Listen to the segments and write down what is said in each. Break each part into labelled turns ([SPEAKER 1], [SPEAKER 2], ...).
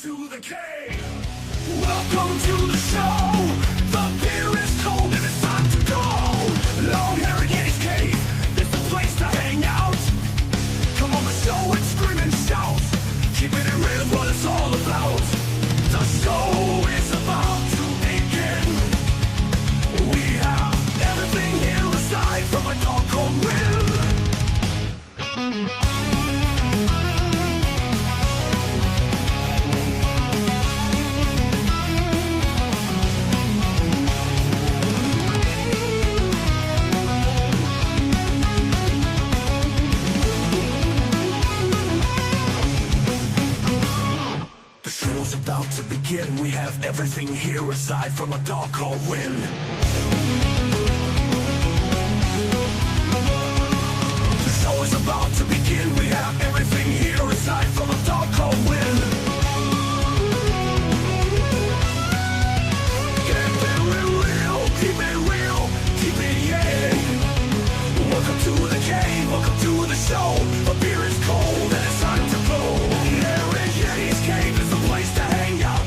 [SPEAKER 1] To the cave. Welcome to the show. The beer is cold and it's time to go. LongHairedYeti'sCave. It's the place to hang out. Come on the show and scream and shout. Keeping it real is what it's all about. The show is about to begin. We have everything here aside from a dog called Will. About to begin, we have everything here aside from a dog called Win. The show is about to begin, we have everything here aside from a dog called Win. Keep it real, keep it real, keep it yeah. Welcome to the cave, welcome to the show. The beer is cold and it's time to blow. LongHairedYeti'sCave is the place to hang out.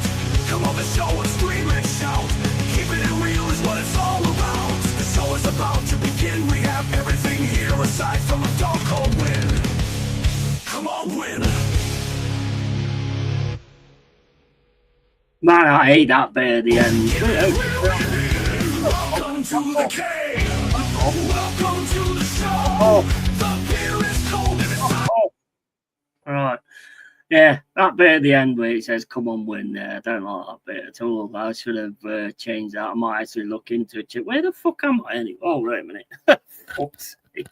[SPEAKER 1] Come on the show and scream and shout. Keeping it real is what it's all about. The show is about to begin. We have everything here aside from a dog called Win. Come on, Win.
[SPEAKER 2] Man, I hate that bit at the end.
[SPEAKER 1] Welcome to the cave. Welcome to the show. The beer is cold and it's time.
[SPEAKER 2] Right. Yeah, that bit at the end where it says, come on, Win. I don't like that bit at all. I should have changed that. I might actually look into it. Where the fuck am I anyway? Oh, wait a minute. Fuck's sake.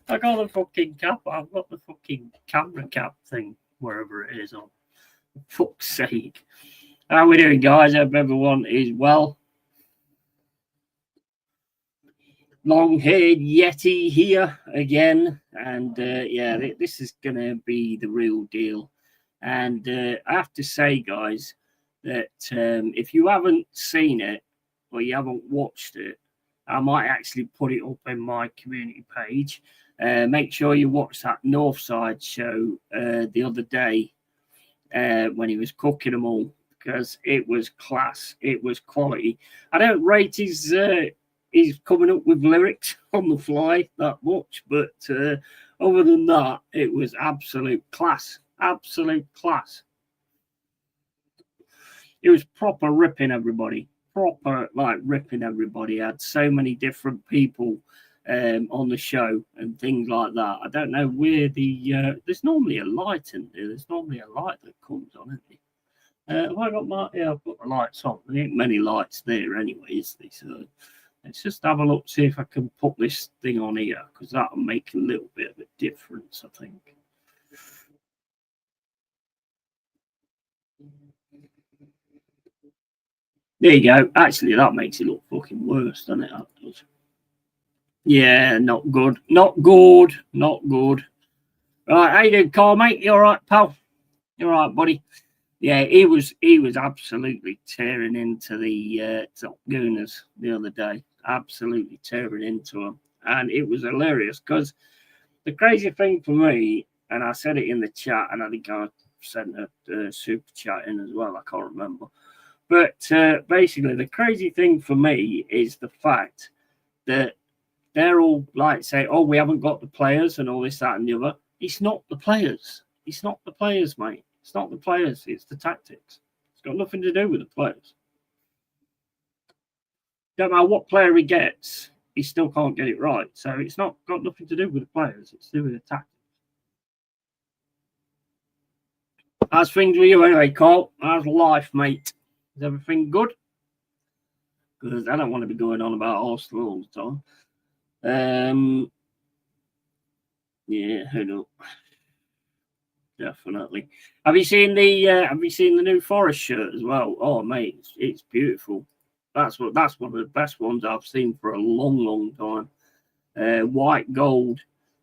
[SPEAKER 2] I got the fucking cap. I've got the fucking camera cap thing, wherever it is on. Fuck's sake. How we doing, guys? Hope everyone is well. Long-haired Yeti here again, and yeah, this is gonna be the real deal. And I have to say, guys, that if you haven't seen it or you haven't watched it, I might actually put it up in my community page. Make sure you watch that Northside show the other day when he was cooking them all, because it was class, it was quality. I don't rate his he's coming up with lyrics on the fly that much, but other than that, it was absolute class. Absolute class. It was proper ripping everybody. Proper, like, ripping everybody. I had so many different people on the show and things like that. I don't know where the... there's normally a light in there. There's normally a light that comes on, isn't there? Have I got my... Yeah, I've got the lights on. There ain't many lights there anyway, is there? So... let's just have a look, see if I can put this thing on here, because that'll make a little bit of a difference, I think. There you go. Actually, that makes it look fucking worse, doesn't it? That does. Yeah, not good. Not good. Not good. Right, how you doing, Carl, mate? You all right, pal? You all right, buddy? Yeah, he was absolutely tearing into the Top Gooners the other day. Absolutely tearing into them. And it was hilarious, because the crazy thing for me, and I said it in the chat, and I think I sent a super chat in as well, I can't remember. But basically, the crazy thing for me is the fact that they're all like say, "Oh, we haven't got the players and all this, that, and the other." It's not the players. It's not the players, mate. It's not the players. It's the tactics. It's got nothing to do with the players. Don't matter what player he gets, he still can't get it right. So it's not got nothing to do with the players. It's to do with the tactics. How's things with you anyway, Carl? How's life, mate? Is everything good? Because I don't want to be going on about Arsenal all the time. Yeah, who knows? Definitely. Have you seen the new Forest shirt as well? Oh, mate, it's beautiful. That's one of the best ones I've seen for a long time. White gold,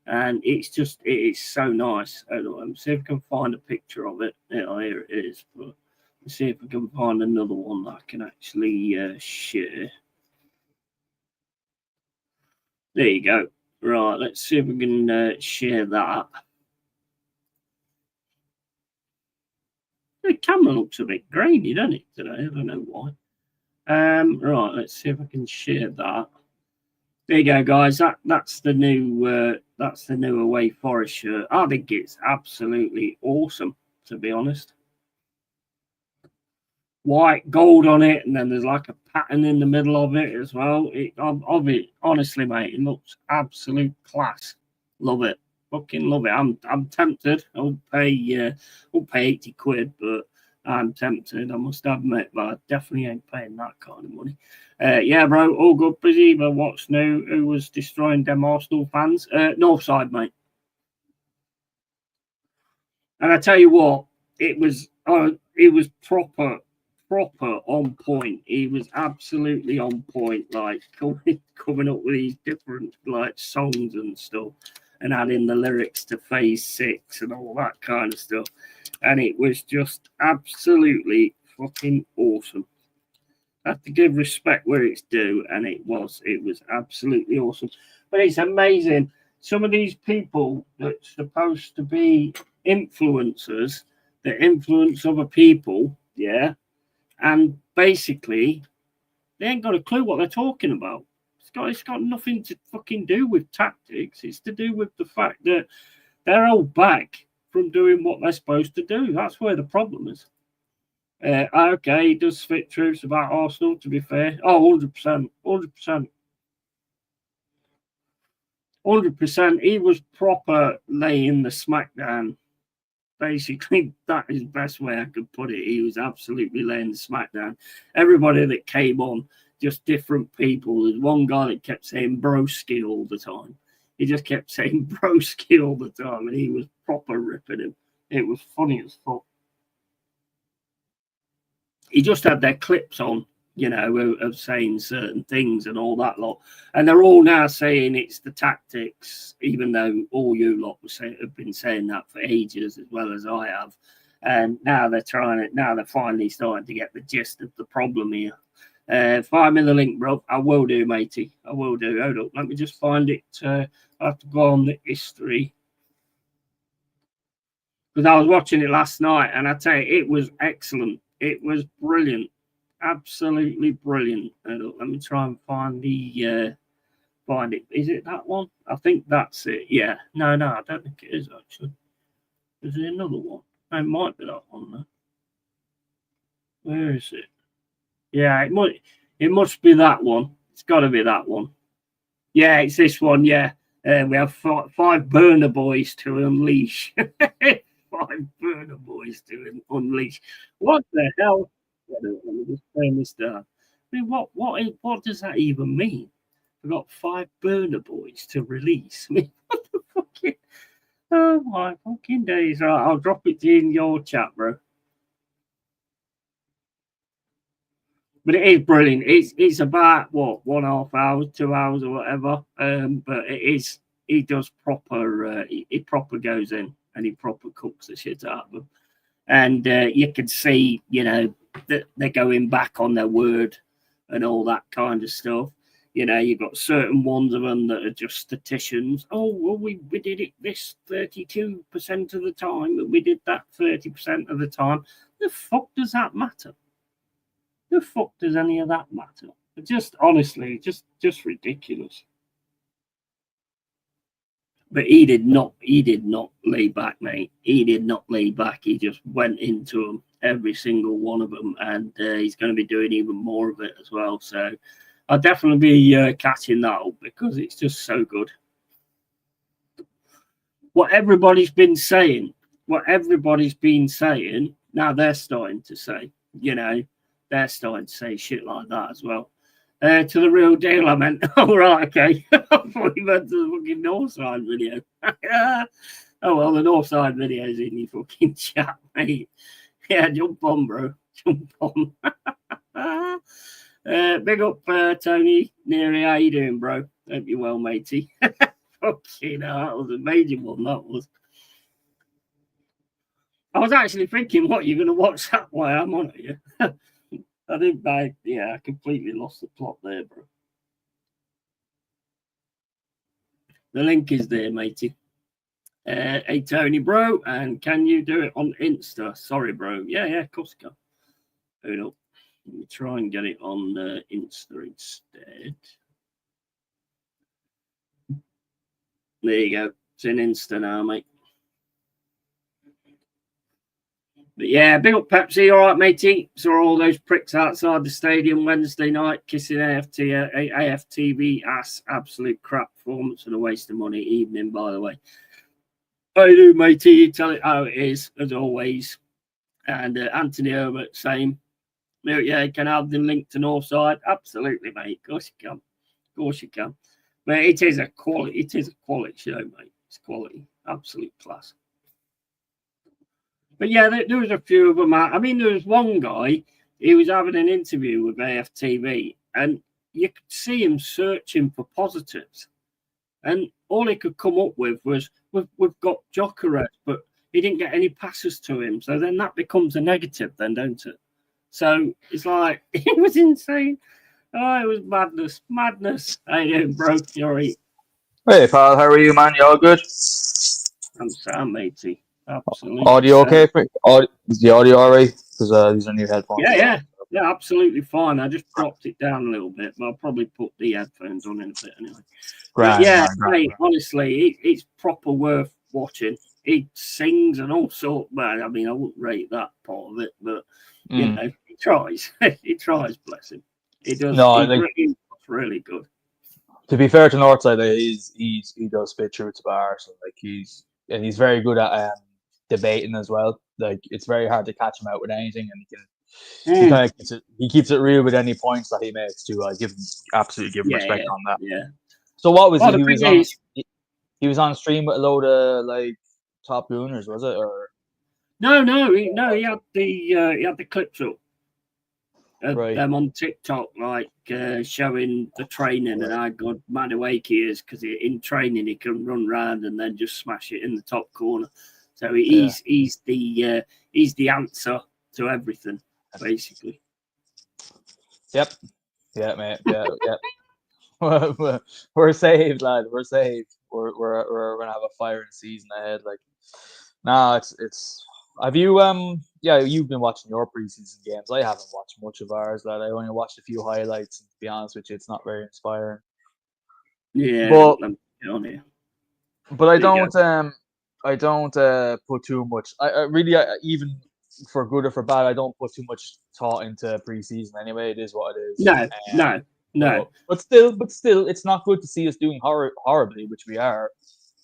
[SPEAKER 2] and it is so nice. Let me see if I can find a picture of it. Yeah, here it is. But let's see if I can find another one that I can actually share. There you go. Right, let's see if we can share that. The camera looks a bit grainy, doesn't it, today? I don't know why. Right, let's see if I can share that. There you go, guys. That's the new away Forest shirt. I think it's absolutely awesome, to be honest. White gold on it, and then there's like a pattern in the middle of it as well. Honestly, mate, it looks absolute class. Love it. Fucking love it. I'm tempted. I'll pay 80 quid, but I'm tempted. I must admit, but I definitely ain't paying that kind of money. Yeah, bro, all good, busy. But what's new? Who was destroying them Arsenal fans? Northside, mate. And I tell you what, it was proper on point. He was absolutely on point, like coming up with these different like songs and stuff, and adding the lyrics to Phase 6 and all that kind of stuff. And it was just absolutely fucking awesome. I have to give respect where it's due, and it was absolutely awesome. But it's amazing. Some of these people that's supposed to be influencers that influence other people, yeah, and basically they ain't got a clue what they're talking about. It's got nothing to fucking do with tactics. It's to do with the fact that they're all back from doing what they're supposed to do. That's where the problem is. Okay, he does spit truths about Arsenal, to be fair. Oh, 100%. 100%. He was proper laying the smackdown. Basically, that is the best way I could put it. He was absolutely laying the smackdown. Everybody that came on, just different people. There's one guy that kept saying broski all the time. He just kept saying broski all the time, and he was proper ripping him. It was funny as fuck. He just had their clips on, you know, of saying certain things and all that lot. And they're all now saying it's the tactics, even though all you lot have been saying that for ages, as well as I have. And now they're finally starting to get the gist of the problem here. Find me the link, bro. I will do, matey. I will do. Hold up. Let me just find it. I have to go on the history. Because I was watching it last night, and I tell you, it was excellent. It was brilliant. Absolutely brilliant. Let me try and find find it. Is it that one? I think that's it. Yeah. No, I don't think it is actually. Is there another one? It might be that one though. Where is it? Yeah, it must be that one. It's got to be that one. Yeah, it's this one. Yeah. We have five burner boys to unleash. 5 burner boys to unleash. What the hell? Let me just turn this down. I mean, what does that even mean? We've got 5 burner boys to release. I mean, what the fucking? Oh my fucking days! Right, I'll drop it in your chat, bro. But it is brilliant. It's about what 1.5 hours, 2 hours, or whatever. But he does proper. He proper goes in and he proper cooks the shit out of them. And you can see, you know, that they're going back on their word and all that kind of stuff. You know, you've got certain ones of them that are just statisticians. Oh, well, we did it this 32% of the time, and we did that 30% of the time. The fuck does that matter? the fuck does any of that matter? Just honestly, just ridiculous. But he did not lay back, mate. He did not lay back. He just went into them, every single one of them, and he's going to be doing even more of it as well. So I'll definitely be catching that up because it's just so good. What everybody's been saying, now they're starting to say, they're starting to say shit like that as well. To the real deal, I meant. Oh, right, okay. I thought you meant the fucking Northside video. Oh, well, the Northside video's in your fucking chat, mate. Yeah, jump on, bro. Jump on. Big up, Tony. Neary, how you doing, bro? Hope you're well, matey. Fucking hell, that was a major one, that was. I was actually thinking, what, you're going to watch that while I'm on it, yeah? I completely lost the plot there, bro. The link is there, matey. Hey, Tony, bro, and can you do it on Insta? Sorry, bro. Yeah, of course I can. Hold up. Let me try and get it on Insta instead. There you go. It's in Insta now, mate. But yeah, big up Pepsi. All right, matey. Saw all those pricks outside the stadium Wednesday night kissing AFTV ass. Absolute crap performance and a waste of money. Evening, by the way. I do, matey. You tell it how it is, as always. And Anthony Herbert, same. Yeah, can I have the link to Northside? Absolutely, mate. Of course you can. Of course you can. But it is a quality show, mate. It's quality. Absolute class. But yeah, there was a few of them. I mean, there was one guy, he was having an interview with AFTV, and you could see him searching for positives. And all he could come up with was, we've got Jokeres, but he didn't get any passes to him. So then that becomes a negative then, don't it? So it's like, it was insane. Oh, it was madness. How you doing, bro? You all right?
[SPEAKER 3] Hey, pal, how are you, man? You all good?
[SPEAKER 2] I'm Sam, matey. Absolutely.
[SPEAKER 3] Audio okay? Is the audio all right? Because these are new headphones.
[SPEAKER 2] Yeah, absolutely fine. I just dropped it down a little bit, but I'll probably put the headphones on in a bit anyway.
[SPEAKER 3] Grand,
[SPEAKER 2] mate, honestly, it's proper worth watching. He sings and all sorts. Well, I mean, I wouldn't rate that part of it, but you know, he tries. He tries, bless him. He does. No, he's really good.
[SPEAKER 3] To be fair to Northside, he does fit true to bar. So like he's very good at debating as well. Like it's very hard to catch him out with anything, and he kind of keeps it real with any points that he makes too. I absolutely give him respect on that.
[SPEAKER 2] Yeah.
[SPEAKER 3] So what was he was on stream with a load of like top gooners, was it? Or
[SPEAKER 2] no, he had the clips up.
[SPEAKER 3] Right.
[SPEAKER 2] Them on TikTok, like showing the training and how good Madueke is, because in training he can run round and then just smash it in the top corner. So he's the answer to everything, basically.
[SPEAKER 3] Yep. Yeah, mate. Yeah. We're saved, lad. We're saved. We're gonna have a firing season ahead. Like, nah, it's. Have you you've been watching your preseason games. I haven't watched much of ours, lad. I only watched a few highlights, and to be honest with you, it's not very inspiring.
[SPEAKER 2] Yeah,
[SPEAKER 3] but I don't put too much. I really even for good or for bad, I don't put too much thought into preseason anyway. It is what it is.
[SPEAKER 2] No.
[SPEAKER 3] But still, it's not good to see us doing horribly, which we are.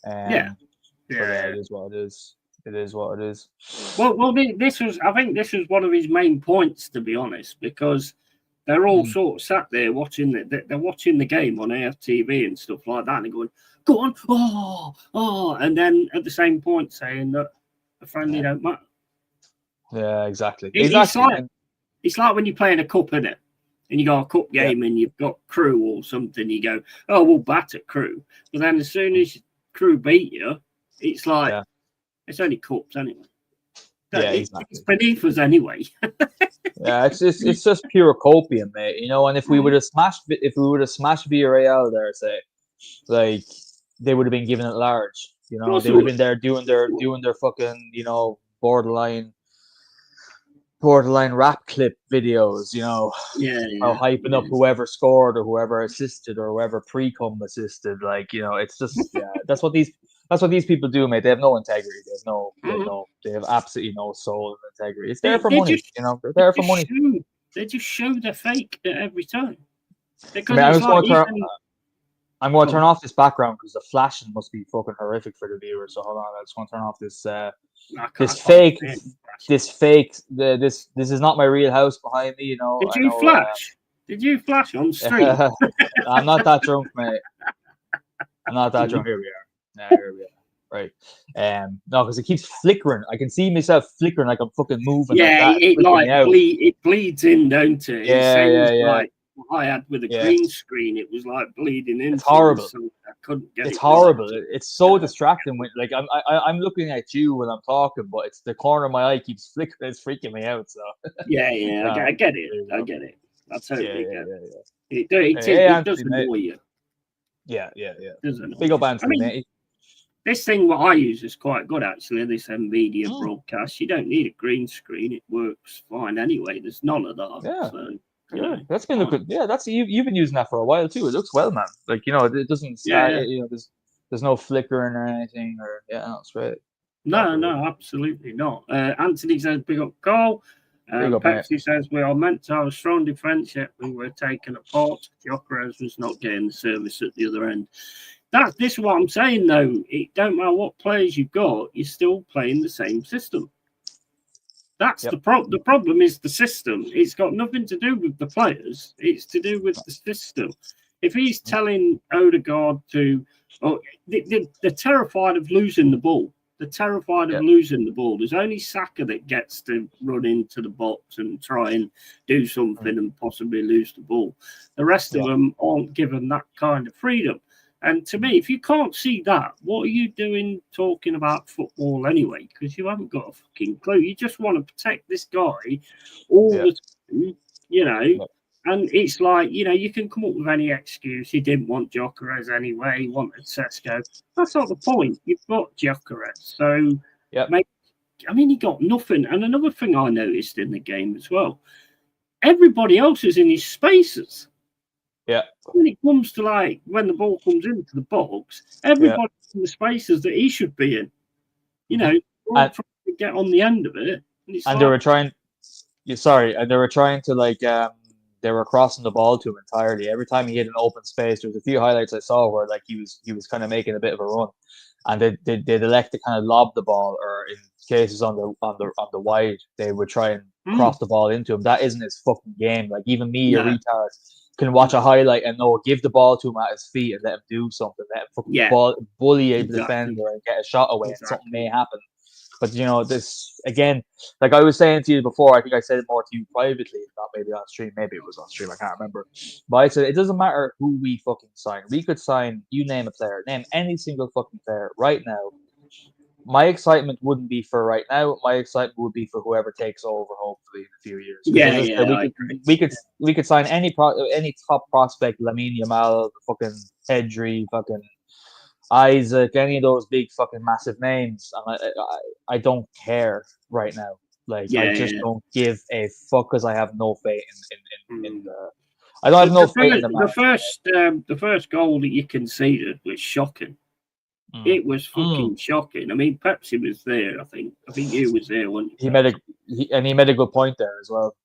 [SPEAKER 2] Yeah.
[SPEAKER 3] It is what it is. It is what it is.
[SPEAKER 2] Well, I think this was one of his main points, to be honest, because they're all sort of sat there watching they're watching the game on AFTV and stuff like that, and they're going, "Go on, and then at the same point saying that the friendly don't matter."
[SPEAKER 3] Yeah, exactly.
[SPEAKER 2] It's like when you're playing a cup, innit? And you got a cup game and you've got Crew or something, you go, "Oh, we'll bat at Crew," but then as soon as Crew beat you, it's like. It's only cups anyway.
[SPEAKER 3] Yeah, exactly.
[SPEAKER 2] It's beneath us anyway.
[SPEAKER 3] Yeah, it's just pure copium, mate. You know, and if we would have smashed Villarreal there, say, like they would have been given it large. You know, they would have been there doing their fucking borderline borderline rap clip videos, you know, or hyping up whoever scored or whoever assisted or whoever pre-cum assisted. Like, you know, it's just that's what these people do, mate. They have no integrity. They have absolutely no soul and integrity. It's there for money, you know. They're there for money.
[SPEAKER 2] They just show they're fake every time.
[SPEAKER 3] I mean, I'm going to turn off this background because the flashing must be fucking horrific for the viewers. So hold on, I just want to turn off this. This is not my real house behind me. You know.
[SPEAKER 2] Did you flash? Did you flash on stream?
[SPEAKER 3] I'm not that drunk, mate. I'm not that drunk. Here we are. Here we are. Right. No, because it keeps flickering. I can see myself flickering like I'm fucking moving.
[SPEAKER 2] Yeah,
[SPEAKER 3] like that.
[SPEAKER 2] it bleeds in, don't it?
[SPEAKER 3] Yeah.
[SPEAKER 2] Like I had with a green screen, it was like bleeding in.
[SPEAKER 3] It's horrible.
[SPEAKER 2] So I couldn't get
[SPEAKER 3] it's horrible. It's so distracting. When like I'm looking at you when I'm talking, but it's the corner of my eye keeps flickering. It's freaking me out. So
[SPEAKER 2] yeah, I get it. I get it. I totally get it. It does annoy you.
[SPEAKER 3] Yeah.
[SPEAKER 2] Doesn't
[SPEAKER 3] Big up Anthony, mate.
[SPEAKER 2] This thing what I use is quite good actually. This NVIDIA broadcast. You don't need a green screen. It works fine anyway. There's none of that.
[SPEAKER 3] Yeah.
[SPEAKER 2] So,
[SPEAKER 3] that's been looking. Yeah, that's you've been using that for a while too. It looks well, man. Like, you know, it doesn't. You know, there's no flickering or anything. Or it's great.
[SPEAKER 2] No, absolutely not. Anthony says big up Carl. Pepsi says we are meant to have a strong defence, yet we were taken apart. Gyökeres was not getting the service at the other end. This is what I'm saying though. It don't matter what players you've got, you're still playing the same system. That's the problem. The problem is the system. It's got nothing to do with the players. It's to do with the system. If he's telling Odegaard to, they're terrified of losing the ball. They're terrified of losing the ball. There's only Saka that gets to run into the box and try and do something and possibly lose the ball. The rest of them aren't given that kind of freedom. And to me, if you can't see that, what are you doing talking about football anyway? Because you haven't got a fucking clue. You just want to protect this guy all the time, you know. Yeah. And it's like, you know, you can come up with any excuse. He didn't want Gyökeres anyway. He wanted Sesko. That's not the point. You've got Gyökeres. So, he got nothing. And another thing I noticed in the game as well, everybody else is in his spaces.
[SPEAKER 3] Yeah.
[SPEAKER 2] When it comes to like when the ball comes into the box, everybody's in the spaces that he should be in. You know, trying to get on the end of it.
[SPEAKER 3] And they were trying. And they were trying to like. They were crossing the ball to him entirely. Every time he hit an open space, there was a few highlights I saw where like he was kind of making a bit of a run, and they'd elect to kind of lob the ball, or in cases on the wide, they would try and cross the ball into him. That isn't his fucking game. Like even me, a retard, can watch a highlight and give the ball to him at his feet and let him do something. Let him fucking bully a defender and get a shot away, and something may happen. But, you know, this, again, like I was saying to you before, I think I said it more to you privately, not maybe on stream. Maybe it was on stream, I can't remember. But I said, it doesn't matter who we fucking sign. We could sign, you name a player, name any single fucking player right now. My excitement wouldn't be for right now. My excitement would be for whoever takes over, hopefully, in a few years. We could sign any top prospect, Lamine Yamal, fucking Pedri, fucking Isaac, any of those big fucking massive names, and I don't care right now. Like I just don't give a fuck because I have no faith in the. I don't have no faith in
[SPEAKER 2] the first goal that you conceded was shocking. It was fucking shocking. I mean, Pepsi was there. I think you was there when
[SPEAKER 3] he made a good point there as well.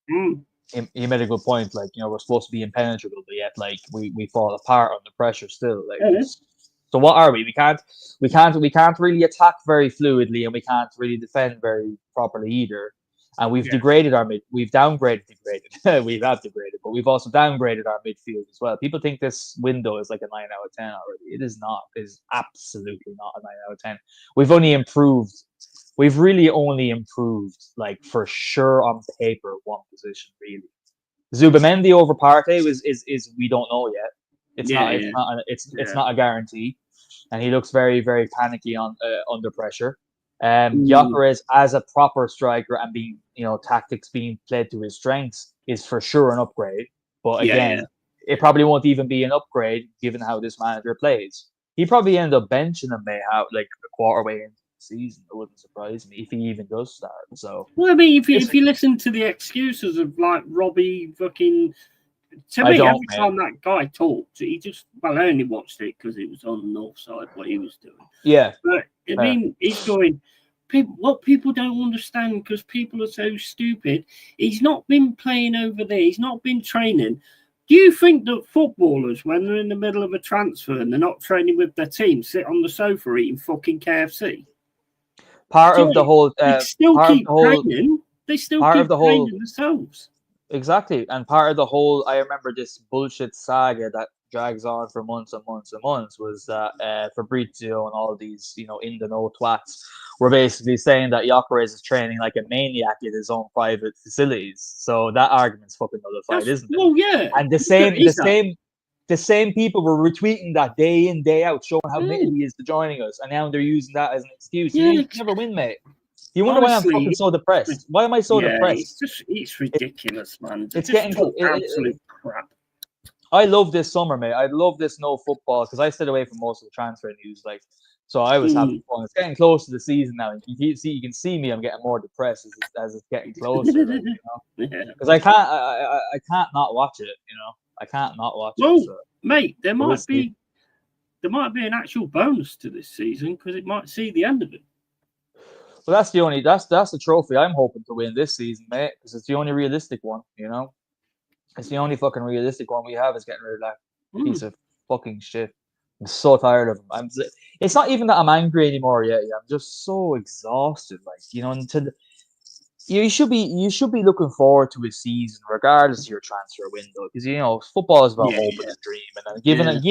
[SPEAKER 3] He made a good point. Like, you know, we're supposed to be impenetrable, but yet like we fall apart under pressure still. Like. So what are we? We can't really attack very fluidly, and we can't really defend very properly either. And we've degraded we've downgraded. We have degraded, but we've also downgraded our midfield as well. People think this window is like a 9 out of 10 already. It is not. It is absolutely not a 9 out of 10. We've only improved. We've really only improved, like for sure on paper, one position really. Zubimendi over Partey is we don't know yet. It's not a guarantee, and he looks very, very panicky under pressure. Gyökeres as a proper striker and being, you know, tactics being played to his strengths is for sure an upgrade. But again, it probably won't even be an upgrade given how this manager plays. He probably end up benching him like a quarter way in. season. It wouldn't surprise me if he even does start. So,
[SPEAKER 2] well, I mean, if you listen to the excuses of like Robbie fucking, to me, every time that guy talked, he just, well, I only watched it because it was on the north side what he was doing.
[SPEAKER 3] Yeah,
[SPEAKER 2] but I mean, he's going. What people don't understand, because people are so stupid, he's not been playing over there. He's not been training. Do you think that footballers, when they're in the middle of a transfer and they're not training with their team, sit on the sofa eating fucking KFC?
[SPEAKER 3] part of the whole,
[SPEAKER 2] they still keep training. They still keep training themselves.
[SPEAKER 3] Exactly, and part of the whole, I remember this bullshit saga that drags on for months and months and months was that Fabrizio and all these, in the know twats were basically saying that Gyökeres is training like a maniac in his own private facilities. So that argument's fucking nullified, isn't it?
[SPEAKER 2] Well, yeah.
[SPEAKER 3] And the same people were retweeting that day in, day out, showing how committed he is to joining us, and now they're using that as an excuse.
[SPEAKER 2] Yeah,
[SPEAKER 3] you never win, mate. You wonder why I'm fucking so depressed? Why am I so depressed?
[SPEAKER 2] It's ridiculous, man.
[SPEAKER 3] It's getting
[SPEAKER 2] absolute crap.
[SPEAKER 3] I love this summer, mate. I love this no football because I stayed away from most of the transfer news. So I was having fun. It's getting close to the season now. You can see me. I'm getting more depressed as it's getting closer. Because I can't not watch it. I can't not watch it. So.
[SPEAKER 2] Mate, there might be an actual bonus to this season because it might see the end of it.
[SPEAKER 3] Well, that's the trophy I'm hoping to win this season, mate, because it's the only realistic one, It's the only fucking realistic one we have is getting rid of that piece of fucking shit. I'm so tired of him. It's not even that I'm angry anymore yet. I'm just so exhausted. You should be looking forward to a season regardless of your transfer window, because football is about hope and a dream, and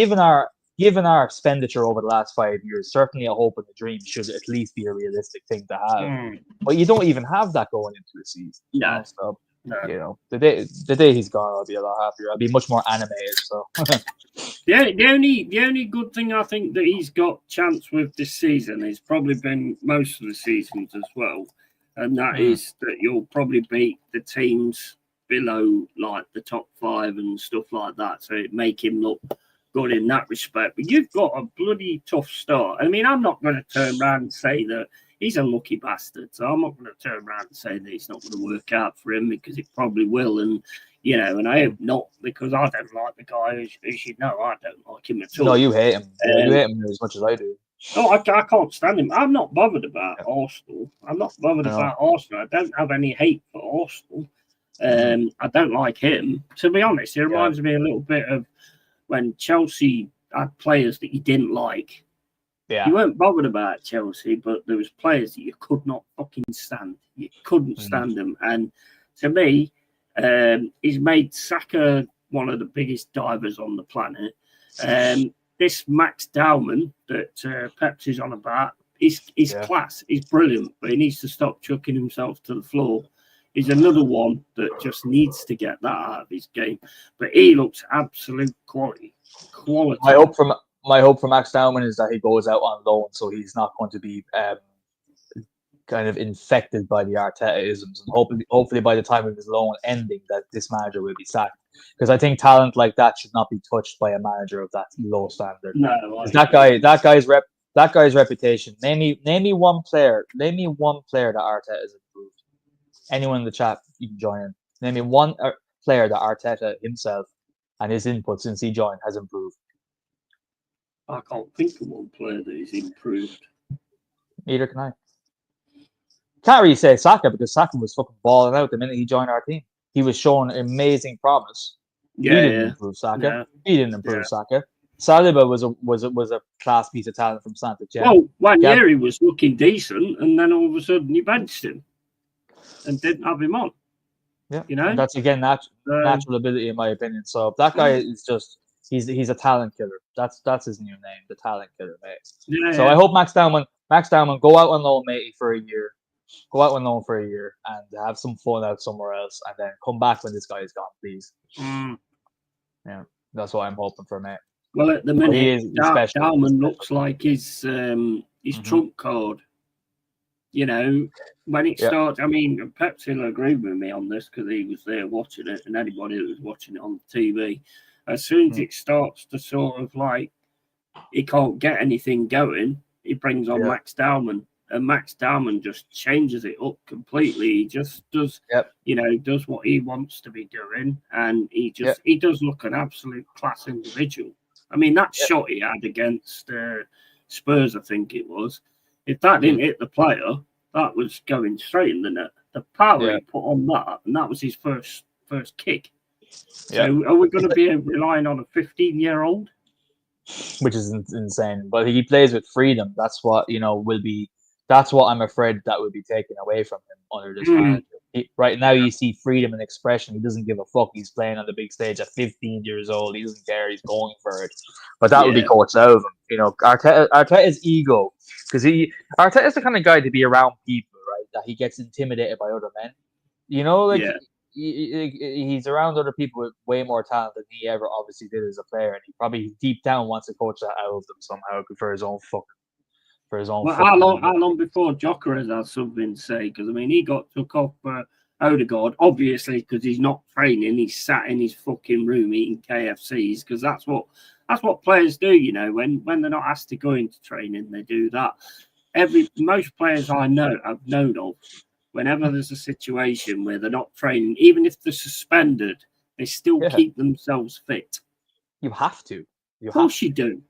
[SPEAKER 3] given our expenditure over the last 5 years, certainly a hope and a dream should at least be a realistic thing to have. But you don't even have that going into a season.
[SPEAKER 2] No.
[SPEAKER 3] So, the day he's gone, I'll be a lot happier. I'll be much more animated. So,
[SPEAKER 2] the only good thing I think that he's got chance with this season has probably been most of the seasons as well, and that is that you'll probably beat the teams below like the top 5 and stuff like that. So it make him look good in that respect. But you've got a bloody tough start. I mean, I'm not going to turn around and say that he's a lucky bastard. So I'm not going to turn around and say that it's not going to work out for him, because it probably will. And, and I hope not, because I don't like the guy. As you know, I don't like him at all.
[SPEAKER 3] No, you hate him. You hate him as much as I do.
[SPEAKER 2] Oh, I can't stand him. I'm not bothered about Arsenal. I'm not bothered about Arsenal. I don't have any hate for Arsenal. I don't like him. To be honest, it reminds me a little bit of when Chelsea had players that you didn't like.
[SPEAKER 3] Yeah.
[SPEAKER 2] You weren't bothered about Chelsea, but there was players that you could not fucking stand. You couldn't stand them. And to me, he's made Saka one of the biggest divers on the planet. This Max Dowman that Pep's is on about, he's class. He's brilliant, but he needs to stop chucking himself to the floor. He's another one that just needs to get that out of his game. But he looks absolute quality.
[SPEAKER 3] My hope for Max Dowman is that he goes out on loan, so he's not going to be kind of infected by the Arteta-isms, and hopefully by the time of his loan ending, that this manager will be sacked. Because I think talent like that should not be touched by a manager of that low standard.
[SPEAKER 2] No,
[SPEAKER 3] that guy's reputation. Name me one player that Arteta has improved. Anyone in the chat, you can join in. Name me one player that Arteta himself and his input since he joined has improved.
[SPEAKER 2] I can't think of one player that has improved.
[SPEAKER 3] Neither can I. Can't really say Saka, because Saka was fucking balling out the minute he joined our team. He was showing amazing promise. He didn't improve Saka.
[SPEAKER 2] Yeah.
[SPEAKER 3] He didn't improve Saka. Saliba was a class piece of talent from Santa Gen.
[SPEAKER 2] Well, one year he was looking decent, and then all of a sudden you benched him and didn't have him on.
[SPEAKER 3] Yeah, and that's again natural ability in my opinion. So that guy is just he's a talent killer. That's his new name, the talent killer, mate.
[SPEAKER 2] Yeah,
[SPEAKER 3] so I hope Max Dowman go out on loan, matey, for a year. Go out on loan for a year and have some fun out somewhere else, and then come back when this guy is gone, please. Yeah, that's what I'm hoping for, mate.
[SPEAKER 2] Well, at the minute, Dowman looks like his trump card. When it starts, I mean, Pep's will agree with me on this because he was there watching it, and anybody that was watching it on TV, as soon as it starts to sort of like he can't get anything going, he brings on Max Dowman. and Max Darman just changes it up completely. He just does, does what he wants to be doing, and he does look an absolute class individual. I mean, that shot he had against Spurs, I think it was. If that didn't hit the player, that was going straight in the net. The power he put on that, and that was his first kick. So are we going to be relying on a 15-year-old?
[SPEAKER 3] Which is insane. But he plays with freedom. That's what will be. That's what I'm afraid that will be taken away from him under this manager. Right now, you see freedom and expression. He doesn't give a fuck. He's playing on the big stage at 15 years old. He doesn't care. He's going for it. But that would be coached out of him. Arteta's ego, because Arteta's the kind of guy to be around people, right? That he gets intimidated by other men. He's around other people with way more talent than he ever obviously did as a player, and he probably deep down wants to coach that out of them somehow for his own fucking. Well,
[SPEAKER 2] how long before Joker has had something to say? Because I mean, he got took off Odegaard, obviously, because he's not training. He's sat in his fucking room eating KFCs, because that's what players do. When they're not asked to go into training, they do that. Most players I've known of, whenever there's a situation where they're not training, even if they're suspended, they still keep themselves fit.
[SPEAKER 3] You have to.
[SPEAKER 2] Of course you do.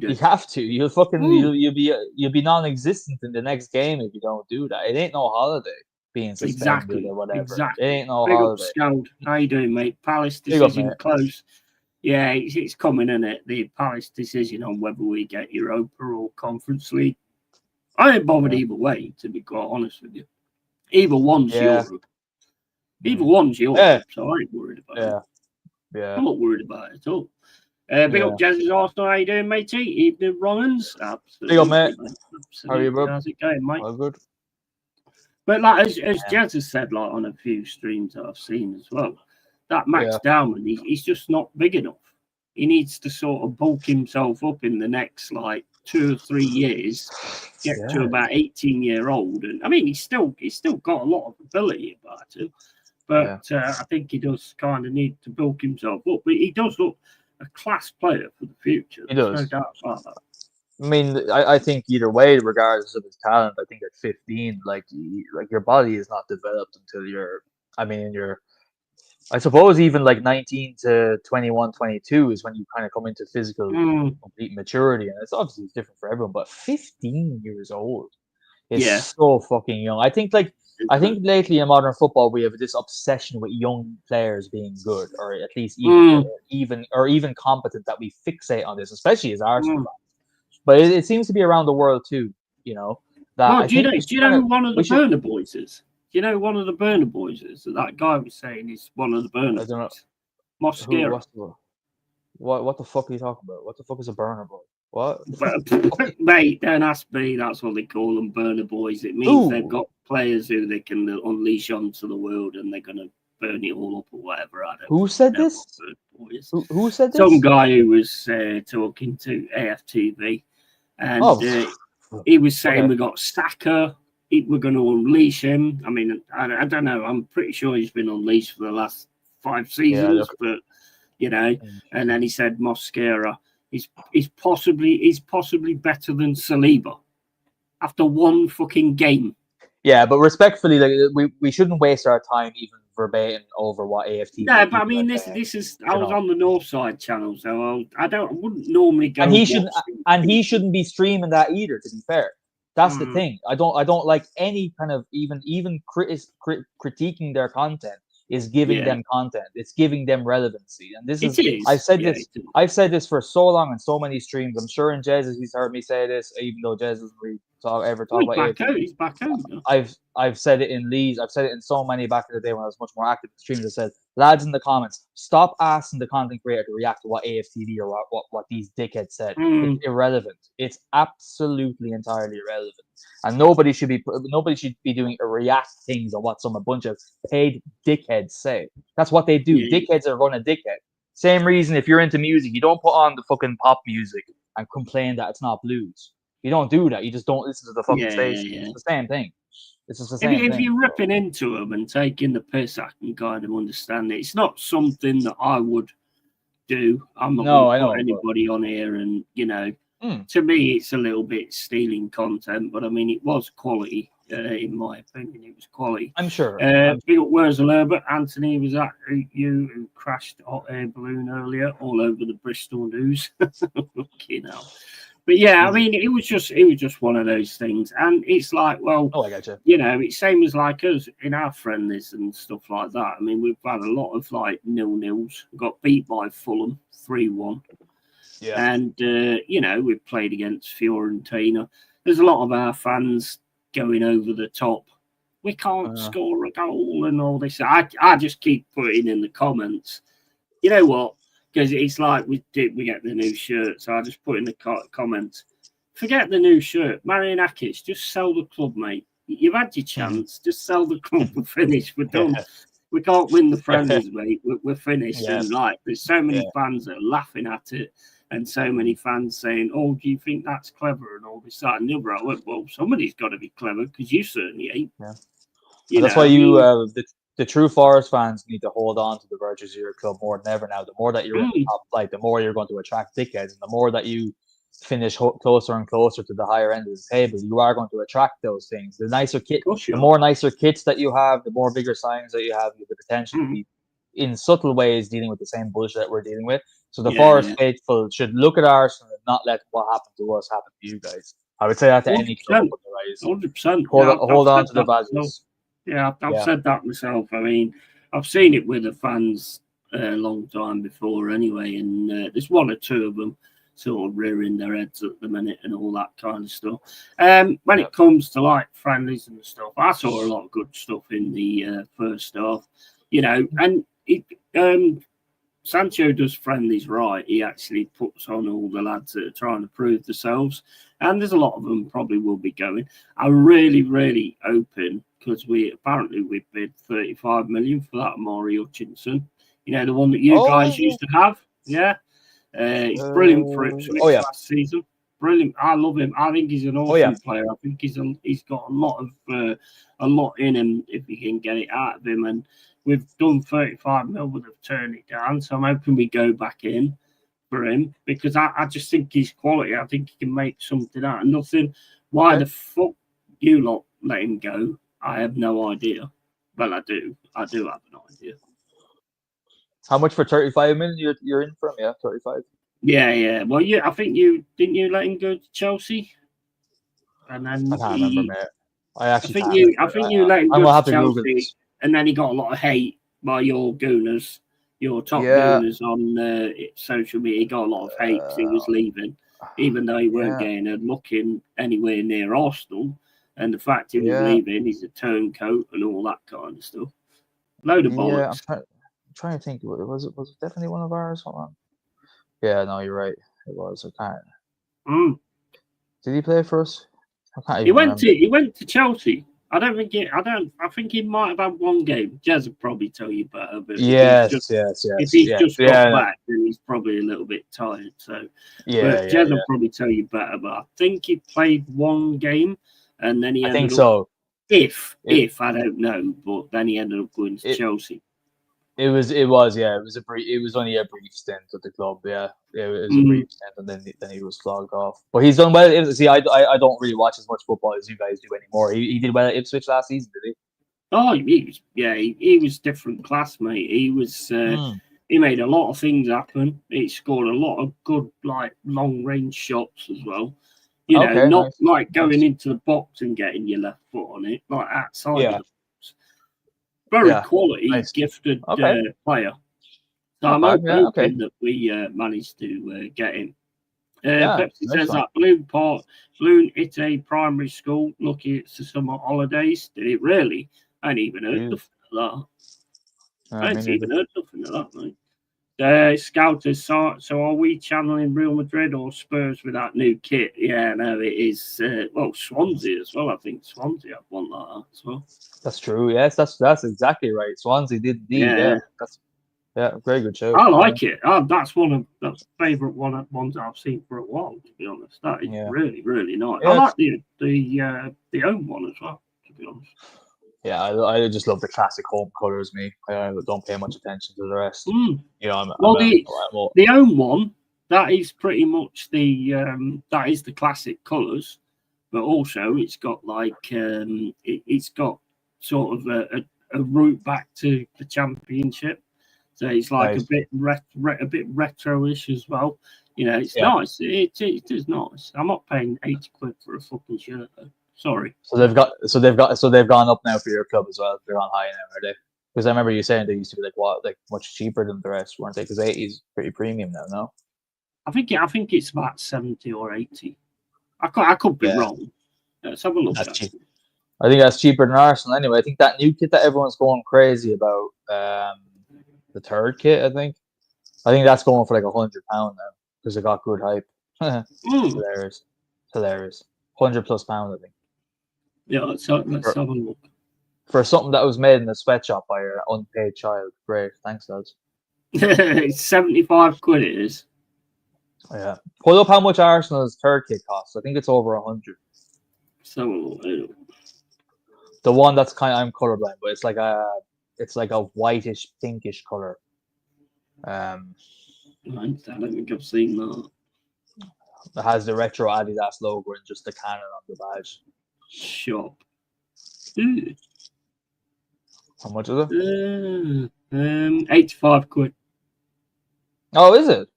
[SPEAKER 2] You
[SPEAKER 3] have to. You'll be non-existent in the next game if you don't do that. It ain't no holiday being suspended or whatever.
[SPEAKER 2] Exactly.
[SPEAKER 3] It ain't no
[SPEAKER 2] Big
[SPEAKER 3] holiday.
[SPEAKER 2] Up, Scout. How you doing, mate? Palace decision close. Yeah, it's coming, isn't it? The Palace decision on whether we get Europa or Conference League. I ain't bothered either way, to be quite honest with you. Either one's Europe. Either one's Europe, so I ain't worried about it.
[SPEAKER 3] Yeah.
[SPEAKER 2] I'm not worried about it at all. Big up, Jazzy's Arsenal. How you doing, matey? Evening, Romans. Absolutely.
[SPEAKER 3] Big up, mate.
[SPEAKER 2] Absolutely.
[SPEAKER 3] How are you, bro?
[SPEAKER 2] How's it going, mate?
[SPEAKER 3] All good.
[SPEAKER 2] But as Jazz has said, on a few streams that I've seen as well, that Max Darman, he's just not big enough. He needs to sort of bulk himself up in the next 2 or 3 years, get to about 18-year-old, and I mean he's still got a lot of ability about him, but I think he does kind of need to bulk himself up. But he does look a class player for the future.
[SPEAKER 3] He does.
[SPEAKER 2] No doubt about that.
[SPEAKER 3] I mean, I think either way, regardless of his talent, I think at 15, your body is not developed until I suppose even 19 to 21, 22 is when you kind of come into physical complete maturity, and it's obviously different for everyone. But 15 years old is so fucking young. I think lately in modern football we have this obsession with young players being good, or at least even competent, that we fixate on this, especially as Arsenal fans. But it seems to be around the world too. Do you know who one of the
[SPEAKER 2] Burner Boys is? Do you know one of the Burner Boys is? That guy was saying he's one of the Burner Boys. I don't know. Mosquera.
[SPEAKER 3] What the fuck are you talking about? What the fuck is a Burner Boy? What?
[SPEAKER 2] Mate, don't ask me. That's what they call them, Burner Boys. It means they've got players who they can unleash onto the world, and they're going to burn it all up or whatever. I don't
[SPEAKER 3] Who said this? Who said this?
[SPEAKER 2] Some guy who was talking to AFTV, and he was saying we got Saka. We're going to unleash him. I mean, I don't know. I'm pretty sure he's been unleashed for the last 5 seasons, but And then he said Mosquera is possibly better than Saliba after one fucking game.
[SPEAKER 3] Yeah, but respectfully, we shouldn't waste our time even verbatim over what AFTV.
[SPEAKER 2] No, but I mean, this is. I was on the Northside channel, so I wouldn't normally go.
[SPEAKER 3] And he shouldn't be streaming that either. To be fair, that's the thing. I don't like any kind of even critiquing their content is giving them content. It's giving them relevancy, and this is. I've said this for so long in so many streams. I'm sure in Jez he's heard me say this, even though Jez doesn't really ever talk about it.
[SPEAKER 2] He's back out.
[SPEAKER 3] I've said it in Leeds. I've said it in so many back in the day when I was much more active in streams. I said, lads in the comments, stop asking the content creator to react to what AFTV or what these dickheads said. It's irrelevant. It's absolutely entirely irrelevant. And nobody should be doing react things on what a bunch of paid dickheads say. That's what they do. Dickheads are running dickhead. Same reason if you're into music, you don't put on the fucking pop music and complain that it's not blues. You don't do that. You just don't listen to the fucking station. Yeah. It's the same thing. It's just the same thing.
[SPEAKER 2] If you're ripping into them and taking the piss, I can kind of understand it. It's not something that I would do. I'm not going to put anybody on here and, To me, it's a little bit stealing content, but I mean, it was quality. In my opinion, it was quality.
[SPEAKER 3] I'm sure.
[SPEAKER 2] Big up, where's Herbert? Anthony, was that you who crashed a hot air balloon earlier all over the Bristol news? Fucking hell. But yeah, I mean, it was just one of those things, and it's like, well,
[SPEAKER 3] I got you.
[SPEAKER 2] You know, it's same as like us in our friendlies and stuff like that. I mean, we've had a lot of like 0-0s. Got beat by Fulham 3-1.
[SPEAKER 3] Yeah.
[SPEAKER 2] And, you know, we've played against Fiorentina. There's a lot of our fans going over the top. We can't score a goal and all this. I just keep putting in the comments, you know what? Because it's like we get the new shirt. So I just put in the comments, forget the new shirt. Marian Akic, just sell the club, mate. You've had your chance. Just sell the club. We're finished. We're done. We can't win the friendlies, mate. We're finished. And like, there's so many fans that are laughing at it. And so many fans saying, "Oh, do you think that's clever?" and all this, that, and the other. I went, "Well, somebody's got to be clever because you certainly ain't."
[SPEAKER 3] Yeah. That's why the true Forest fans need to hold on to the virtues of your club more than ever now. The more that you're in the top flight, the more you're going to attract dickheads, and the more that you finish closer and closer to the higher end of the table, you are going to attract those things. The nicer kit, the more nicer kits that you have, the more bigger signings that you have the potential to be in subtle ways dealing with the same bullshit that we're dealing with. So the Forest faithful should look at Arsenal and not let what happened to us happen to you guys. I would say that to any club.
[SPEAKER 2] 100%.
[SPEAKER 3] Hold on to the values.
[SPEAKER 2] Yeah, I've said that myself. I mean, I've seen it with the fans a long time before anyway, and there's one or two of them sort of rearing their heads at the minute and all that kind of stuff. When it comes to like friendlies and stuff, I saw a lot of good stuff in the first half, you know, and Sancho does friendlies right. He actually puts on all the lads that are trying to prove themselves, and there's a lot of them probably will be going. I'm really, really hoping, because we bid 35 million for that Amari Hutchinson. You know, the one that you guys used to have. Yeah. He's brilliant for Ipswich last season. Brilliant. I love him. I think he's an awesome player. I think he's got a lot in him if we can get it out of him. And we've done 35 mil, would have turned it down. So I'm hoping we go back in for him, because I just think he's quality. I think he can make something out of nothing. Why the fuck you lot let him go? I have no idea. Well, I do. I do have an idea.
[SPEAKER 3] How much for 35 million you're in for him? Yeah, 35.
[SPEAKER 2] Yeah. Well, I think you let him go to Chelsea, and then
[SPEAKER 3] I can't remember, mate. I think
[SPEAKER 2] you let him go to Chelsea, and then he got a lot of hate by your gooners, your top gooners on social media. He got a lot of hate because he was leaving, even though he weren't getting a look in anywhere near Arsenal. And the fact he was leaving, he's a turncoat and all that kind of stuff. Load of bollocks.
[SPEAKER 3] I'm trying to think. Was it definitely one of ours? Hold on. Yeah, no, you're right. It was. I can't. Did he play for us? I can't even remember.
[SPEAKER 2] He went to Chelsea. I think he might have had one game. Jez will probably tell you better. But
[SPEAKER 3] yes.
[SPEAKER 2] If he's just got back, then he's probably a little bit tired. So Jez will probably tell you better. But I think he played one game, and then he.
[SPEAKER 3] I think so.
[SPEAKER 2] If I don't know, but then he ended up going to Chelsea.
[SPEAKER 3] It was only a brief stint at the club. Yeah, it was a brief stint, and then he was flogged off. But he's done well. See, I don't really watch as much football as you guys do anymore. He did well at Ipswich last season, did he?
[SPEAKER 2] Oh, he was different class, mate. He was. He made a lot of things happen. He scored a lot of good, like long range shots as well. You know, not like going into the box and getting your left foot on it, like outside of the box. Very quality, gifted player. So I'm hoping that we managed to get him. Pepsi says that Balloon hit a primary school looking at the summer holidays. Did it really? I ain't even heard nothing of that. I ain't even heard nothing of that, mate. Scouters, so are we channeling Real Madrid or Spurs with that new kit? Yeah, no, it is. Swansea as well. I think Swansea have one like that as well.
[SPEAKER 3] That's true. Yes, that's exactly right. Swansea did indeed. Yeah, very good show.
[SPEAKER 2] I like it. That's one of the favourite ones I've seen for a while. To be honest, that is really, really nice. I like the home one as well. To be honest.
[SPEAKER 3] Yeah, I just love the classic home colours. I don't pay much attention to the rest. You know,
[SPEAKER 2] the home one, that is pretty much that is the classic colours, but also it's got like it's got sort of a route back to the championship, so it's like
[SPEAKER 3] Nice.
[SPEAKER 2] a bit retro-ish as well. You know, it's
[SPEAKER 3] Yeah.
[SPEAKER 2] nice. It is nice. I'm not paying £80 for a fucking shirt though. Sorry.
[SPEAKER 3] So they've gone up now for your club as well. They're on high now, are they? Because I remember you saying they used to be like much cheaper than the rest, weren't they? Because 80 is pretty premium now, no?
[SPEAKER 2] I think it's about 70 or 80. I could be
[SPEAKER 3] Yeah.
[SPEAKER 2] wrong. Let's have a look.
[SPEAKER 3] That's cheap. I think that's cheaper than Arsenal anyway. I think that new kit that everyone's going crazy about, the third kit, I think that's going for like £100 now because it got good hype. Hilarious. £100+ I think.
[SPEAKER 2] Yeah, let's have a look.
[SPEAKER 3] For something that was made in a sweatshop by your unpaid child. Great, thanks, lads.
[SPEAKER 2] It's £75 it is.
[SPEAKER 3] Yeah. Pull up how much Arsenal's third kit costs. I think it's over 100.
[SPEAKER 2] So
[SPEAKER 3] The one that's I'm colorblind, but it's like a whitish, pinkish color.
[SPEAKER 2] I don't think I've seen that.
[SPEAKER 3] It has the retro Adidas logo and just the cannon on the badge.
[SPEAKER 2] Shop.
[SPEAKER 3] How much is it?
[SPEAKER 2] £85.
[SPEAKER 3] Oh, is it?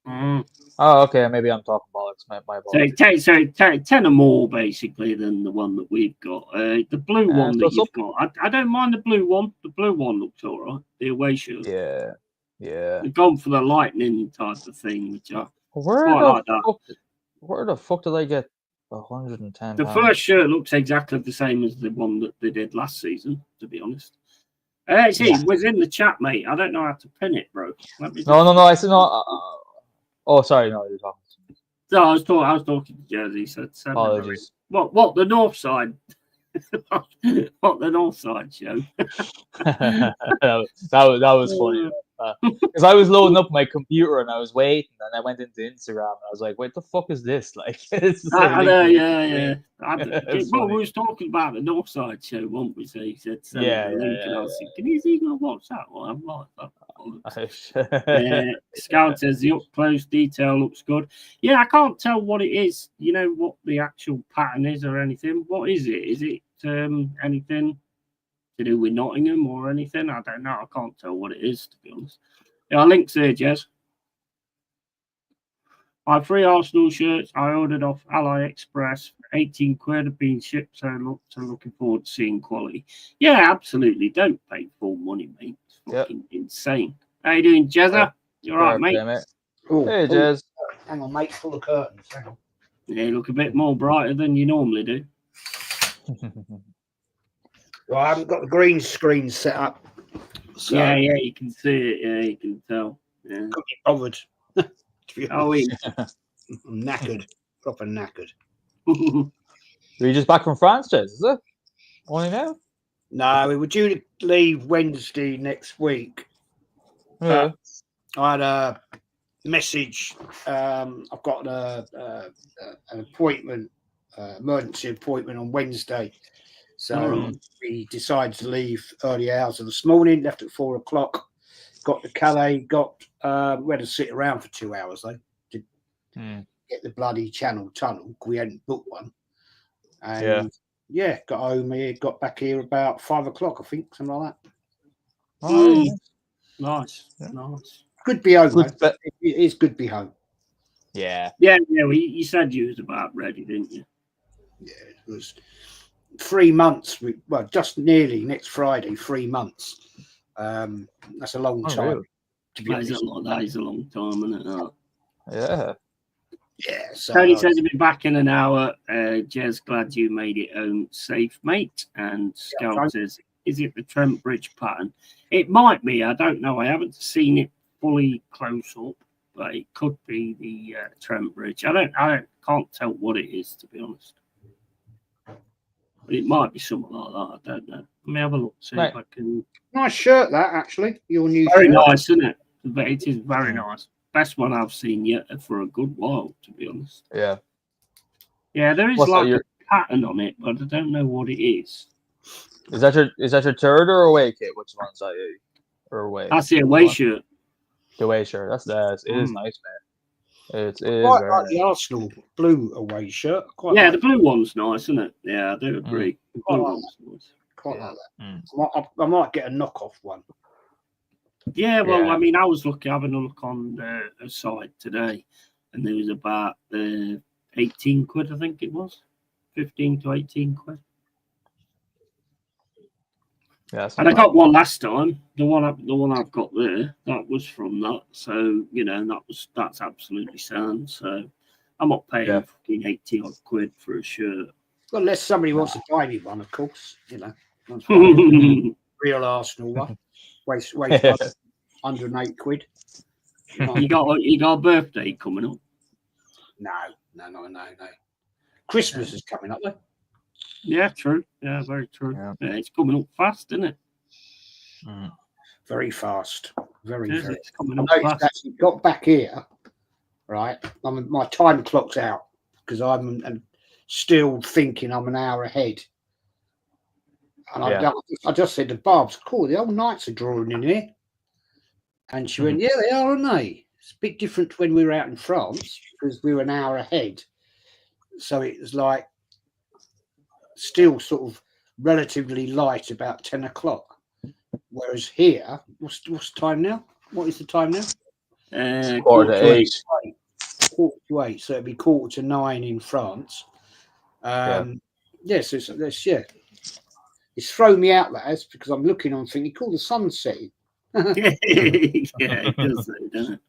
[SPEAKER 2] Mm.
[SPEAKER 3] Oh, okay. Maybe I'm talking bollocks. My apologies.
[SPEAKER 2] So 10 or more basically than the one that we've got. The blue one that you've got, I don't mind the blue one. The blue one looks all right. The away shirt.
[SPEAKER 3] Yeah.
[SPEAKER 2] They've gone for the lightning type of thing, which I
[SPEAKER 3] Where
[SPEAKER 2] quite like that.
[SPEAKER 3] Where the fuck did I get £110?
[SPEAKER 2] The first shirt looks exactly the same as the one that they did last season, to be honest. It was in the chat, mate. I don't know how to pin it, bro.
[SPEAKER 3] No. I said no. Oh, sorry. No, you're talking to me.
[SPEAKER 2] No, I was talking to Jersey. So
[SPEAKER 3] apologies.
[SPEAKER 2] What the north side? What the north side show?
[SPEAKER 3] that was funny. Because I was loading up my computer and I was waiting, and I went into Instagram and I was like, "What the fuck is this?" Like,
[SPEAKER 2] I know, yeah.
[SPEAKER 3] Well,
[SPEAKER 2] we was talking about the north side show, weren't we? So he said,
[SPEAKER 3] yeah.
[SPEAKER 2] And I was thinking, is he going to watch that one? I'm like, Scout says the up close detail looks good. Yeah, I can't tell what it is. You know what the actual pattern is or anything. What is it? Is it anything to do with Nottingham or anything? I don't know. I can't tell what it is, to be honest. Yeah, our links there, Jez. I have 3 Arsenal shirts I ordered off AliExpress for £18 have been shipped, so looking forward to seeing quality. Yeah, absolutely. Don't pay full money, mate. It's fucking insane. How you doing, Jezza? You all right, mate?
[SPEAKER 3] Hey, Jez.
[SPEAKER 4] Hang on, mate. Full of curtains. Hang on.
[SPEAKER 2] Yeah, you look a bit more brighter than you normally do.
[SPEAKER 4] Well, I haven't got the green screen set up. So
[SPEAKER 2] yeah, you can see it. Yeah, you can tell. Yeah.
[SPEAKER 4] Couldn't be bothered.
[SPEAKER 2] I'm
[SPEAKER 4] knackered. Proper knackered.
[SPEAKER 3] Were you just back from France, Jez? Is it? Only now?
[SPEAKER 4] No, we were due to leave Wednesday next week.
[SPEAKER 3] Yeah.
[SPEAKER 4] I had a message. I've got an appointment, emergency appointment on Wednesday. So we decided to leave early hours of this morning, left at 4 o'clock, got to Calais, we had to sit around for 2 hours though to get the bloody Channel Tunnel. We hadn't booked one. And got home here, got back here about 5 o'clock, I think, something like that.
[SPEAKER 3] Oh,
[SPEAKER 2] nice.
[SPEAKER 4] Good to be home. It is good to be home.
[SPEAKER 3] Yeah.
[SPEAKER 2] Well, you said you was about ready, didn't you?
[SPEAKER 4] Yeah, it was 3 months. Just nearly next Friday, 3 months. That's a long time.
[SPEAKER 3] Really?
[SPEAKER 4] To be honest.
[SPEAKER 2] That is a long time, isn't it?
[SPEAKER 3] Yeah.
[SPEAKER 4] Yeah. So,
[SPEAKER 2] Tony said to be back in an hour. Jez, glad you made it home safe, mate. And Scout says, is it the Trent Bridge pattern? It might be. I don't know. I haven't seen it fully close up, but it could be the Trent Bridge. I can't tell what it is, to be honest. But it might be something like that. I don't know. Let me have a look. See if I can.
[SPEAKER 4] Nice shirt, that actually. Your new
[SPEAKER 2] very
[SPEAKER 4] shirt.
[SPEAKER 2] Nice, isn't it? But it is very nice. Best one I've seen yet for a good while, to be honest.
[SPEAKER 3] Yeah.
[SPEAKER 2] Yeah, there is a pattern on it, but I don't know what it is.
[SPEAKER 3] Is that your third or away kit? Which one's that? Or away?
[SPEAKER 2] That's the away shirt.
[SPEAKER 3] The away shirt. It is nice, man. It
[SPEAKER 4] I
[SPEAKER 3] is
[SPEAKER 4] quite
[SPEAKER 3] very
[SPEAKER 4] like
[SPEAKER 3] nice.
[SPEAKER 4] the Arsenal blue away shirt. I quite
[SPEAKER 2] Yeah,
[SPEAKER 4] like,
[SPEAKER 2] the blue one's nice, isn't it? Yeah, I do agree. The
[SPEAKER 4] Quite
[SPEAKER 2] blue
[SPEAKER 4] like
[SPEAKER 2] one's nice.
[SPEAKER 4] quite
[SPEAKER 3] Yeah.
[SPEAKER 4] like that.
[SPEAKER 3] Mm.
[SPEAKER 4] I might get a knockoff one.
[SPEAKER 2] Yeah, well,
[SPEAKER 3] Yeah.
[SPEAKER 2] I mean, I was having a look on a site today, and there was about 18 quid, I think it was, 15 to 18 quid.
[SPEAKER 3] Yeah, that's
[SPEAKER 2] And I
[SPEAKER 3] not bad.
[SPEAKER 2] got one last time. The one I've got there, that was from that. So that's absolutely sound. So I'm not paying
[SPEAKER 3] Yeah.
[SPEAKER 2] fucking 80 odd quid for a shirt.
[SPEAKER 4] Well, unless somebody wants to buy me one, of course. That's fine. Real Arsenal one. Waste 108 quid.
[SPEAKER 2] You got a birthday coming up.
[SPEAKER 4] No. Christmas is coming up, though.
[SPEAKER 2] Yeah, true. Yeah, very true.
[SPEAKER 3] Yeah.
[SPEAKER 2] Yeah, it's coming up fast, isn't it?
[SPEAKER 3] Mm.
[SPEAKER 4] Very fast. Very.
[SPEAKER 2] It's coming
[SPEAKER 4] I
[SPEAKER 2] up
[SPEAKER 4] noticed
[SPEAKER 2] fast.
[SPEAKER 4] that you got back here, right? My time clock's out because I'm still thinking I'm an hour ahead. And I just said to Barb's, cool, the old nights are drawing in here. And she went, yeah, they are, aren't they? It's a bit different to when we were out in France because we were an hour ahead. So it was like still sort of relatively light about 10 o'clock. Whereas here, what's the time now? What is the time now?
[SPEAKER 3] Quarter to 8.
[SPEAKER 4] Quarter to 8. So it'd be 8:45 in France. Yes, it's thrown me out, that has, because I'm looking on thinking, cool, the sun's setting.
[SPEAKER 2] Yeah, it does, doesn't it?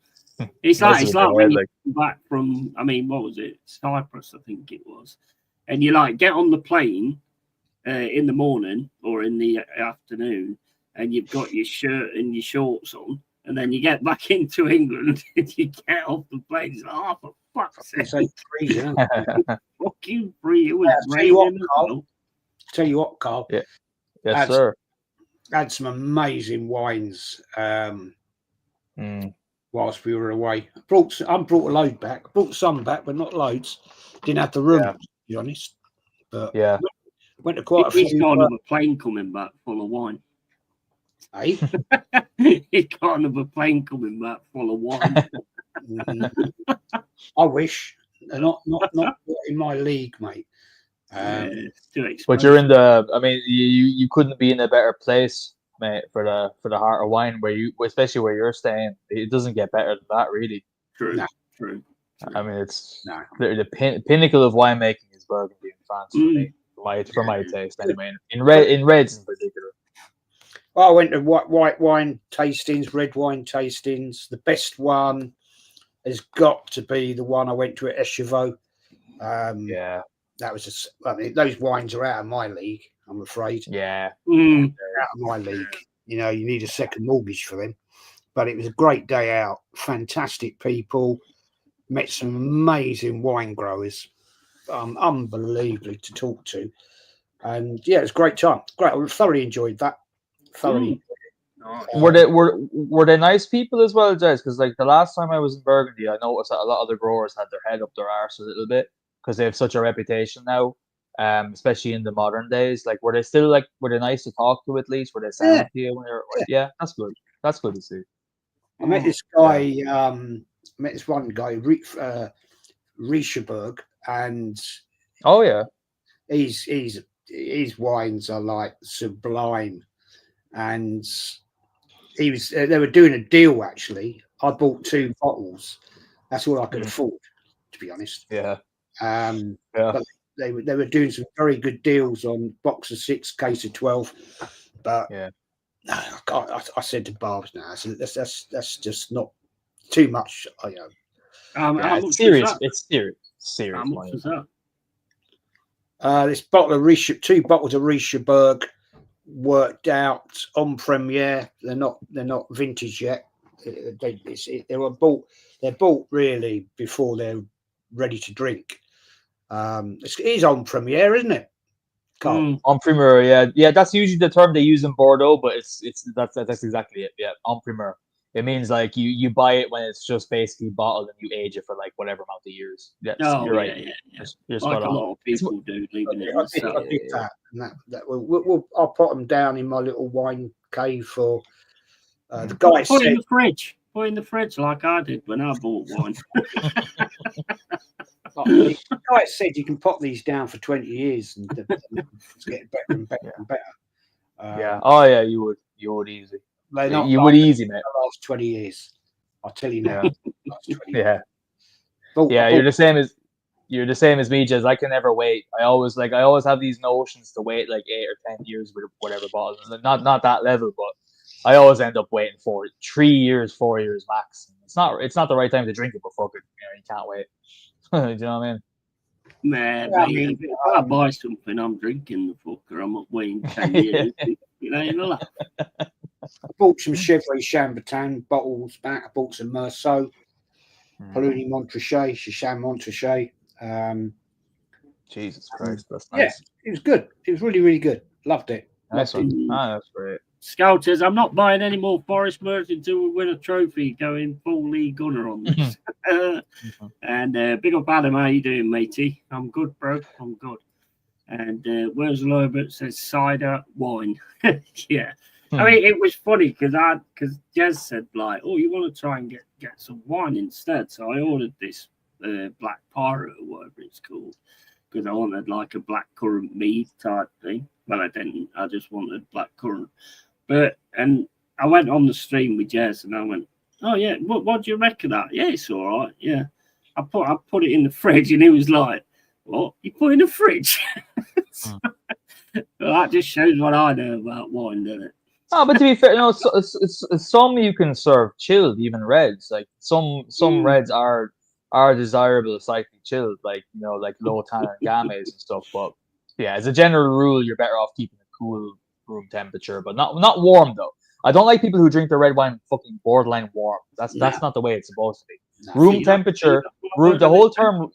[SPEAKER 2] It's like when you come back from, I mean, what was it? Cyprus, I think it was. And you get on the plane in the morning or in the afternoon, and you've got your shirt and your shorts on, and then you get back into England and you get off the plane. It's like, oh, for fuck's sake.
[SPEAKER 4] It's freezing.
[SPEAKER 2] Fucking free. It was raining.
[SPEAKER 4] Tell you what, Carl.
[SPEAKER 3] Yeah. Yes, sir.
[SPEAKER 4] Had some amazing wines whilst we were away. I brought a load back. I brought some back, but not loads. Didn't have the room, to be honest. But went to quite a few.
[SPEAKER 2] He's got another plane coming back full of wine.
[SPEAKER 4] Eh?
[SPEAKER 2] He's got another plane coming back full of wine.
[SPEAKER 4] I wish. They're not in my league, mate.
[SPEAKER 3] But you're in the. I mean, you couldn't be in a better place, mate, for the Heart of Wine, especially where you're staying. It doesn't get better than that, really.
[SPEAKER 2] True. True.
[SPEAKER 3] I mean, it's the pinnacle of winemaking is Burgundy in France for my taste, anyway. In reds in particular.
[SPEAKER 4] Well, I went to white wine tastings, red wine tastings. The best one has got to be the one I went to at Echeveau. That was I mean, those wines are out of my league, I'm afraid.
[SPEAKER 3] Yeah.
[SPEAKER 4] They're out of my league. You need a second mortgage for them. But it was a great day out. Fantastic people. Met some amazing wine growers. Unbelievably to talk to. And yeah, it was a great time. Great. I thoroughly enjoyed that.
[SPEAKER 3] Were they nice people as well, Jez? Because the last time I was in Burgundy, I noticed that a lot of the growers had their head up their arse a little bit because they have such a reputation now, especially in the modern days. Were they still were they nice to talk to at least? Were they sound to you when you're that's good. That's good to see.
[SPEAKER 4] I met this guy. Met this one guy, Richeberg, and his wines are sublime. And they were doing a deal, actually. I bought 2 bottles. That's all I could afford, to be honest.
[SPEAKER 3] Yeah.
[SPEAKER 4] But they were doing some very good deals on box of 6, case of 12. But I said to Barb's now, that's just not too much.
[SPEAKER 3] It's serious. It's serious.
[SPEAKER 2] How much is that?
[SPEAKER 4] This bottle of 2 bottles of Richeberg worked out on Premier. They're not vintage yet. They're bought really before they're ready to drink. It is on Premier, isn't it?
[SPEAKER 3] On Premier, yeah. That's usually the term they use in Bordeaux, but that's exactly it. Yeah, on Premier. It means you buy it when it's just basically bottled and you age it for whatever amount of years. Yes, you're right.
[SPEAKER 2] Yeah.
[SPEAKER 3] You're
[SPEAKER 2] like a lot of people do, leaving it.
[SPEAKER 4] I did that. I'll put them down in my little wine cave for the guy.
[SPEAKER 2] Put it in the fridge. put in the fridge like I did when I bought wine.
[SPEAKER 4] The guy said you can pop these down for 20 years and it's getting better and better and better.
[SPEAKER 3] Yeah. Oh yeah, you would easy.
[SPEAKER 4] They're not
[SPEAKER 3] You would easy, mate.
[SPEAKER 4] the last 20 years. I'll tell you now. Last 20 years.
[SPEAKER 3] Yeah.
[SPEAKER 4] But
[SPEAKER 3] Yeah, you're the same as me, Jez. I can never wait. I always have these notions to wait like 8 or 10 years with whatever bottle. Not that level, but I always end up waiting for 3 years, 4 years max. It's not the right time to drink it, but fuck it, you can't wait. Do you know what I mean?
[SPEAKER 2] Man, if I buy something, I'm drinking the fucker. I'm not waiting 10 years. You know.
[SPEAKER 4] I bought some Chevrolet Chambertin bottles back. I bought some Merceau, Poloni Montrachet, Shisham Montrachet.
[SPEAKER 3] Jesus Christ, that's nice.
[SPEAKER 4] Yeah, it was good. It was really, really good. Loved it.
[SPEAKER 3] That's great.
[SPEAKER 2] Scouters, I'm not buying any more Forest merch until we win a trophy. Going full league gunner on this. And big up Adam, how you doing, matey? I'm good, bro. I'm good. And Where's Lobert says cider wine. Yeah. I mean, it was funny because Jez said like, "Oh, you want to try and get some wine instead?" So I ordered this Black Pirate or whatever it's called because I wanted like a black currant mead type thing. Well, I didn't. I just wanted black currant. And I went on the stream with Jez and I went, "Oh yeah, what do you reckon of that? Yeah, it's all right. Yeah." I put it in the fridge and he was like, "What? You put it in the fridge?" Well, that just shows what I know about wine, doesn't it?
[SPEAKER 3] Oh, but to be fair, some you can serve chilled, even reds. Like some reds are desirable slightly chilled, like like low tannin games and stuff. But yeah, as a general rule, you're better off keeping it cool room temperature, but not warm though. I don't like people who drink their red wine fucking borderline warm. That's not the way it's supposed to be. Room temperature. The whole term.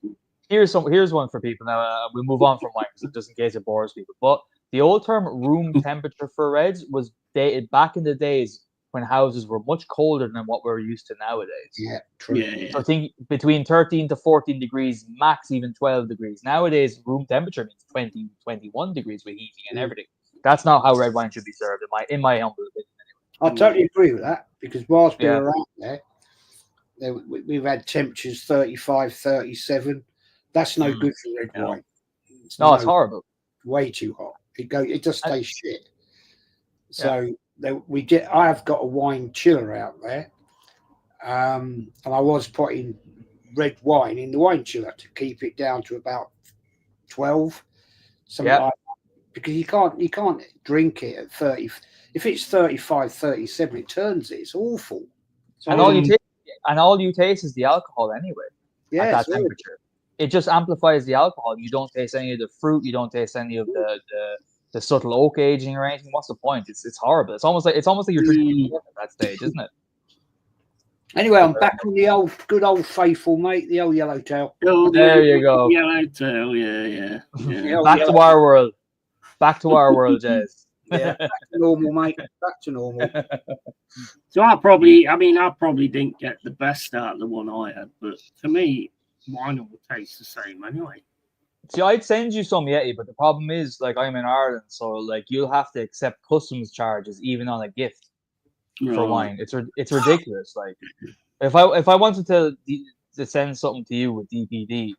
[SPEAKER 3] Here's one for people now. We move on from wine just in case it bores people. But the old term room temperature for reds was dated back in the days when houses were much colder than what we're used to nowadays.
[SPEAKER 4] Yeah, true.
[SPEAKER 2] Yeah.
[SPEAKER 3] So I think between 13 to 14 degrees, max even 12 degrees. Nowadays, room temperature means 20, 21 degrees with heating and everything. That's not how red wine should be served, in my humble opinion.
[SPEAKER 4] I totally agree with that because whilst we were out there, we've had temperatures 35, 37. That's no good for red wine.
[SPEAKER 3] It's horrible.
[SPEAKER 4] Way too hot. It just tastes shit. So I have got a wine chiller out there, and I was putting red wine in the wine chiller to keep it down to about 12, something like that. Because you can't drink it at 30. If it's 35, 37, it turns it. It's awful. So
[SPEAKER 3] and all you taste is the alcohol anyway. At that temperature. It just amplifies the alcohol. You don't taste any of the fruit. You don't taste any of the subtle oak aging or anything. What's the point? It's horrible. It's almost like you're drinking at that stage, isn't it?
[SPEAKER 4] Anyway, I'm back on the good old faithful, mate. The old yellowtail.
[SPEAKER 3] There you go.
[SPEAKER 2] Yellowtail, yeah.
[SPEAKER 3] Back to our world. Back to our world, Jez.
[SPEAKER 4] Yeah, back to normal, mate. Back to normal.
[SPEAKER 2] So I probably didn't get the best out of the one I had, but to me, wine will taste the same anyway.
[SPEAKER 3] See, I'd send you some Yeti, but the problem is, like, I'm in Ireland, so like you'll have to accept customs charges even on a gift for wine. It's ridiculous. Like, if I wanted to send something to you with DPD,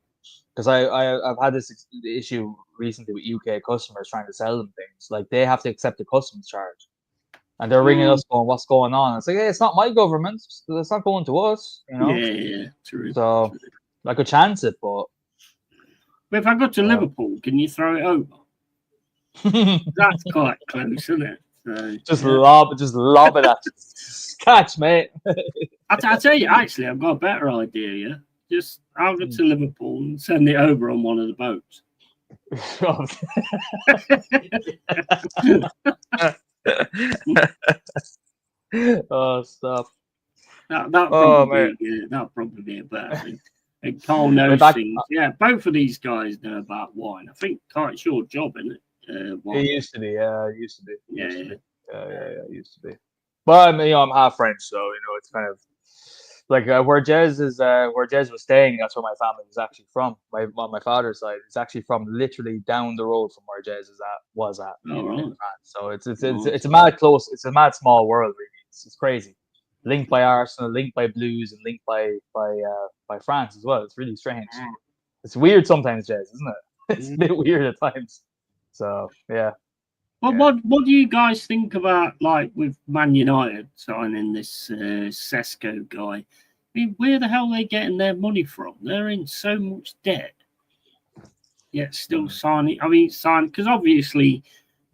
[SPEAKER 3] because I've had this issue recently with UK customers trying to sell them things, like they have to accept the customs charge, and they're ringing us going, "What's going on?" It's like, hey, it's not my government. It's not going to us,
[SPEAKER 2] Yeah, true.
[SPEAKER 3] So I could chance it, but
[SPEAKER 2] if I go to Liverpool, can you throw it over? That's quite close, isn't it? So,
[SPEAKER 3] just lob it at you. Catch, mate.
[SPEAKER 2] I tell you, actually, I've got a better idea. Yeah, I'll go to Liverpool and send it over on one of the boats.
[SPEAKER 3] Oh, stop.
[SPEAKER 2] That'll probably be a better thing. And Carl knows things. Yeah, both of these guys know about wine. I think it's your job, isn't it?
[SPEAKER 3] It used to be, yeah. It used to be.
[SPEAKER 2] Yeah.
[SPEAKER 3] It used to be. But I mean, I'm half French, so it's kind of like where Jez was staying. That's where my family was actually from. On my father's side, it's actually from literally down the road from where Jez was at.
[SPEAKER 2] Oh, right.
[SPEAKER 3] So it's a mad close. It's a mad small world, really. It's crazy. linked by Arsenal, linked by Blues, and linked by France as well. It's really strange. It's weird sometimes, Jez, isn't it? It's a bit weird at times. So yeah.
[SPEAKER 2] Well, what do you guys think about, like, with Man United signing this Sesko guy? I mean, where the hell are they getting their money from? They're in so much debt, yet still signing. I mean, because obviously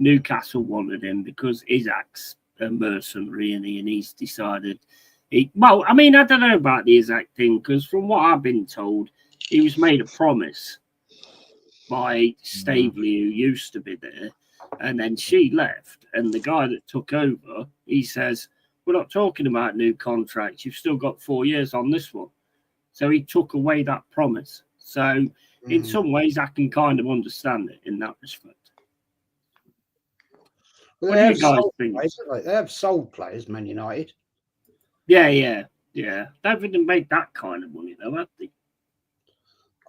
[SPEAKER 2] Newcastle wanted him because Isaac's a mercenary, and he's decided. Well, I mean, I don't know about the Isaac thing, because from what I've been told, he was made a promise by Staveley, who used to be there. And then she left, and the guy that took over, he says, we're not talking about new contracts. You've still got 4 years on this one. So he took away that promise. So in some ways, I can kind of understand it in that respect.
[SPEAKER 4] Well, they have sold players, Man United.
[SPEAKER 2] Yeah. They haven't made that kind of money, though, have they?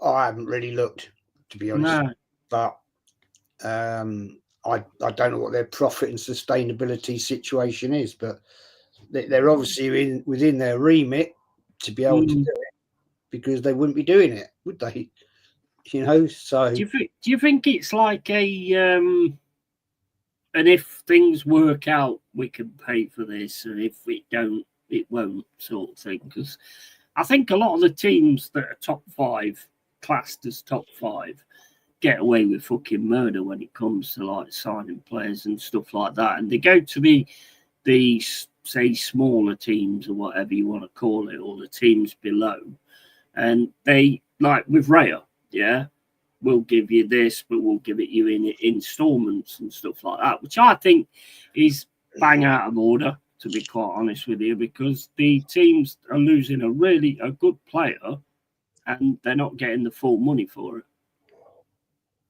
[SPEAKER 4] I haven't really looked, to be honest.
[SPEAKER 2] No.
[SPEAKER 4] But I don't know what their profit and sustainability situation is, but they're obviously within their remit to be able to do it, because they wouldn't be doing it, would they? You know, so
[SPEAKER 2] do you think it's like a and if things work out, we can pay for this, and if it don't, it won't, sort of thing? Because I think a lot of the teams that are top 5, classed as top 5, get away with fucking murder when it comes to, like, signing players and stuff like that. And they go to the say smaller teams or whatever you want to call it, or the teams below, and they, like with Raya, we'll give you this, but we'll give it you in installments and stuff like that, which I think is bang out of order, to be quite honest with you, because the teams are losing a good player and they're not getting the full money for it.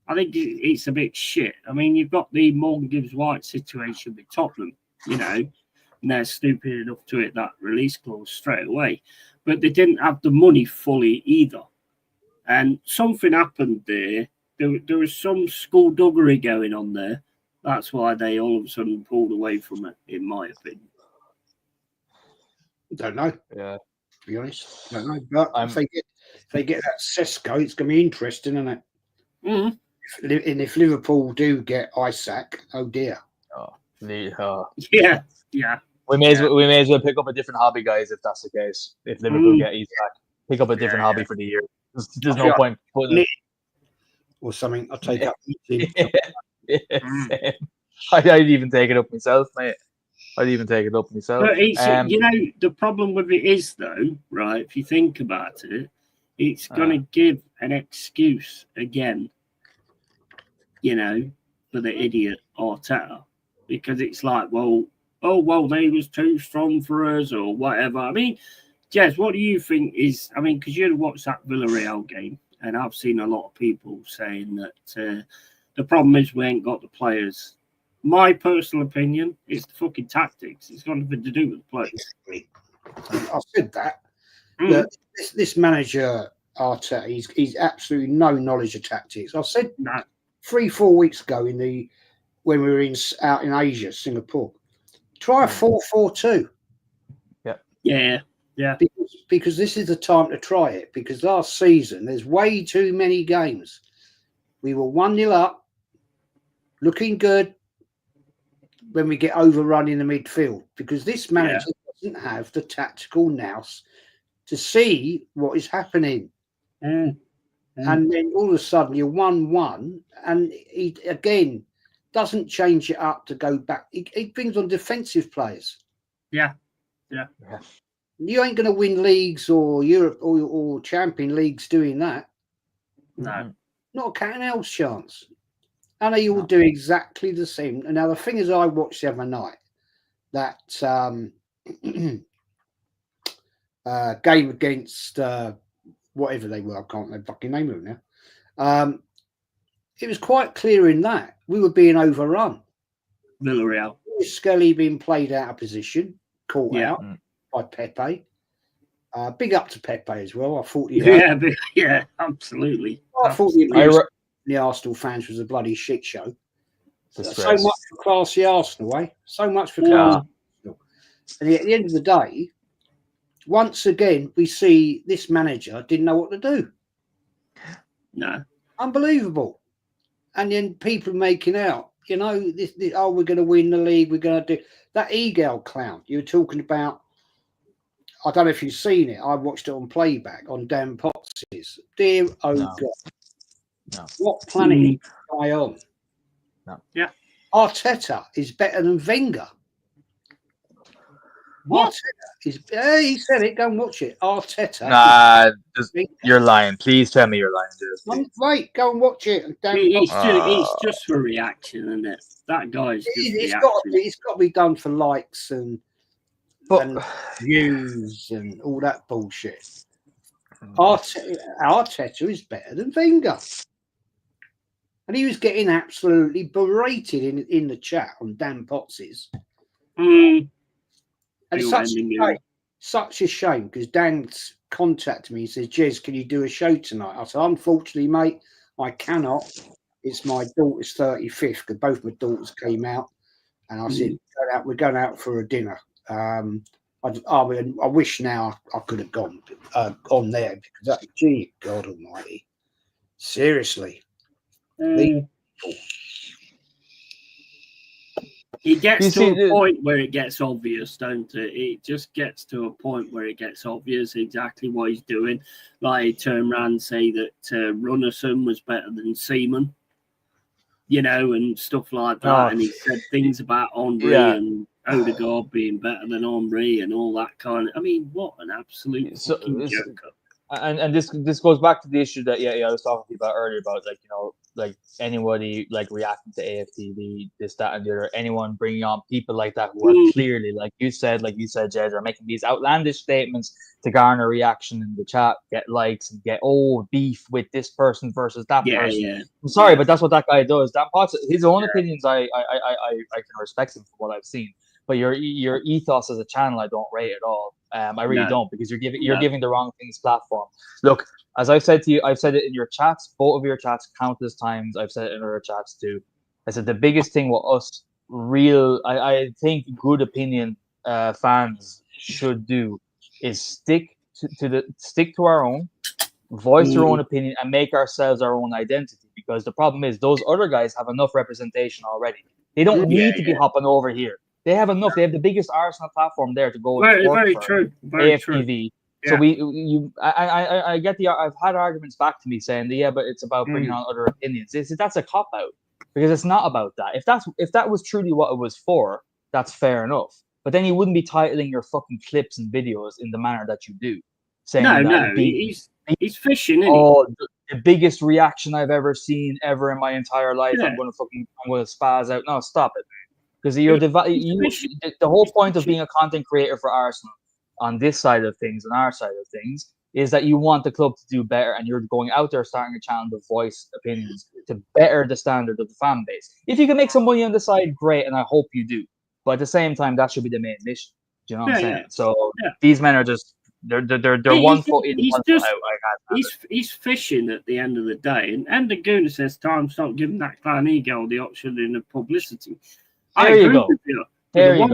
[SPEAKER 2] I think it's a bit shit. I mean, you've got the Morgan Gibbs White situation with Tottenham, you know, and they're stupid enough to hit that release clause straight away. But they didn't have the money fully either. And something happened there. There was some skullduggery going on there. That's why they all of a sudden pulled away from it, in my opinion.
[SPEAKER 4] Don't know.
[SPEAKER 3] Yeah.
[SPEAKER 4] To be honest, don't know. But if they get that Sesko, it's going to be interesting, isn't it?
[SPEAKER 2] Mm-hmm.
[SPEAKER 4] If Liverpool do get Isaac, oh dear.
[SPEAKER 2] Yeah.
[SPEAKER 3] We may as well pick up a different hobby, guys, if that's the case. If Liverpool get Isaac, pick up a different hobby for the year. There's no point putting it
[SPEAKER 4] or something. I'll take up.
[SPEAKER 3] I'd even take it up myself, mate. But it's,
[SPEAKER 2] you know, the problem with it is, though, right? If you think about it, it's going to give an excuse again, you know, for the idiot Arteta, because it's like, they was too strong for us or whatever. I mean, Jez, what do you think is? I mean, because you watched that Villarreal game, and I've seen a lot of people saying that the problem is we ain't got the players. My personal opinion is the fucking tactics. It's got nothing to do with the players.
[SPEAKER 4] I've said that. But this manager Arteta, he's absolutely no knowledge of tactics. I said 3-4 weeks ago when we were out in Asia, Singapore, try a 4-4-2.
[SPEAKER 2] Yeah.
[SPEAKER 4] Because this is the time to try it. Because last season there's way too many games. We were 1-0 up, looking good, when we get overrun in the midfield. Because this manager doesn't have the tactical nous to see what is happening. And then all of a sudden you're 1-1, and he again doesn't change it up to go back. He brings on defensive players. Yeah. You ain't going to win leagues or Europe or Champion Leagues doing that.
[SPEAKER 2] No.
[SPEAKER 4] Not a cat and hell's chance. And they all do exactly the same. And now the thing is, I watched the other night that game against whatever they were. I can't remember the fucking name of them now. It was quite clear in that we were being overrun.
[SPEAKER 2] Villarreal.
[SPEAKER 4] Skelly being played out of position, caught out by Pepe. Big up to Pepe as well. I thought
[SPEAKER 2] absolutely.
[SPEAKER 4] I thought the Arsenal fans was a bloody shit show. So much for classy Arsenal, eh? So much for classy Arsenal. And at the end of the day, once again, we see this manager didn't know what to do.
[SPEAKER 2] No.
[SPEAKER 4] Unbelievable. And then people making out, you know, this oh, we're going to win the league. We're going to do that Eagle clown you were talking about. I don't know if you've seen it. I watched it on playback on Dan Potts's. Dear oh
[SPEAKER 3] No.
[SPEAKER 4] God.
[SPEAKER 3] No.
[SPEAKER 4] What planet is this guy on?
[SPEAKER 3] No.
[SPEAKER 2] Yeah.
[SPEAKER 4] Arteta is better than Wenger.
[SPEAKER 2] What?
[SPEAKER 4] Arteta is. He said it. Go and watch it. Arteta.
[SPEAKER 3] Nah, you're lying. Please tell me you're lying, Jez.
[SPEAKER 4] Wait, go and watch it. And Dan
[SPEAKER 2] It's just for reaction, isn't it? That guy's just
[SPEAKER 4] it's
[SPEAKER 2] reaction.
[SPEAKER 4] got to be done for likes and
[SPEAKER 3] But
[SPEAKER 4] views and all that bullshit. Arteta is better than Wenger. And he was getting absolutely berated in the chat on Dan Potts's.
[SPEAKER 2] Mm.
[SPEAKER 4] And it's such a shame because Dan's contacted me. He says, Jez, can you do a show tonight? I said, unfortunately, mate, I cannot. It's my daughter's 35th because both my daughters came out. And I said, we're going out for a dinner. I wish now I could have gone on there because gee, God Almighty, seriously.
[SPEAKER 2] It gets to a point where it gets obvious, don't it? It just gets to a point where it gets obvious exactly what he's doing. Like he turned around and say that Runnison was better than Seaman, you know, and stuff like that. And he said things about Henry and Odegaard being better than Henry and all that kind of. I mean, what an absolute fucking joker.
[SPEAKER 3] And this goes back to the issue that I was talking to you about earlier about like anybody like reacting to AFTV, this, that, and the other, anyone bringing on people like that who are clearly, like you said, Jez, are making these outlandish statements to garner reaction in the chat, get likes, and get beef with this person versus that person. Yeah. I'm sorry, but that's what that guy does. Dan Potts, his own opinions, I can respect him for what I've seen. But your ethos as a channel, I don't rate at all. I really don't, because you're giving the wrong things platform. Look, as I've said to you, I've said it in your chats, both of your chats, countless times. I've said it in other chats too. I said the biggest thing with us, I think good opinion fans should do is stick to our own, voice your own opinion, and make ourselves our own identity. Because the problem is those other guys have enough representation already. They don't need to be hopping over here. They have enough. They have the biggest Arsenal platform there to go.
[SPEAKER 2] Very true. Very
[SPEAKER 3] AFTV.
[SPEAKER 2] true.
[SPEAKER 3] So I get I've had arguments back to me saying that, but it's about bringing on other opinions. That's a cop out, because it's not about that. If that was truly what it was for, that's fair enough. But then you wouldn't be titling your fucking clips and videos in the manner that you do. Saying
[SPEAKER 2] he's fishing.
[SPEAKER 3] The biggest reaction I've ever seen in my entire life. I'm gonna spaz out. No, stop it. Because the whole point of being a content creator for Arsenal on this side of things, on our side of things, is that you want the club to do better, and you're going out there starting a channel to voice opinions to better the standard of the fan base. If you can make some money on the side, great, and I hope you do. But at the same time, that should be the main mission. Do you know what I'm saying? Yeah. So these men are just they're one foot in, one foot out.
[SPEAKER 2] He's fishing at the end of the day, and the Gooner says, "Time to stop giving that clan ego the option in the publicity."
[SPEAKER 3] There you go.
[SPEAKER 2] The one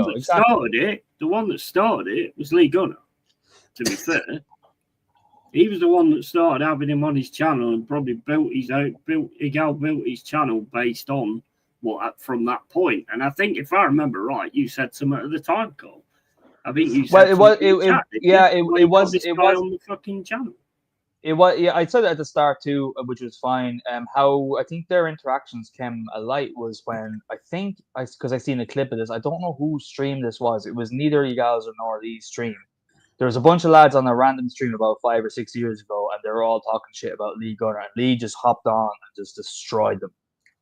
[SPEAKER 2] that started it was Lee Gunner, to be fair. He was the one that started having him on his channel and probably built his channel based on from that point. And I think, if I remember right, you said something at the time, Cole. I think you said
[SPEAKER 3] it was on
[SPEAKER 2] the fucking channel.
[SPEAKER 3] It was, I said it at the start too, which was fine. How I think their interactions came alight was when because I seen a clip of this. I don't know whose stream this was. It was neither you guys nor Lee's stream. There was a bunch of lads on a random stream about 5 or 6 years ago, and they were all talking shit about Lee Gunner, and Lee just hopped on and just destroyed them.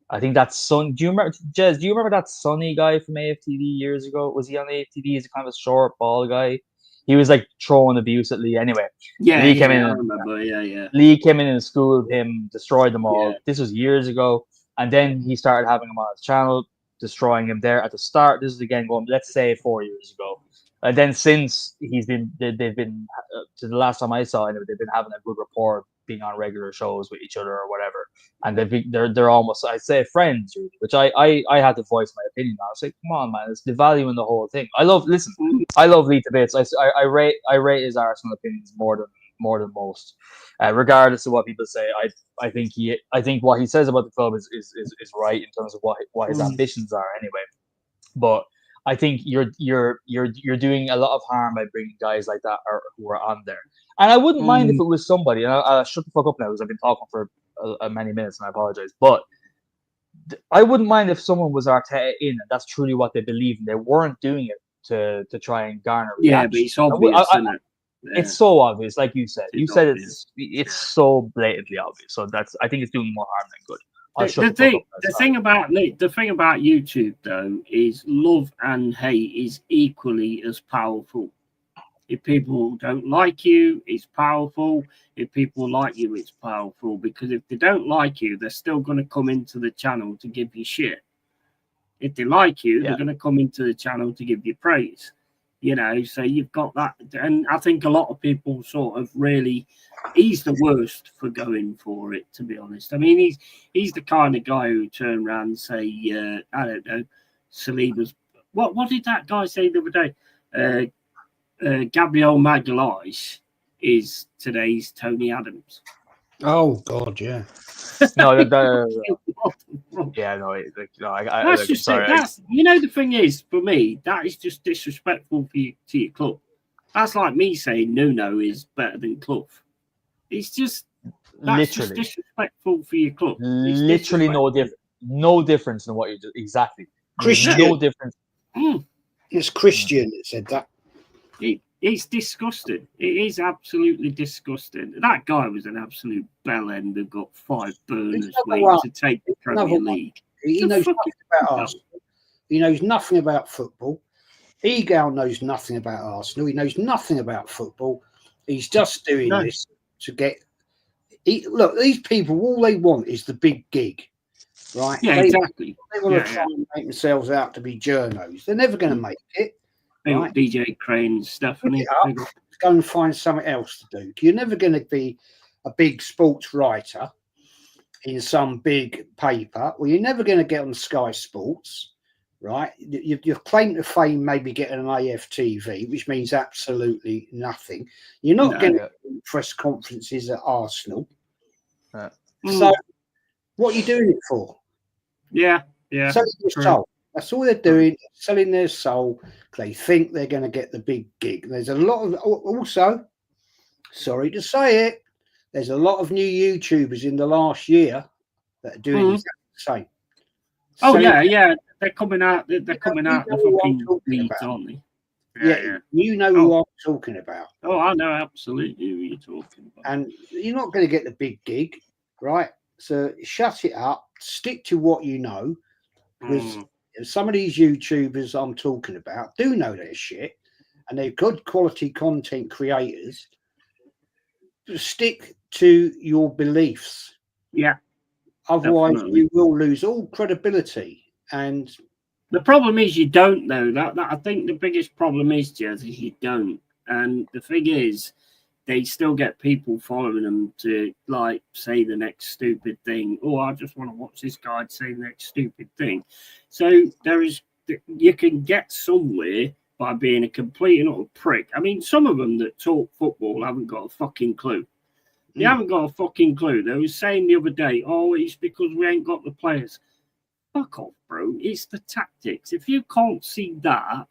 [SPEAKER 3] I think that's Do you remember, Jez? Do you remember that Sonny guy from AFTV years ago? Was he on AFTV? He's a kind of a short, bald guy. He was like throwing abuse at Lee. Anyway,
[SPEAKER 2] Lee came in. I remember. Yeah.
[SPEAKER 3] Lee came in and schooled him, destroyed them all. Yeah. This was years ago, and then he started having him on his channel, destroying him there at the start. This is again going, let's say, 4 years ago, and then since they've been to the last time I saw him, they've been having a good rapport, being on regular shows with each other or whatever, and they're almost, I'd say, friends, really, which I had to voice my opinion on. I was like, come on, man, it's devaluing the whole thing. I love Lee to bits. I rate his Arsenal opinions more than most, regardless of what people say. I think what he says about the club is right in terms of what his ambitions are anyway. But I think you're doing a lot of harm by bringing guys like that who are on there. And I wouldn't mind if it was somebody. And I'll shut the fuck up now because I've been talking for many minutes, and I apologize. But I wouldn't mind if someone was Arteta in, and that's truly what they believe, and they weren't doing it to try and garner reaction.
[SPEAKER 2] Yeah, but it's obvious, isn't it? Yeah.
[SPEAKER 3] It's so obvious, like you said. You said it's so blatantly obvious. So I think it's doing more harm than good.
[SPEAKER 2] The thing about YouTube though is love and hate is equally as powerful. If people don't like you, it's powerful. If people like you, it's powerful. Because if they don't like you, they're still going to come into the channel to give you shit. If they like you, they're going to come into the channel to give you praise. So you've got that. And I think a lot of people sort of really, he's the worst for going for it, to be honest. I mean, he's the kind of guy who turn around and say, I don't know, Saliba's, what did that guy say the other day? Gabriel Magalhaes is today's Tony Adams.
[SPEAKER 4] Oh God, yeah.
[SPEAKER 3] No, yeah, no.
[SPEAKER 2] That's just sorry. That's the thing is, for me, that is just disrespectful to your club. That's like me saying Nuno is better than Clough. It's just just disrespectful for your club.
[SPEAKER 3] Literally no difference in what you do. Exactly.
[SPEAKER 4] Christian.
[SPEAKER 3] No difference.
[SPEAKER 4] It's Christian that said that.
[SPEAKER 2] It's disgusting. It is absolutely disgusting. That guy was an absolute bellend who got 5 burners waiting to take the Premier League.
[SPEAKER 4] He knows nothing about Arsenal. He knows nothing about football. Egal knows nothing about Arsenal. He knows nothing about football. He's just doing this to get... Look, these people, all they want is the big gig, right?
[SPEAKER 2] Yeah, exactly.
[SPEAKER 4] They want to try and make themselves out to be journos. They're never going to make it.
[SPEAKER 2] Right? DJ Crane and stuff.
[SPEAKER 4] Go and find something else to do. You're never going to be a big sports writer in some big paper. Well, you're never going to get on Sky Sports, right? Your claim to fame may be getting an AFTV, which means absolutely nothing. You're not going to get press conferences at Arsenal. So what are you doing it for?
[SPEAKER 2] Yeah.
[SPEAKER 4] Selling your soul. That's all they're doing, selling their soul. They think they're going to get the big gig. There's a lot of, also, sorry to say it, there's a lot of new YouTubers in the last year that are doing exactly the same.
[SPEAKER 2] Oh, yeah. They're coming out. They're coming out the fucking leads, aren't they?
[SPEAKER 4] Yeah. You know who I'm talking about.
[SPEAKER 2] Oh, I know absolutely who you're talking about.
[SPEAKER 4] And you're not going to get the big gig, right? So shut it up. Stick to what you know. Because some of these YouTubers I'm talking about do know their shit, and they're good quality content creators. Stick to your beliefs.
[SPEAKER 2] Yeah.
[SPEAKER 4] Otherwise, you will lose all credibility. And
[SPEAKER 2] the problem is you don't know that. I think the biggest problem is, Jez, is you don't. And the thing is, they still get people following them to like say the next stupid thing. Oh, I just want to watch this guy say the next stupid thing. So you can get somewhere by being a complete and utter prick. I mean, some of them that talk football haven't got a fucking clue. They haven't got a fucking clue. They were saying the other day, oh, it's because we ain't got the players. Fuck off, bro. It's the tactics. If you can't see that,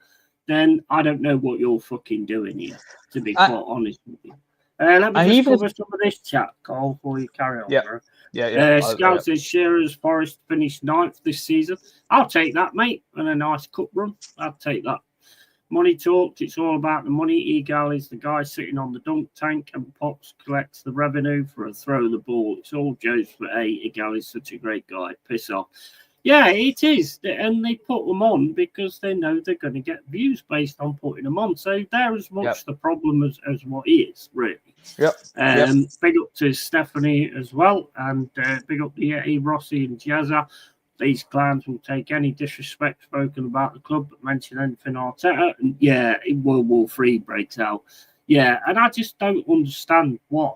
[SPEAKER 2] then I don't know what you're fucking doing here, to be quite honest with you. Let me just cover some of this chat, Carl, before you carry on, bro.
[SPEAKER 3] Yeah.
[SPEAKER 2] Scout says Shearer's Forest finished 9th this season. I'll take that, mate. And a nice cup run. I'll take that. Money talked. It's all about the money. Egal is the guy sitting on the dunk tank, and Pops collects the revenue for a throw the ball. It's all Joe's for Egal is such a great guy. Piss off. Yeah, it is. And they put them on because they know they're going to get views based on putting them on. So they're as much the problem as what is, really. Big up to Stephanie as well. And big up to Yeti, Rossi and Jazza. These clowns will take any disrespect spoken about the club, but mention anything Arteta. And World War III breaks out. Yeah, and I just don't understand why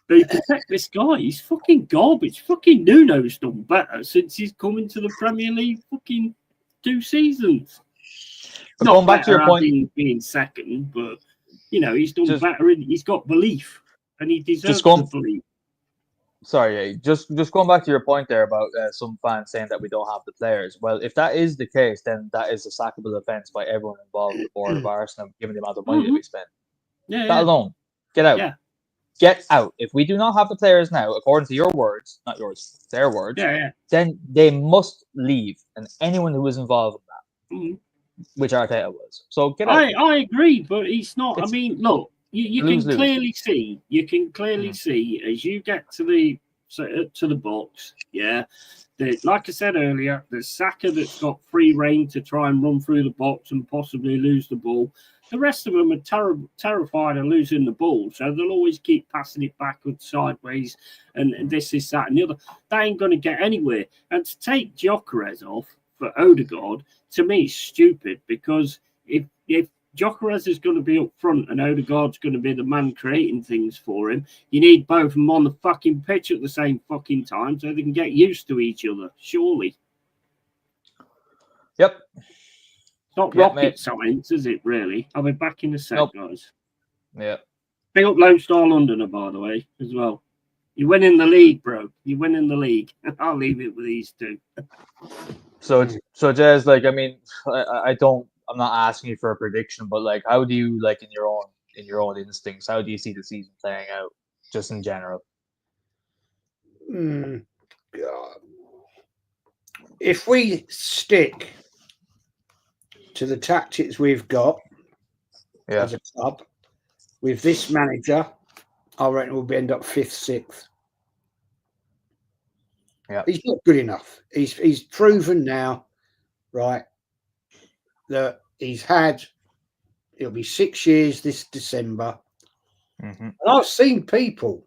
[SPEAKER 2] They protect this guy. He's fucking garbage. Fucking Nuno's done better since he's come into the Premier League fucking 2 seasons.
[SPEAKER 3] But
[SPEAKER 2] Not
[SPEAKER 3] going back to your
[SPEAKER 2] better
[SPEAKER 3] point,
[SPEAKER 2] as in being second, but he's done
[SPEAKER 3] Just-
[SPEAKER 2] better. He's got belief, and he deserves
[SPEAKER 3] going-
[SPEAKER 2] the belief.
[SPEAKER 3] sorry, just going back to your point there about some fans saying that we don't have the players. Well, if that is the case, then that is a sackable offence by everyone involved with the board of Arsenal, given the amount of money that we spend.
[SPEAKER 2] Yeah,
[SPEAKER 3] That alone, get out.
[SPEAKER 2] Yeah.
[SPEAKER 3] Get out. If we do not have the players now, according to your words, not yours, their words,
[SPEAKER 2] yeah.
[SPEAKER 3] then they must leave, and anyone who was involved in that, which Arteta was. So get out.
[SPEAKER 2] I agree, but he's not. I mean, look, you can
[SPEAKER 3] lose-lose.
[SPEAKER 2] clearly see. You can clearly see as you get to the box. Yeah, like I said earlier, there's Saka that's got free reign to try and run through the box and possibly lose the ball. The rest of them are terrified of losing the ball, so they'll always keep passing it backwards, sideways, and this, that, and the other. That ain't going to get anywhere. And to take Gyökeres off for Odegaard, to me, is stupid, because if Gyökeres is going to be up front and Odegaard's going to be the man creating things for him, you need both of them on the fucking pitch at the same fucking time so they can get used to each other, surely.
[SPEAKER 3] Yep.
[SPEAKER 2] It's not rocket science, is it, really? I'll be back in a sec, guys.
[SPEAKER 3] Yeah.
[SPEAKER 2] Big up Lone Star Londoner, by the way, as well. You win in the league, bro. You win in the league. I'll leave it with these two.
[SPEAKER 3] So Jez, like, I mean, I'm not asking you for a prediction, but like, how do you, like, in your own instincts, how do you see the season playing out, just in general?
[SPEAKER 4] God. If we stick to the tactics we've got as a club with this manager, I reckon we'll end up 5th, 6th.
[SPEAKER 3] Yeah,
[SPEAKER 4] he's not good enough. He's proven now, right, that it'll be 6 years this December. And I've seen people,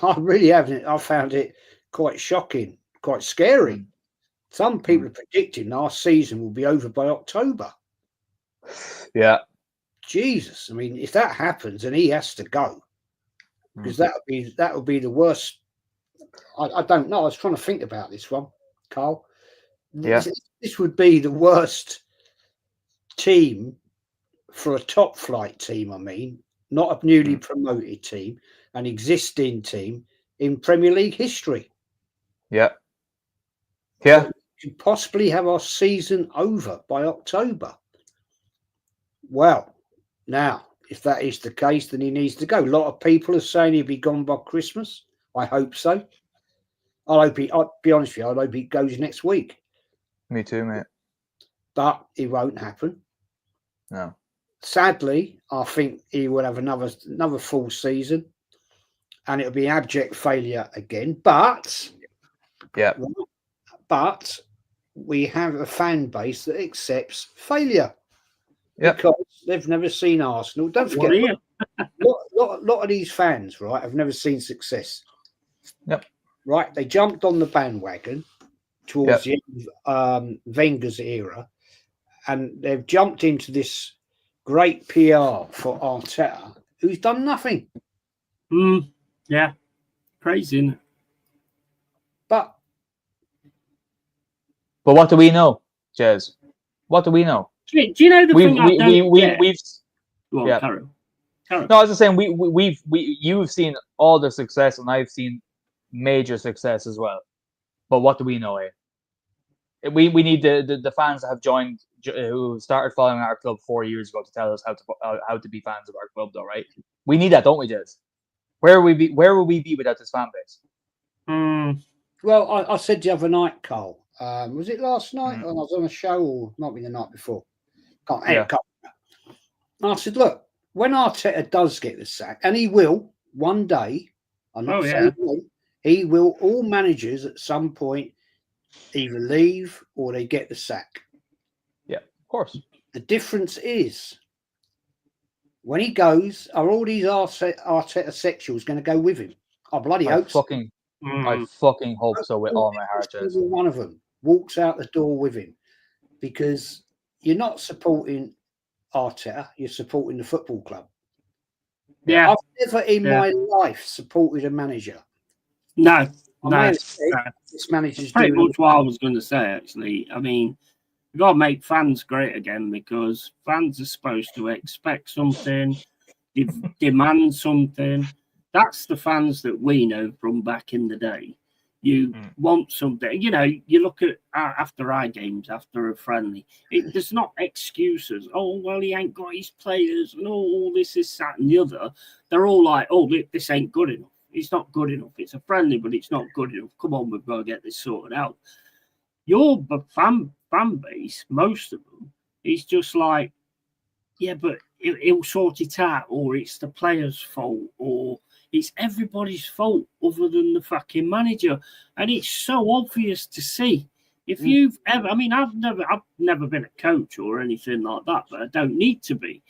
[SPEAKER 4] I really haven't. I found it quite shocking, quite scary. Some people are predicting our season will be over by October.
[SPEAKER 3] Yeah.
[SPEAKER 4] Jesus. I mean, if that happens and he has to go, because that would be the worst. I don't know. I was trying to think about this one, Carl.
[SPEAKER 3] Yeah.
[SPEAKER 4] This would be the worst team for a top flight team, I mean, not a newly promoted team, an existing team in Premier League history.
[SPEAKER 3] Yeah. Yeah.
[SPEAKER 4] We could possibly have our season over by October. Well, now, if that is the case, then he needs to go. A lot of people are saying he'll be gone by Christmas. I hope so. I'll be honest with you, I hope he goes next week.
[SPEAKER 3] Me too, mate.
[SPEAKER 4] But it won't happen.
[SPEAKER 3] No.
[SPEAKER 4] Sadly, I think he will have another full season, and it'll be abject failure again. But we have a fan base that accepts failure because they've never seen Arsenal. Don't forget, a lot of these fans, right, have never seen success.
[SPEAKER 3] Yep.
[SPEAKER 4] Right, they jumped on the bandwagon towards the end of Wenger's era, and they've jumped into this great PR for Arteta, who's done nothing.
[SPEAKER 2] Yeah, crazy, isn't it?
[SPEAKER 4] But
[SPEAKER 3] what do we know, Jez? What do we know?
[SPEAKER 2] Do you know the thing I don't get?
[SPEAKER 3] Well,
[SPEAKER 2] Carol.
[SPEAKER 3] No, I was just saying you've seen all the success, and I've seen major success as well. But what do we know? We need the fans that have joined, who started following our club 4 years ago, to tell us how to be fans of our club, though, right? We need that, don't we, Jez? Where will we be without this fan base?
[SPEAKER 4] Well, I said the other night, Carl. Was it last night? I was on a show, or might be the night before. Can't. I said, look, when Arteta does get the sack, and he will one day, I'm not saying he will. All managers at some point either leave or they get the sack.
[SPEAKER 3] Yeah, of course.
[SPEAKER 4] The difference is when he goes, are all these Arteta sexuals going to go with him? I bloody hope so.
[SPEAKER 3] I fucking hope so with all my heart.
[SPEAKER 4] One of them walks out the door with him, because you're not supporting Arteta, you're supporting the football club.
[SPEAKER 2] Yeah.
[SPEAKER 4] I've never in my life supported a manager.
[SPEAKER 2] No.
[SPEAKER 4] I may have said, this manager's
[SPEAKER 2] pretty
[SPEAKER 4] doing
[SPEAKER 2] much what I was going to say, actually. I mean, we've got to make fans great again, because fans are supposed to expect something, demand something. That's the fans that we know from back in the day. You want something, you know. You look at after our games, after a friendly, there's not excuses. Oh, well, he ain't got his players, and all this is that and the other. They're all like, oh, this ain't good enough. It's not good enough. It's a friendly, but it's not good enough. Come on, we've got to get this sorted out. Your fan base, most of them, is just like, yeah, but he'll sort it out, or it's the player's fault, or it's everybody's fault other than the fucking manager. And it's so obvious to see. If you've ever, I mean, I've never been a coach or anything like that, but I don't need to be.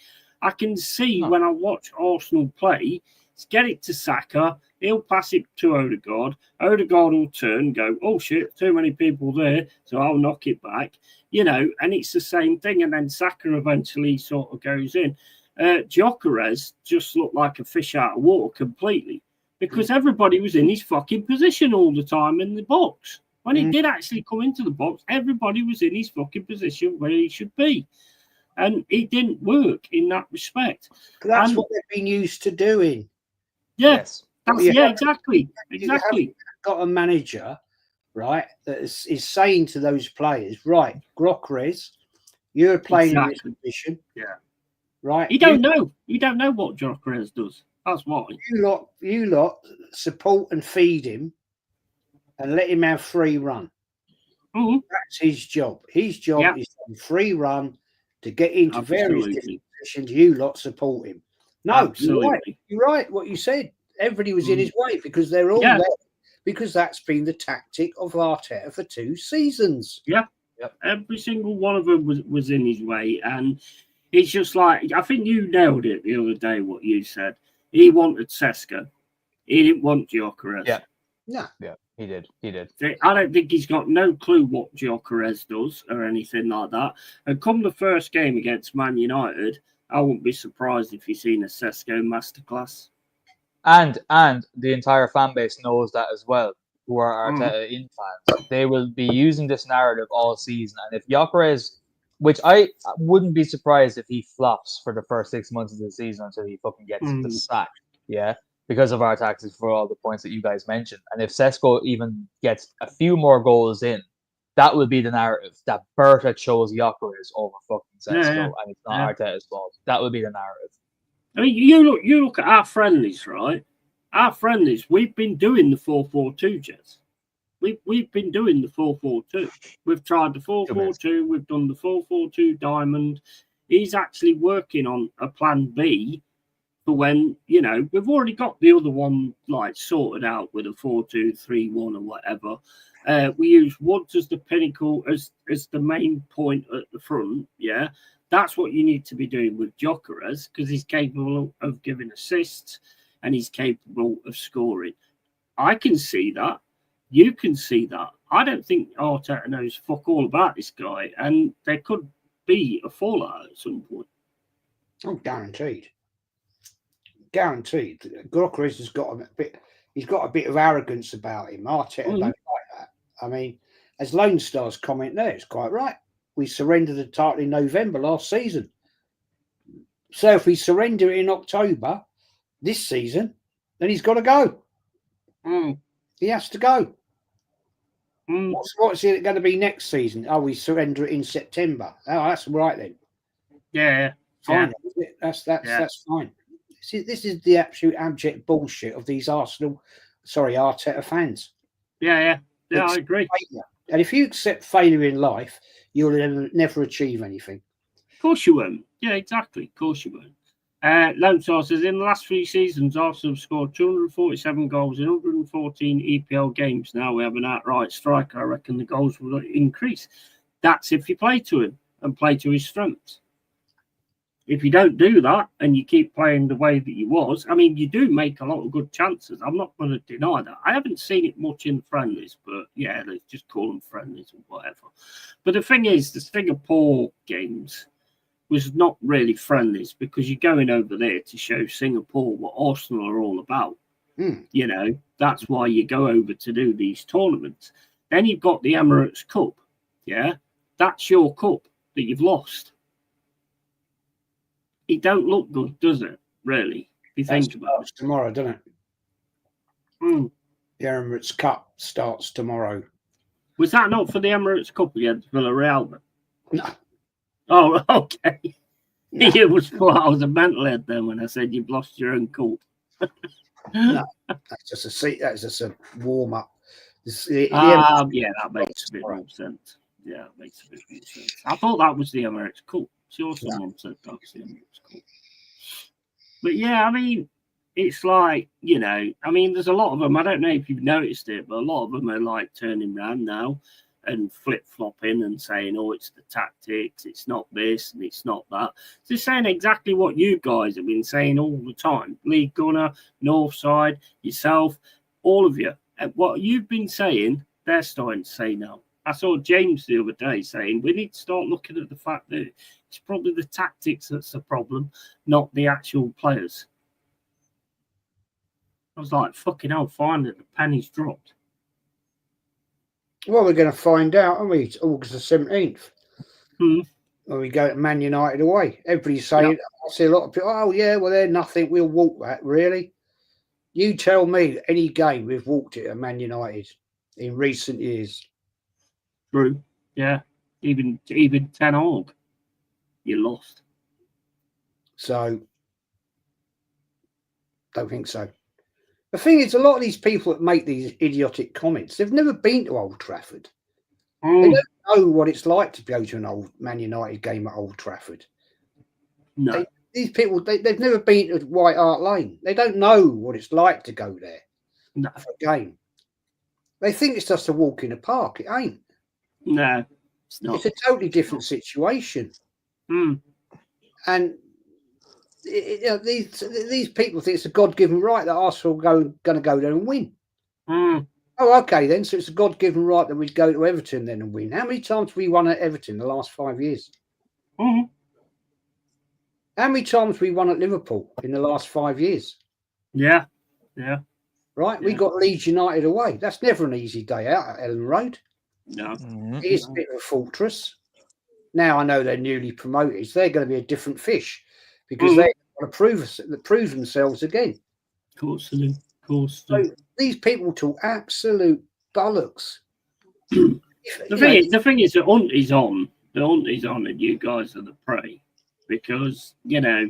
[SPEAKER 2] I can see when I watch Arsenal play, get it to Saka, he'll pass it to Odegaard. Odegaard will turn and go, oh shit, too many people there, so I'll knock it back. You know, and it's the same thing. And then Saka eventually sort of goes in. Gyökeres just looked like a fish out of water completely, because everybody was in his fucking position all the time in the box. When he did actually come into the box, everybody was in his fucking position where he should be. And it didn't work in that respect.
[SPEAKER 4] That's what they've been used to doing.
[SPEAKER 2] Yeah,
[SPEAKER 3] Yes.
[SPEAKER 2] Exactly.
[SPEAKER 4] You've got a manager, right, that is saying to those players, right, Gyökeres, you're playing in this position.
[SPEAKER 2] Yeah.
[SPEAKER 4] Right.
[SPEAKER 2] You don't know what Gyökeres does. That's why.
[SPEAKER 4] You lot support and feed him and let him have free run. That's his job. His job is on free run to get into various different positions. You lot support him. No, you're right. What you said. Everybody was in his way because they're all there. Because that's been the tactic of Arteta for 2 seasons.
[SPEAKER 2] Yeah. Yep. Every single one of them was in his way. And it's just like, I think you nailed it the other day, what you said. He wanted Sesko. He didn't want Gyökeres.
[SPEAKER 3] Yeah.
[SPEAKER 4] No.
[SPEAKER 3] Yeah, he did.
[SPEAKER 2] I don't think he's got no clue what Gyökeres does or anything like that. And come the first game against Man United, I wouldn't be surprised if you've seen a Sesko masterclass.
[SPEAKER 3] And the entire fan base knows that as well, who are Arteta in fans. They will be using this narrative all season. And if Gyökeres, which I wouldn't be surprised if he flops for the first 6 months of the season until he fucking gets the sack, because of our tactics for all the points that you guys mentioned. And if Sesko even gets a few more goals in, that will be the narrative, that Berta chose Gyökeres over fucking Sesko, and it's not Arteta's fault. That will be the narrative.
[SPEAKER 2] I mean, you look at our friendlies, right? Our friendlies, we've been doing the 4-4-2, Jez. We've been doing the 4-4-2. We've tried the 4-4-2. We've done the 4-4-2 diamond. He's actually working on a plan B for when, you know, we've already got the other one like sorted out with a 4-2-3-1 or whatever. We use Woods as the pinnacle, as the main point at the front. Yeah, that's what you need to be doing with Gyökeres, because he's capable of giving assists and he's capable of scoring. I can see that. You can see that. I don't think Arteta knows fuck all about this guy, and there could be a fallout at some point.
[SPEAKER 4] Oh, guaranteed. Gyökeres has got a bit. He's got a bit of arrogance about him. Arteta don't like that. I mean, as Lone Star's comment there, it's quite right. We surrendered the title in November last season. So if we surrender it in October this season, then he's got to go. He has to go. What's it going to be next season? Oh, we surrender it in September. Oh, that's right then.
[SPEAKER 2] Yeah,
[SPEAKER 4] fine. Yeah. That's fine. See, this is the absolute abject bullshit of these Arteta fans.
[SPEAKER 2] Yeah, I agree.
[SPEAKER 4] Failure. And if you accept failure in life, you'll never achieve anything.
[SPEAKER 2] Of course you won't. Yeah, exactly. Of course you won't. Lone Star says, in the last 3 seasons, Arsenal have scored 247 goals in 114 EPL games. Now we have an outright striker. I reckon the goals will increase. That's if you play to him and play to his strengths. If you don't do that and you keep playing the way that you was, I mean, you do make a lot of good chances. I'm not going to deny that. I haven't seen it much in friendlies, but yeah, let's just call them friendlies or whatever. But the thing is, the Singapore games, was not really friendlies, because you're going over there to show Singapore what Arsenal are all about. You know, that's why you go over to do these tournaments. Then you've got the Emirates Cup. Yeah, that's your cup that you've lost. It don't look good, does it? Really, if you think about it.
[SPEAKER 4] Tomorrow, doesn't it? The Emirates Cup starts tomorrow.
[SPEAKER 2] Was that not for the Emirates Cup against Villarreal?
[SPEAKER 4] No.
[SPEAKER 2] Oh, okay.
[SPEAKER 4] No.
[SPEAKER 2] It was full. I was a mental head then when I said you've lost your own cup.
[SPEAKER 4] No, that's just a warm up.
[SPEAKER 2] Yeah, that makes a bit more sense. Yeah, that makes a bit more sense. I thought that was the Emirates Cup. Sure, someone said that was the Emirates Cup. But yeah, I mean, it's like, you know, I mean, there's a lot of them. I don't know if you've noticed it, but a lot of them are like turning around now and flip-flopping and saying, oh, it's the tactics, it's not this and it's not that. They're saying exactly what you guys have been saying all the time. League Gunner, Northside, yourself, all of you. And what you've been saying, they're starting to say now. I saw James the other day saying we need to start looking at the fact that it's probably the tactics that's the problem, not the actual players. I was like, fucking hell, finally the penny's dropped.
[SPEAKER 4] Well, we're going to find out, aren't we? It's August the 17th. When we go to Man United away. Everybody's saying, I see a lot of people, oh, yeah, well, they're nothing. We'll walk that. Really? You tell me any game we've walked it at Man United in recent years.
[SPEAKER 2] True. Yeah. Even 10 Hag, you lost.
[SPEAKER 4] So, don't think so. The thing is, a lot of these people that make these idiotic comments, they've never been to Old Trafford. They don't know what it's like to go to an old Man United game at Old Trafford.
[SPEAKER 2] No.
[SPEAKER 4] These people, they've never been to White Hart Lane. They don't know what it's like to go there for a game. They think it's just a walk in the park. It ain't.
[SPEAKER 2] No, it's not.
[SPEAKER 4] It's a totally different situation. And these people think it's a God-given right that Arsenal are going to go there and win. Oh, okay, then. So it's a God-given right that we'd go to Everton then and win. How many times have we won at Everton in the last 5 years? How many times have we won at Liverpool in the last 5 years?
[SPEAKER 2] Yeah.
[SPEAKER 4] Right? We got Leeds United away. That's never an easy day out at Ellen Road.
[SPEAKER 2] No.
[SPEAKER 4] It is a bit of a fortress. Now I know they're newly promoted. So they're going to be a different fish because they want to prove themselves again.
[SPEAKER 2] Of course they do. Of course.
[SPEAKER 4] So these people talk absolute bollocks.
[SPEAKER 2] The thing is, the hunt is on. The hunt is on, and you guys are the prey. Because, you know,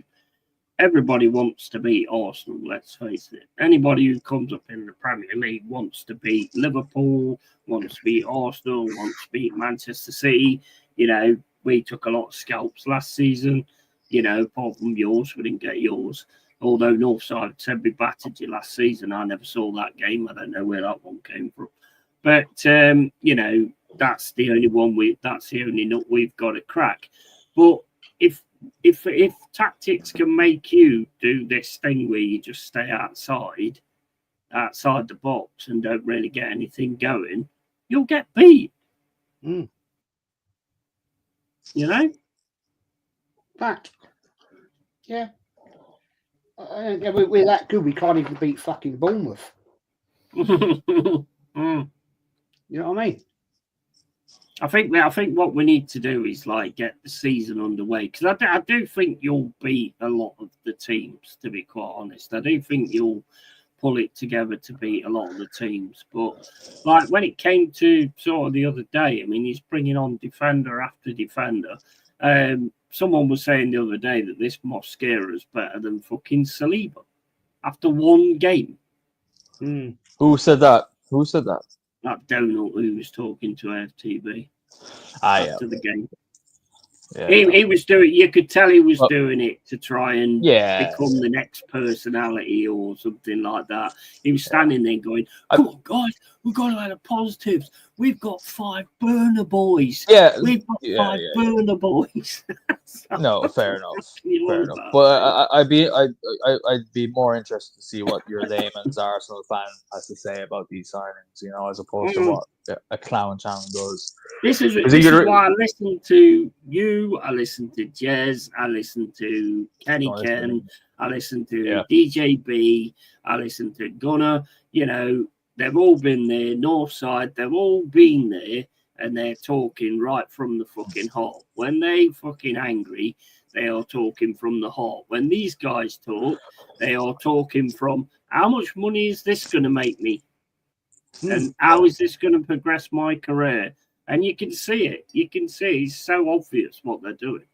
[SPEAKER 2] everybody wants to beat Arsenal, let's face it. Anybody who comes up in the Premier League wants to beat Liverpool, wants to beat Arsenal, wants to beat Manchester City. You know, we took a lot of scalps last season. You know, apart from yours, we didn't get yours. Although Northside said we battered you last season. I never saw that game. I don't know where that one came from. But, you know, that's the only one that's the only nut we've got to crack. But if tactics can make you do this thing where you just stay outside the box and don't really get anything going, you'll get beat. You know?
[SPEAKER 4] Fact. Yeah. We're that good. We can't even beat fucking Bournemouth. You know what I mean?
[SPEAKER 2] I think what we need to do is like get the season underway, because I do think you'll beat a lot of the teams. To be quite honest, I do think you'll pull it together to beat a lot of the teams. But like when it came to sort of the other day, I mean, he's bringing on defender after defender. Someone was saying the other day that this Mosquera is better than fucking Saliba after one game.
[SPEAKER 3] Who said that?
[SPEAKER 2] That donut who was talking to FTV after the game. Yeah. He was doing. You could tell he was doing it to try and become the next personality or something like that. He was standing there going, "Come on, guys, we've got to add the positives. We've got 5 burner boys.
[SPEAKER 3] Yeah,
[SPEAKER 2] We've got
[SPEAKER 3] yeah,
[SPEAKER 2] 5 burner boys.
[SPEAKER 3] No, fair enough.
[SPEAKER 2] You
[SPEAKER 3] Fair
[SPEAKER 2] love
[SPEAKER 3] enough.
[SPEAKER 2] that,
[SPEAKER 3] But I'd be more interested to see what your layman's Arsenal fan has to say about these signings, you know, as opposed to what a clown channel does.
[SPEAKER 2] This is why I listen to you. I listen to Jez. I listen to Kenny Ken. I listen to DJB. I listen to Gunner. You know, they've all been there. Northside. They've all been there. And they're talking right from the fucking heart. When they fucking angry, they are talking from the heart. When these guys talk, they are talking from how much money is this going to make me? And how is this going to progress my career? And you can see it. You can see it's so obvious what they're doing.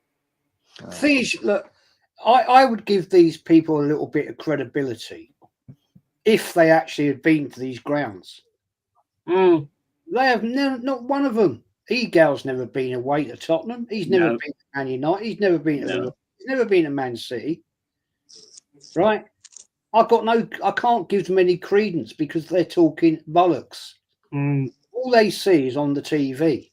[SPEAKER 4] The thing is, look, I would give these people a little bit of credibility if they actually had been to these grounds. They have not one of them. Egal's never been away to Tottenham. He's never been to Man United. He's never been to he's never been to Man City. Right? I can't give them any credence because they're talking bollocks. All they see is on the TV.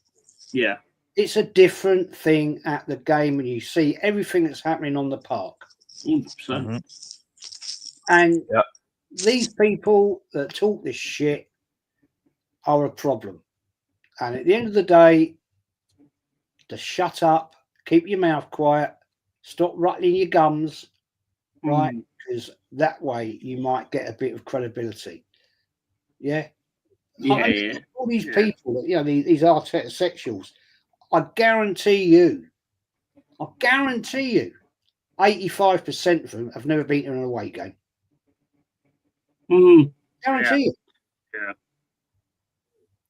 [SPEAKER 2] Yeah.
[SPEAKER 4] It's a different thing at the game when you see everything that's happening on the park.
[SPEAKER 2] 100%.
[SPEAKER 4] And these people that talk this shit are a problem. And at the end of the day, to shut up, keep your mouth quiet, stop rattling your gums, right? Because that way you might get a bit of credibility. Yeah? All these people, you know, these Arteta sexuals, I guarantee you, 85% of them have never been to an away game. Guarantee you.
[SPEAKER 2] Yeah.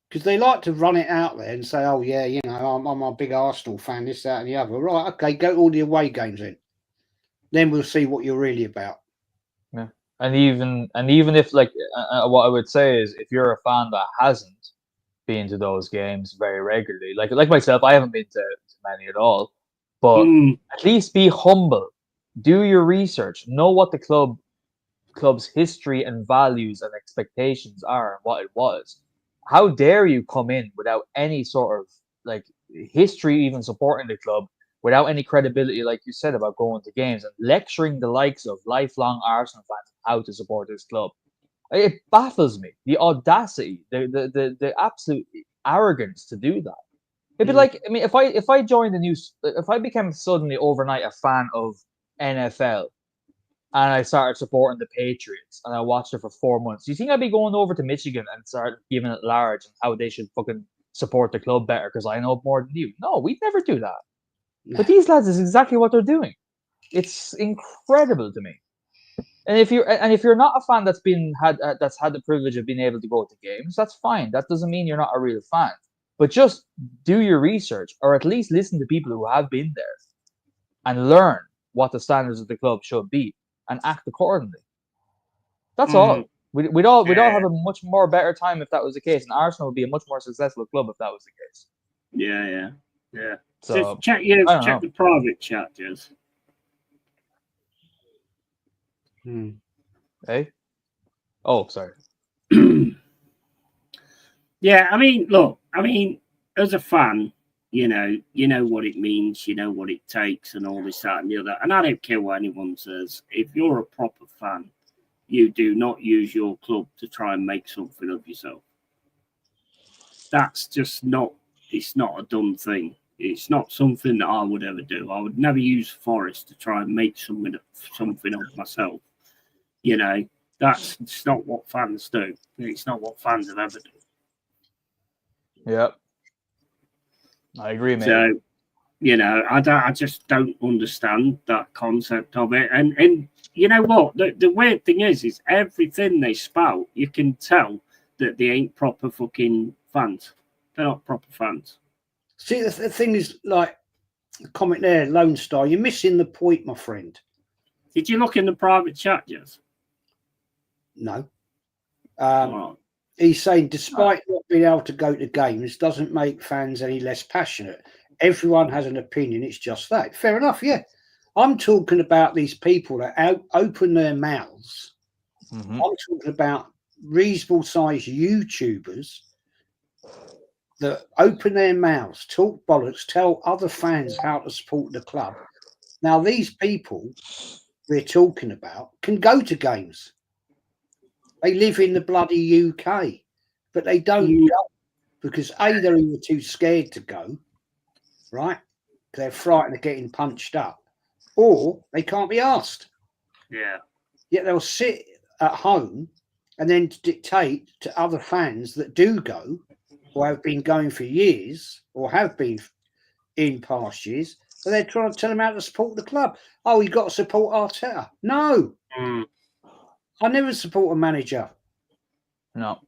[SPEAKER 4] Because they like to run it out there and say, oh, yeah, you know, I'm a big Arsenal fan, this, that, and the other. Right, okay, go to all the away games then. Then we'll see what you're really about.
[SPEAKER 3] Yeah. And even if, like, what I would say is if you're a fan that hasn't been to those games very regularly, like myself, I haven't been to many at all, but at least be humble. Do your research. Know what the club's history and values and expectations are and what it was. How dare you come in without any sort of like history even supporting the club, without any credibility, like you said, about going to games and lecturing the likes of lifelong Arsenal fans how to support this club? It baffles me, the audacity, the absolute arrogance to do that. It'd be like, I mean, if I joined if I became suddenly overnight a fan of NFL and I started supporting the Patriots and I watched it for 4 months, do you think I'd be going over to Michigan and start giving it large and how they should fucking support the club better because I know more than you? No, we'd never do that. No. But these lads is exactly what they're doing. It's incredible to me. And if you're not a fan that's had the privilege of being able to go to games, that's fine. That doesn't mean you're not a real fan. But just do your research, or at least listen to people who have been there, and learn what the standards of the club should be, and act accordingly. That's all. We'd all have a much more better time if that was the case, and Arsenal would be a much more successful club if that was the case.
[SPEAKER 2] Yeah.
[SPEAKER 3] So
[SPEAKER 2] just check the private chat, Jez.
[SPEAKER 3] Hey? Oh, sorry.
[SPEAKER 2] Yeah, I mean, look, as a fan, you know what it means, you know what it takes, and all this, that, and the other. And I don't care what anyone says. If you're a proper fan, you do not use your club to try and make something of yourself. That's just it's not a dumb thing. It's not something that I would ever do. I would never use Forest to try and make something of myself. You know, that's just not what fans do. It's not what fans have ever done.
[SPEAKER 3] Yep. I agree, mate.
[SPEAKER 2] So, you know, I just don't understand that concept of it. And you know what? The weird thing is everything they spout, you can tell that they ain't proper fucking fans. They're not proper fans.
[SPEAKER 4] See, the thing is, like, the comment there, Lone Star, you're missing the point, my friend.
[SPEAKER 2] Did you look in the private chat, Jez?
[SPEAKER 4] No. He's saying, despite not being able to go to games, doesn't make fans any less passionate. Everyone has an opinion. It's just that. Fair enough, yeah. I'm talking about these people that open their mouths. I'm talking about reasonable sized YouTubers that open their mouths, talk bollocks, tell other fans how to support the club. Now, these people we're talking about can go to games. They live in the bloody UK, but they don't go because A, they're either too scared to go, right? They're frightened of getting punched up, or they can't be asked.
[SPEAKER 2] Yeah.
[SPEAKER 4] Yet they'll sit at home and then dictate to other fans that do go or have been going for years or have been in past years, but they're trying to tell them how to support the club. Oh, you got to support Arteta. No, I never support a manager.
[SPEAKER 3] No.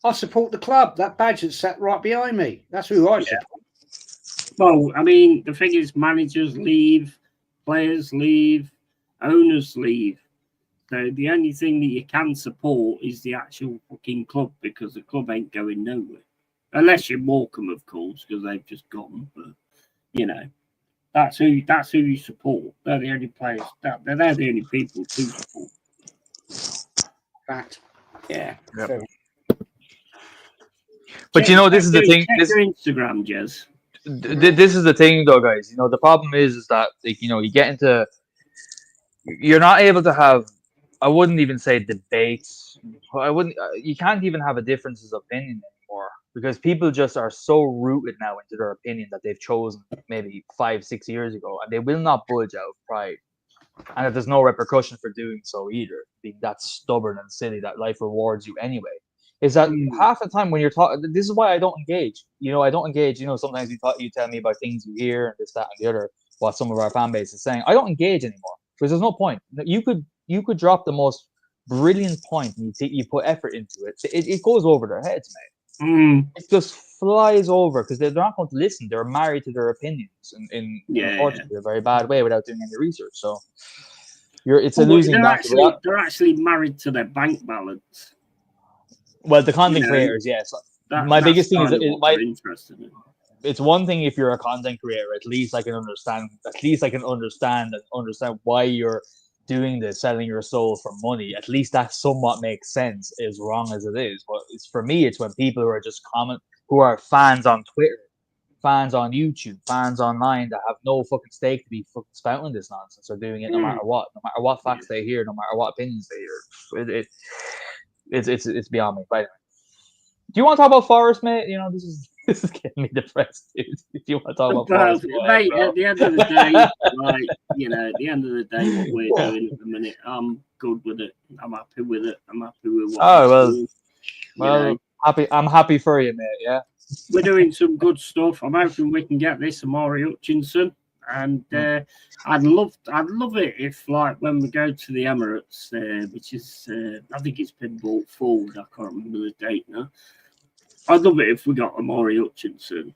[SPEAKER 4] I support the club. That badge that's sat right behind me. That's who I support.
[SPEAKER 2] Well, I mean, the thing is, managers leave, players leave, owners leave. So the only thing that you can support is the actual fucking club, because the club ain't going nowhere. Unless you're Morecambe, of course, because they've just gone. But, you know, that's who you support. They're the only players. They're the only people to support.
[SPEAKER 4] Fact. Yeah.
[SPEAKER 3] Yep. But, you know, this is the thing.
[SPEAKER 2] Check your Instagram, Jez.
[SPEAKER 3] This is the thing, though, guys. You know, the problem is that, like, you know, you get into... You're not able to have... I wouldn't even say debates. You can't even have a differences of opinion anymore, because people just are so rooted now into their opinion that they've chosen maybe 5-6 years ago, and they will not budge out of pride. And that there's no repercussion for doing so either, being that stubborn and silly that life rewards you anyway. Is that half the time when you're talking, this is why I don't engage. You know, I don't engage. You know, sometimes you tell me about things you hear and this, that, and the other, what some of our fan base is saying. I don't engage anymore because there's no point. You could drop the most brilliant point and you put effort into it. It goes over their heads, mate. It just flies over because they're not going to listen. They're married to their opinions in unfortunately a very bad way without doing any research. So it's a losing battle.
[SPEAKER 2] They're actually married to their bank balance.
[SPEAKER 3] Well, the content creators, yes. My biggest thing is it's one thing if you're a content creator. At least I can understand. At least I can understand why you're doing this, selling your soul for money. At least that somewhat makes sense, as wrong as it is. But for me, it's when people who are just who are fans on Twitter, fans on YouTube, fans online that have no fucking stake to be fucking spouting this nonsense, are doing it no matter what facts they hear, no matter what opinions they hear. It's beyond me. But anyway, do you want to talk about Forest, mate? You know, this is getting me depressed, dude. Do you want to talk about Forest?
[SPEAKER 2] Mate, at the end of the day, like, you know, at the end of the day, what we're doing at the minute, I'm good with it. I'm happy with it. I'm happy with what
[SPEAKER 3] I'm happy for you, mate. Yeah,
[SPEAKER 2] we're doing some good stuff. I'm hoping we can get this Amari Hutchinson, and I'd love it if, like, when we go to the Emirates, which is I think it's been brought forward. I can't remember the date now. I'd love it if we got Amari Hutchinson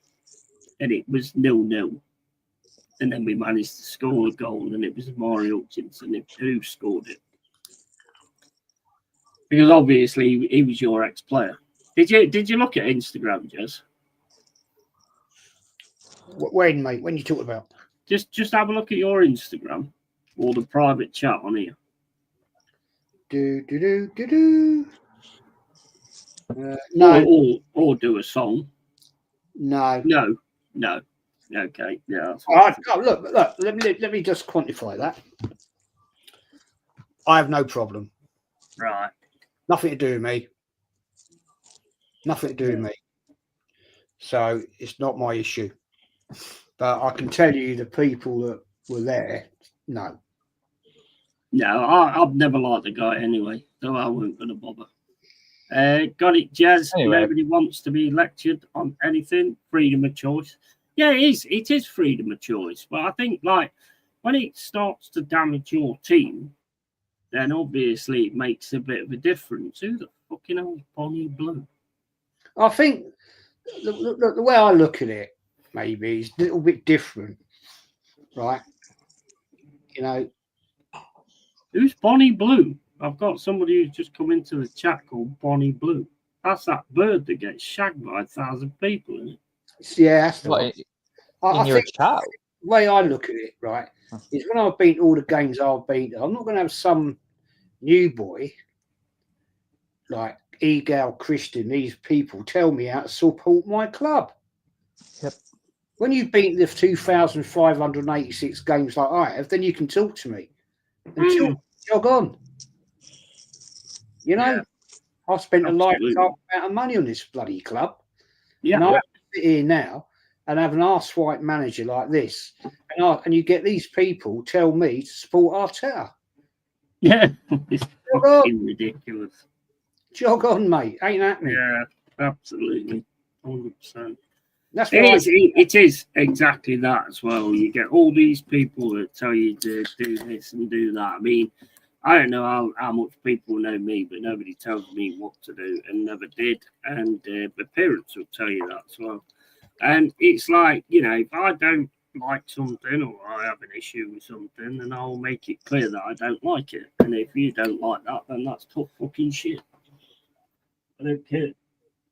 [SPEAKER 2] and it was 0-0. And then we managed to score a goal and it was Amari Hutchinson who scored it. Because obviously he was your ex-player. Did you look at Instagram, Jez?
[SPEAKER 4] When, mate? When you talk about?
[SPEAKER 2] Just have a look at your Instagram or the private chat on here.
[SPEAKER 4] No.
[SPEAKER 2] Or do a song.
[SPEAKER 4] No.
[SPEAKER 2] Okay. Yeah.
[SPEAKER 4] Look. Let me just quantify that. I have no problem.
[SPEAKER 2] Right.
[SPEAKER 4] Nothing to do with me. Nothing to do with me. So it's not my issue. But I can tell you the people that were there, no.
[SPEAKER 2] No, I've never liked the guy anyway, so I wasn't going to bother. Got it, Jazz. Anyway. Nobody wants to be lectured on anything. Freedom of choice. Yeah, it is. It is freedom of choice. But I think, like, when it starts to damage your team, then obviously it makes a bit of a difference. Who the fucking hell is Bonnie Blue?
[SPEAKER 4] I think the way I look at it, maybe, is a little bit different, right? You know.
[SPEAKER 2] Who's Bonnie Blue? I've got somebody who's just come into the chat called Bonnie Blue. That's that bird that gets shagged by 1,000 people, isn't it?
[SPEAKER 4] Yeah, that's the one.
[SPEAKER 3] In your chat?
[SPEAKER 4] The way I look at it, right, is when I've beat all the games I've beat, I'm not going to have some new boy like Egal Christian, these people tell me how to support my club.
[SPEAKER 3] Yep.
[SPEAKER 4] When you've beaten the 2,586 games like I have, then you can talk to me. Until jog on. You know,
[SPEAKER 2] Yeah.
[SPEAKER 4] I've spent
[SPEAKER 2] Absolutely.
[SPEAKER 4] a lifetime amount of money on this bloody club.
[SPEAKER 2] Yeah.
[SPEAKER 4] And I have to sit here now and have an arse-white manager like this. And you get these people tell me to support Arteta.
[SPEAKER 2] Yeah. It's
[SPEAKER 4] Jog on.
[SPEAKER 2] fucking ridiculous.
[SPEAKER 4] Jog on, mate. Ain't happening.
[SPEAKER 2] Yeah, absolutely. 100%.
[SPEAKER 4] That's
[SPEAKER 2] It
[SPEAKER 4] why
[SPEAKER 2] is, it is exactly that as well. You get all these people that tell you to do this and do that. I mean, I don't know how much people know me, but nobody tells me what to do and never did. And the parents will tell you that as well. And it's like, you know, if I don't like something or I have an issue with something, then I'll make it clear that I don't like it. And if you don't like that, then that's tough fucking shit. I don't care,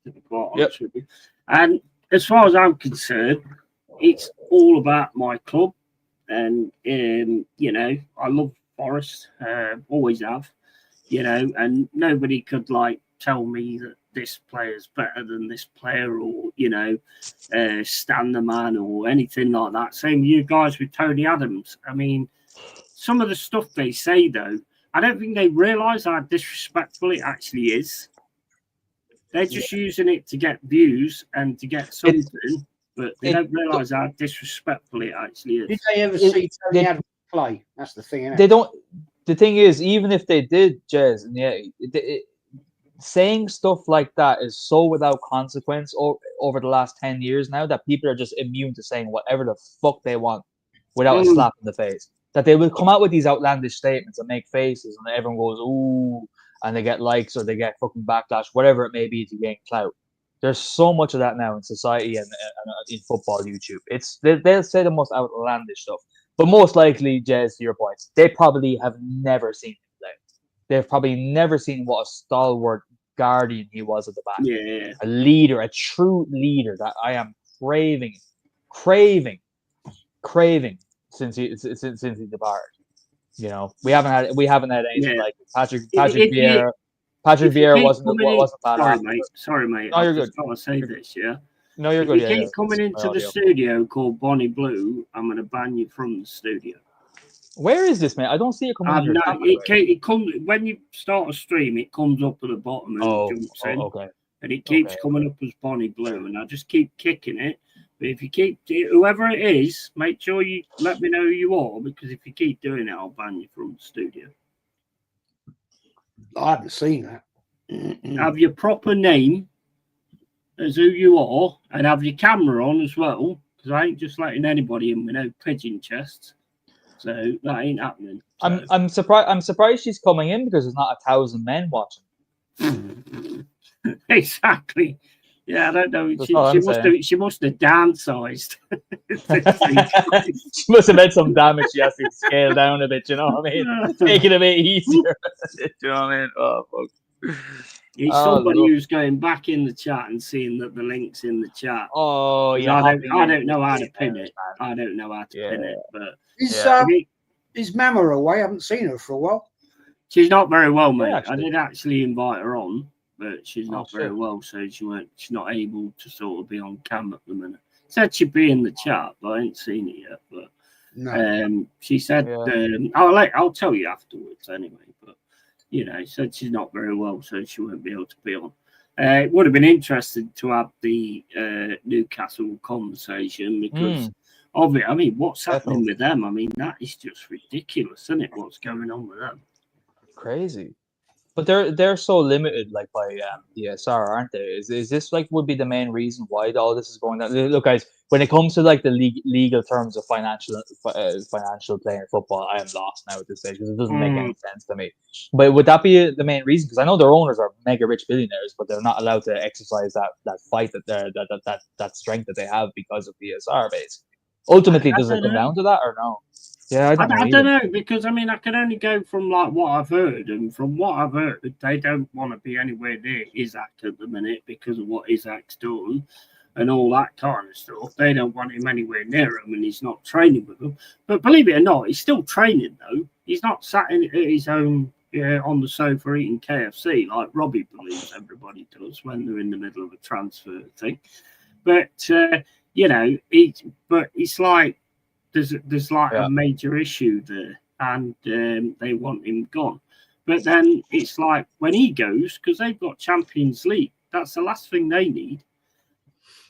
[SPEAKER 2] to be quite honest with you. And as far as I'm concerned, it's all about my club. And, you know, I love Forest, always have, you know, and nobody could, like, tell me that this player's better than this player or, you know, stand the man or anything like that. Same with you guys with Tony Adams. I mean, some of the stuff they say, though, I don't think they realise how disrespectful it actually is. They're just using it to get views and to get something, but they don't realise how disrespectful it actually is.
[SPEAKER 4] did they ever see Tony Adams play? That's the thing, isn't it?
[SPEAKER 3] They don't. The thing is, even if they did, Jez, saying stuff like that is so without consequence over the last 10 years now that people are just immune to saying whatever the fuck they want without a slap in the face. That they will come out with these outlandish statements and make faces, and everyone goes, ooh, and they get likes or they get fucking backlash, whatever it may be, to gain clout. There's so much of that now in society and in football YouTube. They'll say the most outlandish stuff. But most likely, Jez, to your point, they probably have never seen him play. They've probably never seen what a stalwart guardian he was at the back.
[SPEAKER 2] Yeah.
[SPEAKER 3] A leader, a true leader that I am craving since he departed. You know, we haven't had anything like Patrick Vieira. Patrick Vieira wasn't bad.
[SPEAKER 2] Sorry, mate.
[SPEAKER 3] No, you're good.
[SPEAKER 2] I want to say this, yeah.
[SPEAKER 3] No, you're good.
[SPEAKER 2] If you keep coming into the studio called Bonnie Blue, I'm going to ban you from the studio.
[SPEAKER 3] Where is this, man? I don't see it coming.
[SPEAKER 2] It comes when you start a stream. It comes up at the bottom and jumps in.
[SPEAKER 3] Okay.
[SPEAKER 2] And it keeps coming up as Bonnie Blue, and I just keep kicking it. But if you keep whoever it is, make sure you let me know who you are, because if you keep doing it, I'll ban you from the studio.
[SPEAKER 4] I haven't seen that.
[SPEAKER 2] Have your proper name as who you are, and have your camera on as well, because I ain't just letting anybody in with no pigeon chests. So that ain't happening. So.
[SPEAKER 3] I'm surprised she's coming in because there's not 1,000 men watching.
[SPEAKER 2] Exactly. Yeah, I don't know. She must have downsized.
[SPEAKER 3] She must have made some damage. She has to scale down a bit. You know what I mean? Take it a bit easier. You know what I mean? Oh fuck.
[SPEAKER 2] It's somebody who's going back in the chat and seeing that the link's in the chat.
[SPEAKER 3] Oh yeah.
[SPEAKER 2] I don't know how to pin it. I don't know how to pin it. But
[SPEAKER 4] is Mama away? I haven't seen her for a while.
[SPEAKER 2] She's not very well, mate. I did actually invite her on, but she's not very well, so she's not able to sort of be on cam at the minute. Said she'd be in the chat, but I ain't seen it yet. But she said I'll tell you afterwards anyway. But you know, said she's not very well, so she won't be able to be on. It would have been interesting to have the Newcastle conversation because of it. I mean, what's happening with them? I mean, that is just ridiculous, isn't it? What's going on with them?
[SPEAKER 3] Crazy. But they're so limited, like by ESR, aren't they? Is this like would be the main reason why all this is going on? Look, guys, when it comes to like the legal terms of financial play in football, I am lost now at this stage because it doesn't make any sense to me. But would that be the main reason? Because I know their owners are mega rich billionaires, but they're not allowed to exercise that fight that strength that they have because of ESR base. Ultimately, does it come down to that or no? Yeah, I
[SPEAKER 2] don't know, because I mean I can only go from like what I've heard, and from what I've heard, they don't want to be anywhere near Isaac at the minute because of what Isaac's done and all that kind of stuff. They don't want him anywhere near him, and he's not training with them. But believe it or not, he's still training though. He's not sat in his own on the sofa eating KFC, like Robbie believes everybody does when they're in the middle of a transfer thing. But it's like there's like a major issue there, and they want him gone. But then it's like when he goes, because they've got Champions League, that's the last thing they need.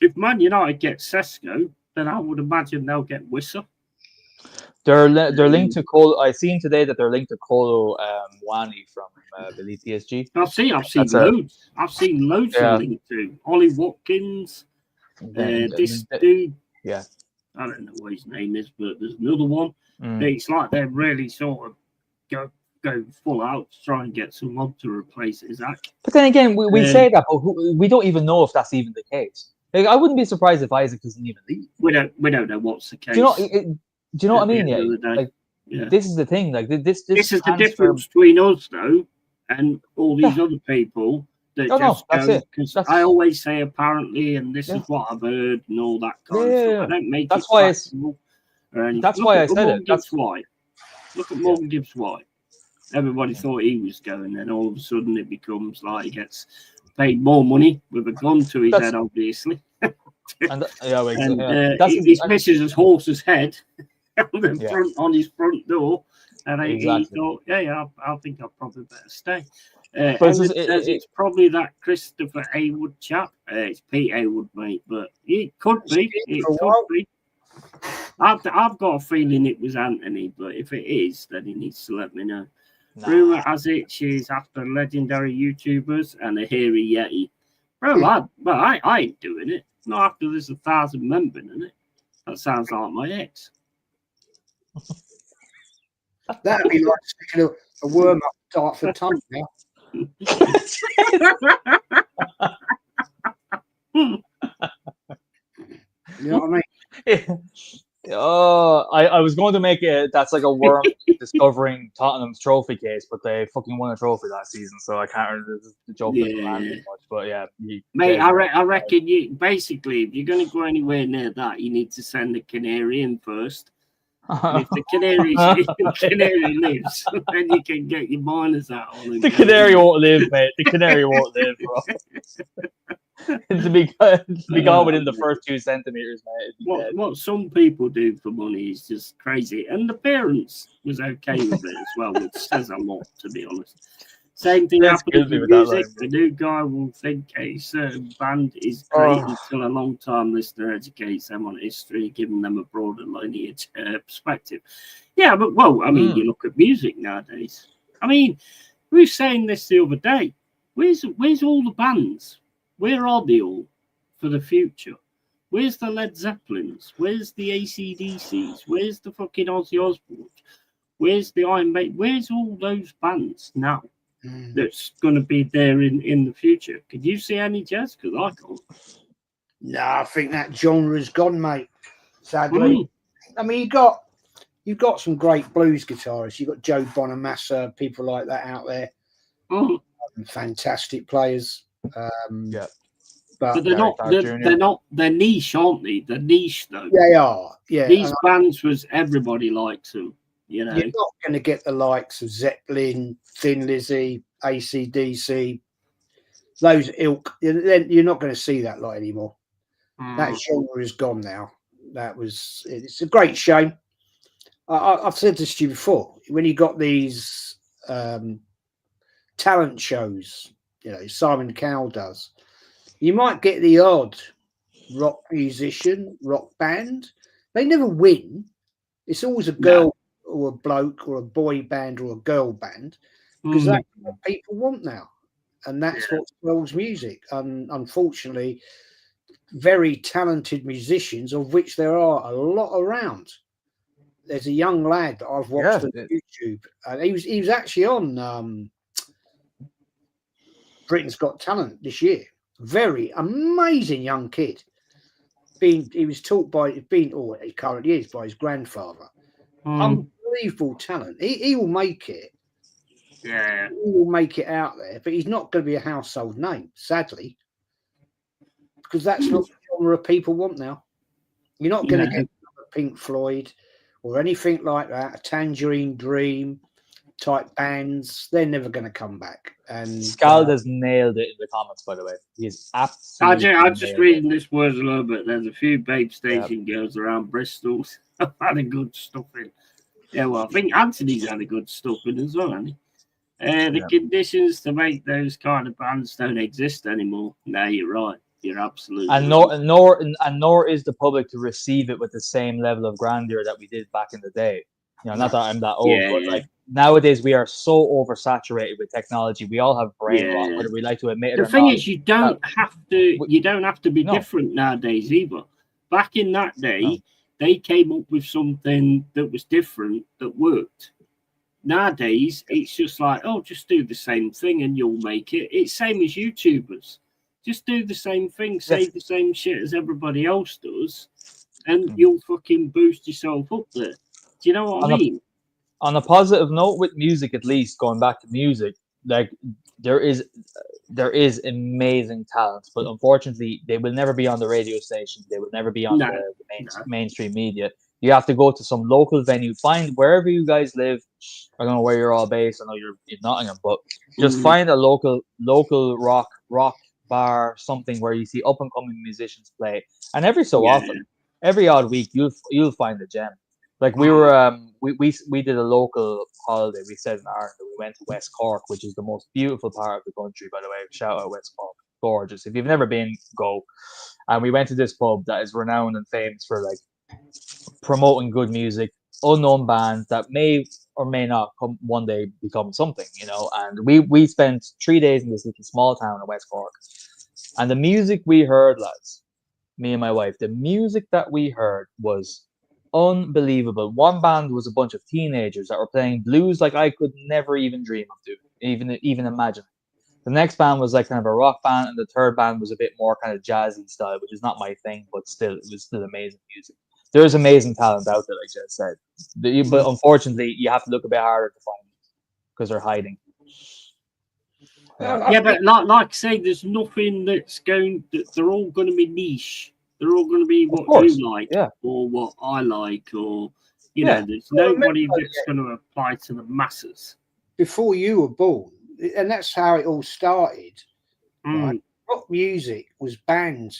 [SPEAKER 2] If Man United get Sesko, then I would imagine they'll get Wissa.
[SPEAKER 3] They're linked to Colo. I seen today that they're linked to Colo Wani from I believe PSG.
[SPEAKER 2] I've seen loads. I've seen loads of linked to Ollie Watkins. This dude.
[SPEAKER 3] Yeah.
[SPEAKER 2] I don't know what his name is, but there's another one. It's like they're really sort of go full out to try and get someone to replace Isaac.
[SPEAKER 3] But then again, we say that, but we don't even know if that's even the case. Like, I wouldn't be surprised if Isaac doesn't even leave.
[SPEAKER 2] We don't know what's the case.
[SPEAKER 3] Do you know what I mean? This is the thing. Like this is
[SPEAKER 2] the difference between us, though, and all these other people that just go. Because I always say apparently, and this is what I've heard, and all that kind of stuff. I don't make
[SPEAKER 3] that's
[SPEAKER 2] it
[SPEAKER 3] why
[SPEAKER 2] factual or anything.
[SPEAKER 3] That's why I said it.
[SPEAKER 2] That's why. Look at Morgan Gibbs White. Everybody thought he was going, and all of a sudden it becomes like he gets paid more money with a gun to his head, obviously. His missus' horse's head on his front door, and he thought, I think I'll probably better stay. It's probably that Christopher Haywood chap. It's Pete Haywood, mate, but it could be. It could be. I've got a feeling it was Anthony, but if it is, then he needs to let me know. Rumour has it she's after legendary YouTubers and a hairy Yeti. Bro, I ain't doing it. Not after there's 1,000 members in it. That sounds like my ex.
[SPEAKER 4] That'd be like sticking a worm up Dartford Tunnel now. You know what I mean?
[SPEAKER 3] I was going to make it that's like a worm discovering Tottenham's trophy case, but they fucking won a trophy last season, so I can't the joke much. But
[SPEAKER 2] mate, I reckon you basically if you're going to go anywhere near that, you need to send the canary in first. And if the canary lives, then you can get your miners out on.
[SPEAKER 3] The canary won't live, mate. The canary won't live, bro. to be gone within the first 2 centimeters, mate.
[SPEAKER 2] What some people do for money is just crazy, and the parents was okay with it as well, which says a lot, to be honest. Same thing happens with music. The new guy will think a certain band is great until a long-time listener educates them on history, giving them a broader lineage perspective. Yeah, but I mean, you look at music nowadays. I mean, we were saying this the other day. Where's all the bands? Where are they all for the future? Where's the Led Zeppelins? Where's the AC/DCs? Where's the fucking Ozzy Osbournes? Where's the Iron Maiden? Where's all those bands now? That's going to be there in the future. Could you see any, Jazz? Because I can't.
[SPEAKER 4] No, I think that genre's gone, mate. Sadly, I mean, you've got some great blues guitarists. You've got Joe Bonamassa, people like that out there. Fantastic players.
[SPEAKER 2] But they're niche, aren't they? They're niche though.
[SPEAKER 4] They are. Yeah.
[SPEAKER 2] These bands was everybody likes them. You know,
[SPEAKER 4] you're not going to get the likes of Zeppelin, Thin Lizzy, AC/DC, those ilk. You're not going to see that lot anymore. That genre is gone now. It's a great shame. I've said this to you before. When you got these talent shows, you know, Simon Cowell does, you might get the odd rock musician, rock band. They never win. It's always a girl or a bloke or a boy band or a girl band, because that's what people want now, and that's what sells music. And unfortunately, very talented musicians, of which there are a lot around. There's a young lad that I've watched on YouTube, and he was actually on Britain's Got Talent this year. Very amazing young kid. He was taught he currently is by his grandfather. Unbelievable talent. He will make it.
[SPEAKER 2] Yeah.
[SPEAKER 4] He will make it out there, but he's not going to be a household name, sadly, because that's not the genre people want now. You're not going to get Pink Floyd or anything like that, a Tangerine Dream, type bands, they're never going to come back. And
[SPEAKER 3] Scald has nailed it in the comments, by the way. He's absolutely.
[SPEAKER 2] I'm just reading this word a little bit. There's a few babe station girls around Bristol. Had a good stuffing. Yeah, well, I think Anthony's had a good stuffing as well, hasn't he? The conditions to make those kind of bands don't exist anymore. No, you're right. You're absolutely
[SPEAKER 3] and
[SPEAKER 2] right.
[SPEAKER 3] nor is the public to receive it with the same level of grandeur that we did back in the day. You know, not that I'm that old, but like nowadays we are so oversaturated with technology. We all have brain rot, whether we like to admit it or not.
[SPEAKER 2] The thing is, you don't have to be different nowadays either. Back in that day, they came up with something that was different that worked. Nowadays, it's just like, oh, just do the same thing and you'll make it. It's same as YouTubers. Just do the same thing, say the same shit as everybody else does, and you'll fucking boost yourself up there. Do you know what I mean?
[SPEAKER 3] On a positive note, with music, at least going back to music, like there is amazing talent, but unfortunately, they will never be on the radio station. They will never be on the mainstream media. You have to go to some local venue, find wherever you guys live. I don't know where you're all based. I know you're in Nottingham, but just find a local rock bar, something where you see up and coming musicians play, and every so often, every odd week, you'll find a gem. Like we were, we did a local holiday. We said in Ireland that we went to West Cork, which is the most beautiful part of the country, by the way. Shout out West Cork, gorgeous. If you've never been, go. And we went to this pub that is renowned and famous for like promoting good music, unknown bands that may or may not one day become something, you know. And we spent 3 days in this little small town in West Cork, and the music we heard, lads, me and my wife, the music that we heard was unbelievable. One band was a bunch of teenagers that were playing blues like I could never even dream of doing, even imagine. The next band was like kind of a rock band, and the third band was a bit more kind of jazzy style, which is not my thing, but still, it was still amazing music. There's amazing talent out there, like I just said, but unfortunately, you have to look a bit harder to find them because they're hiding.
[SPEAKER 2] Yeah, but like I say, there's nothing that's going. They're all going to be niche. They're all going to be what you like, or what I like, or you know. There's nobody that's going to apply to the masses.
[SPEAKER 4] Before you were born, and that's how it all started. Right? Rock music was banned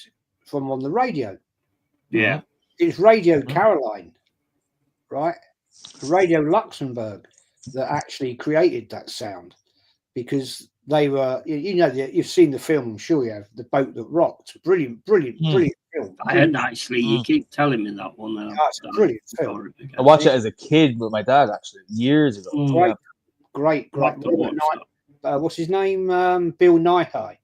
[SPEAKER 4] from on the radio.
[SPEAKER 2] Yeah,
[SPEAKER 4] it's Radio Caroline, right? Radio Luxembourg that actually created that sound, because they were, you know, you've seen the film, I'm sure you have, The Boat That Rocked. Brilliant film.
[SPEAKER 2] I hadn't actually. You keep telling me that one.
[SPEAKER 4] It's a brilliant film.
[SPEAKER 3] I watched it as a kid with my dad, actually, years ago.
[SPEAKER 4] Great. What's his name? Bill Nighy.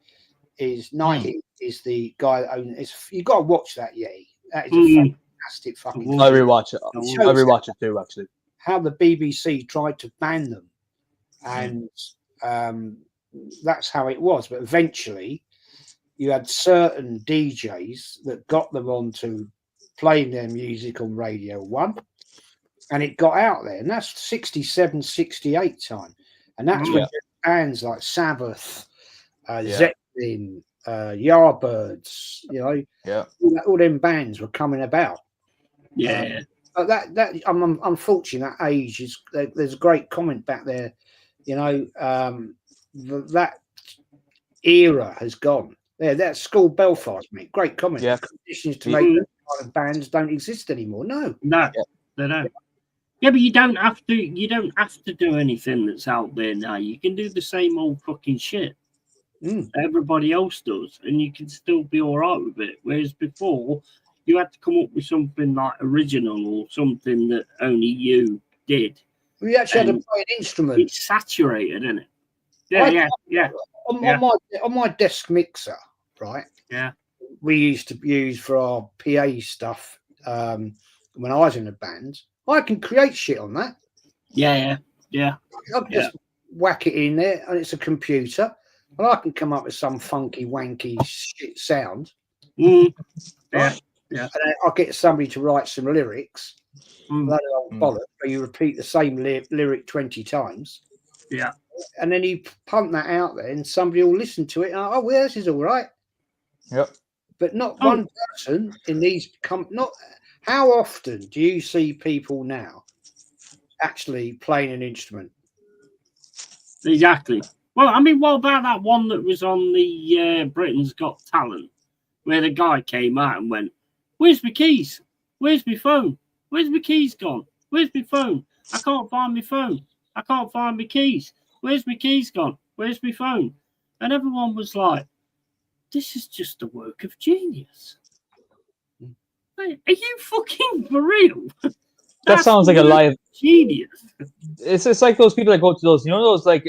[SPEAKER 4] Nighy is the guy that owns it. You got to watch that, That is a fantastic fucking.
[SPEAKER 3] I rewatch it. I rewatch it too, actually.
[SPEAKER 4] How the BBC tried to ban them, and that's how it was. But eventually, you had certain DJs that got them onto playing their music on Radio 1, and it got out there. And that's 67, 68 time. And that's when bands like Sabbath, Zeppelin, Yardbirds, you know, all them bands were coming about. But that I'm unfortunate that age is. There's a great comment back there. You know, that era has gone. That's School Belfast, mate. Great comment. Conditions to make those kind of bands don't exist anymore. No,
[SPEAKER 2] they don't. Yeah, but you don't have to. You don't have to do anything that's out there now. You can do the same old fucking shit everybody else does, and you can still be all right with it. Whereas before, you had to come up with something like original or something that only you did.
[SPEAKER 4] We actually had to play an instrument.
[SPEAKER 2] It's saturated, isn't it? Yeah.
[SPEAKER 4] On my desk mixer, right?
[SPEAKER 2] Yeah.
[SPEAKER 4] We used to use for our PA stuff when I was in a band. I can create shit on that.
[SPEAKER 2] Yeah.
[SPEAKER 4] I can just whack it in there, and it's a computer, and I can come up with some funky, wanky shit sound.
[SPEAKER 2] Yeah.
[SPEAKER 4] And I'll get somebody to write some lyrics. That old bollocks, where you repeat the same lyric 20 times.
[SPEAKER 2] Yeah.
[SPEAKER 4] And then you pump that out there, and somebody will listen to it. And, oh, well, this is all right.
[SPEAKER 3] Yep.
[SPEAKER 4] But not one person in these. How often do you see people now actually playing an instrument?
[SPEAKER 2] Exactly. Well, I mean, what about that one that was on the Britain's Got Talent, where the guy came out and went, "Where's my keys? Where's my phone? Where's my keys gone? Where's my phone? I can't find my phone. I can't find my keys. Where's my keys gone? Where's my phone?" And everyone was like, "This is just a work of genius." Are you fucking for real?
[SPEAKER 3] That sounds like a live
[SPEAKER 2] genius.
[SPEAKER 3] It's like those people that go to those, those like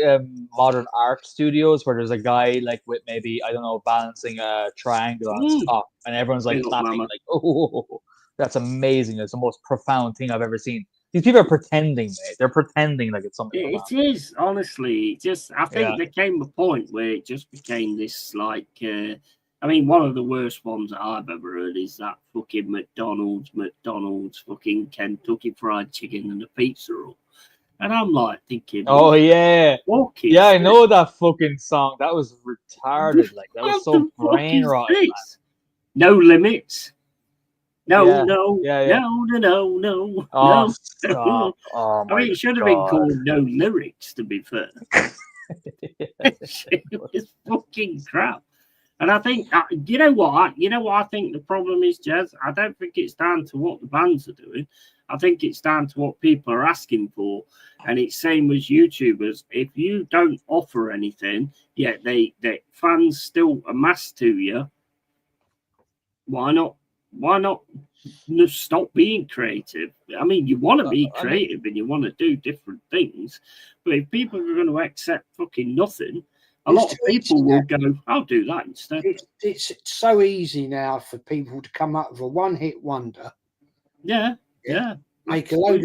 [SPEAKER 3] modern art studios where there's a guy like with maybe, I don't know, balancing a triangle on his top, and everyone's like clapping, like, "Oh, that's amazing! It's the most profound thing I've ever seen." These people are pretending, mate. They're pretending like it's something.
[SPEAKER 2] It is, honestly. I think there came a point where it just became this like. I mean, one of the worst ones that I've ever heard is that fucking McDonald's fucking Kentucky Fried Chicken and a pizza roll. And I'm like thinking,
[SPEAKER 3] oh yeah,
[SPEAKER 2] yeah,
[SPEAKER 3] I know that fucking song. That was retarded. Like that was so brain rotting.
[SPEAKER 2] No limits. No.
[SPEAKER 3] Oh, stop. Oh,
[SPEAKER 2] I mean, it should have been called No Lyrics, to be fair. It was fucking crap. And I think, you know what I think the problem is, Jez? I don't think it's down to what the bands are doing. I think it's down to what people are asking for. And it's same as YouTubers. If you don't offer anything, yet the fans still amass to you, why not stop being creative? I mean, you want to be creative and you want to do different things. But if people are going to accept fucking nothing, a lot of people will go, "I'll do that instead."
[SPEAKER 4] It's so easy now for people to come up with a one-hit wonder.
[SPEAKER 2] Yeah.
[SPEAKER 4] Make a load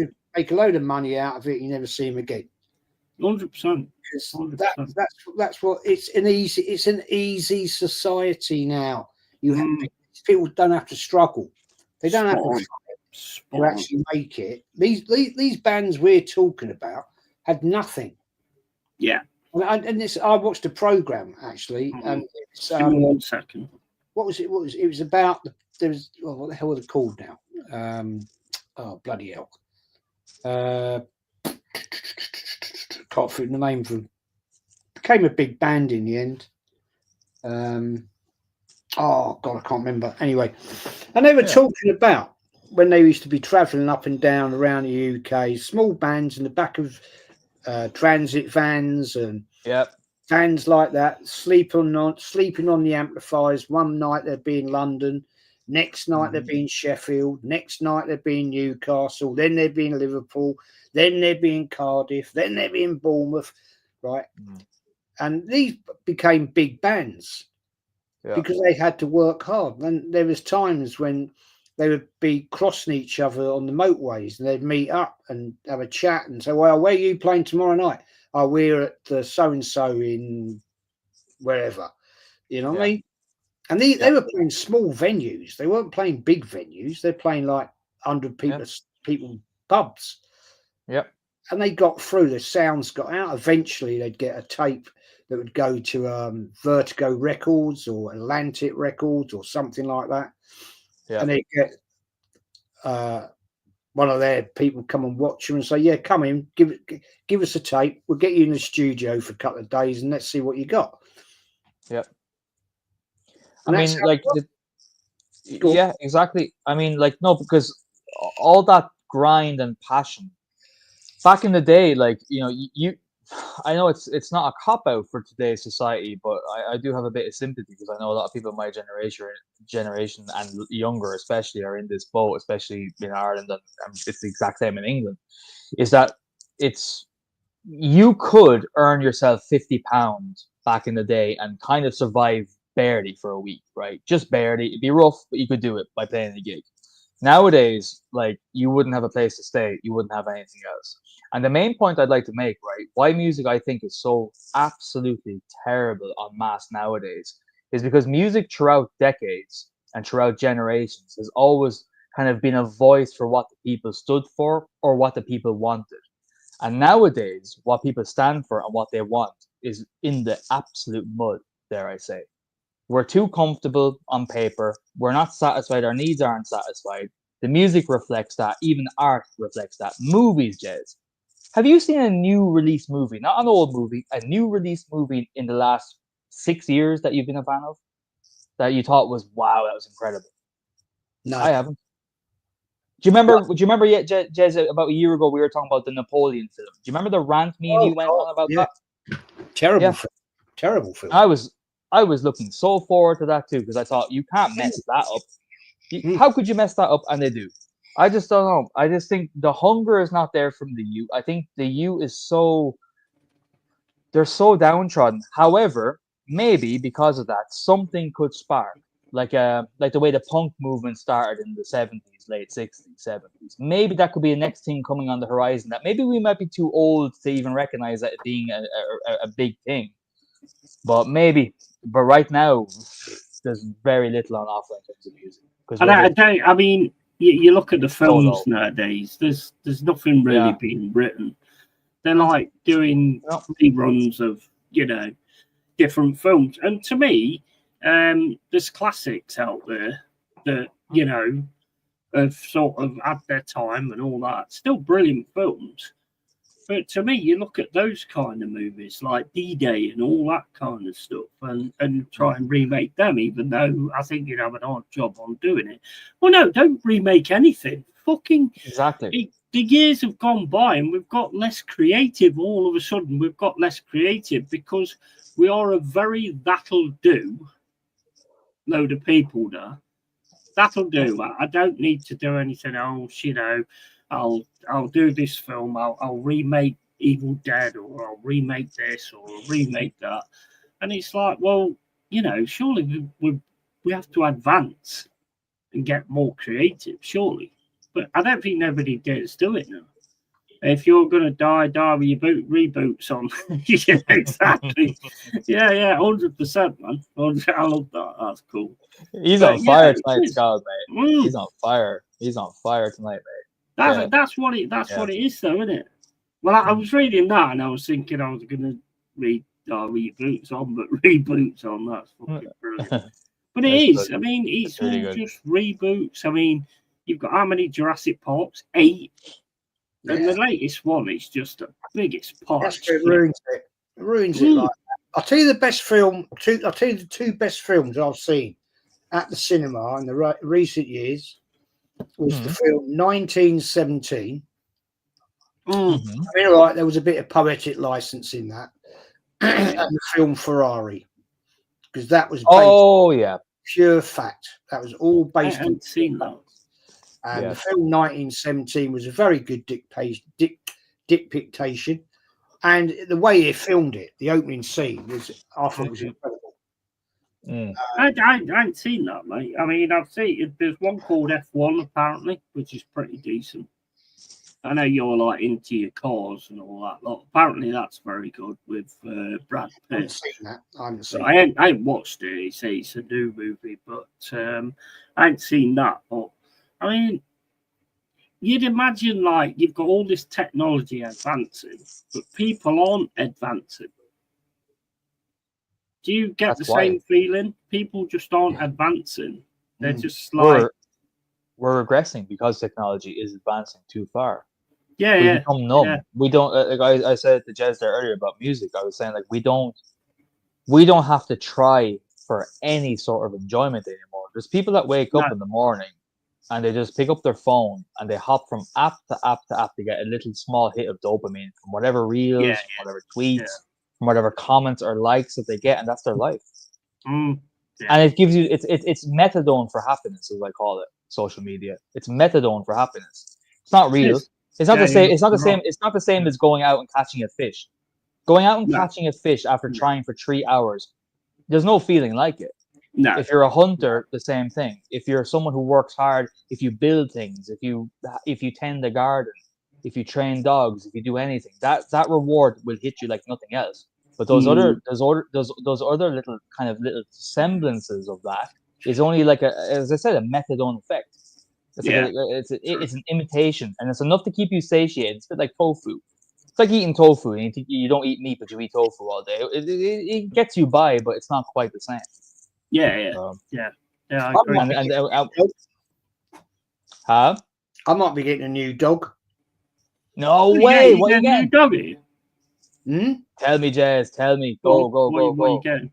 [SPEAKER 4] of money out of it. You never see them again.
[SPEAKER 2] 100%.
[SPEAKER 4] That's what it's an easy society now. People don't have to struggle. They don't have to actually make it. These bands we're talking about had nothing.
[SPEAKER 2] Yeah.
[SPEAKER 4] I watched a program actually, and it's,
[SPEAKER 2] give me 1 second.
[SPEAKER 4] What was it? It was about what the hell are they called now? Oh bloody hell! Can't think the name for. Became a big band in the end. Oh God, I can't remember. Anyway, and they were talking about when they used to be travelling up and down around the UK, small bands in the back of transit vans and vans like that, sleeping on the amplifiers. One night they'd be in London, next night they'd be in Sheffield, next night they'd be in Newcastle, then they'd be in Liverpool, then they'd be in Cardiff, then they'd be in Bournemouth, right? And these became big bands because they had to work hard. And there was times when they would be crossing each other on the motorways, and they'd meet up and have a chat and say, "Well, where are you playing tomorrow night?" "Oh, we're at the so-and-so in wherever." You know what I mean? And they were playing small venues. They weren't playing big venues. They're playing like 100 people pubs.
[SPEAKER 3] Yep.
[SPEAKER 4] And they got through. The sounds got out. Eventually, they'd get a tape that would go to Vertigo Records or Atlantic Records or something like that. And they get one of their people come and watch them and say, "Yeah, come in, give us a tape. We'll get you in the studio for a couple of days and let's see what you got."
[SPEAKER 3] Yep.
[SPEAKER 4] And
[SPEAKER 3] I mean, like, yeah, exactly. I mean, like, no, because all that grind and passion back in the day, like, I know it's not a cop out for today's society, but I do have a bit of sympathy because I know a lot of people in my generation and younger especially are in this boat, especially in Ireland, and it's the exact same in England. Is that you could earn yourself £50 back in the day and kind of survive barely for a week, right? Just barely. It'd be rough, but you could do it by playing a gig. Nowadays, like, you wouldn't have a place to stay. You wouldn't have anything else. And the main point I'd like to make, right, why music I think is so absolutely terrible en masse nowadays is because music throughout decades and throughout generations has always kind of been a voice for what the people stood for or what the people wanted. And nowadays, what people stand for and what they want is in the absolute mud, dare I say. We're too comfortable on paper. We're not satisfied. Our needs aren't satisfied. The music reflects that. Even art reflects that. Movies, Jez. Have you seen a new release movie, not an old movie, a new release movie in the last 6 years that you've been a fan of? That you thought was, wow, that was incredible?
[SPEAKER 4] No.
[SPEAKER 3] I haven't. Do you remember yet, Jez, about a year ago we were talking about the Napoleon film? Do you remember the rant me and you went on about that?
[SPEAKER 4] Terrible film. Terrible film.
[SPEAKER 3] I was looking so forward to that too, because I thought you can't mess that up. How could you mess that up? And they do. I just don't know. I just think the hunger is not there from the youth. I think the youth is they're so downtrodden. However, maybe because of that, something could spark. Like the way the punk movement started in the 70s, late 60s, 70s. Maybe that could be the next thing coming on the horizon. That maybe we might be too old to even recognize that being a big thing. But maybe. But right now, there's very little on offer in terms of music.
[SPEAKER 2] I mean, you look at the films nowadays. There's nothing really being written. They're like doing reruns of different films, and to me, there's classics out there that have sort of had their time and all that. Still brilliant films, but to me, you look at those kind of movies like D-Day and all that kind of stuff, and try and remake them. Even though I think you'd have an odd job on doing it. Well, no, don't remake anything. Fucking
[SPEAKER 3] exactly.
[SPEAKER 2] The years have gone by, and we've got less creative. All of a sudden, we've got less creative because we are a very that'll do load of people now. That'll do. I don't need to do anything else. I'll do this film. I'll remake Evil Dead, or I'll remake this, or I'll remake that. And it's like, well, surely we have to advance and get more creative, surely. But I don't think nobody dares do it now. If you're going to die with your reboots on. Yeah, exactly. Yeah, 100%, man. I love that. That's cool.
[SPEAKER 3] He's on fire tonight, Scott, mate. He's on fire. He's on fire tonight, mate.
[SPEAKER 2] That's what it is, though, isn't it? Well, I was reading that, and I was thinking I was going to read reboots on, but reboots on, that's fucking brilliant. But it is. Good. I mean, it's all really just reboots. I mean, you've got how many Jurassic Parks? 8. And the latest one is just the biggest part.
[SPEAKER 4] That's what it ruins it. It ruins it like that. I'll tell you the best film. I'll tell you the 2 best films I've seen at the cinema in the recent years was the film 1917. I mean, all right, there was a bit of poetic license in that, and the film Ferrari, because that was pure fact. That was all based on
[SPEAKER 2] seen that.
[SPEAKER 4] And the film 1917 was a very good depiction, and the way he filmed it, the opening scene I thought was incredible.
[SPEAKER 2] I ain't seen that, mate. I mean, I've seen there's one called F1 apparently, which is pretty decent. I know you're like into your cars and all that lot. Apparently, that's very good with Brad Pitt.
[SPEAKER 4] I haven't seen that. I haven't seen.
[SPEAKER 2] I ain't watched it. It's a new movie, but I ain't seen that. But I mean, you'd imagine like you've got all this technology advancing, but people aren't advancing. Do you get the same feeling? People just aren't advancing. They're just like
[SPEAKER 3] we're regressing because technology is advancing too far.
[SPEAKER 2] We
[SPEAKER 3] become numb. Yeah. We don't. Like I said to Jez there earlier about music. I was saying like we don't have to try for any sort of enjoyment anymore. There's people that wake up in the morning and they just pick up their phone and they hop from app to app to app to get a little small hit of dopamine from whatever reels, from whatever tweets, from whatever comments or likes that they get, and that's their life. And it gives you it's methadone for happiness, as I call it. Social media. It's methadone for happiness. It's not real. It's not the same. It's not the same. It's not the same as going out and catching a fish. Going out and catching a fish after trying for 3 hours, there's no feeling like it.
[SPEAKER 2] No.
[SPEAKER 3] If you're a hunter, the same thing. If you're someone who works hard, if you build things, if you tend the garden, if you train dogs, if you do anything, that reward will hit you like nothing else. But those other little kind of little semblances of that is only like as I said, a methadone effect. It's an imitation, and it's enough to keep you satiated. It's a bit like tofu. It's like eating tofu, and you don't eat meat, but you eat tofu all day. It gets you by, but it's not quite the same.
[SPEAKER 2] Yeah. I agree.
[SPEAKER 4] I might be getting a new dog.
[SPEAKER 3] No
[SPEAKER 2] Yeah,
[SPEAKER 3] way!
[SPEAKER 2] you
[SPEAKER 3] What are you
[SPEAKER 2] get a new
[SPEAKER 3] getting?
[SPEAKER 2] doggy?
[SPEAKER 4] Hmm?
[SPEAKER 3] Tell me, Jez. Tell me. Go, go,
[SPEAKER 2] What
[SPEAKER 3] go,
[SPEAKER 2] you
[SPEAKER 3] go.
[SPEAKER 2] getting?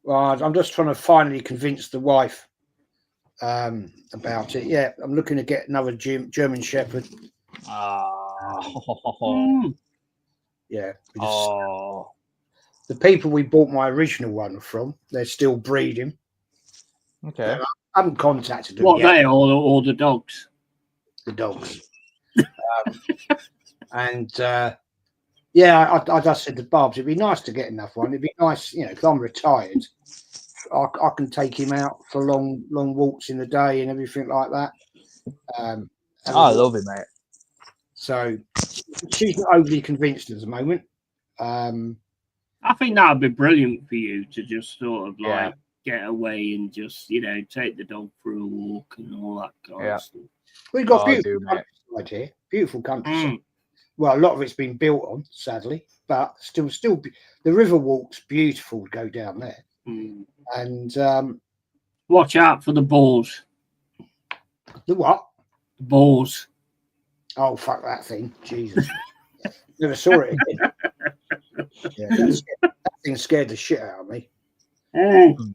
[SPEAKER 4] Well, I'm just trying to finally convince the wife about it. Yeah, I'm looking to get another German Shepherd.
[SPEAKER 2] Mm.
[SPEAKER 4] Yeah.
[SPEAKER 3] Oh.
[SPEAKER 4] The people we bought my original one from, they're still breeding.
[SPEAKER 3] Okay.
[SPEAKER 4] I haven't contacted them
[SPEAKER 2] What
[SPEAKER 4] yet,
[SPEAKER 2] they or the dogs?
[SPEAKER 4] the dogs. And yeah, I just said to Barb's, it'd be nice to get enough one. It'd be nice, you know, because I'm retired. I can take him out for long walks in the day and everything like that.
[SPEAKER 3] I love it, mate.
[SPEAKER 4] So she's not overly convinced at the moment.
[SPEAKER 2] I think that would be brilliant for you to just sort of
[SPEAKER 3] Yeah.
[SPEAKER 2] like get away and just, take the dog for a walk and all that kind
[SPEAKER 3] Yeah.
[SPEAKER 2] of stuff.
[SPEAKER 4] We've got
[SPEAKER 3] I
[SPEAKER 4] beautiful
[SPEAKER 3] do, mate.
[SPEAKER 4] countryside here. Beautiful countryside.
[SPEAKER 2] Mm.
[SPEAKER 4] Well, a lot of it's been built on, sadly, but still, the river walk's beautiful to go down there.
[SPEAKER 2] Mm.
[SPEAKER 4] And
[SPEAKER 2] Watch out for the boars.
[SPEAKER 4] the what?
[SPEAKER 2] The boars.
[SPEAKER 4] Oh, fuck that thing. Jesus. Never saw it again. Yeah, that thing scared the shit out of me.
[SPEAKER 2] Mm.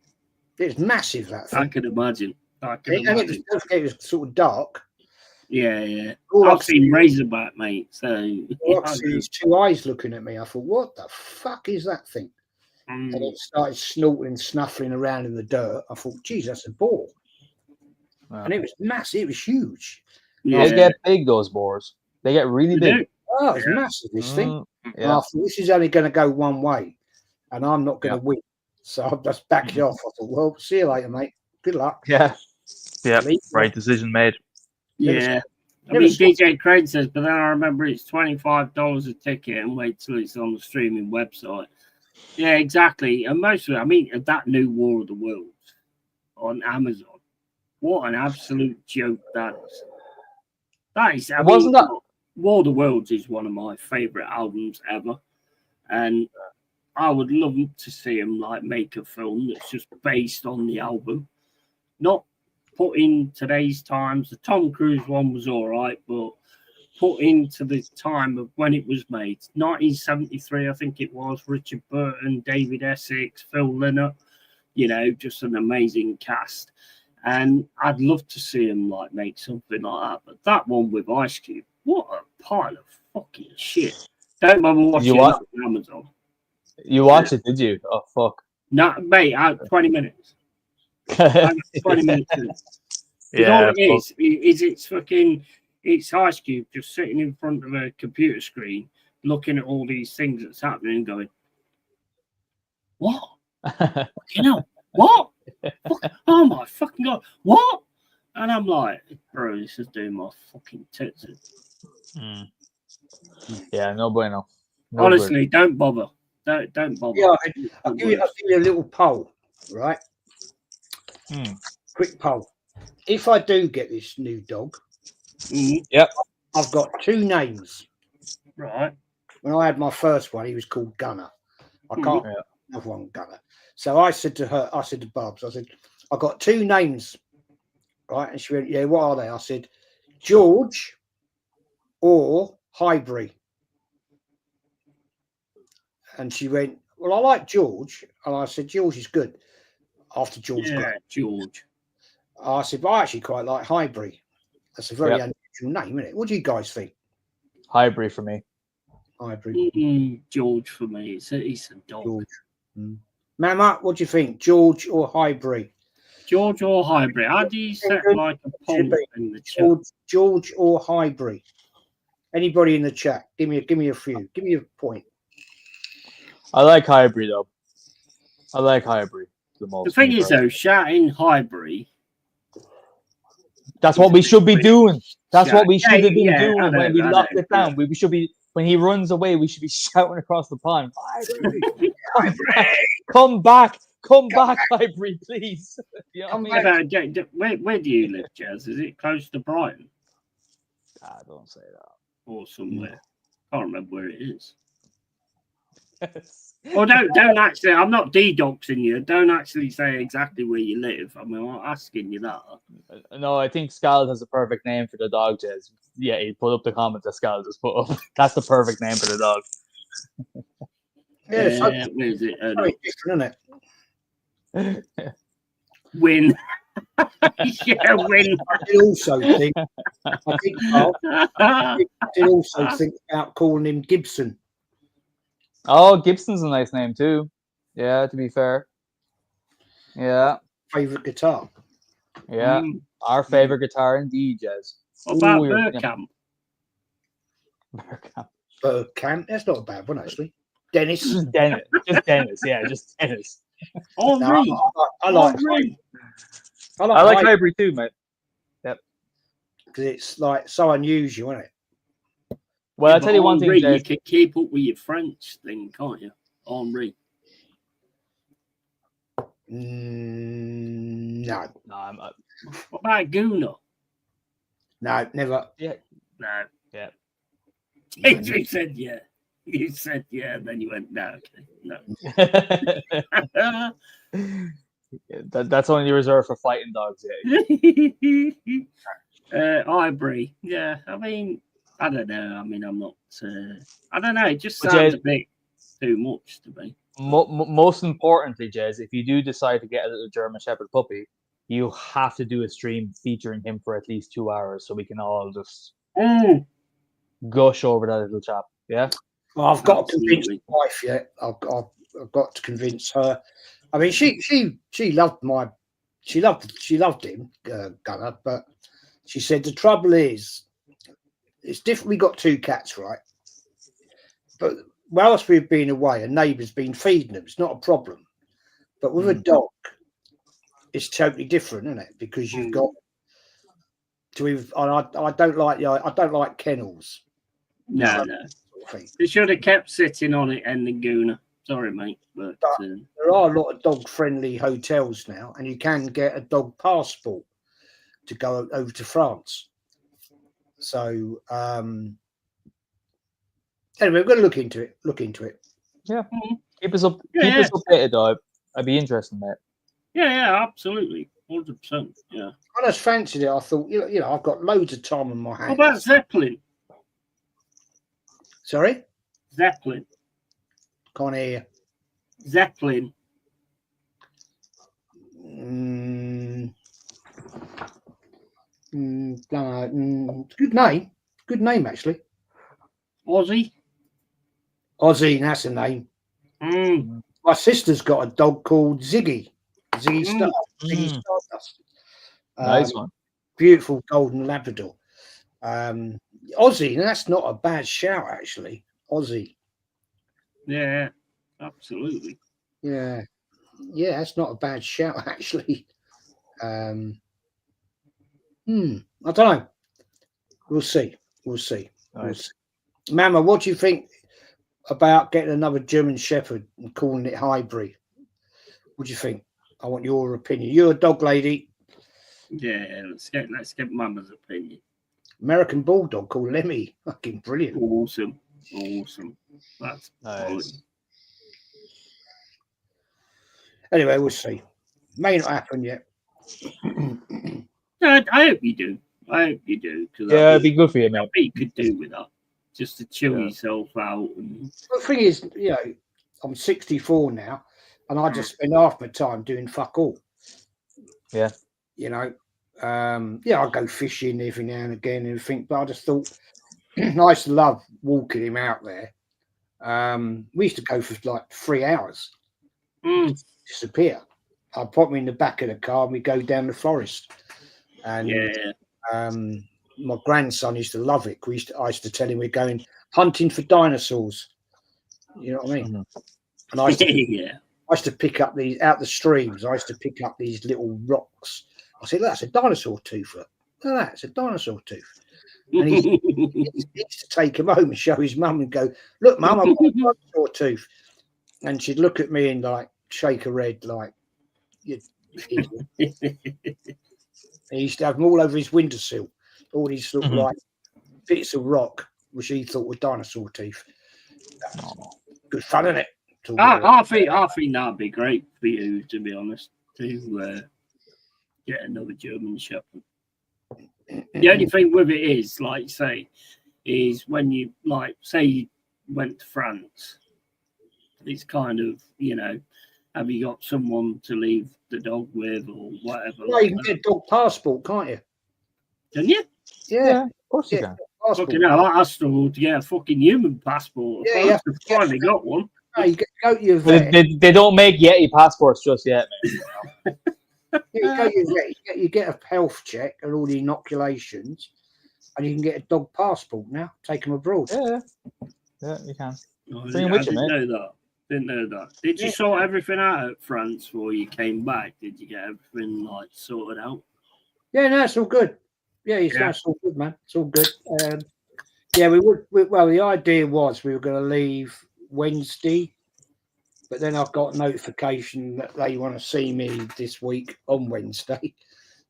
[SPEAKER 4] It's massive, that
[SPEAKER 2] I
[SPEAKER 4] thing.
[SPEAKER 2] can imagine.
[SPEAKER 4] And it was sort of dark.
[SPEAKER 2] Yeah.
[SPEAKER 4] All
[SPEAKER 2] I've seen Razorback, mate. So
[SPEAKER 4] all I see is two eyes looking at me. I thought, what the fuck is that thing? And
[SPEAKER 2] Mm.
[SPEAKER 4] it started snorting, snuffling around in the dirt. I thought, geez, that's a boar.
[SPEAKER 3] Wow.
[SPEAKER 4] And it was massive. It was huge.
[SPEAKER 3] They get big, those boars. They get really
[SPEAKER 2] They
[SPEAKER 3] big.
[SPEAKER 2] do.
[SPEAKER 4] Oh, it's massive, this thing. And I
[SPEAKER 3] Yeah.
[SPEAKER 4] thought, this is only going to go one way, and I'm not going to win. So I just backed it off. I thought, well, see you later, mate. Good luck.
[SPEAKER 3] Yeah. Yeah.
[SPEAKER 4] Leave
[SPEAKER 3] Right decision made.
[SPEAKER 2] Yeah. I
[SPEAKER 4] never
[SPEAKER 2] mean,
[SPEAKER 4] saw-
[SPEAKER 2] DJ Craig says, but then I remember it's $25 a ticket and wait till it's on the streaming website. Yeah, exactly. And most of it, I mean, that new War of the Worlds on Amazon. What an absolute joke that is. That is, I mean,
[SPEAKER 3] Wasn't that-
[SPEAKER 2] War of the Worlds is one of my favorite albums ever. And I would love to see him like make a film that's just based on the album. Not put in today's times. The Tom Cruise one was all right, but put into the time of when it was made. 1973, I think it was. Richard Burton, David Essex, Phil Lynott. Just an amazing cast. And I'd love to see him like make something like that. But that one with Ice Cube, what a pile of fucking shit. Don't bother watching it on Amazon.
[SPEAKER 3] You watched it, did you? Oh, fuck.
[SPEAKER 2] No, mate, 20 minutes. 20 minutes in.
[SPEAKER 3] Yeah,
[SPEAKER 2] All it is it's Ice Cube just sitting in front of a computer screen looking at all these things that's happening and going, what? What? Oh my fucking God, what? And I'm like, bro, this is doing my fucking tits in.
[SPEAKER 3] Yeah, no bueno. No
[SPEAKER 2] Honestly, don't bother. Don't bother.
[SPEAKER 4] Yeah, I'll give you a little poll, right? Quick poll. If I do get this new dog,
[SPEAKER 3] Yep.
[SPEAKER 4] I've got two names.
[SPEAKER 2] Right.
[SPEAKER 4] When I had my first one, he was called Gunner. I can't have one Gunner. So I said to Barbs, I said, I've got two names, right? And she went, yeah, what are they? I said, George or Highbury. And she went, well, I like George. And I said, George is good. After George.
[SPEAKER 2] Yeah, George.
[SPEAKER 4] I said, but I actually quite like Highbury. That's a very unusual name, isn't it? What do you guys think?
[SPEAKER 3] Highbury for me.
[SPEAKER 4] Highbury.
[SPEAKER 2] George for me. It's a dog.
[SPEAKER 4] George. Mama, what do you think? George or Highbury?
[SPEAKER 2] George or Highbury? How do you set like a poll in the chat?
[SPEAKER 4] George or Highbury? Anybody in the chat? Give me a few. Give me a point.
[SPEAKER 3] I like Highbury though. I like Highbury the most.
[SPEAKER 2] The thing is though, shouting Highbury.
[SPEAKER 3] That's what we should be doing. That's what we should have been doing when we locked it down. We should be, when he runs away, we should be shouting across the pond. Come back, Highbury, please. You know what I mean?
[SPEAKER 2] Where do you live, Jazz? Is it close to Brighton?
[SPEAKER 3] Don't say that.
[SPEAKER 2] Or somewhere? I can't remember where it is. Well, don't actually. I'm not de-doxing you. Don't actually say exactly where you live. I mean, I'm not asking you that.
[SPEAKER 3] No, I think Scald has a perfect name for the dog, Jez. Yeah, he put up the comment that Scald just put up. That's the perfect name for the dog.
[SPEAKER 4] Yeah, so
[SPEAKER 2] Where is it?
[SPEAKER 4] very different, isn't it?
[SPEAKER 2] Win. Yeah, win.
[SPEAKER 4] I did also think. I did also think about calling him Gibson.
[SPEAKER 3] Oh, Gibson's a nice name too. Yeah, to be fair. Yeah.
[SPEAKER 4] Favorite guitar.
[SPEAKER 3] Yeah. Our favorite guitar indeed, Jez.
[SPEAKER 2] What about Burkamp?
[SPEAKER 4] Burkamp. That's not a bad one, actually. Dennis.
[SPEAKER 3] Just Dennis. Yeah, just Dennis.
[SPEAKER 2] Henri.
[SPEAKER 4] I like
[SPEAKER 3] Highbury too, mate. Yep.
[SPEAKER 4] Because it's like so unusual, isn't it?
[SPEAKER 3] Well, I'll tell you one thing,
[SPEAKER 2] Henri,
[SPEAKER 3] Jez.
[SPEAKER 2] you can keep up with your French thing, can't you? Henri.
[SPEAKER 4] No.
[SPEAKER 3] No,
[SPEAKER 2] What about Guna?
[SPEAKER 4] No, never.
[SPEAKER 3] Yeah.
[SPEAKER 2] No.
[SPEAKER 3] Yeah.
[SPEAKER 2] You said yeah. You said yeah, then you went no. Okay, no.
[SPEAKER 3] That's only reserved for fighting dogs. Yeah.
[SPEAKER 2] Highbury. Yeah, I mean, I don't know. I mean, I'm not. I don't know. It just sounds a bit too much to me.
[SPEAKER 3] Most importantly, Jez, if you do decide to get a little German Shepherd puppy, you have to do a stream featuring him for at least 2 hours so we can all just gush over that little chap. Yeah.
[SPEAKER 4] Well, I've got to convince my wife yet. I've got to convince her. I mean, she loved him, Gunner, but she said the trouble is, it's different. We got 2 cats, right? But whilst we've been away, a neighbour's been feeding them. It's not a problem. But with a dog, it's totally different, isn't it? Because you've got to. I don't like kennels.
[SPEAKER 2] No. They should have kept sitting on it and the Guna. Sorry, mate, but
[SPEAKER 4] there are a lot of dog-friendly hotels now, and you can get a dog passport to go over to France. So anyway, we're going to look into it.
[SPEAKER 3] Yeah, keep us updated, though. I'd be interested in that.
[SPEAKER 2] Yeah, absolutely, 100%. Yeah,
[SPEAKER 4] I just fancied it. I thought, you know, I've got loads of time on my hands.
[SPEAKER 2] What about Zeppelin?
[SPEAKER 4] Sorry,
[SPEAKER 2] Zeppelin.
[SPEAKER 4] Can't hear you.
[SPEAKER 2] Zeppelin.
[SPEAKER 4] Good name actually.
[SPEAKER 2] Ozzy,
[SPEAKER 4] that's a name. My sister's got a dog called Ziggy Stardust.
[SPEAKER 3] Nice one.
[SPEAKER 4] Beautiful golden Labrador. Ozzy, that's not a bad shout actually. Ozzy.
[SPEAKER 2] Yeah, absolutely.
[SPEAKER 4] Yeah, that's not a bad shout actually. I don't know. We'll see.
[SPEAKER 3] Nice.
[SPEAKER 4] Mama, what do you think about getting another German Shepherd and calling it Highbury? What do you think? I want your opinion. You're a dog lady.
[SPEAKER 2] Yeah, let's get Mama's opinion.
[SPEAKER 4] American Bulldog called Lemmy. Fucking brilliant.
[SPEAKER 2] Awesome. That's
[SPEAKER 3] nice.
[SPEAKER 4] Anyway, we'll see. May not happen yet.
[SPEAKER 2] I hope you do.
[SPEAKER 3] Yeah, it'd be good for you, mate.
[SPEAKER 2] You could do with that, just to chill yourself out. And...
[SPEAKER 4] The thing is, you know, I'm 64 now, and I just spend half my time doing fuck all.
[SPEAKER 3] Yeah.
[SPEAKER 4] You know, I go fishing every now and again and everything, but I just thought I used to love walking him out there. We used to go for like 3 hours, disappear. I'd put him in the back of the car and we go down the forest. And my grandson used to love it. I used to tell him we're going hunting for dinosaurs. You know what I mean?
[SPEAKER 3] Mm-hmm.
[SPEAKER 4] And I used to pick up these out the streams. I used to pick up these little rocks. I said, "Look, that's a dinosaur tooth. Look at that, it's a dinosaur tooth." And he used to take him home and show his mum and go, "Look, Mum, I've got a dinosaur tooth." And she'd look at me and like shake her head, like, "You idiot." He used to have them all over his windowsill, all these sort of like bits of rock, which he thought were dinosaur teeth. Good fun, isn't it?
[SPEAKER 2] I think that'd be great for you, to be honest, to get another German Shepherd. The only thing with it is, like say, is when you say you went to France, it's kind of, have you got someone to leave the dog with or whatever?
[SPEAKER 4] No, you can get a dog passport, can't you?
[SPEAKER 2] Can you?
[SPEAKER 4] Yeah,
[SPEAKER 3] of course you can.
[SPEAKER 2] Fucking hell, I struggled to get a fucking human passport.
[SPEAKER 4] Yeah, you have to
[SPEAKER 2] finally got one.
[SPEAKER 4] No, you go to your vet.
[SPEAKER 3] They don't make Yeti passports just yet, man.
[SPEAKER 4] You go to your vet, you get a health check and all the inoculations, and you can get a dog passport now. Take them abroad.
[SPEAKER 3] Yeah, you can.
[SPEAKER 2] I didn't know that. Did you sort everything out at France before you came back? Did you get everything sorted out?
[SPEAKER 4] Yeah, no, it's all good. Yeah, it's all good, man. It's all good. Yeah, well, the idea was we were going to leave Wednesday, but then I've got notification that they want to see me this week on Wednesday,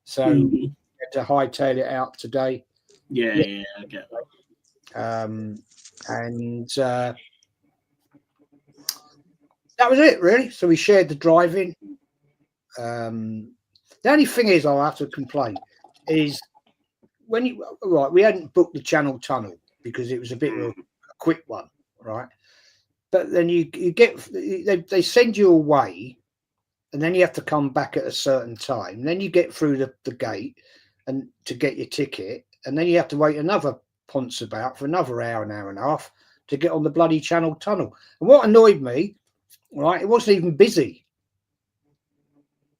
[SPEAKER 4] so we had to hightail it out today.
[SPEAKER 2] Yeah, I get that.
[SPEAKER 4] And that was it, really. So we shared the driving. The only thing is, I'll have to complain is we hadn't booked the Channel Tunnel because it was a bit of a quick one, right? But then you get they send you away, and then you have to come back at a certain time. Then you get through the gate and to get your ticket, and then you have to wait another ponce about for another hour and a half to get on the bloody Channel Tunnel. And what annoyed me, right, it wasn't even busy.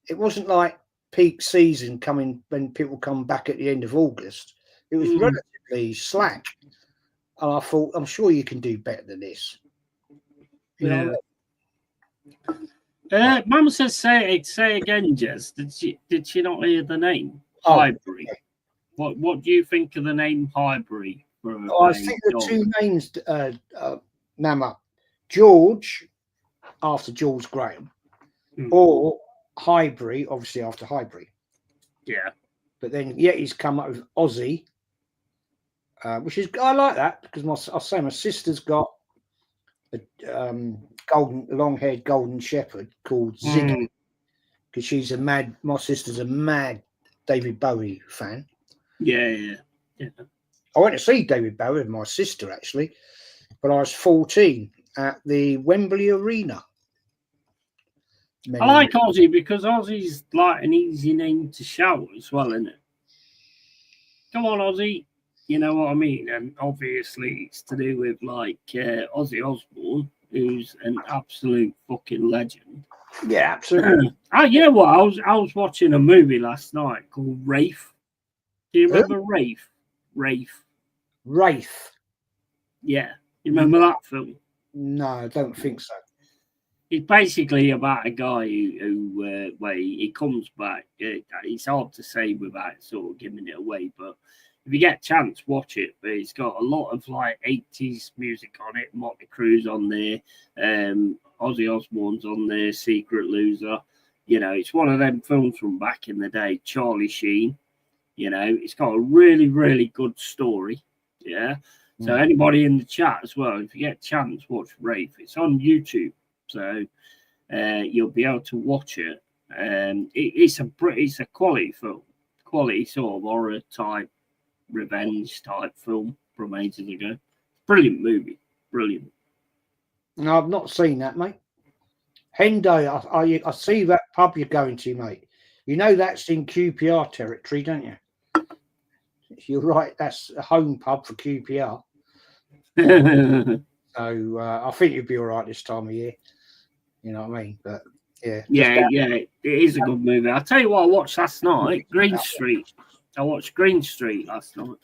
[SPEAKER 4] It wasn't like peak season coming when people come back at the end of August. It was relatively slack. And I thought, I'm sure you can do better than this. You know?
[SPEAKER 2] Mum says, say again, Jez. Did she not hear the name? Highbury. What do you think of the name Highbury?
[SPEAKER 4] I think the two names, Mama, George, after George Graham, or Highbury, obviously after Highbury.
[SPEAKER 2] Yeah.
[SPEAKER 4] But then he's come up with Aussie, which is, I like that because my sister's got a long-haired golden shepherd called Ziggy, because my sister's a mad David Bowie fan.
[SPEAKER 2] Yeah.
[SPEAKER 4] I went to see David Bowie with my sister, actually, but I was 14 at the Wembley Arena.
[SPEAKER 2] I like Aussie because Aussie's like an easy name to shout as well, isn't it? Come on, Aussie. You know what I mean? And obviously it's to do with Ozzy Osbourne, who's an absolute fucking legend.
[SPEAKER 4] Yeah, absolutely.
[SPEAKER 2] You know what? I was watching a movie last night called Wraith. Do you remember Wraith? Wraith. Yeah. You remember that film?
[SPEAKER 4] No, I don't think so.
[SPEAKER 2] It's basically about a guy who he comes back. It's hard to say without sort of giving it away, but if you get a chance, watch it. But it's got a lot of 80s music on it. Motley Crue's on there. Ozzy Osbourne's on there. Secret Loser. It's one of them films from back in the day. Charlie Sheen. It's got a really, really good story. Yeah. So anybody in the chat as well, if you get a chance, watch Wraith. It's on YouTube. So you'll be able to watch it. It's a quality film, quality sort of horror type, revenge type film from ages ago. Brilliant movie, brilliant.
[SPEAKER 4] No, I've not seen that, mate. Hendo, I see that pub you're going to, mate. You know that's in QPR territory, don't you? You're right. That's a home pub for QPR. So I think you'll be all right this time of year. You know what I mean? But yeah.
[SPEAKER 2] It is a good movie. I'll tell you what I watched last night. Green Street. I watched Green Street last night.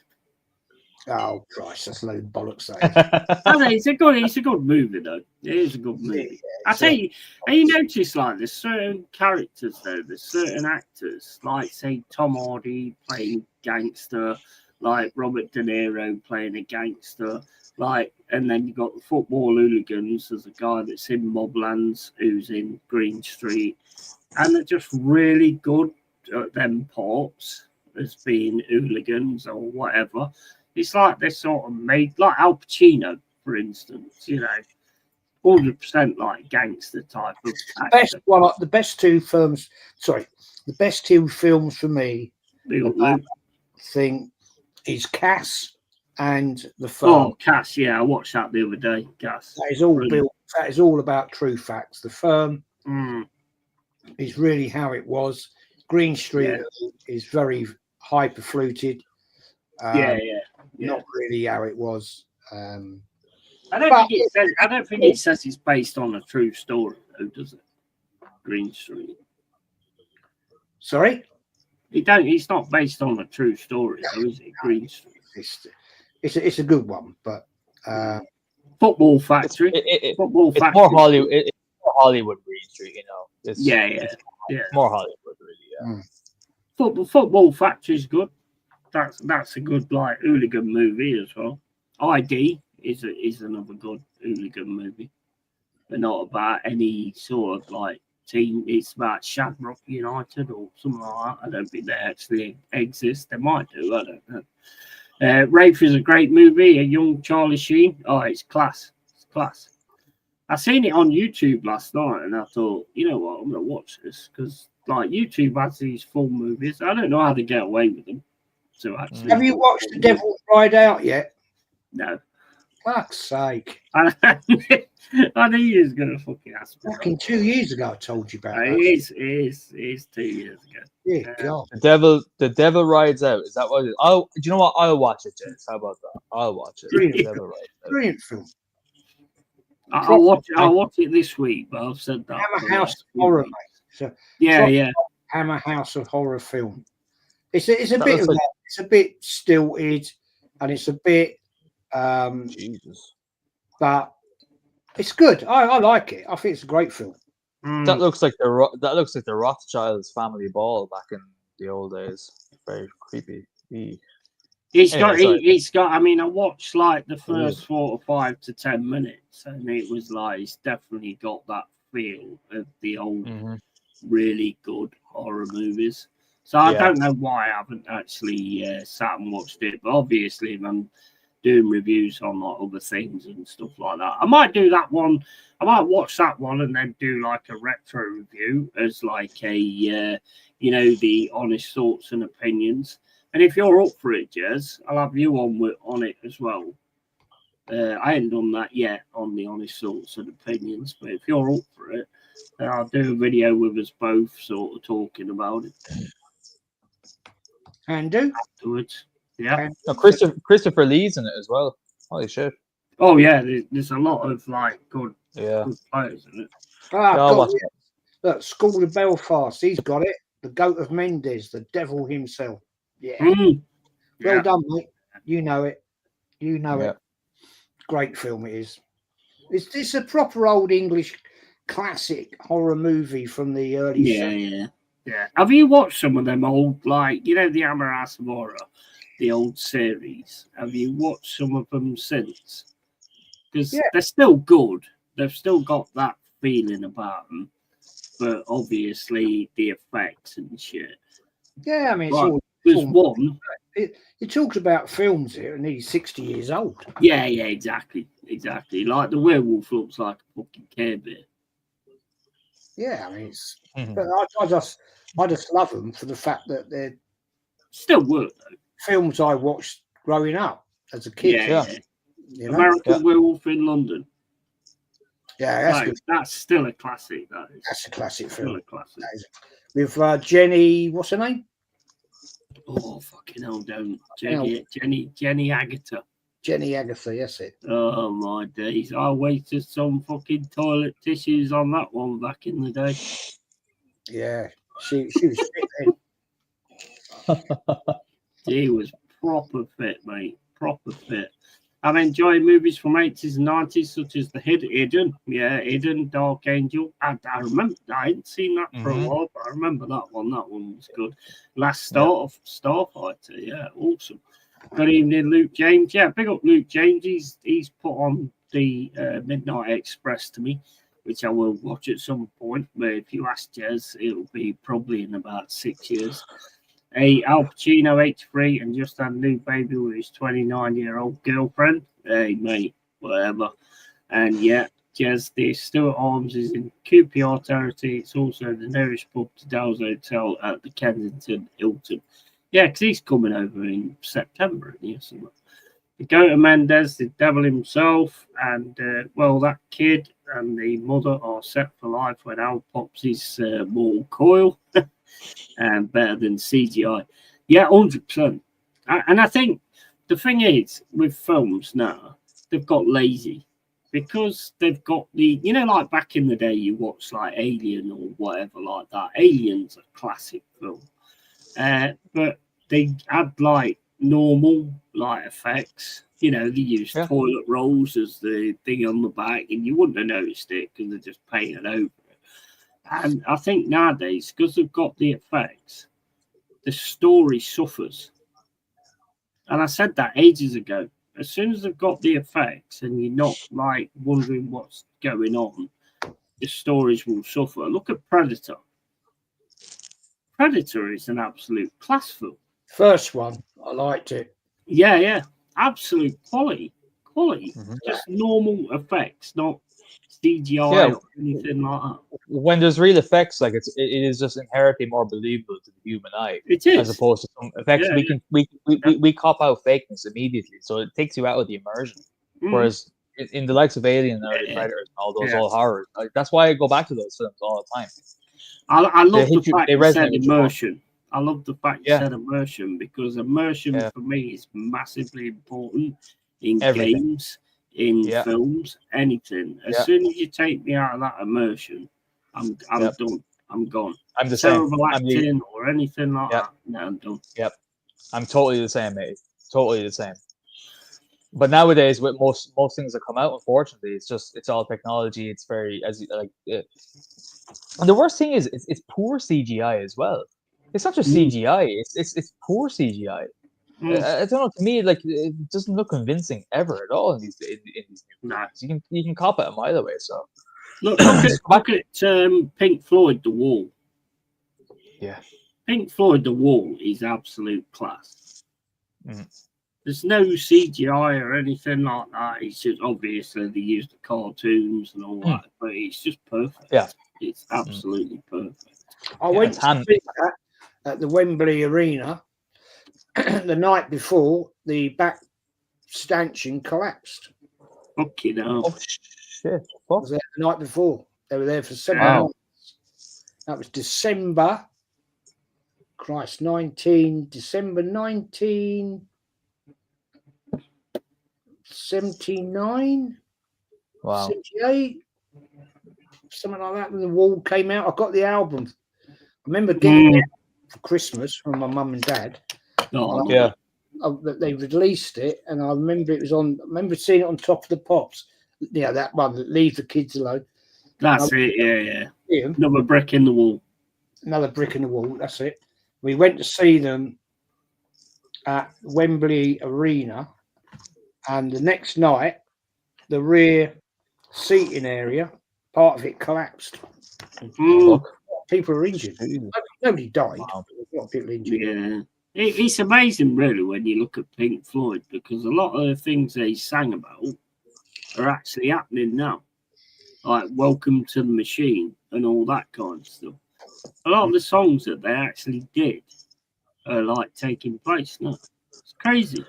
[SPEAKER 4] Oh Christ, that's a load of bollocks.
[SPEAKER 2] It's a good movie though. It is a good movie. I tell you, and you notice there's certain characters though, there's certain actors, say Tom Hardy playing gangster, like Robert De Niro playing a gangster, and then you got the football hooligans. There's a guy that's in Moblands who's in Green Street, and they're just really good at them parts as being hooligans or whatever. It's like they're sort of made, like Al Pacino, for instance, 100% like gangster type of
[SPEAKER 4] Best
[SPEAKER 2] actor.
[SPEAKER 4] one, the best two films. Sorry, the best two films for me.
[SPEAKER 2] Big up, Luke.
[SPEAKER 4] Thing is Cass and The Firm.
[SPEAKER 2] Oh, Cass, yeah, I watched that the other day. Cass.
[SPEAKER 4] That is all
[SPEAKER 2] Brilliant.
[SPEAKER 4] built. That is all about true facts. The Firm
[SPEAKER 2] Mm,
[SPEAKER 4] is really how it was. Green Street is very hyperfluted.
[SPEAKER 2] yeah.
[SPEAKER 4] Not really how it was.
[SPEAKER 2] I don't think it says it's based on a true story, though, does it? Green Street.
[SPEAKER 4] Sorry?
[SPEAKER 2] It's not based on a true story, though, is it? Green Street.
[SPEAKER 4] It's a good one, but
[SPEAKER 2] Football Factory.
[SPEAKER 3] It's more Hollywood. It's more Hollywood Green Street, you know. It's more Hollywood, really. Yeah.
[SPEAKER 2] Football Factory is good. That's a good like hooligan movie as well. ID is another good hooligan movie, but not about any sort of like team. It's about Shamrock United or something like that. I don't think they actually exist. They might do. I don't know. Rafe is a great movie. A young Charlie Sheen. Oh, it's class. It's class. I seen it on YouTube last night, and I thought, you know what, I'm gonna watch this because like YouTube has these full movies. I don't know how to get away with them. So actually,
[SPEAKER 4] have you watched The Devil's Ride Out yet?
[SPEAKER 2] No.
[SPEAKER 4] Fuck's sake!
[SPEAKER 2] I knew you was gonna fucking ask me.
[SPEAKER 4] Fucking 2 years ago, I told you about that.
[SPEAKER 2] It is 2 years ago.
[SPEAKER 4] Yeah, God.
[SPEAKER 3] The Devil Rides Out. Is that what it is? Do you know what? I'll watch it, James. How about that? I'll watch it.
[SPEAKER 4] Brilliant.
[SPEAKER 3] The Devil Rides Out.
[SPEAKER 4] Brilliant film.
[SPEAKER 2] I'll watch it this week, but I've said that.
[SPEAKER 4] Hammer House of Horror, mate. So,
[SPEAKER 2] Yeah.
[SPEAKER 4] Hammer House of Horror film. It's a bit of that. It's a bit stilted, and it's a bit.
[SPEAKER 3] Jesus.
[SPEAKER 4] But it's good. I like it. I think it's a great film.
[SPEAKER 3] That looks like the Rothschilds family ball back in the old days. Very creepy.
[SPEAKER 2] He's got. I mean, I watched like the first 4 to 5 to 10 minutes, and it was like it's definitely got that feel of the old, really good horror movies. So I don't know why I haven't actually sat and watched it, but obviously, if I'm doing reviews on like other things and stuff like that, I might do that one. I might watch that one and then do like a retro review as like a the honest thoughts and opinions. And if you're up for it, Jez, I'll have you on it as well. I ain't done that yet on the honest thoughts and opinions, but if you're up for it, then I'll do a video with us both sort of talking about it.
[SPEAKER 4] And do
[SPEAKER 2] afterwards. Yeah.
[SPEAKER 3] No, Christopher Lee's in it as well. Holy shit.
[SPEAKER 2] Oh yeah, there's a lot of like good players in it.
[SPEAKER 4] Look, School of Belfast, he's got it. The Goat of Mendes, the devil himself. Yeah. Well done, mate. You know it. You know it. Great film it is. It's a proper old English classic horror movie from the early 70s.
[SPEAKER 2] Yeah. Have you watched some of them old, like, the Hammer House of Horror, the old series? Have you watched some of them since? Because they're still good. They've still got that feeling about them. But obviously, the effects and shit.
[SPEAKER 4] Yeah, I mean,
[SPEAKER 2] there's one.
[SPEAKER 4] It talks about films here, and he's 60 years old.
[SPEAKER 2] Yeah, exactly. Like the werewolf looks like a fucking Care Bear.
[SPEAKER 4] Yeah, I mean, it's. But I just love them for the fact that they're
[SPEAKER 2] still work though.
[SPEAKER 4] Films I watched growing up as a kid.
[SPEAKER 2] Yeah. American Werewolf in London.
[SPEAKER 4] Yeah,
[SPEAKER 2] that's still a classic.
[SPEAKER 4] That's a classic film.
[SPEAKER 2] Still a classic.
[SPEAKER 4] With Jenny, what's her name?
[SPEAKER 2] Oh fucking hell! Don't Jenny Agatha.
[SPEAKER 4] Jenny Agatha, yes it.
[SPEAKER 2] Oh my days! I wasted some fucking toilet tissues on that one back in the day.
[SPEAKER 4] Yeah, she was fit then.
[SPEAKER 2] She was proper fit, mate. Proper fit. I'm enjoying movies from 80s and 90s, such as The Hidden. Yeah, Hidden, Dark Angel. I remember, I hadn't seen that for a while, but I remember that one. That one was good. Last Starfighter. Yeah, awesome. Good evening, Luke James. Yeah, big up Luke James. He's put on the Midnight Express to me, which I will watch at some point. But if you ask Jez, it'll be probably in about 6 years. Al Pacino, 83, and just had a new baby with his 29-year-old girlfriend. Hey, mate, whatever. And yeah, Jez, the Stuart Arms is in QPR territory. It's also the nearest pub to Dell's Hotel at the Kensington Hilton. Yeah, because he's coming over in September. Yes, the Goat Mendes, the devil himself, and well, that kid and the mother are set for life when Al pops his mortal coil, and better than CGI. Yeah, 100%. And I think the thing is with films now, they've got lazy. Because they've got the, you know, like back in the day, you watch like Alien or whatever like that. Alien's a classic film. But they had like normal light effects. You know, they used toilet rolls as the thing on the back, and you wouldn't have noticed it because they're just painted over it. And I think nowadays, because they've got the effects, the story suffers. And I said that ages ago. As soon as they've got the effects and you're not like wondering what's going on, the stories will suffer. Look at Predator. Predator is an absolute class film.
[SPEAKER 4] First one, I liked it.
[SPEAKER 2] Yeah. Absolute quality. Just normal effects, not CGI or anything like that.
[SPEAKER 3] When there's real effects, like it is just inherently more believable to the human eye.
[SPEAKER 2] It is.
[SPEAKER 3] As opposed to some effects we cop out fakeness immediately, so it takes you out of the immersion. Whereas in the likes of Alien and Predators and all those old horrors, like, that's why I go back to those films all the time.
[SPEAKER 2] I love the fact you said immersion. I love the fact you said immersion, because immersion for me is massively important in games, in films, anything. As soon as you take me out of that immersion, I'm done. I'm gone.
[SPEAKER 3] I'm the same.
[SPEAKER 2] Terrible acting or anything like that. No, I'm done.
[SPEAKER 3] Yep. I'm totally the same, mate. Totally the same. But nowadays, with most things that come out, unfortunately, it's all technology. It's very and the worst thing is it's poor CGI as well. It's not just CGI. It's poor CGI. I don't know. To me, like, it doesn't look convincing ever at all in these new movies. You can cop it a mile away. So
[SPEAKER 2] look at Pink Floyd, The Wall.
[SPEAKER 3] Yeah,
[SPEAKER 2] Pink Floyd, The Wall is absolute class. There's no CGI or anything like that. It's just obviously they use the cartoons and all that, but it's just perfect.
[SPEAKER 3] Yeah,
[SPEAKER 2] it's absolutely perfect.
[SPEAKER 4] I went to see that at the Wembley Arena the night before the back stanchion collapsed.
[SPEAKER 2] Fucking hell.
[SPEAKER 3] Oh shit!
[SPEAKER 4] I was there the night before. They were there for 7 months. That was December. Christ, December 1979.
[SPEAKER 3] Wow.
[SPEAKER 4] 78. Something like that. When The Wall came out, I got the album. I remember getting it for Christmas from my mum and dad.
[SPEAKER 2] Oh,
[SPEAKER 4] They released it, and I remember it was on. I remember seeing it on Top of the Pops. Yeah, that one, Leave the Kids Alone.
[SPEAKER 2] That's it. Yeah. Another brick in the wall.
[SPEAKER 4] Another brick in the wall. That's it. We went to see them at Wembley Arena, and the next night, the rear seating area, part of it collapsed. People were injured. Nobody died. Wow. A lot of people injured.
[SPEAKER 2] Yeah. It's amazing, really, when you look at Pink Floyd, because a lot of the things they sang about are actually happening now. Like Welcome to the Machine and all that kind of stuff. A lot of the songs that they actually did are like taking place now. It's crazy.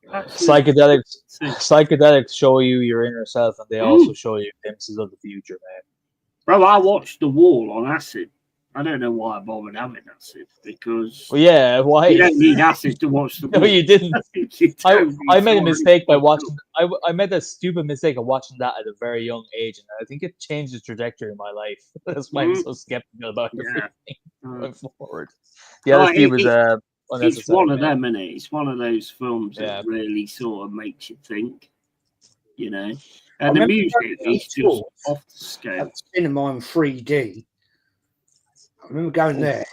[SPEAKER 3] Psychedelics show you your inner self, and they also show you glimpses of the future, man.
[SPEAKER 2] Bro, I watched The Wall on acid. I don't know why I bothered having acid, because
[SPEAKER 3] why?
[SPEAKER 2] You don't need acid to watch The Wall.
[SPEAKER 3] No, you didn't. I made a mistake by watching. I made a stupid mistake of watching that at a very young age, and I think it changed the trajectory of my life. That's why I'm so skeptical about everything going forward. The other thing was
[SPEAKER 2] it's one of them, isn't it? It's one of those films that really sort of makes you think, you know. And the music is just off the scale.
[SPEAKER 4] At cinema in 3D. I remember going there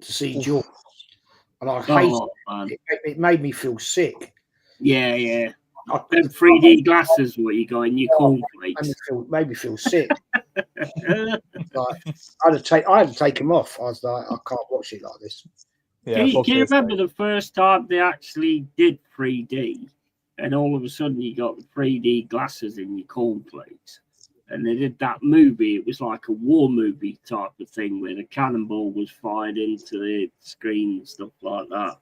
[SPEAKER 4] to see George, and I hated it. It made me feel sick.
[SPEAKER 2] Yeah. Them 3D glasses where you go in your cornflakes.
[SPEAKER 4] Made me feel sick. Like, I had to take them off. I was like, I can't watch it like this.
[SPEAKER 2] Yeah, can you remember the first time they actually did 3D, and all of a sudden you got the 3D glasses in your cornflakes? and they did that movie. It was like a war movie type of thing where the cannonball was fired into the screen and stuff like that.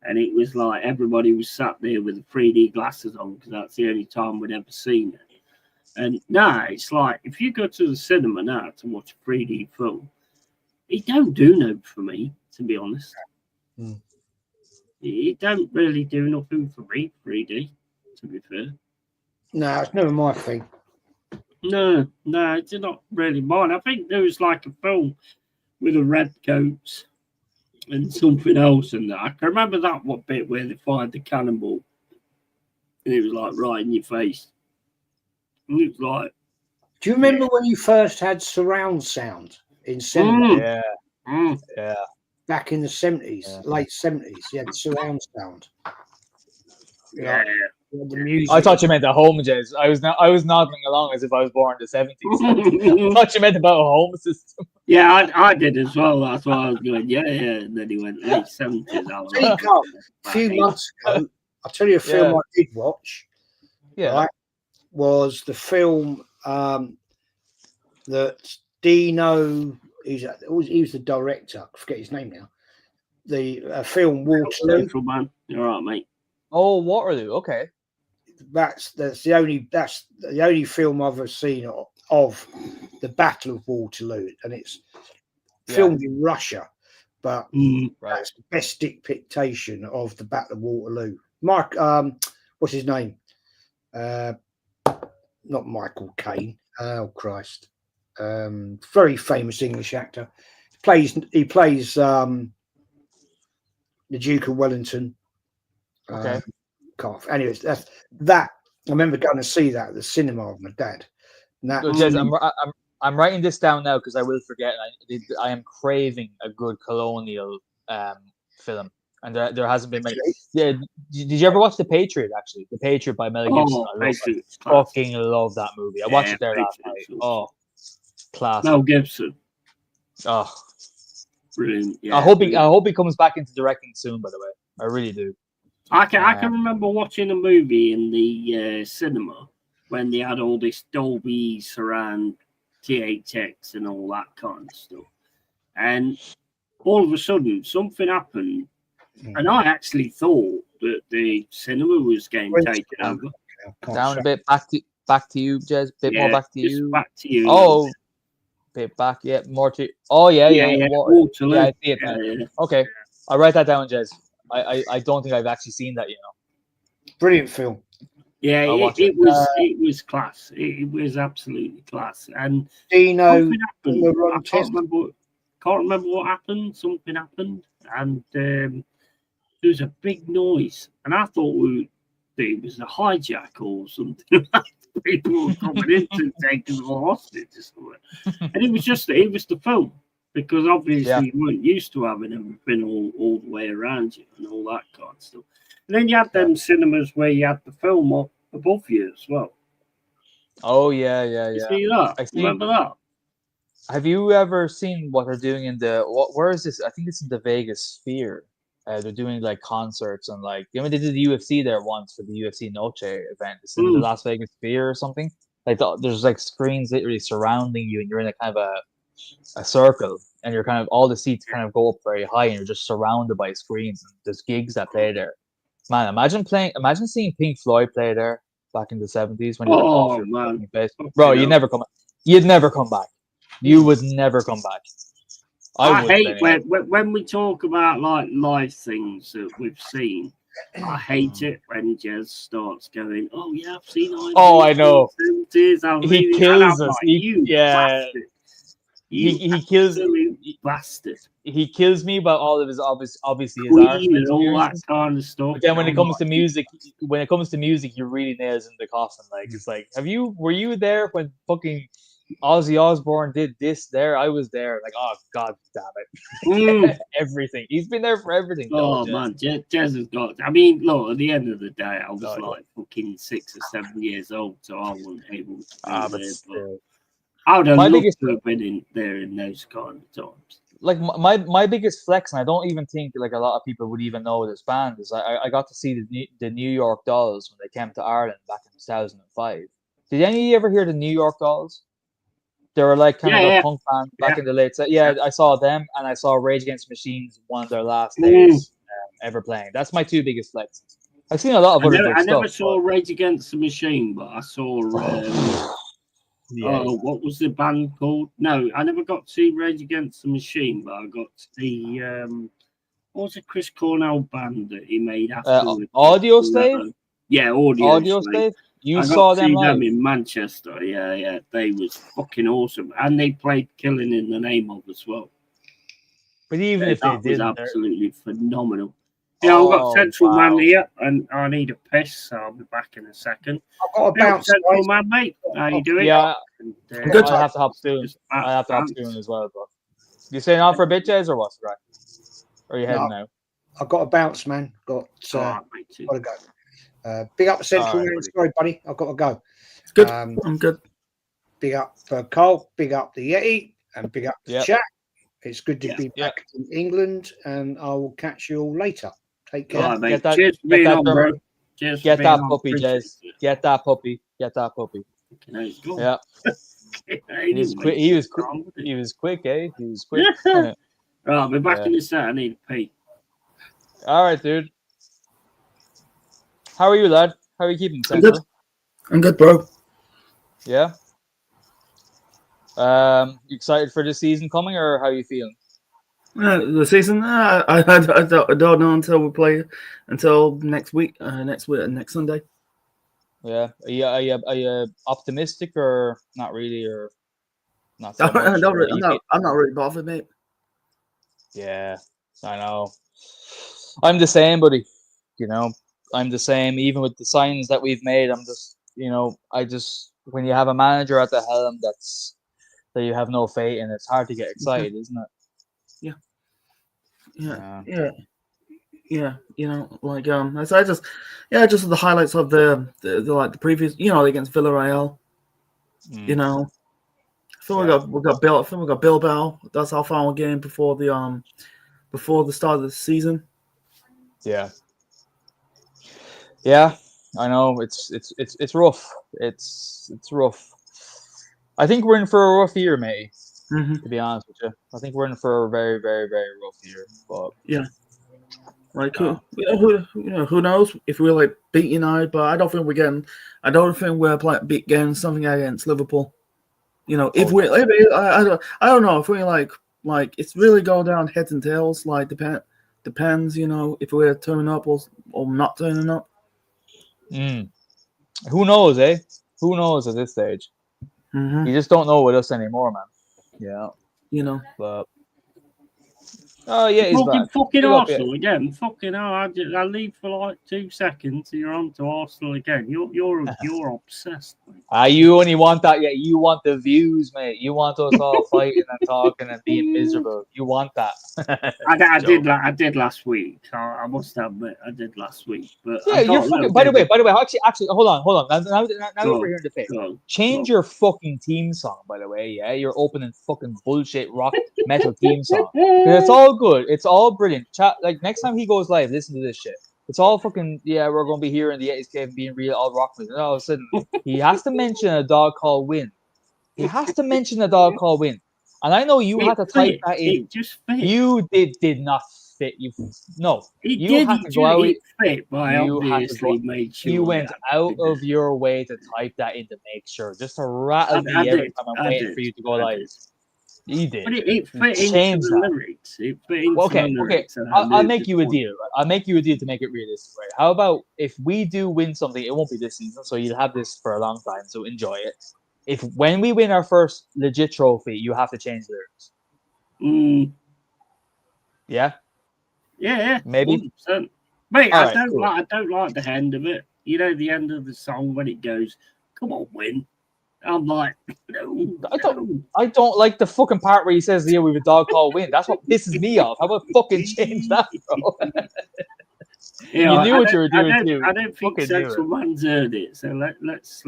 [SPEAKER 2] And it was like everybody was sat there with the 3D glasses on because that's the only time we'd ever seen it. And now it's like if you go to the cinema now to watch a 3D film, it don't do no for me, to be honest. It don't really do nothing for me, 3D, to be fair.
[SPEAKER 4] No, it's never my thing.
[SPEAKER 2] No, it's not really mine. I think there was like a film with the red coats and something else in there. I can remember that one bit where they fired the cannonball and it was like right in your face. And it was like.
[SPEAKER 4] Do you remember when you first had surround sound in cinema?
[SPEAKER 3] Yeah.
[SPEAKER 4] Back in the 70s, late 70s, you had surround sound.
[SPEAKER 2] Yeah.
[SPEAKER 4] The music.
[SPEAKER 3] I thought you meant the home, Jez. I was nodding along as if I was born in the 70s. I thought you meant about a home system.
[SPEAKER 2] Yeah, I did as well. That's why I was going, yeah. And then he went late 70s. I was like,
[SPEAKER 4] a few months ago, I'll tell you a film I did watch.
[SPEAKER 3] Yeah.
[SPEAKER 4] Right, was the film that Dino, he was the director. I forget his name now. The film Waterloo.
[SPEAKER 2] Man. You're right, mate.
[SPEAKER 3] Oh, Waterloo. Okay.
[SPEAKER 4] That's the only film I've ever seen of the Battle of Waterloo, and it's filmed in Russia, but that's the best depiction of the Battle of Waterloo. Mark, what's his name? Not Michael Caine. Oh Christ! Very famous English actor. He plays the Duke of Wellington.
[SPEAKER 3] Okay.
[SPEAKER 4] Anyways, that. I remember going to see that at the cinema with my dad.
[SPEAKER 3] Jez, I'm writing this down now because I will forget. I am craving a good colonial film, and there hasn't been many. Yeah, did you ever watch The Patriot? Actually, The Patriot by Mel Gibson. I fucking love that movie. I watched it there last night. Oh, class.
[SPEAKER 2] Mel Gibson.
[SPEAKER 3] Oh,
[SPEAKER 2] brilliant. Yeah,
[SPEAKER 3] I hope he comes back into directing soon. By the way, I really do.
[SPEAKER 2] I can remember watching a movie in the cinema when they had all this Dolby surround THX and all that kind of stuff. And all of a sudden, something happened. And I actually thought that the cinema was getting taken over.
[SPEAKER 3] Down a bit, back to you, Jez. Bit more back to you.
[SPEAKER 2] Back to you.
[SPEAKER 3] Oh, bit back, more to. Oh yeah.
[SPEAKER 2] Waterloo.
[SPEAKER 3] Yeah, I see it now. Yeah. Okay, I'll write that down, Jez. I don't think I've actually seen that,
[SPEAKER 4] Brilliant film.
[SPEAKER 2] Yeah, it was class. It was absolutely class. And
[SPEAKER 4] Dino,
[SPEAKER 2] can't remember what happened. Something happened, and there was a big noise, and I thought it was a hijack or something. People were coming in to take us all hostage or something. And it was the film. Because obviously you weren't used to having everything all the way around you and all that kind of stuff. And then you had them cinemas where you had the film up above you as well.
[SPEAKER 3] Oh yeah.
[SPEAKER 2] You see that? Remember that?
[SPEAKER 3] Have you ever seen what they're doing in where is this? I think it's in the Vegas Sphere. They're doing like concerts and like they did the UFC there once for the UFC Noche event. It's in the Las Vegas Sphere or something. Like there's like screens literally surrounding you, and you're in a kind of a circle, and you're kind of all the seats kind of go up very high, and you're just surrounded by screens. And there's gigs that play there. Man, imagine seeing Pink Floyd play there back in the 70s when you were off your fucking face. Bro, you'd never come back. You would never come back.
[SPEAKER 2] I hate when we talk about like live things that we've seen. I hate it when Jez starts going, "Oh yeah, I've seen."
[SPEAKER 3] I know.
[SPEAKER 2] He
[SPEAKER 3] kills us.
[SPEAKER 2] Bastard.
[SPEAKER 3] He kills
[SPEAKER 2] bastard.
[SPEAKER 3] He kills me about all of his obviously his art
[SPEAKER 2] and all that kind of stuff.
[SPEAKER 3] But then when it comes to music, he really nails in the coffin. Like it's like, were you there when fucking Ozzy Osbourne did this there? I was there. Like, oh god damn it. Everything. He's been there for everything.
[SPEAKER 2] Oh man, Jez has got. I mean, look, at the end of the day, I was fucking 6 or 7 years old, so I wasn't able to be there. I would have loved to have been in there in those kind of times.
[SPEAKER 3] Like my biggest flex, and I don't even think like a lot of people would even know this band, is I got to see the New York Dolls when they came to Ireland back in 2005. Did any of you ever hear the New York Dolls? They were like kind of a punk band back in the late. Yeah, I saw them, and I saw Rage Against the Machines one of their last days ever playing. That's my two biggest flexes. I've seen a lot of other good
[SPEAKER 2] I
[SPEAKER 3] stuff.
[SPEAKER 2] never saw Rage Against the Machine, but I saw. What was the band called? No, I never got to see Rage Against the Machine, but I got to see. What was the Chris Cornell band that he made afterwards?
[SPEAKER 3] Audio Slave?
[SPEAKER 2] Yeah, Audio Slave.
[SPEAKER 3] You saw them live?
[SPEAKER 2] Them in Manchester. Yeah. They was fucking awesome. And they played Killing in the Name of as well.
[SPEAKER 3] But even if they did,
[SPEAKER 2] was absolutely phenomenal. Yeah, I've got Central Man here, and I need a piss, so I'll be back in a second.
[SPEAKER 4] I've got a bounce.
[SPEAKER 2] Central Man, mate. How you doing?
[SPEAKER 3] Yeah, good. I have to hop soon. I have to hop soon as well, bro. You staying on for a bit, Jez, or what's right? Or are you heading now?
[SPEAKER 4] I've got a bounce, man. Got to go. Big up the Central Man. Sorry, buddy. I've got to go.
[SPEAKER 5] It's good. I'm good.
[SPEAKER 4] Big up Cole. Big up the Yeti, and big up the chat. It's good to be back in England, and I will catch you all later. Take care.
[SPEAKER 2] Right, mate. Cheers for being on, bro. Cheers.
[SPEAKER 3] Get that puppy, Jez. Get that puppy. Get that puppy.
[SPEAKER 2] Yeah.
[SPEAKER 3] He was quick. He was quick, eh? He was quick.
[SPEAKER 2] Right, I'll be back in a set. I need a pee.
[SPEAKER 3] All right, dude. How are you, lad? How are you keeping?
[SPEAKER 5] I'm good, bro.
[SPEAKER 3] Yeah. You excited for the season coming, or how are you feeling?
[SPEAKER 5] The season, I don't know until we play until next week, next Sunday.
[SPEAKER 3] Yeah, are you optimistic or not really, or not? So
[SPEAKER 5] I'm not really bothered, mate.
[SPEAKER 3] Yeah, I know. I'm the same, buddy. You know, I'm the same. Even with the signs that we've made, I'm just, when you have a manager at the helm that you have no faith in, it's hard to get excited, isn't it?
[SPEAKER 5] Yeah. Just the highlights of the previous, against Villarreal. I feel we got Bilbao. That's our final game before the start of the season.
[SPEAKER 3] Yeah. Yeah, I know it's rough. It's rough. I think we're in for a rough year, mate. To be honest with you, I think we're in for a very, very, very rough year. But who knows if we'll beat United? But I don't think we're getting getting something against Liverpool. I don't know if we like it's really going down heads and tails. Depends. If we're turning up or not turning up. Who knows, eh? Who knows at this stage? You just don't know with us anymore, man. Yeah. But he's back.
[SPEAKER 2] Fucking Arsenal again. Fucking hell! I leave for like 2 seconds. And you're on to Arsenal again. You're obsessed. Mate.
[SPEAKER 3] You only want that. Yeah, you want the views, mate. You want us all fighting and talking and being miserable. You want that.
[SPEAKER 2] I did last week. I must admit, I did last week. But
[SPEAKER 3] yeah, you're fucking. By the way, actually, hold on. Now we're here in the face. Change your fucking team song. By the way, yeah, you're opening fucking bullshit rock metal team song. It's all good. It's all brilliant. Chat, like next time he goes live, listen to this shit. It's all fucking we're gonna be here in the Yeti's Cave being real all rock music. And all of a sudden, he has to mention a dog called Win. And I know you had to type that in.
[SPEAKER 2] It just fit.
[SPEAKER 3] You did not fit. You had to go out. You went out of your way to type that in to make sure, just to rattle me every time I'm waiting for you to go live. You did.
[SPEAKER 2] But it fit into the lyrics. It fit into the lyrics.
[SPEAKER 3] I'll make you a deal. I'll make you a deal to make it realistic, right? How about if we do win something, it won't be this season, so you'll have this for a long time, so enjoy it. If when we win our first legit trophy, you have to change lyrics. Yeah?
[SPEAKER 2] Yeah.
[SPEAKER 3] Maybe.
[SPEAKER 2] 100%. Mate, I don't like the end of it. The end of the song when it goes, "Come on, win." I'm like, no.
[SPEAKER 3] I don't like the fucking part where he says, "Yeah, we have a dog called Win." That's what pisses me off. How about fucking change that, bro? You knew what you were doing too.
[SPEAKER 2] I don't think Central Man's heard it. So let's.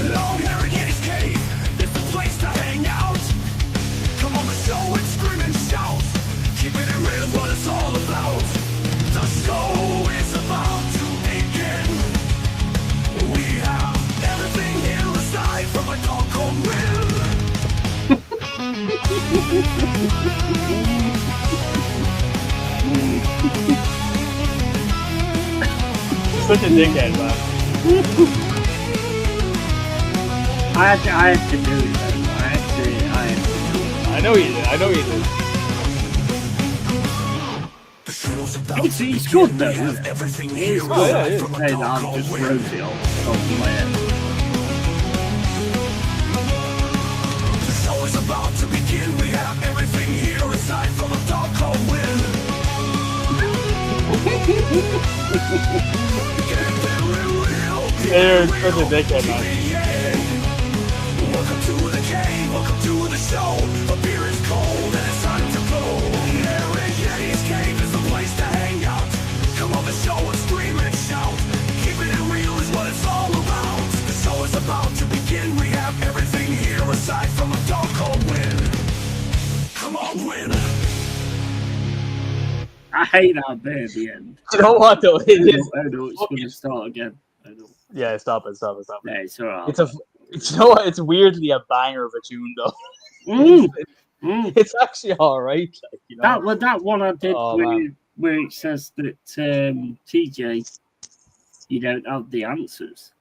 [SPEAKER 1] LongHairedYeti'sCave, it's the place to hang out. Come on the show and scream and shout. Keeping it real is what it's all about. The show is about to begin. We have everything
[SPEAKER 3] Such a dickhead, man.
[SPEAKER 2] I had to do it. Though.
[SPEAKER 3] I know you did.
[SPEAKER 2] He's good though. Isn't it?
[SPEAKER 1] Everything
[SPEAKER 2] He's
[SPEAKER 1] here
[SPEAKER 2] good.
[SPEAKER 3] Oh, yeah, yeah.
[SPEAKER 2] I just wrote it off the top of my head.
[SPEAKER 1] The show is about to begin. We have everything here aside from a dog called Win. Get very real.
[SPEAKER 3] You're such a dickhead, man.
[SPEAKER 1] Welcome to the cave, welcome to the show. The beer is cold and it's time to blow. LongHairedYeti'sCave is the place to hang out. Come on the show and scream and shout. Keeping it real is what it's all about. The show is about to begin. We have everything here aside from a dog called Win. Come on, Win.
[SPEAKER 2] I hate that bit at the end.
[SPEAKER 3] You know what though? It is.
[SPEAKER 2] I know it's going to start again. I know.
[SPEAKER 3] Yeah, stop it.
[SPEAKER 2] Yeah, it's alright.
[SPEAKER 3] It's you know what? It's weirdly a banger of a tune though. It's actually all right. Like, you know?
[SPEAKER 2] That one I did
[SPEAKER 3] Oh,
[SPEAKER 2] where it says that TJ, you don't have the answers.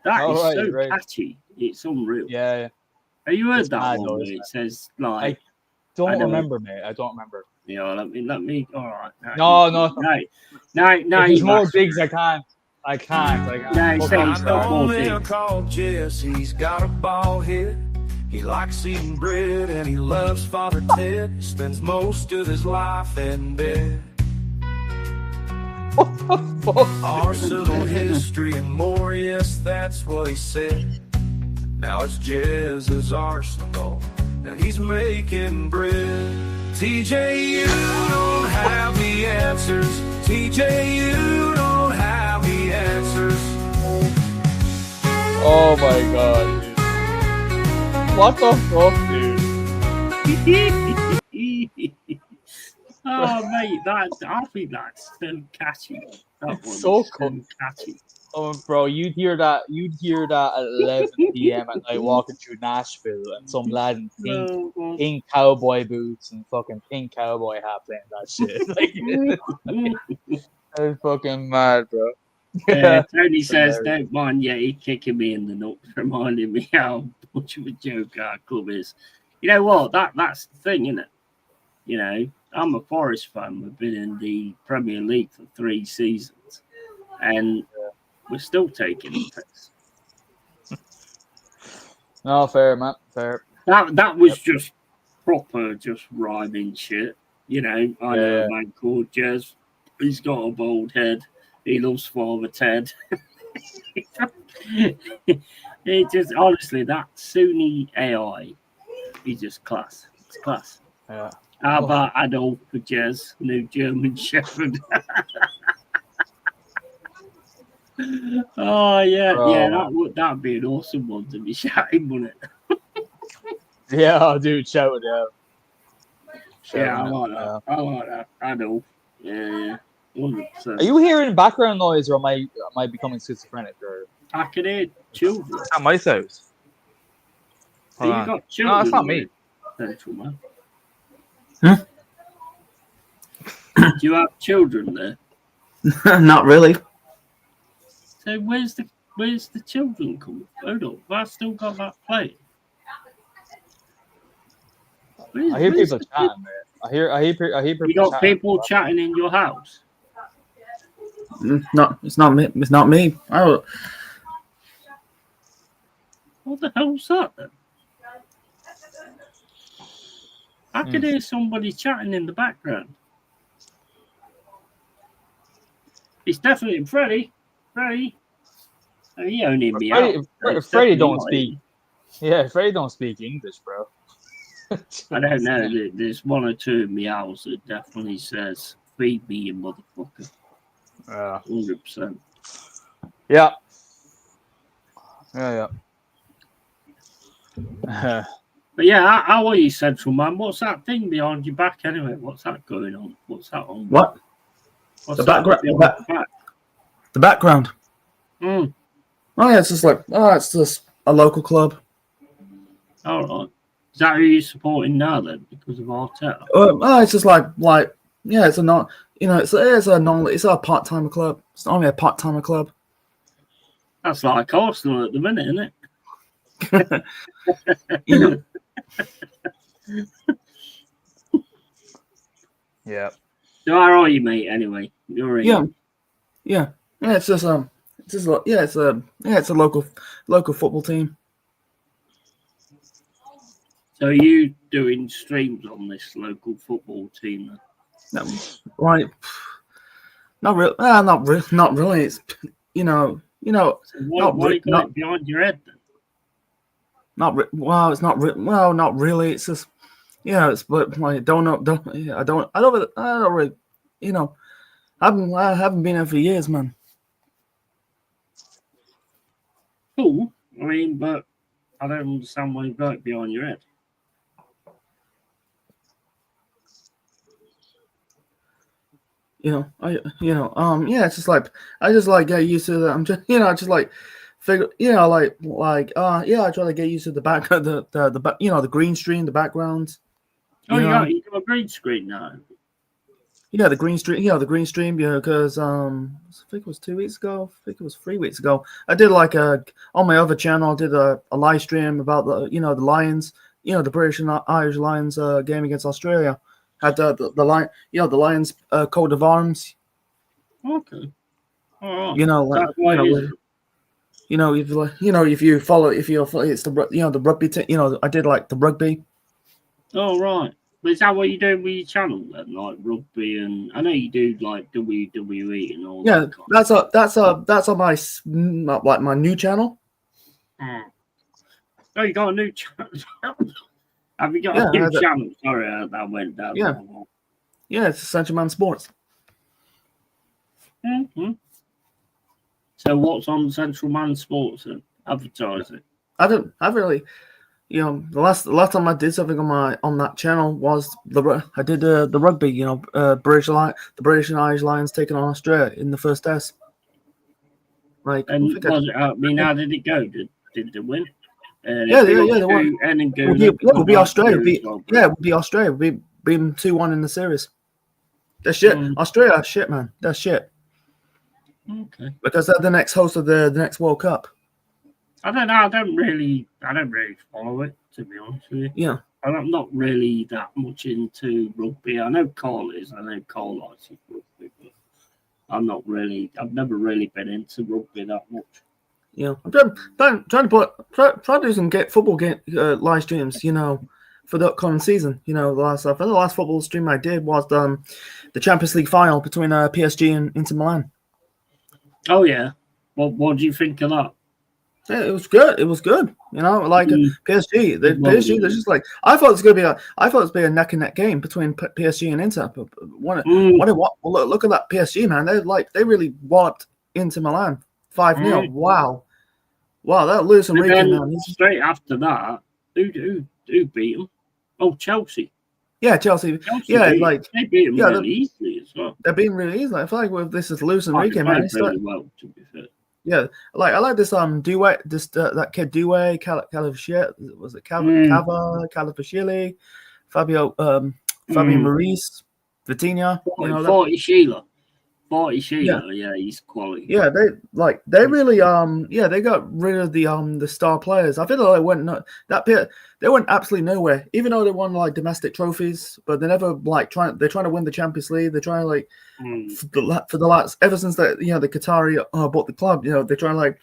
[SPEAKER 2] That is
[SPEAKER 3] Oh,
[SPEAKER 2] so
[SPEAKER 3] right.
[SPEAKER 2] catchy. It's unreal.
[SPEAKER 3] Yeah.
[SPEAKER 2] Have you heard
[SPEAKER 3] It's
[SPEAKER 2] that
[SPEAKER 3] mad
[SPEAKER 2] one
[SPEAKER 3] though,
[SPEAKER 2] where
[SPEAKER 3] isn't
[SPEAKER 2] it
[SPEAKER 3] it?
[SPEAKER 2] says like?
[SPEAKER 3] Don't
[SPEAKER 2] know.
[SPEAKER 3] remember, mate. I don't remember.
[SPEAKER 2] Yeah, let me. All right.
[SPEAKER 3] No.
[SPEAKER 2] No.
[SPEAKER 3] If there's more digs, I can't.
[SPEAKER 2] No,
[SPEAKER 3] Fuck
[SPEAKER 2] say
[SPEAKER 3] off.
[SPEAKER 2] it's not more
[SPEAKER 1] man
[SPEAKER 2] digs.
[SPEAKER 1] called Jess, he's got a bald head. He likes eating bread and he loves Father Ted. He spends most of his life in bed. Arsenal history and more, yes, that's what he said. Now it's Jez's Arsenal, and he's making bread. TJ, you don't have the answers. TJ, you don't have the answers.
[SPEAKER 3] Oh my god, dude. What the fuck, dude?
[SPEAKER 2] Oh mate, I think that's so catchy. That
[SPEAKER 3] It's
[SPEAKER 2] one
[SPEAKER 3] so
[SPEAKER 2] is
[SPEAKER 3] cool.
[SPEAKER 2] catchy.
[SPEAKER 3] Oh, bro, you'd hear that at 11 p.m. at night walking through Nashville, and some lad in pink cowboy boots and fucking pink cowboy hat playing that shit. Like, that's fucking mad, bro.
[SPEAKER 2] Tony says, "Don't mind Yeti kicking me in the nuts," reminding me how much of a joke our club is. You know what? That's the thing, isn't it? You know, I'm a Forest fan. We've been in the Premier League for 3 seasons, and we're still taking the piss.
[SPEAKER 3] No, fair, man. Fair.
[SPEAKER 2] That was just proper, just rhyming shit. You know, I know a man called Jez. He's got a bald head. He loves Father Ted. It just honestly, that Sunni AI is just class. It's class.
[SPEAKER 3] Yeah.
[SPEAKER 2] How about Adolf for Jez, new German Shepherd? Oh yeah, that'd be an awesome one to be shouting, wouldn't it?
[SPEAKER 3] Yeah, dude, shout it out.
[SPEAKER 2] Yeah, I like that. Adolf. Yeah. 100%.
[SPEAKER 3] Are you hearing background noise, or am I becoming schizophrenic? Or
[SPEAKER 2] I can hear children.
[SPEAKER 3] at my house?
[SPEAKER 2] So you got children?
[SPEAKER 3] No, it's not me.
[SPEAKER 2] Central man.
[SPEAKER 5] Huh?
[SPEAKER 2] Do you have children there?
[SPEAKER 5] Not really.
[SPEAKER 2] So where's the children coming? Hold on, have I still got that playing?
[SPEAKER 3] I hear people chatting, man. I hear people.
[SPEAKER 2] You got
[SPEAKER 3] chatting.
[SPEAKER 2] people chatting in your house?
[SPEAKER 5] No, it's not me. It's not me. Oh,
[SPEAKER 2] What the hell's that then? I could hear somebody chatting in the background. It's definitely Freddie. Freddie. Oh, he only me out.
[SPEAKER 3] Freddie don't speak. Yeah, Freddie don't speak English, bro.
[SPEAKER 2] I don't know. There's 1 or 2 meows that definitely says, "Feed me, you motherfucker." 100%.
[SPEAKER 3] Yeah.
[SPEAKER 2] But yeah, how are you, Central Man? What's that thing behind your back anyway? What's that going on? What's that on?
[SPEAKER 5] what?
[SPEAKER 2] What's
[SPEAKER 5] The
[SPEAKER 2] that
[SPEAKER 5] background.
[SPEAKER 2] behind your back?
[SPEAKER 5] The background.
[SPEAKER 2] Mm.
[SPEAKER 5] Oh yeah, it's just like it's just a local club.
[SPEAKER 2] All right. that who you're supporting now then, because of Arteta?
[SPEAKER 5] It's just like yeah, it's a not, you know, it's a part-timer club. It's only a part-timer club.
[SPEAKER 2] That's like Arsenal at the minute, isn't it?
[SPEAKER 5] You know.
[SPEAKER 3] Yeah.
[SPEAKER 2] So how are you, mate? Anyway, you're in.
[SPEAKER 5] Yeah. It's just it's a local football team.
[SPEAKER 2] So are you doing streams on this local football team then?
[SPEAKER 5] No, right. Not really. It's
[SPEAKER 2] So why you got it behind your head then?
[SPEAKER 5] It's not really. It's just, it's, but like, I don't really, I haven't been there for years, man.
[SPEAKER 2] Cool. I mean, but I don't understand why you got it behind your head.
[SPEAKER 5] It's just like, I just like get used to that. I'm just, just like figure, I try to get used to the back, the green screen, the background.
[SPEAKER 2] You got a green screen now.
[SPEAKER 5] Yeah, the green stream, because I think it was 2 weeks ago. I think it was 3 weeks ago. I did like on my other channel, I did a live stream about the Lions, the British and Irish Lions game against Australia. Had the Lions coat of arms.
[SPEAKER 2] Okay. All right.
[SPEAKER 5] If you follow, it's the rugby team. I did like the rugby.
[SPEAKER 2] Oh right. But is that what you're doing with your channel then, like rugby, and I know you do like WWE and all.
[SPEAKER 5] Yeah,
[SPEAKER 2] that
[SPEAKER 5] that's on my new channel.
[SPEAKER 2] Oh, you got a new channel. Have you got a new channel? Sorry, that went down.
[SPEAKER 5] Yeah, it's Central Man Sports.
[SPEAKER 2] Mm-hmm. So what's on Central Man Sports and advertise it?
[SPEAKER 5] I really, the last time I did something on that channel was I did the rugby. The British and Irish Lions taking on Australia in the first test. Like,
[SPEAKER 2] and how did it go? Did they win?
[SPEAKER 5] They won. It would be Australia. It would be Australia. We'd be 2-1 in the series. That's shit. Australia, shit, man. That's shit.
[SPEAKER 2] Okay.
[SPEAKER 5] Because they're the next host of the next World Cup.
[SPEAKER 2] I don't know. I don't really follow it, to be honest with you.
[SPEAKER 5] Yeah.
[SPEAKER 2] I'm not really that much into rugby. I know Cole is. I know Cole likes rugby, but I've never really been into rugby that much.
[SPEAKER 5] I'm trying to do some football live streams, for the upcoming season. The last football stream I did was the Champions League final between PSG and Inter Milan.
[SPEAKER 2] Oh yeah, what do you think of that?
[SPEAKER 5] Yeah, it was good. PSG. PSG. They're just like, I thought it was gonna be a neck and neck game between PSG and Inter. But look at that PSG, man. They really walloped Inter Milan 5-0. Wow, that Luis Enrique, man.
[SPEAKER 2] Straight after that, who beat them? Oh, Chelsea.
[SPEAKER 5] Yeah, Chelsea.
[SPEAKER 2] They beat them really easily as well.
[SPEAKER 5] They're being really easy. I feel like this is Luis Enrique, man.
[SPEAKER 2] Really well, to be fair.
[SPEAKER 5] Yeah, I like this Due, that kid Due, Calafashile, was it Calafashile, Fabian Maurice, Vitinha,
[SPEAKER 2] 40 Sheila. Yeah, he's quality.
[SPEAKER 5] Yeah, they really they got rid of the star players. I feel like they went absolutely nowhere. Even though they won like domestic trophies, but they never they're trying to win the Champions League. They're trying to for the last ever since the Qatari bought the club. They're trying to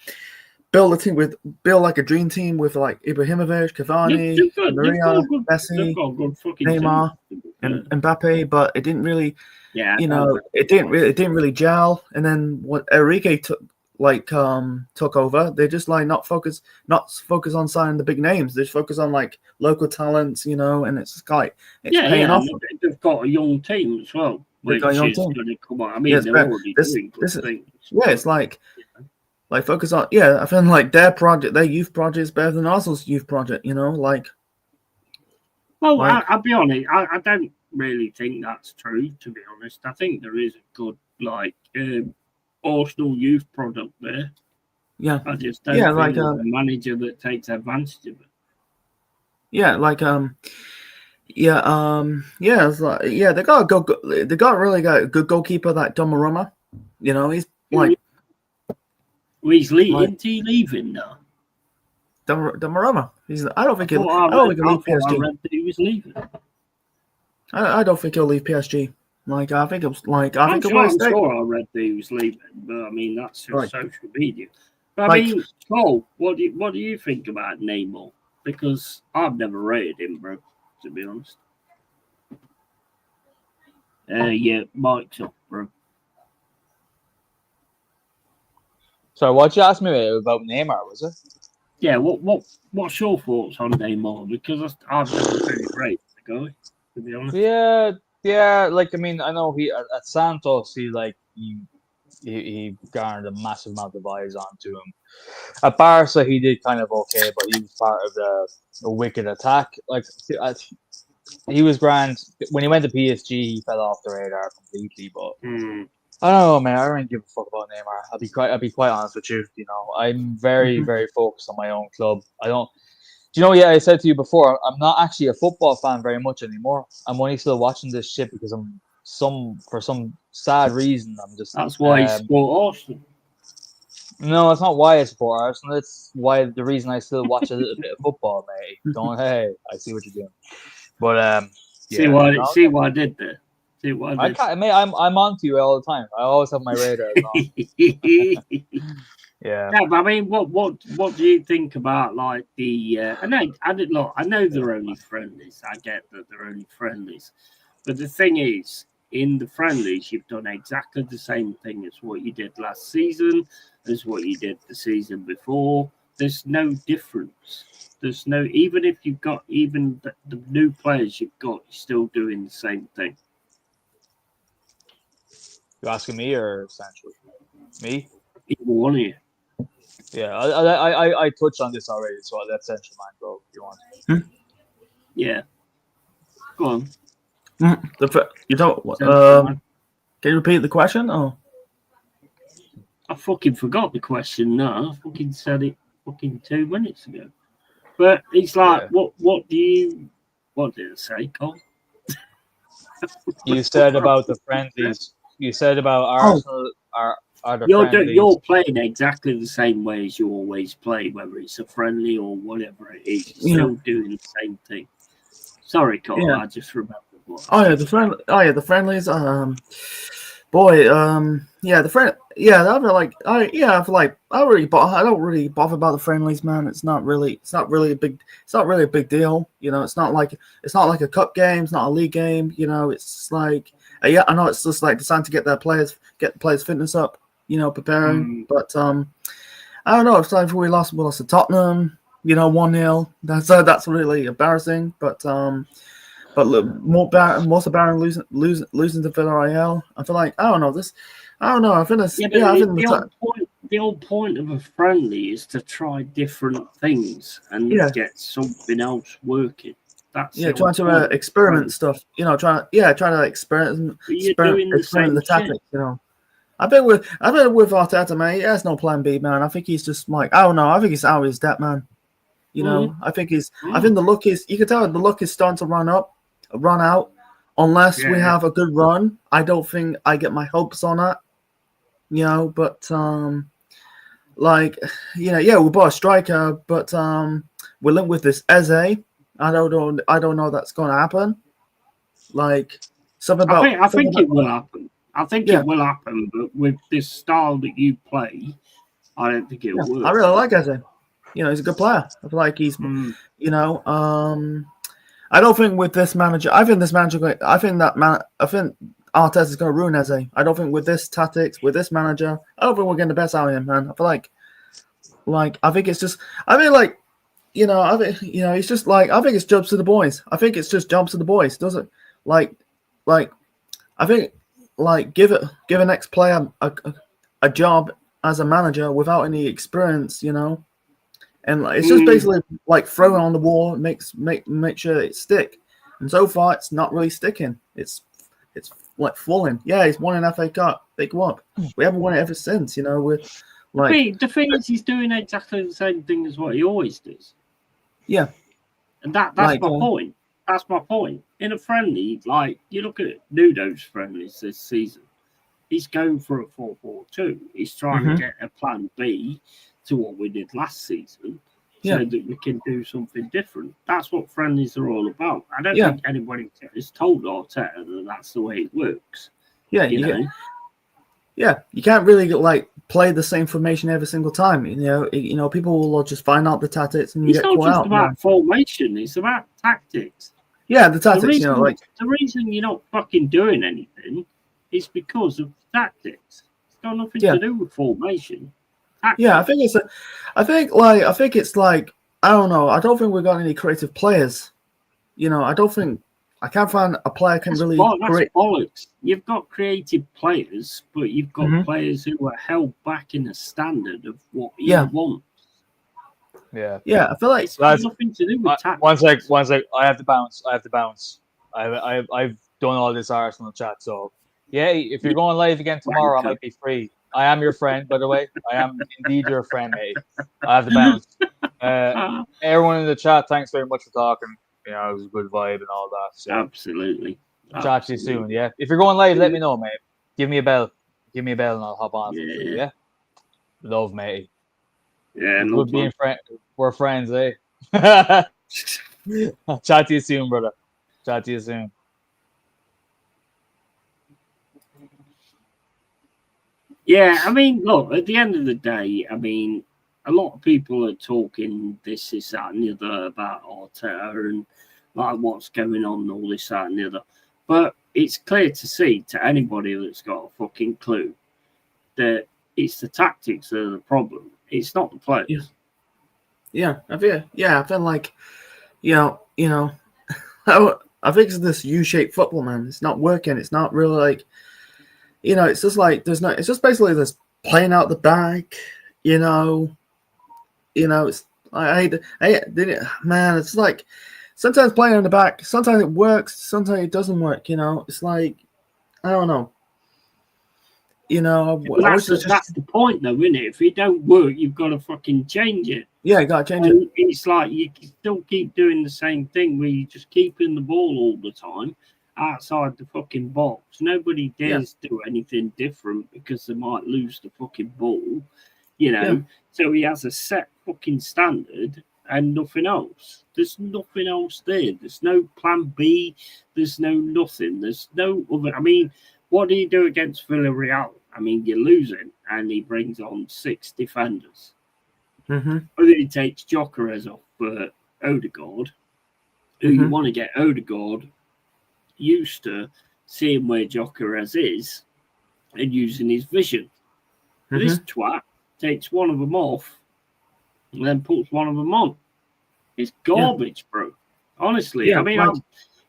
[SPEAKER 5] build like a dream team with like Ibrahimovic, Cavani, Maria, Messi, Neymar, and Mbappe, but it didn't really.
[SPEAKER 2] Yeah,
[SPEAKER 5] it didn't really gel. And then when Enrique took over, they just not focus on signing the big names. They just focus on local talents, and it's paying off.
[SPEAKER 2] They've got a young team as well. Which is going to come on. I mean, they're already doing good things.
[SPEAKER 5] Yeah, it's focus on. Yeah, I feel like their youth project is better than Arsenal's youth project.
[SPEAKER 2] Well, I'll be honest. I don't really think that's true, to be honest. I think there is a good Arsenal youth product there.
[SPEAKER 5] Yeah,
[SPEAKER 2] I just don't think there's a manager that takes advantage of it.
[SPEAKER 5] Yeah, like it's like they got really got a good goalkeeper, that Donnarumma. You know, he's like
[SPEAKER 2] he's
[SPEAKER 5] like
[SPEAKER 2] isn't he leaving now?
[SPEAKER 5] Donnarumma. I don't think
[SPEAKER 2] I
[SPEAKER 5] he'll leave
[SPEAKER 2] thought I
[SPEAKER 5] PSG.
[SPEAKER 2] read that he was leaving.
[SPEAKER 5] I don't think he'll leave PSG. Like I think it's like I
[SPEAKER 2] I'm
[SPEAKER 5] think he'll
[SPEAKER 2] sure
[SPEAKER 5] stay.
[SPEAKER 2] I read that he was leaving, but I mean that's just
[SPEAKER 5] Right.
[SPEAKER 2] social media. But I
[SPEAKER 5] Like-
[SPEAKER 2] mean, Cole, what do you think about Neymar? Because I've never rated him, bro. To be honest. Yeah, mic's up, bro.
[SPEAKER 3] So what you asked me about Neymar, was it?
[SPEAKER 2] Yeah, what's your thoughts on Neymar? Because I've never really rated the guy, to be honest.
[SPEAKER 3] Yeah. Like I mean, I know he at Santos, he garnered a massive amount of eyes onto him. At Barca, he did kind of okay, but he was part of the wicked attack. Like he was grand when he went to PSG. He fell off the radar completely. But I don't know, man. I don't really give a fuck about Neymar. I'll be quite honest with you. You know, I'm very very focused on my own club. I don't. Do you know? Yeah, I said to you before. I'm not actually a football fan very much anymore. I'm only still watching this shit because for some sad reason I'm just.
[SPEAKER 2] That's why he support Arsenal.
[SPEAKER 3] No, it's not why I support Arsenal. It's why the reason I still watch a little bit of football, mate. Don't hey, I see what you're doing, but
[SPEAKER 2] See what I did there. See what I
[SPEAKER 3] I
[SPEAKER 2] did.
[SPEAKER 3] can't, mate. I'm on to you all the time. I always have my radar on. Yeah.
[SPEAKER 2] No, but I mean, what do you think about like the? I know they're only friendlies. I get that they're only friendlies, but the thing is, in the friendlies, you've done exactly the same thing as what you did last season, as what you did the season before. There's no difference. There's no, even if you've got even the new players you've got, you're still doing the same thing.
[SPEAKER 3] You asking me or Sancho? Me?
[SPEAKER 2] Either one of you.
[SPEAKER 3] Yeah, I touched on this already, so I'll let Sancho man go if you want.
[SPEAKER 2] Yeah. Go on.
[SPEAKER 5] You don't. Can you repeat the question? Oh,
[SPEAKER 2] I fucking forgot the question now. I fucking said it fucking 2 minutes ago. But it's like, what did I say, Cole?
[SPEAKER 3] You said about the friendlies. You said about Arsenal are the friendlies.
[SPEAKER 2] You're playing exactly the same way as you always play, whether it's a friendly or whatever it is. You're still doing the same thing. Sorry, Cole. I just remembered what.
[SPEAKER 5] The friendlies. The friend. Yeah, I feel like I don't really bother about the friendlies, man. It's not really a big deal. You know, it's not like a cup game. It's not a league game. You know, it's like I know it's just like designed to get the players' fitness up. You know, preparing. But I don't know. It's like we lost to Tottenham. You know, 1-0. That's really embarrassing. But most of Bayern losing to Villarreal. I feel like I don't know. I think it's
[SPEAKER 2] the whole point of a friendly is to try different things and get something else working. That's
[SPEAKER 5] trying to experiment stuff. You know, trying to experiment the tactics. You know, I've been with Arteta, man. He has no plan B, man. I think he's just like I don't know. I think he's out of his depth, man. You know, I think the look is. You can tell the look is starting to run out. Unless we have a good run, I don't think I get my hopes on that. You know, but we bought a striker, but we're linked with this Eze. I don't know that's going to happen. Like something about.
[SPEAKER 2] I think it will happen. I think it will happen, but with this style that you play, I don't think it will work.
[SPEAKER 5] I really like Eze. You know, he's a good player. I feel like he's, you know, I don't think with this manager. I think Arteta's going to ruin Eze. I don't think with this tactics, with this manager, I don't think we're getting the best out of him, man. I feel like I think it's just. I mean, like, you know, it's just like I think it's jumps to the boys. I think it's just jumps to the boys, does it? Like, I think like give an ex-player a job as a manager without any experience, you know. And it's just basically like throw it on the wall, make sure it stick. And so far, it's not really sticking. It's like falling. Yeah, he's won an FA Cup, big whoop. We haven't won it ever since. You know, we're like
[SPEAKER 2] the thing is, he's doing exactly the same thing as what he always does.
[SPEAKER 5] Yeah,
[SPEAKER 2] And that's
[SPEAKER 5] Like,
[SPEAKER 2] my point. That's my point. In a friendly, like you look at Nudo's friendlies this season, he's going for a 4-4-2. He's trying to get a plan B to what we did last season, so that we can do something different. That's what friendlies are all about. I don't think anybody has told Arteta that that's the way it works.
[SPEAKER 5] Yeah,
[SPEAKER 2] you know.
[SPEAKER 5] You can't really like play the same formation every single time. You know, people will just find out the tactics and you
[SPEAKER 2] it's
[SPEAKER 5] get
[SPEAKER 2] not
[SPEAKER 5] caught
[SPEAKER 2] just
[SPEAKER 5] out.
[SPEAKER 2] about formation; it's about tactics.
[SPEAKER 5] Yeah, the tactics.
[SPEAKER 2] The reason you're not fucking doing anything is because of tactics. It's got nothing to do with formation. Tactics.
[SPEAKER 5] Yeah, I think it's like I don't know. I don't think we've got any creative players. You know, I can't find a player can really.
[SPEAKER 2] That's bollocks. You've got creative players, but you've got players who are held back in a standard of what you want.
[SPEAKER 3] Yeah,
[SPEAKER 5] I feel like
[SPEAKER 2] it's got nothing to do with tactics.
[SPEAKER 3] One sec. I have to bounce. I've done all this Arsenal chat, so yeah. If you're going live again tomorrow, I might be free. I am your friend, by the way. I am indeed your friend, mate. I have to bounce. Everyone in the chat, thanks very much for talking. You know, it was a good vibe and all that. So.
[SPEAKER 2] Absolutely.
[SPEAKER 3] Chat to you soon, yeah. If you're going live, let me know, mate. Give me a bell. And I'll hop on. Yeah. Love, mate.
[SPEAKER 2] Yeah,
[SPEAKER 3] good being friends. We're friends, eh? Chat to you soon, brother. Chat to you soon.
[SPEAKER 2] Yeah, I mean, look, at the end of the day, I mean, a lot of people are talking this, that, and the other about Arteta and like what's going on, all this, that, and the other. But it's clear to see to anybody that's got a fucking clue that it's the tactics that are the problem. It's not the players.
[SPEAKER 5] I feel like, you know, I think it's this U-shaped football, man. It's not working. It's not really like, you know, it's just like it's just basically this playing out the back, you know, it's man, it's like sometimes playing on the back, sometimes it works, sometimes it doesn't work, you know. It's like I don't know. You know,
[SPEAKER 2] that's the point, though, isn't it? If it don't work, you've got to fucking change it.
[SPEAKER 5] Yeah, you got to change it.
[SPEAKER 2] It's like you still keep doing the same thing where you just keep in the ball all the time outside the fucking box. Nobody dares do anything different because they might lose the fucking ball, you know. Yeah. So he has a set fucking standard and nothing else. There's nothing else there. There's no plan B. There's no nothing. There's no other. I mean, what do you do against Villarreal? I mean, you're losing, and he brings on 6 defenders.
[SPEAKER 5] Mm-hmm.
[SPEAKER 2] Or then he takes Gyökeres off for Odegaard, who you want to get Odegaard used to seeing where Gyökeres is and using his vision. This twat takes one of them off and then puts one of them on. It's garbage, bro. Honestly, I mean,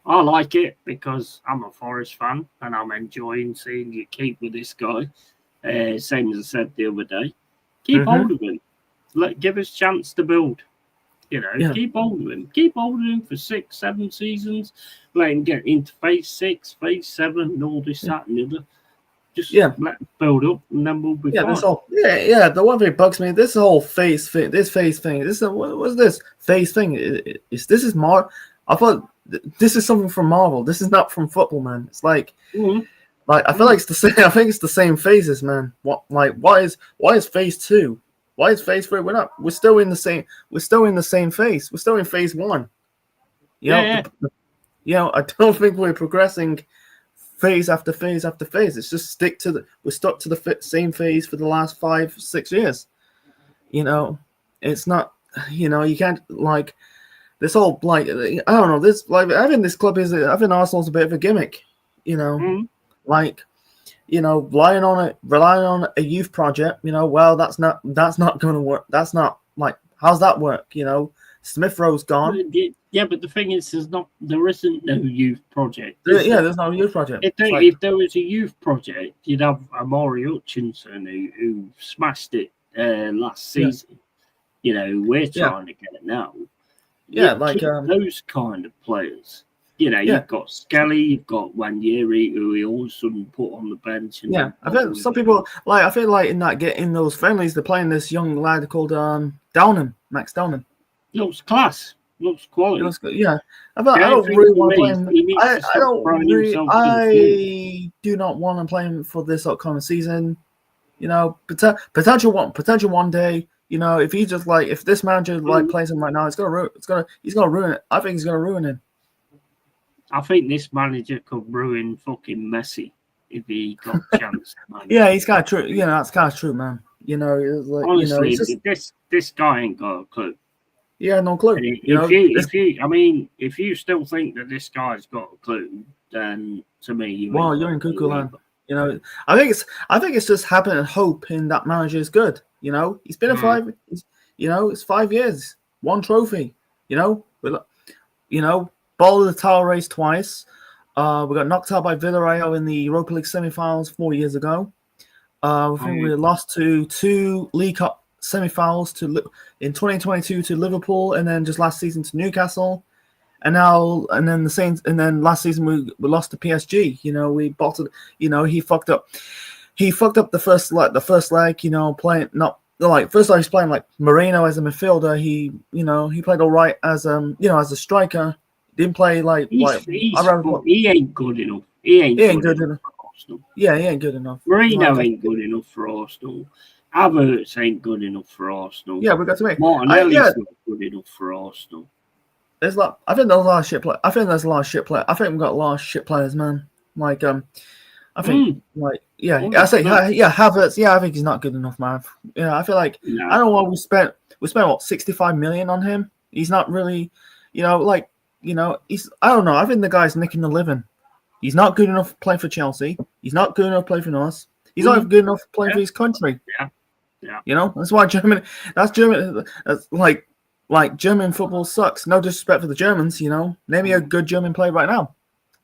[SPEAKER 2] I like it because I'm a Forest fan and I'm enjoying seeing you keep with this guy. Same as I said the other day. Keep hold of him. Give us a chance to build. You know, keep hold of him. Keep hold of him for 6, 7 seasons. Let him get into phase 6, phase 7, and all this, that, and the other. Just let him build up, and then we'll be fine.
[SPEAKER 5] The one thing that bugs me, this whole phase thing, what's this phase thing? This is Marvel. I thought this is something from Marvel. This is not from football, man. It's like, I feel like it's the same. I think it's the same phases, man. Why is phase 2? Why is phase 3? We're still in the same. We're still in the same phase. We're still in phase 1. I don't think we're progressing phase after phase after phase. It's just we're stuck to the same phase for the last 5, 6 years. You know, it's not. You know, you can't like this whole I don't know. This I think this club is. I think Arsenal's a bit of a gimmick. You know, relying on a youth project, you know, well, that's not going to work. That's not how's that work? You know, Smith Rowe's gone.
[SPEAKER 2] Yeah, but the thing is, there isn't no youth project.
[SPEAKER 5] There's no youth project.
[SPEAKER 2] If there was a youth project, you'd have Amari Hutchinson who smashed it last season. You know, we're trying to get it now. Those kind of players. You know, you've got Skelly, you've got Wanyeri, who he all of a sudden put on the bench. And
[SPEAKER 5] I think some people I feel like in those friendlies, they're playing this young lad called Downham, Max Downham.
[SPEAKER 2] Looks class. Looks quality.
[SPEAKER 5] He looks good. Yeah, I
[SPEAKER 2] The
[SPEAKER 5] don't
[SPEAKER 2] only
[SPEAKER 5] really
[SPEAKER 2] thing
[SPEAKER 5] want to
[SPEAKER 2] for
[SPEAKER 5] play
[SPEAKER 2] me is
[SPEAKER 5] him.
[SPEAKER 2] he needs
[SPEAKER 5] I
[SPEAKER 2] to stop
[SPEAKER 5] don't
[SPEAKER 2] throwing
[SPEAKER 5] really.
[SPEAKER 2] himself to the field.
[SPEAKER 5] I do not want to play him for this upcoming season. You know, potential one day. You know, if he just like if this manager like plays him right now, he's gonna ruin it. I think he's gonna ruin him.
[SPEAKER 2] I think this manager could ruin fucking Messi if he got a chance. Man.
[SPEAKER 5] Yeah, he's kind of true. You know, that's kind of true, man. You know, it's like
[SPEAKER 2] Honestly,
[SPEAKER 5] you know,
[SPEAKER 2] this guy ain't got a clue.
[SPEAKER 5] Yeah, no clue.
[SPEAKER 2] And if you still think that this guy's got a clue, then to me,
[SPEAKER 5] you're in cuckoo land. You know, I think it's just having hope in that manager is good. You know, he's been it's 5 years, one trophy. You know, ball of the title race twice. We got knocked out by Villarreal in the Europa League semi-finals 4 years ago. I think we lost to 2 League Cup semi-finals in 2022 to Liverpool, and then just last season to Newcastle, and then the Saints, and then last season we lost to PSG. You know, we bottled. You know, he fucked up the first leg. You know, playing not like first leg he's playing like Moreno as a midfielder. He played all right as as a striker. Didn't play he
[SPEAKER 2] ain't good enough. He ain't good enough for Arsenal.
[SPEAKER 5] Yeah, he ain't good enough.
[SPEAKER 2] Moreno ain't good enough for Arsenal. Havertz ain't good enough for Arsenal.
[SPEAKER 5] Yeah, we got to make
[SPEAKER 2] Martinelli's not good enough for Arsenal.
[SPEAKER 5] I think there's a lot of shit play. I think there's a lot of shit play. I think we've got a lot of shit players, man. Like I think I say Havertz. Yeah, I think he's not good enough, man. Yeah, I feel like I don't know why we spent what 65 million on him. He's not really, he's I don't know. I think the guy's nicking the living. He's not good enough playing for Chelsea. He's not good enough playing for us. He's not even good enough playing for his country.
[SPEAKER 2] Yeah.
[SPEAKER 5] You know, that's why German. That's like German football sucks. No disrespect for the Germans, you know. Name me a good German player right now.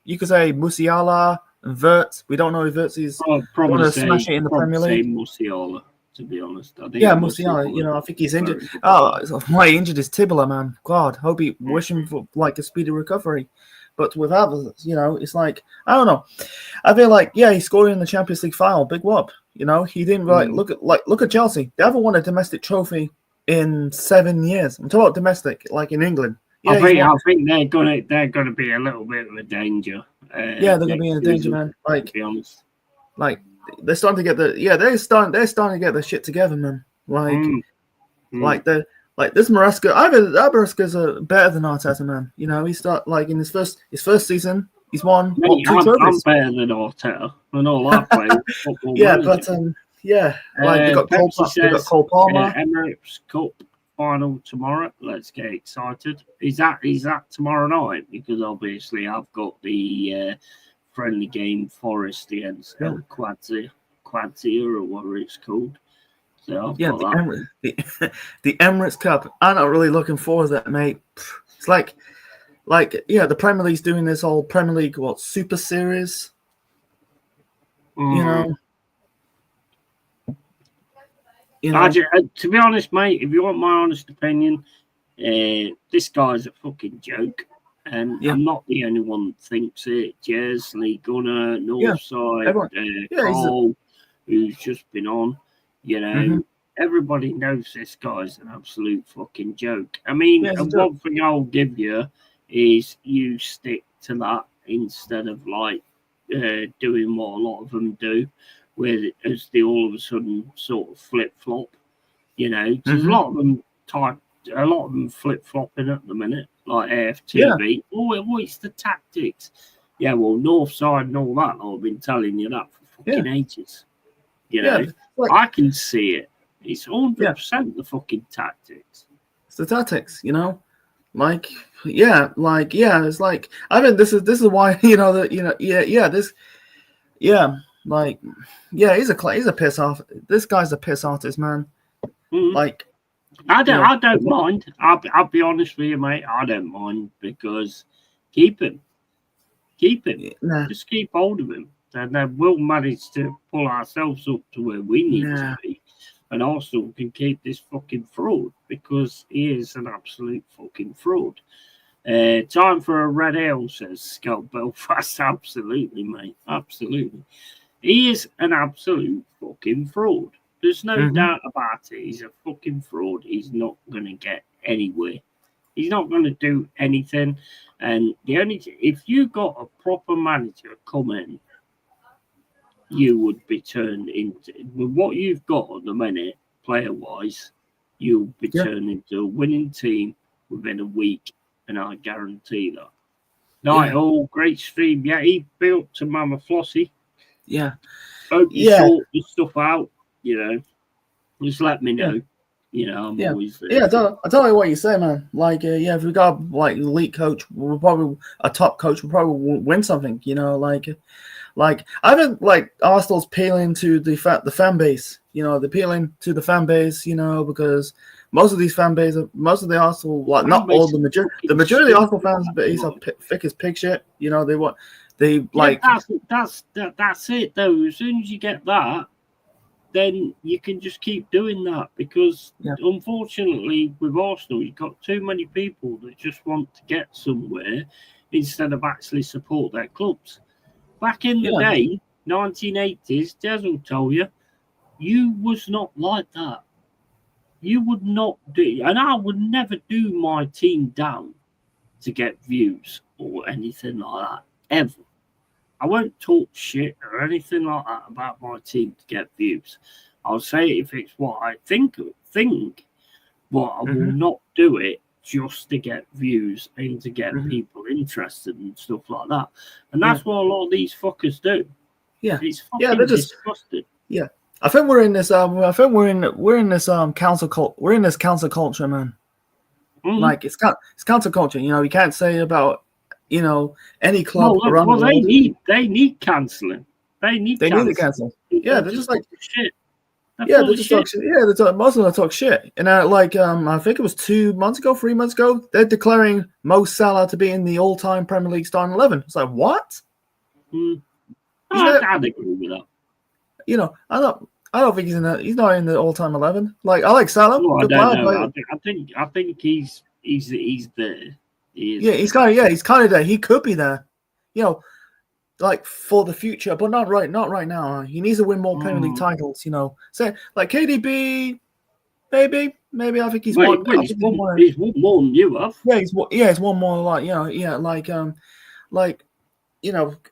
[SPEAKER 5] You could say Musiala and Wirtz. We don't know if Wirtz is going to smash it in the Premier League.
[SPEAKER 2] Musiala, to be honest.
[SPEAKER 5] Musiala. You know, I think he's injured. My injured is tibula, man. God, hope he wish him for like a speedy recovery. But with others, you know, it's like I don't know. I feel like he scored in the Champions League final, big whoop. You know, he didn't look at Chelsea. They haven't won a domestic trophy in 7 years. I'm talking about domestic, like in England. Yeah,
[SPEAKER 2] I think they're gonna be a little bit of a danger.
[SPEAKER 5] They're gonna be in a danger, man. Like, to be honest, like they're starting to get they're starting to get their shit together, man. Like this Maresca. I think that Maresca's better than Arteta, man. You know, he start like in his first season, he's won 2 trophies.
[SPEAKER 2] I'm better than Arteta. I know I play football.
[SPEAKER 5] Like they got Cole Palmer.
[SPEAKER 2] Emirates Cup final tomorrow. Let's get excited. Is that tomorrow night? Because obviously I've got the friendly game Forest against Quadzia or whatever it's called. So the
[SPEAKER 5] Emirates Cup. I'm not really looking forward to that, mate. It's like the Premier League's doing this whole Premier League Super Series. You know,
[SPEAKER 2] to be honest, mate, if you want my honest opinion, this guy's a fucking joke, and I'm not the only one that thinks it. Jez, Lee Gunner, Northside, Cole, who's just been on. You know, everybody knows this guy's an absolute fucking joke. I mean, one thing I'll give you is you stick to that instead of like doing what a lot of them do, where as they all of a sudden sort of flip flop. You know, there's a lot of them flip flopping at the minute, like AFTV. Oh, it's the tactics. Yeah, well, Northside and all that. I've been telling you that for fucking ages. You know, I can see it. It's 100% the fucking tactics.
[SPEAKER 5] It's the tactics, you know. It's like I mean, this is why he's a piss off. This guy's a piss artist, man. Like,
[SPEAKER 2] I don't mind. I'll be honest with you, mate. I don't mind because keep him. Nah. Just keep hold of him. And then we'll manage to pull ourselves up to where we need to be. And Arsenal can keep this fucking fraud because he is an absolute fucking fraud. Time for a red ale, says Scott Belfast. Absolutely, mate. Absolutely. He is an absolute fucking fraud. There's no doubt about it. He's a fucking fraud. He's not going to get anywhere. He's not going to do anything. And if you got a proper manager come in, you would be turned into, with what you've got at the minute, player-wise, you'll be turned into a winning team within a week, and I guarantee that. Great stream. Yeah, he built to Mama Flossie.
[SPEAKER 5] Yeah.
[SPEAKER 2] Hope you sort this stuff out, Just let me know. I'm always there.
[SPEAKER 5] Yeah, I tell you what you say, man. Like, if we got like elite coach, we'll probably a top coach, we'll probably win something. Like I think like Arsenal's appealing to the fan base. They're appealing to the fan base. Because most of these fan base, most of the Arsenal, like not all the majority of the Arsenal fans base are thick as pig shit.
[SPEAKER 2] That's it though. As soon as you get that, then you can just keep doing that, because unfortunately with Arsenal, you've got too many people that just want to get somewhere instead of actually support their clubs. Back in the day, 1980s, Des will tell you was not like that. You would not do, and I would never do my team down to get views or anything like that, ever. I won't talk shit or anything like that about my team to get views. I'll say it if it's what I think, but I will not do it just to get views and to get people interested and stuff like that. And that's what a lot of these fuckers do.
[SPEAKER 5] Yeah,
[SPEAKER 2] it's fucking
[SPEAKER 5] they're just
[SPEAKER 2] disgusting.
[SPEAKER 5] Yeah, I think we're in this. We're in this council cult. We're in this council culture, man. Like it's council culture. You can't say about any club around the world.
[SPEAKER 2] They need cancelling. They need
[SPEAKER 5] to cancel. Yeah, they're just like
[SPEAKER 2] shit.
[SPEAKER 5] They're just talk shit. Yeah, most of them talk shit. And I think it was 3 months ago, they're declaring Mo Salah to be in the all-time Premier League starting 11. It's like, what?
[SPEAKER 2] I'd agree with that.
[SPEAKER 5] I don't think he's not in the all-time 11. Like, I like Salah.
[SPEAKER 2] No, I don't know. I think he's there. He is.
[SPEAKER 5] Yeah, he's kind of there. He could be there. Like for the future, but not right now. He needs to win more Premier League titles. Say like KDB, maybe I think he's won.
[SPEAKER 2] He's won more than you have.
[SPEAKER 5] Yeah, he's won more.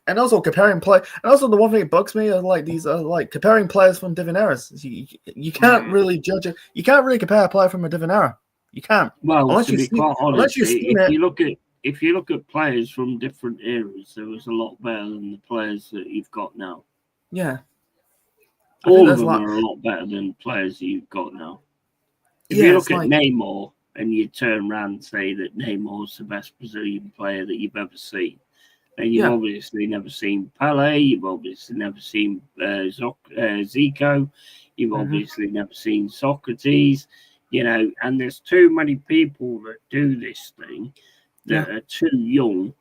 [SPEAKER 5] And also comparing play. And also the one thing that bugs me are like these like comparing players from different eras. You can't really judge it. You can't really compare a player from a different era. You can't.
[SPEAKER 2] Well, unless if you look at players from different eras, there was a lot better than the players that you've got now.
[SPEAKER 5] Yeah.
[SPEAKER 2] All of them are a lot better than players that you've got now. If you look at Neymar and you turn around and say that Neymar's the best Brazilian player that you've ever seen, then you've obviously never seen Pele, you've obviously never seen Zico, you've obviously never seen Socrates, and there's too many people that do this thing that are too young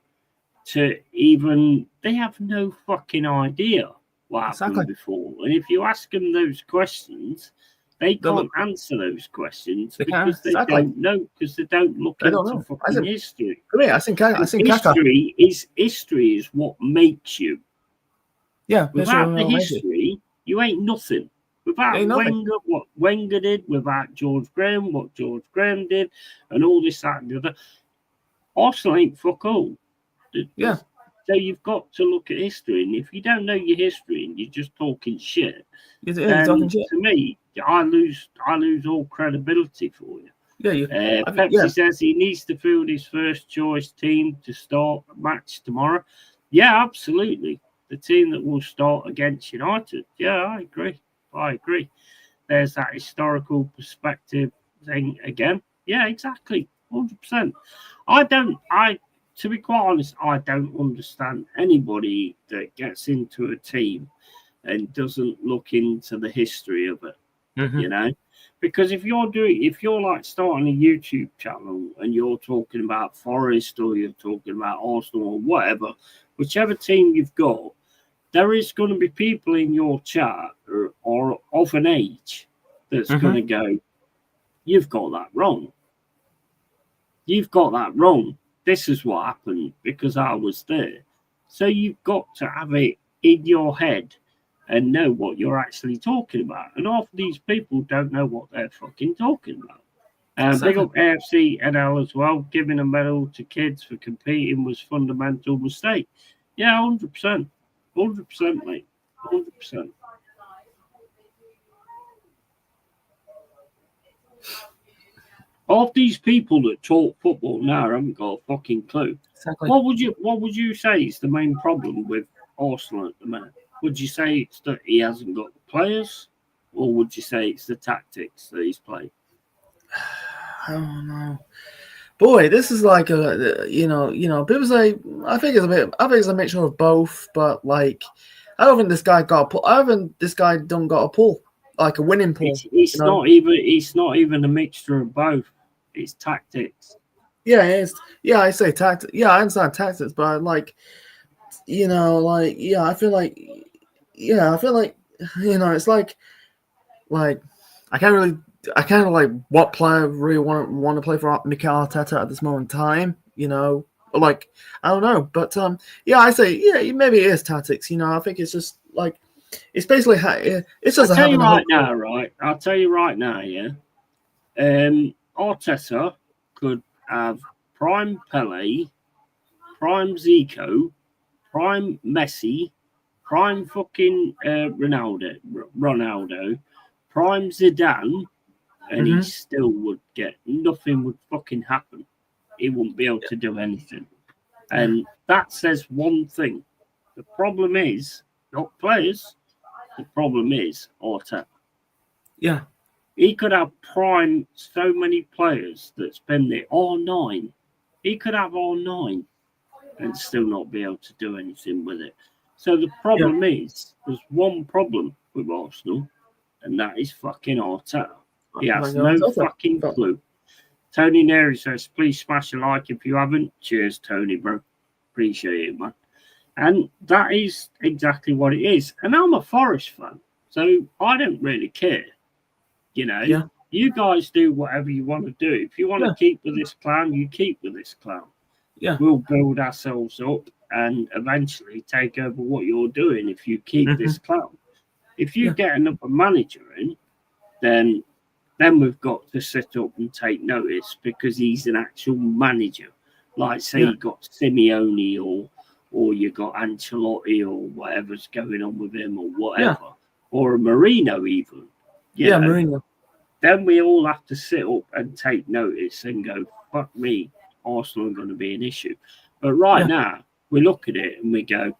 [SPEAKER 2] to even, they have no fucking idea what happened before. And if you ask them those questions, they can't answer those questions because they don't know, because they don't look into fucking history.
[SPEAKER 5] I think
[SPEAKER 2] history is what makes you.
[SPEAKER 5] Yeah.
[SPEAKER 2] Without the history, you ain't nothing. Without Wenger, what Wenger did, without George Graham, what George Graham did, and all this, that, and the other, Arsenal ain't fuck all.
[SPEAKER 5] Yeah.
[SPEAKER 2] So you've got to look at history, and if you don't know your history and you're just talking shit, then to me, I lose all credibility for you.
[SPEAKER 5] Yeah,
[SPEAKER 2] Pepsi says he needs to field his first choice team to start a match tomorrow. Yeah, absolutely. The team that will start against United. Yeah, I agree. There's that historical perspective thing again. Yeah, exactly. 100%. To be quite honest, I don't understand anybody that gets into a team and doesn't look into the history of it. Because if you're like starting a YouTube channel and you're talking about Forest or you're talking about Arsenal or whatever, whichever team you've got, there is going to be people in your chat or of an age that's going to go, you've got that wrong. You've got that wrong. This is what happened because I was there. So you've got to have it in your head and know what you're actually talking about. And half of these people don't know what they're fucking talking about. Big up AFC NL as well. Giving a medal to kids for competing was fundamental mistake. Yeah, 100%. 100%, mate. 100%. All these people that talk football now haven't got a fucking clue.
[SPEAKER 5] Exactly.
[SPEAKER 2] What would you say is the main problem with Arsenal at the minute? Would you say it's that he hasn't got the players, or would you say it's the tactics that he's played?
[SPEAKER 5] I don't know. Boy, this is like people say I think it's a mixture of both, but like I don't think this guy got a pull. I don't think this guy done got a pull, like a winning pull.
[SPEAKER 2] It's not even a mixture of both. It's tactics.
[SPEAKER 5] Yeah, I say tactics. Yeah, I understand tactics, but I feel like it's like I kind of like what player really want to play for Mikel Arteta at this moment in time, like I don't know, but I say maybe it is tactics, I think it's just like it's basically it's just
[SPEAKER 2] I'll tell you right now, yeah. Arteta could have prime Pele, prime Zico, prime Messi, prime fucking Ronaldo, prime Zidane, and he still would get nothing would fucking happen. He wouldn't be able to do anything. And that says one thing. The problem is not players. The problem is Arteta.
[SPEAKER 5] Yeah.
[SPEAKER 2] He could have prime so many players that's been there, all 9. He could have all 9 and still not be able to do anything with it. So the problem is, there's one problem with Arsenal, and that is fucking Arteta. He has no fucking clue. Tony Neri says, please smash a like if you haven't. Cheers, Tony, bro. Appreciate it, man. And that is exactly what it is. And I'm a Forest fan, so I don't really care. You guys do whatever you want to do. If you want to keep with this clan, you keep with this clan.
[SPEAKER 5] Yeah.
[SPEAKER 2] We'll build ourselves up and eventually take over what you're doing if you keep this clan. If you get another manager in, then we've got to sit up and take notice because he's an actual manager. Like, say you got Simeone or you got Ancelotti or whatever's going on with him or whatever, or a Mourinho even.
[SPEAKER 5] Mourinho.
[SPEAKER 2] Then we all have to sit up and take notice and go, fuck me, Arsenal are going to be an issue. But right now, we look at it and we go,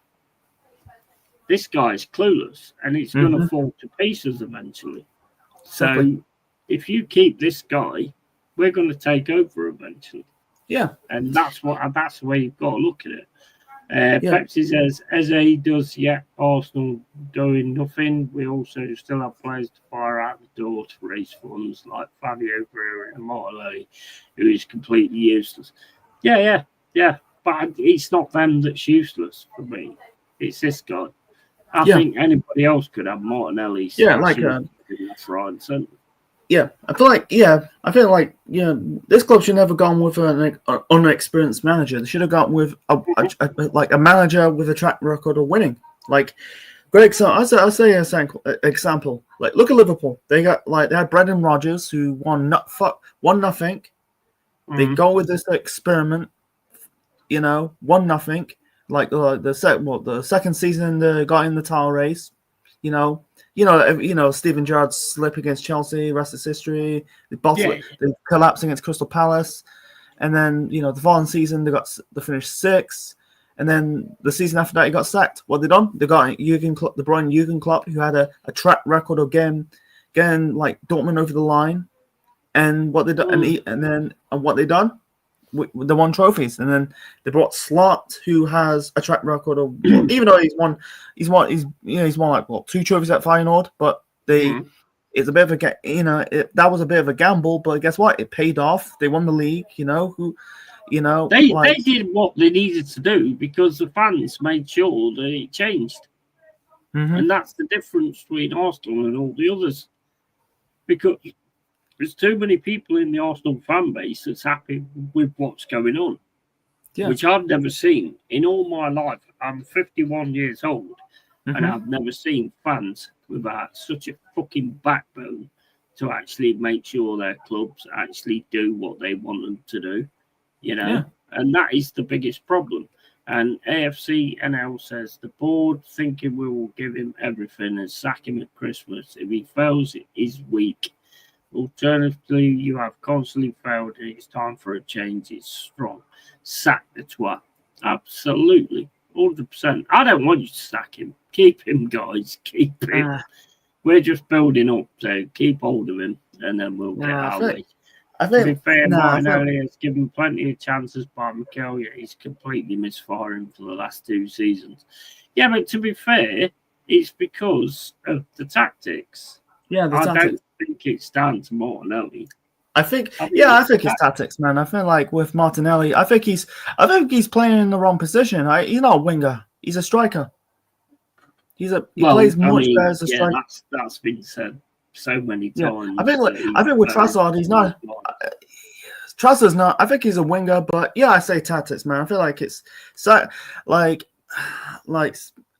[SPEAKER 2] this guy's clueless and it's going to fall to pieces eventually. So if you keep this guy, we're going to take over eventually. Yeah. And that's the way you've got to look at it. Pepsi says, Eze does Arsenal doing nothing. We also still have players to fire out the door to raise funds like Fabio Guerrero and Martinelli, who is completely useless. Yeah. But it's not them that's useless for me. It's this guy. I think anybody else could have Martinelli. That's right. So,
[SPEAKER 5] I feel like this club should never gone with an unexperienced manager. They should have gone with a manager with a track record of winning. Like, great. So I'll say an example. Like, look at Liverpool. They had Brendan Rodgers who won nothing. They go with this experiment. 1-0. Like the second season they got in the title race. Steven Gerrard's slip against Chelsea, rest is history. They collapsed against Crystal Palace, and then the following season they finished 6th, and then the season after that he got sacked. What they done? They got Jurgen Klopp, who had a track record of getting like Dortmund over the line, and what they done, what they done. They won trophies, and then they brought Slot, who has a track record of even though he's won like 2 trophies at Feyenoord, but it's a bit of a that was a bit of a gamble, but guess what? It paid off. They won the league.
[SPEAKER 2] They did what they needed to do because the fans made sure that it changed, and that's the difference between Arsenal and all the others, because there's too many people in the Arsenal fan base that's happy with what's going on, which I've never seen in all my life. I'm 51 years old, and I've never seen fans without such a fucking backbone to actually make sure their clubs actually do what they want them to do, you know, and that is the biggest problem. And AFC-NL says the board thinking we will give him everything and sack him at Christmas. If he fails, it is weak. Alternatively, you have constantly failed and it's time for a change. It's strong. Sack the twat. Absolutely. 100%. I don't want you to sack him. Keep him, guys. Keep him. We're just building up, so keep hold of him and then we'll get our way.
[SPEAKER 5] I think,
[SPEAKER 2] to be fair, Martinelli has given plenty of chances by Mikel, yet he's completely misfiring for the last 2 seasons. Yeah, but to be fair, it's because of the tactics.
[SPEAKER 5] Yeah,
[SPEAKER 2] I don't think it's down to Martinelli.
[SPEAKER 5] I think it's tactics, man. I feel like with Martinelli, I think he's playing in the wrong position. He's not a winger. He's a striker. He plays much better as a striker.
[SPEAKER 2] That's been said so many times.
[SPEAKER 5] I think with Trossard, he's not. Trossard's not. I think he's a winger, but yeah, I say tactics, man. I feel like it's like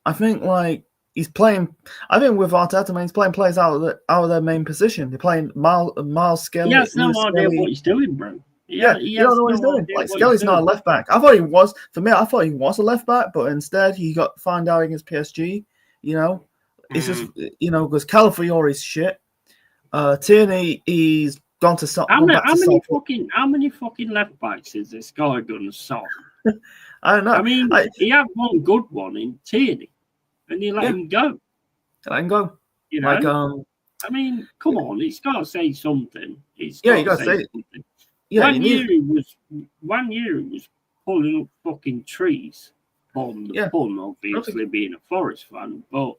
[SPEAKER 5] I think like he's playing. I think with Arteta, man, he's playing players out of their main position. They're playing Miles Skelly.
[SPEAKER 2] He has no idea what he's doing, bro.
[SPEAKER 5] Yeah, he don't know what he's doing. Like Skelly's not a left back. I thought he was. For me, I thought he was a left back, but instead he got found out against PSG. You know, it's just because Calafiori's shit. Tierney, he's gone to stop.
[SPEAKER 2] How many fucking left backs is this guy going to stop?
[SPEAKER 5] I don't know.
[SPEAKER 2] I mean, he had one good one in Tierney, and you let him go.
[SPEAKER 5] Let him go.
[SPEAKER 2] You know, I mean, come on, he's got to say something. You got to say something.
[SPEAKER 5] Yeah,
[SPEAKER 2] one year he was pulling up fucking trees on the pun, obviously being a Forest fan, but.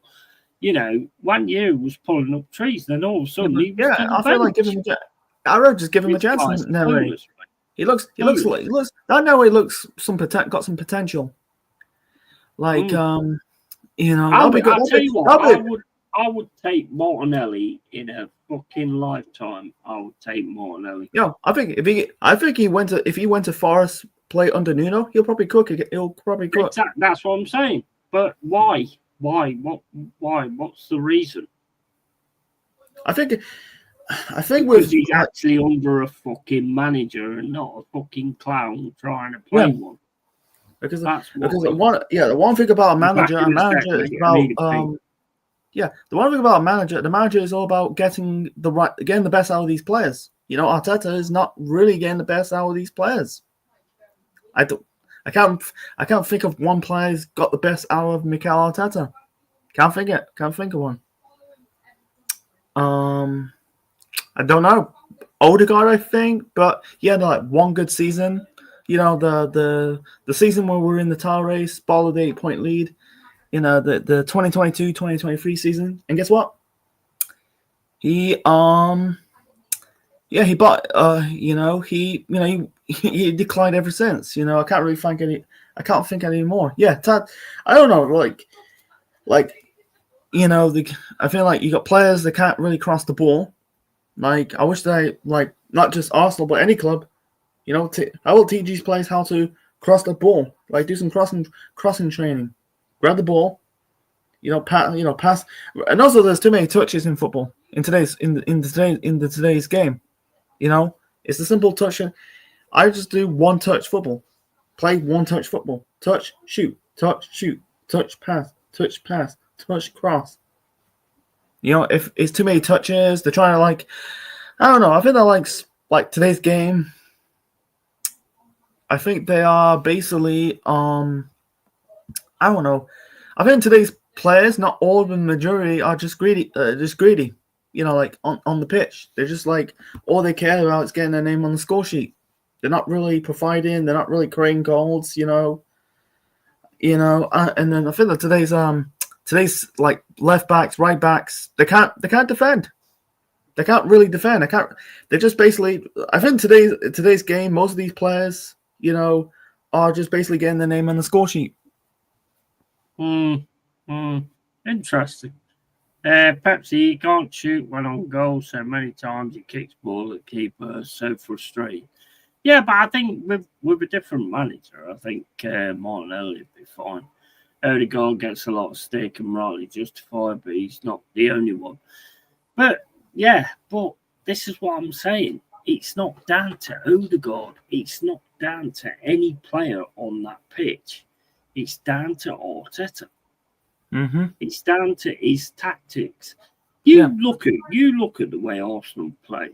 [SPEAKER 2] You know, 1 year he was pulling up trees, then all of a sudden he was
[SPEAKER 5] I feel like giving him just give him a chance. He looks that now he looks got some potential. Like
[SPEAKER 2] I'll tell you what, I would take Martinelli in a fucking lifetime. I would take Martinelli.
[SPEAKER 5] Yeah, I think if he went to Forest play under Nuno, he'll probably cook.
[SPEAKER 2] That's what I'm saying. But why? Why? What's the reason?
[SPEAKER 5] I think
[SPEAKER 2] because he's actually under a fucking manager and not a fucking clown trying to play one.
[SPEAKER 5] Because the one thing about a manager is about the one thing about a manager, the manager is all about getting the best out of these players. You know, Arteta is not really getting the best out of these players. I can't think of one player's got the best out of Mikel Arteta. Can't think of one. I don't know. Odegaard, I think, but he had like one good season. You know, the season where we were in the title race, ball of the 8-point lead. You know, the 2022-2023 season. And guess what? He he bought he declined ever since. You know, I can't think any more. Yeah, I don't know, I feel like you got players that can't really cross the ball. Like, I wish they, like, not just Arsenal, but any club, you know, I will teach these players how to cross the ball. Like, do some crossing training. Grab the ball, pass. And also, there's too many touches in football in today's game. You know, it's a simple touch. I just do one-touch football. Play one-touch football. Touch, shoot, touch, pass, touch, cross. You know, if it's too many touches, they're trying to I don't know. I think they're like today's game. I think they are basically, I don't know. I think today's players, not all of them, majority are just greedy. You know, like on the pitch, they're just like all they care about is getting their name on the score sheet. They're not really providing. They're not really creating goals. You know. And then I feel that today's like left backs, right backs, they can't defend. They can't really defend. They're just basically. I think today's game, most of these players, you know, are just basically getting their name on the score sheet.
[SPEAKER 2] Interesting. Pepsi, he can't shoot well on goal, so many times he kicks ball at keeper. So frustrating. Yeah, but I think with a different manager, I think Martinelli would be fine. Odegaard gets a lot of stick and rightly justified, but he's not the only one. But yeah, but this is what I'm saying. It's not down to Odegaard. It's not down to any player on that pitch. It's down to Arteta.
[SPEAKER 5] Mm-hmm.
[SPEAKER 2] It's down to his tactics. You look at the way Arsenal play.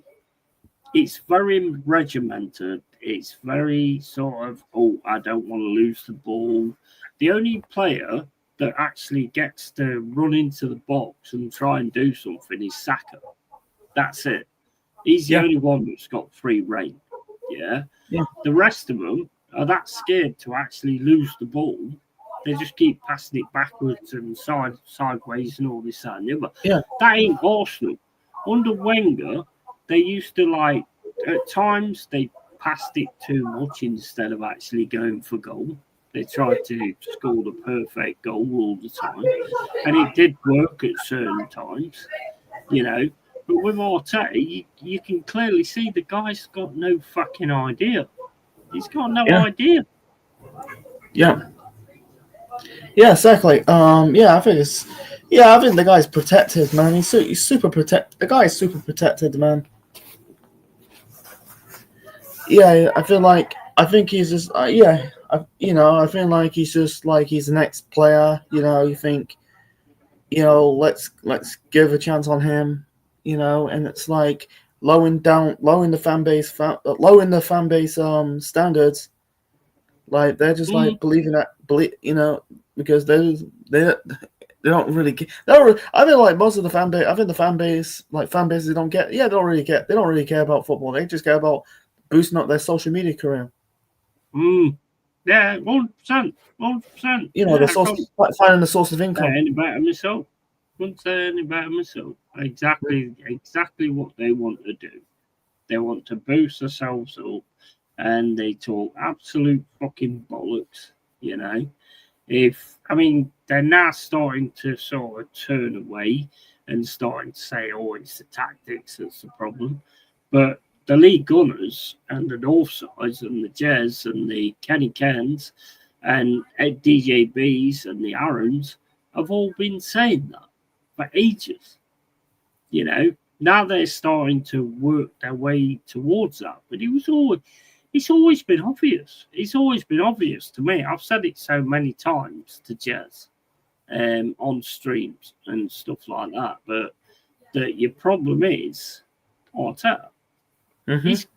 [SPEAKER 2] It's very regimented. It's very sort of, I don't want to lose the ball. The only player that actually gets to run into the box and try and do something is Saka. That's it. He's the only one that's got free reign. Yeah. The rest of them are that scared to actually lose the ball. They just keep passing it backwards and sideways and all this and the other.
[SPEAKER 5] Yeah.
[SPEAKER 2] That ain't Arsenal. Under Wenger, they used to at times they passed it too much instead of actually going for goal. They tried to score the perfect goal all the time. And it did work at certain times, you know. But with Arteta, you can clearly see the guy's got no fucking idea. He's got no idea.
[SPEAKER 5] Yeah. Yeah, exactly. I think the guy's protected, man. He's super protected. The guy is super protected, man. Yeah, I think he's just I feel like he's just like he's the next player. You think, let's give a chance on him. And it's like lowering the fan base standards. Like they're just like believing that because they don't really care. I feel like most of the fan base. I think the fan base they don't really care about football. They just care about boosting up their social media career.
[SPEAKER 2] Yeah, 100%.
[SPEAKER 5] The source, finding the source of income.
[SPEAKER 2] Any better myself. Wouldn't say any better myself. Exactly what they want to do. They want to boost themselves up, and they talk absolute fucking bollocks. They're now starting to sort of turn away and starting to say, it's the tactics that's the problem. But the League Gunners and the Northsides and the Jez and the Kenny Kens and DJBs and the Aarons have all been saying that for ages. Now they're starting to work their way towards that. But it's always been obvious. It's always been obvious to me. I've said it so many times to Jez on streams and stuff like that. But your problem is Arteta. He's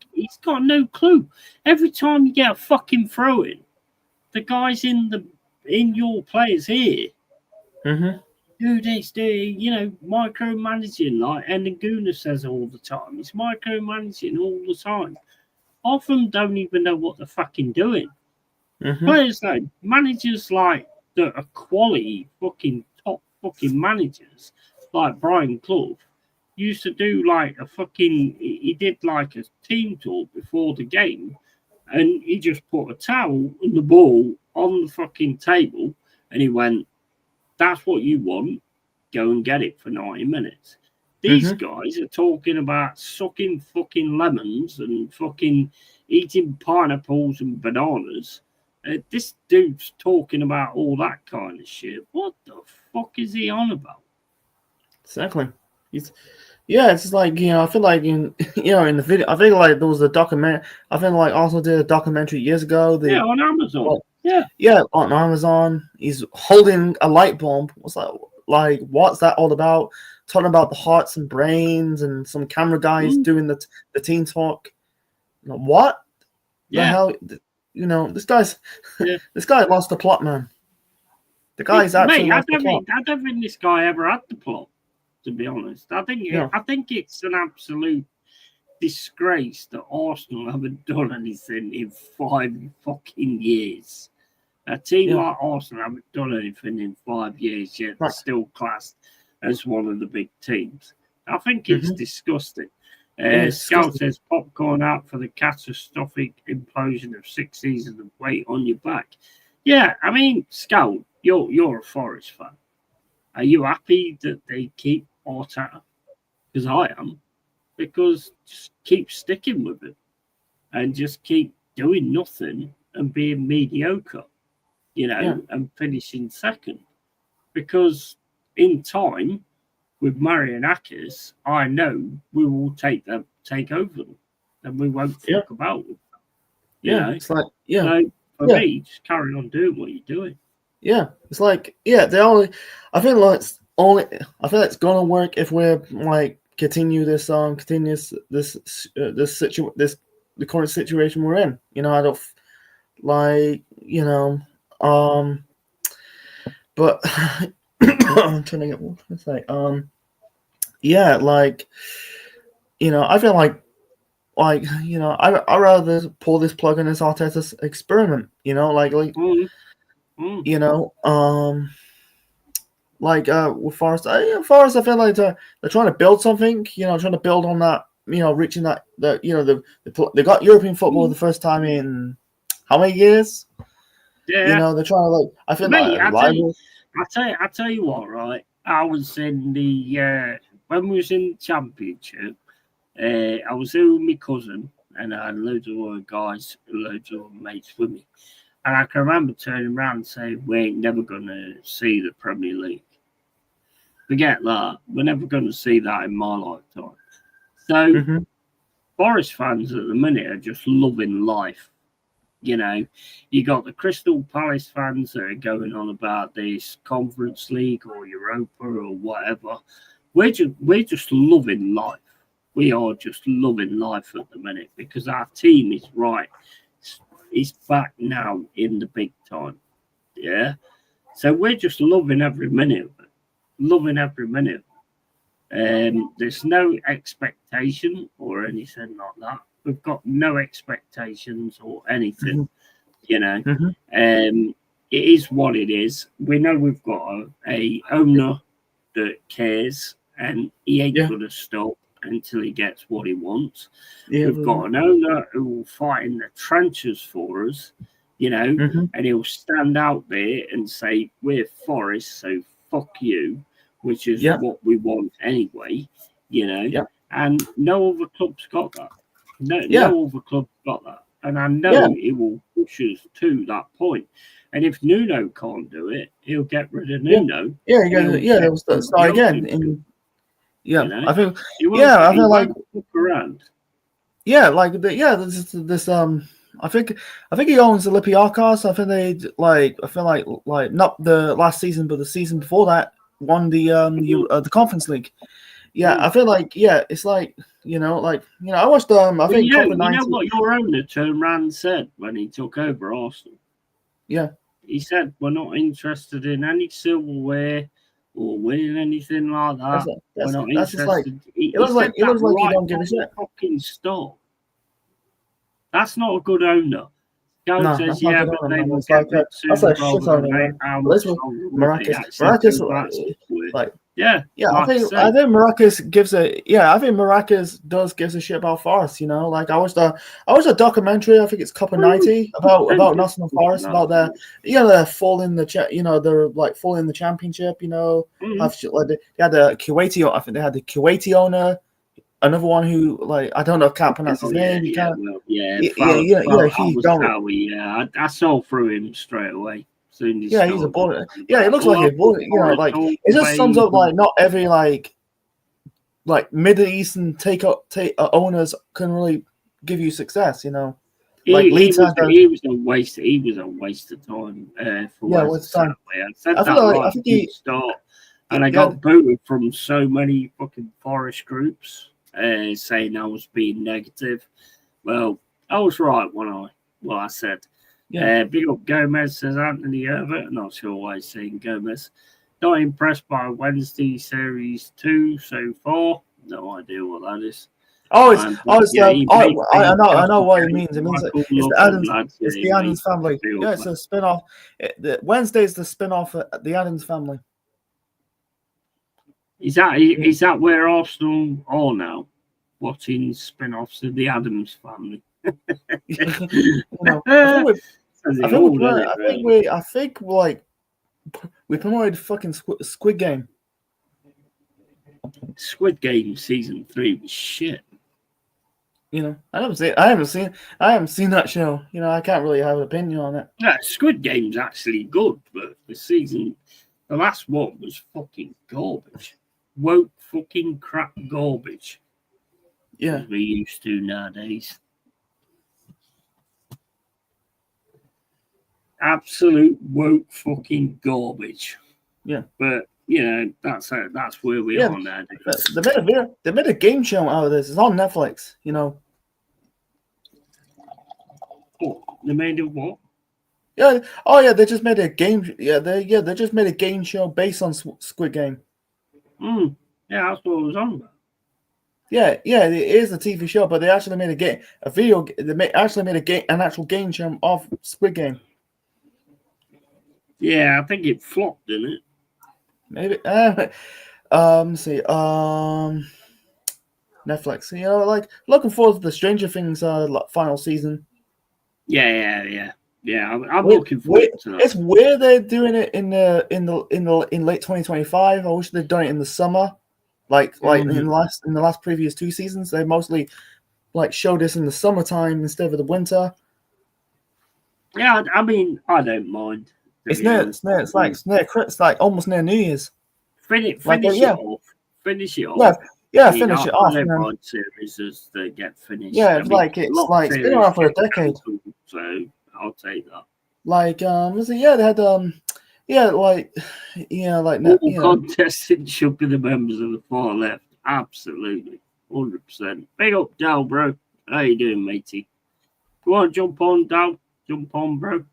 [SPEAKER 2] got no clue. Every time you get a fucking throw in, the guys in your players here do this, micromanaging, like Enaguna says all the time. It's micromanaging all the time. Half of them don't even know what they're fucking doing. Players like managers like that are quality fucking top fucking managers, like Brian Clough, used to do like he did like a team talk before the game, and he just put a towel and the ball on the fucking table, and he went, "That's what you want. Go and get it for 90 minutes." These guys are talking about sucking fucking lemons and fucking eating pineapples and bananas. This dude's talking about all that kind of shit. What the fuck is he on about?
[SPEAKER 5] Exactly. It's like, I feel like in the video, I think like there was a documentary. I think like Arsenal did a documentary years ago.
[SPEAKER 2] On Amazon.
[SPEAKER 5] On Amazon. He's holding a light bulb. What's that? Like, what's that all about? Talking about the hearts and brains and some camera guys doing the team talk. What? The hell? This guy lost the plot, man. The guy's actually lost the plot.
[SPEAKER 2] I don't think this guy ever had the plot, to be honest. I think it's an absolute disgrace that Arsenal haven't done anything in 5 fucking years. A team like Arsenal haven't done anything in 5 years yet. They're still classed as one of the big teams. I think it's disgusting. Scout says popcorn out for the catastrophic implosion of 6 seasons of weight on your back. Yeah, Scout, you're a Forest fan. Are you happy that they keep Arteta? Because I am. Because just keep sticking with it and just keep doing nothing and being mediocre, and finishing second. Because in time, with Marianakis, I know we will take over them, and we won't fuck about them. You know?
[SPEAKER 5] It's like
[SPEAKER 2] So for me, just carry on doing what you're doing.
[SPEAKER 5] Yeah, it's like I feel like it's gonna work if we're like continue this the current situation we're in. You know, I don't but I'm trying to get what to say. I feel like I rather pull this plug in this Arteta's experiment. You know, with Forest, Forest, I feel like they're trying to build something. You know, trying to build on that. You know, reaching that. They got European football the first time in how many years?
[SPEAKER 2] Yeah.
[SPEAKER 5] You know, they're trying to I feel like
[SPEAKER 2] I tell you what, right? I was in the when we was in the championship. I was there with my cousin, and I had loads of other guys, loads of mates with me. And I can remember turning around and saying, we ain't never going to see the Premier League. Forget that. We're never going to see that in my lifetime. So, Forest fans at the minute are just loving life. You know, you got the Crystal Palace fans that are going on about this Conference League or Europa or whatever. We're just loving life. We are just loving life at the minute because our team is right. It's back now in the big time. Yeah. So we're just loving every minute of it. Loving every minute. There's no expectation or anything like that. We've got no expectations or anything, you know. It is what it is. We know we've got a owner that cares, and he ain't gonna stop until he gets what he wants. We've got an owner who will fight in the trenches for us, you know, and he'll stand out there and say, we're Forest, so fuck you, which is what we want anyway, you know. And no other club's got that. No other club's got that. And I know it will push us to that point. And if Nuno can't do it, he'll get rid of Nuno.
[SPEAKER 5] They'll start again.
[SPEAKER 2] You know?
[SPEAKER 5] I think.
[SPEAKER 2] I feel like look around.
[SPEAKER 5] This I think he owns the Olympiacos. I think I feel like not the last season, but the season before that won the Conference League. I feel like it's like I watched I think
[SPEAKER 2] you know what your owner turned around and said when he took over Arsenal. He said we're not interested in any silverware or winning anything like that. We're not interested.
[SPEAKER 5] It looks like you don't give a shit.
[SPEAKER 2] Fucking stop. That's not a good owner. Joe says, yeah, but they will get rid soon.
[SPEAKER 5] That's like shit owner, man. Maracus, I think Maracus gives a shit about Forest. You know, like I watched a documentary. I think it's Cup of 90 about Nottingham Forest, about their fall in the they're like fall in the championship. You know, they had a Kuwaiti. I think they had the Kuwaiti owner. Another one who, I don't know, can't pronounce his name.
[SPEAKER 2] I saw through him straight away.
[SPEAKER 5] He's a baller. It looks like a baller. You know, it just sums up not every Middle Eastern owners can really give you success. You know,
[SPEAKER 2] he was a waste. He was a waste of time. I think he start, and I got booted from so many fucking Forest groups. Saying I was being negative. Well, I was right when I said. Big up Gomez, says Anthony Herbert. Not sure why he's saying Gomez. Not impressed by Wednesday Series 2 so far. No idea what that is.
[SPEAKER 5] I know what it means. It means it's the Adams family. It's a spin-off. Wednesday is the spin-off of the Adams family.
[SPEAKER 2] Is that where Arsenal are now? Watching spin-offs of the Adams family.
[SPEAKER 5] I think we promoted fucking Squid Game.
[SPEAKER 2] Squid Game season 3 was shit.
[SPEAKER 5] You know, I haven't seen that show. You know, I can't really have an opinion on it.
[SPEAKER 2] Yeah, Squid Game's actually good, but the last one was fucking garbage. woke fucking crap garbage.
[SPEAKER 5] Yeah.
[SPEAKER 2] As we used to nowadays. Absolute woke fucking garbage.
[SPEAKER 5] Yeah.
[SPEAKER 2] But that's where we are nowadays.
[SPEAKER 5] They made a game show out of this. It's on Netflix.
[SPEAKER 2] What? They made a what?
[SPEAKER 5] Yeah. Oh yeah. They just made a game. Yeah. They just made a game show based on Squid Game.
[SPEAKER 2] Yeah, that's what it was on about.
[SPEAKER 5] Yeah. It is a TV show, but they actually made actually made an actual game show of Squid Game.
[SPEAKER 2] Yeah, I think it flopped, didn't it?
[SPEAKER 5] Maybe. Let's see. Netflix. Looking forward to the Stranger Things final season.
[SPEAKER 2] Yeah. I'm looking forward to that.
[SPEAKER 5] It's weird they're doing it in late 2025. I wish they'd done it in the summer, like in the last previous 2 seasons. They mostly showed us in the summertime instead of the winter.
[SPEAKER 2] Yeah, I mean, I don't mind.
[SPEAKER 5] It's almost near New Year's.
[SPEAKER 2] Finish it off. Finish it off.
[SPEAKER 5] Yeah, finish it off.
[SPEAKER 2] I don't mind series that get finished.
[SPEAKER 5] Yeah, it's been around for a decade.
[SPEAKER 2] So I'll take that.
[SPEAKER 5] They had
[SPEAKER 2] all contestants should be the members of the far left. Absolutely, 100%. Big up, Dal, bro. How you doing, matey? You want to jump on, Dal? Jump on, bro.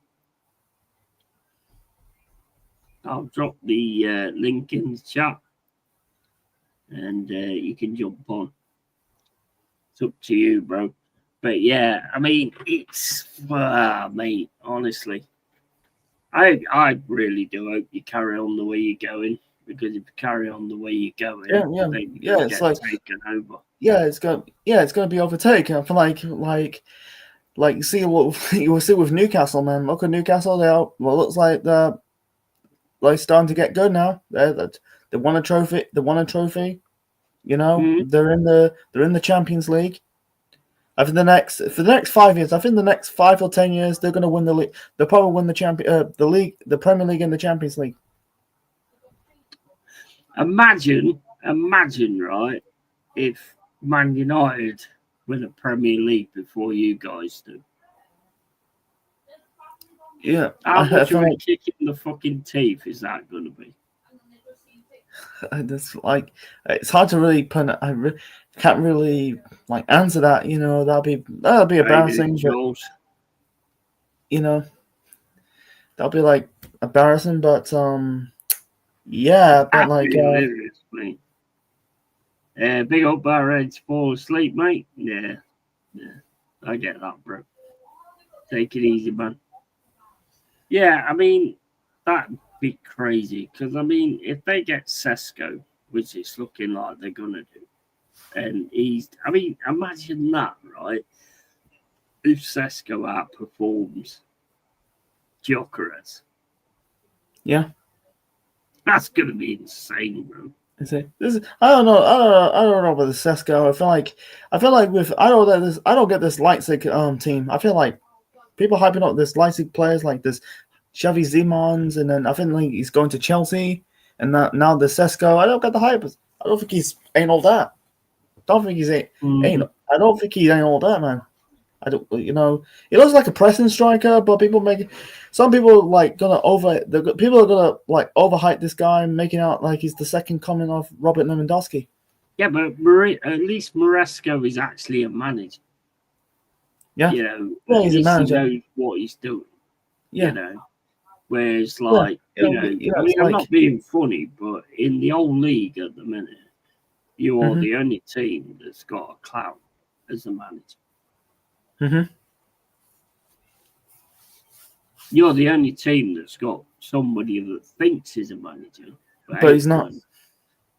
[SPEAKER 2] I'll drop the link in the chat, and you can jump on. It's up to you, bro. But yeah, I mean, it's mate. Honestly, I really do hope you carry on the way you're going, because if you carry on the way you're going, it's like taken over.
[SPEAKER 5] Yeah, it's gonna be overtaken. I feel like you see what you will see with Newcastle, man. Look at Newcastle. Looks like they're starting to get good now. They won a trophy. They're in the Champions League. For the next 5 years, I think the next 5 or 10 years, they're going to win the league. They'll probably win the Premier League and the Champions League.
[SPEAKER 2] Imagine, right, if Man United win a Premier League before you guys do.
[SPEAKER 5] Yeah.
[SPEAKER 2] How much of a kick in the fucking teeth is that going to be?
[SPEAKER 5] That's it's hard to really put. I can't really answer that. That'll be embarrassing. That'll be embarrassing. But yeah. But
[SPEAKER 2] hilarious, mate. Big old Barheads fall asleep, mate. Yeah, I get that, bro. Take it easy, man. Yeah, I mean, that'd be crazy. Because, I mean, if they get Sesko, which it's looking like they're going to do, and imagine that, right? If Sesko outperforms Gyökeres.
[SPEAKER 5] Yeah.
[SPEAKER 2] That's going to be insane, bro.
[SPEAKER 5] I don't know about the Sesko. I feel like I don't get this Leipzig team. I feel like people hyping up this Leipzig players like this Xavi Simons, and then I think he's going to Chelsea, and now the Sesko. I don't get the hype. I don't think he's ain't all that. I don't think he's ain't all that, man. I don't, he looks like a pressing striker, but some people people are gonna overhype this guy and making out like he's the second coming of Robert Lewandowski.
[SPEAKER 2] Yeah, but at least Maresco is actually a manager.
[SPEAKER 5] Yeah,
[SPEAKER 2] he's a manager. He knows what he's doing.
[SPEAKER 5] Yeah,
[SPEAKER 2] whereas I'm not being funny, but in the old league at the minute, you are the only team that's got a clout as a manager.
[SPEAKER 5] Mm-hmm.
[SPEAKER 2] You're the only team that's got somebody that thinks he's a manager,
[SPEAKER 5] but he's not.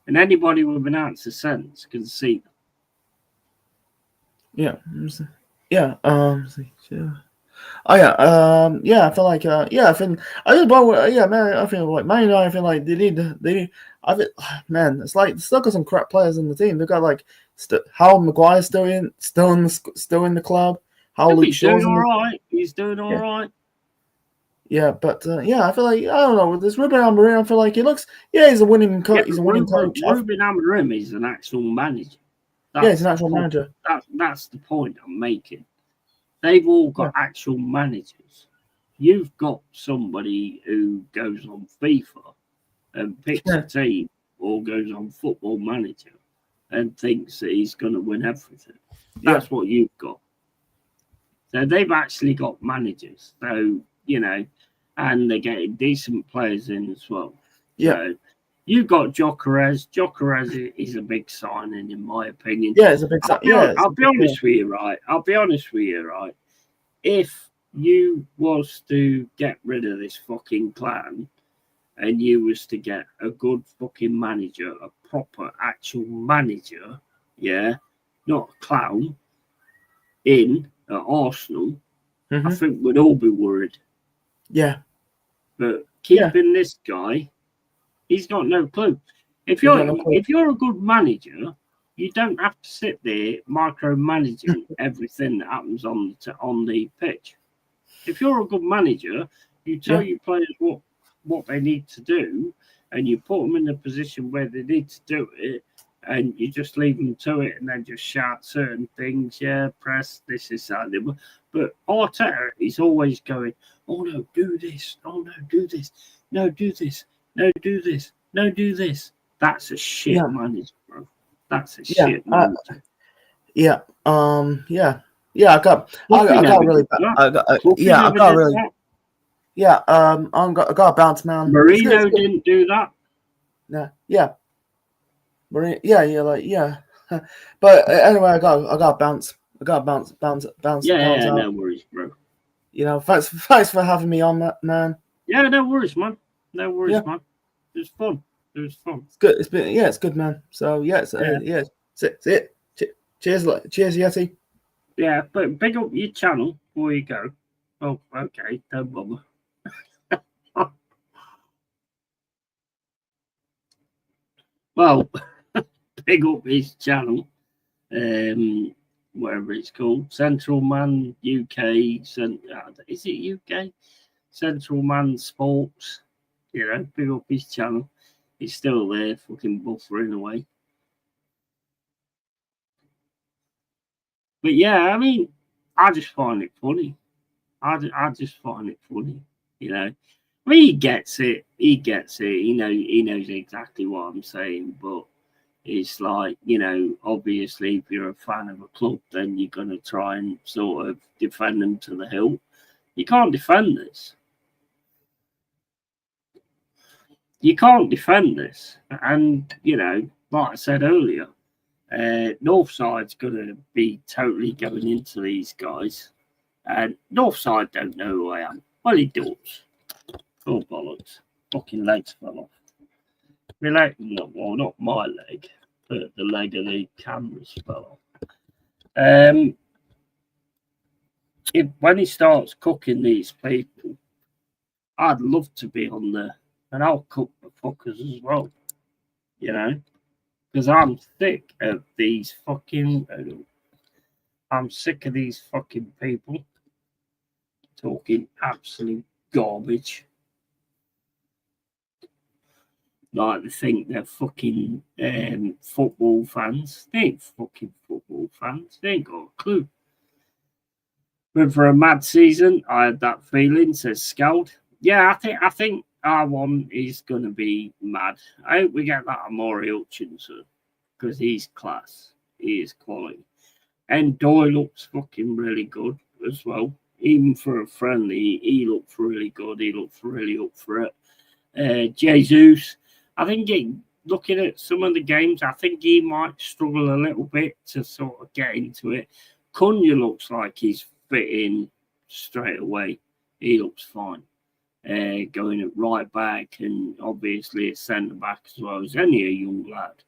[SPEAKER 2] And anybody with an ounce of sense can see that.
[SPEAKER 5] Yeah. Yeah. Oh yeah. Yeah. I feel like. Yeah. I feel. Man. I feel like Man United. I feel like they need. Man, it's like still got some crap players in the team. They've got Howard Maguire's still in the club.
[SPEAKER 2] He's doing all right. He's doing all right.
[SPEAKER 5] Yeah, but yeah, I feel like I don't know with this Ruben Amorim. I feel like he looks. Yeah, he's a winning coach. He's a winning coach.
[SPEAKER 2] Ruben Amorim is an actual manager.
[SPEAKER 5] Yeah, he's an actual manager.
[SPEAKER 2] That's the point I'm making. They've all got actual managers. You've got somebody who goes on FIFA and picks a team or goes on Football Manager and thinks that he's going to win everything. That's what you've got. So they've actually got managers. So, and they're getting decent players in as well.
[SPEAKER 5] Yeah.
[SPEAKER 2] So you've got Gyökeres. Gyökeres is a big signing, in my opinion.
[SPEAKER 5] Yeah, it's a big signing.
[SPEAKER 2] I'll be honest with you, right? If you was to get rid of this fucking clan and you was to get a good fucking manager, a proper actual manager, not a clown, in at Arsenal, I think we'd all be worried.
[SPEAKER 5] Yeah.
[SPEAKER 2] But keeping this guy, he's got no clue. If you're a good manager, you don't have to sit there micromanaging everything that happens on the pitch. If you're a good manager, you tell your players what they need to do, and you put them in a position where they need to do it, and you just leave them to it, and then just shout certain things. Yeah, press this is that. But Arteta is always going, "Oh no, do this! Oh no, do this! No, do this! No, do this! No, do this!" That's a shit manager, bro. That's a shit manager.
[SPEAKER 5] Yeah. I got a bounce, man.
[SPEAKER 2] Marino didn't do that.
[SPEAKER 5] No, yeah. Marino, but anyway, I got bounce.
[SPEAKER 2] Yeah, no worries, bro.
[SPEAKER 5] Thanks for having me on that, man.
[SPEAKER 2] Yeah, no worries, man. No worries, man. It was fun.
[SPEAKER 5] It's good. It's good, man. So that's it. Cheers, Yeti.
[SPEAKER 2] Yeah, but big up your channel before you go. Oh, okay, don't bother. Well, big up his channel, whatever it's called, Central Man UK. Is it UK? Central Man Sports. Big up his channel. He's still there, fucking buffering away. But yeah, I mean, I just find it funny. I just find it funny, I mean, he gets it. He knows exactly what I'm saying. But it's like, obviously, if you're a fan of a club, then you're going to try and sort of defend them to the hilt. You can't defend this. You can't defend this. And, like I said earlier, Northside's going to be totally going into these guys. And Northside don't know who I am. Well, he does. Oh, bollocks. Fucking legs fell off. My leg, not my leg, but the leg of the cameras fell off. When he starts cooking these people, I'd love to be on there. And I'll cook the fuckers as well. Because I'm sick of these fucking... I'm sick of these fucking people talking absolute garbage. Like they think they're fucking football fans. They ain't fucking football fans. They ain't got a clue. But for a mad season, I had that feeling, says Scald. Yeah, I think R1 is going to be mad. I hope we get that Amori Hutchinson because he's class. He is quality. And Doyle looks fucking really good as well. Even for a friendly, he looks really good. He looks really up for it. Jesus, I think looking at some of the games, I think he might struggle a little bit to sort of get into it. Cunha looks like he's fitting straight away. He looks fine. Going at right back and obviously a centre back as well. He's only a young lad.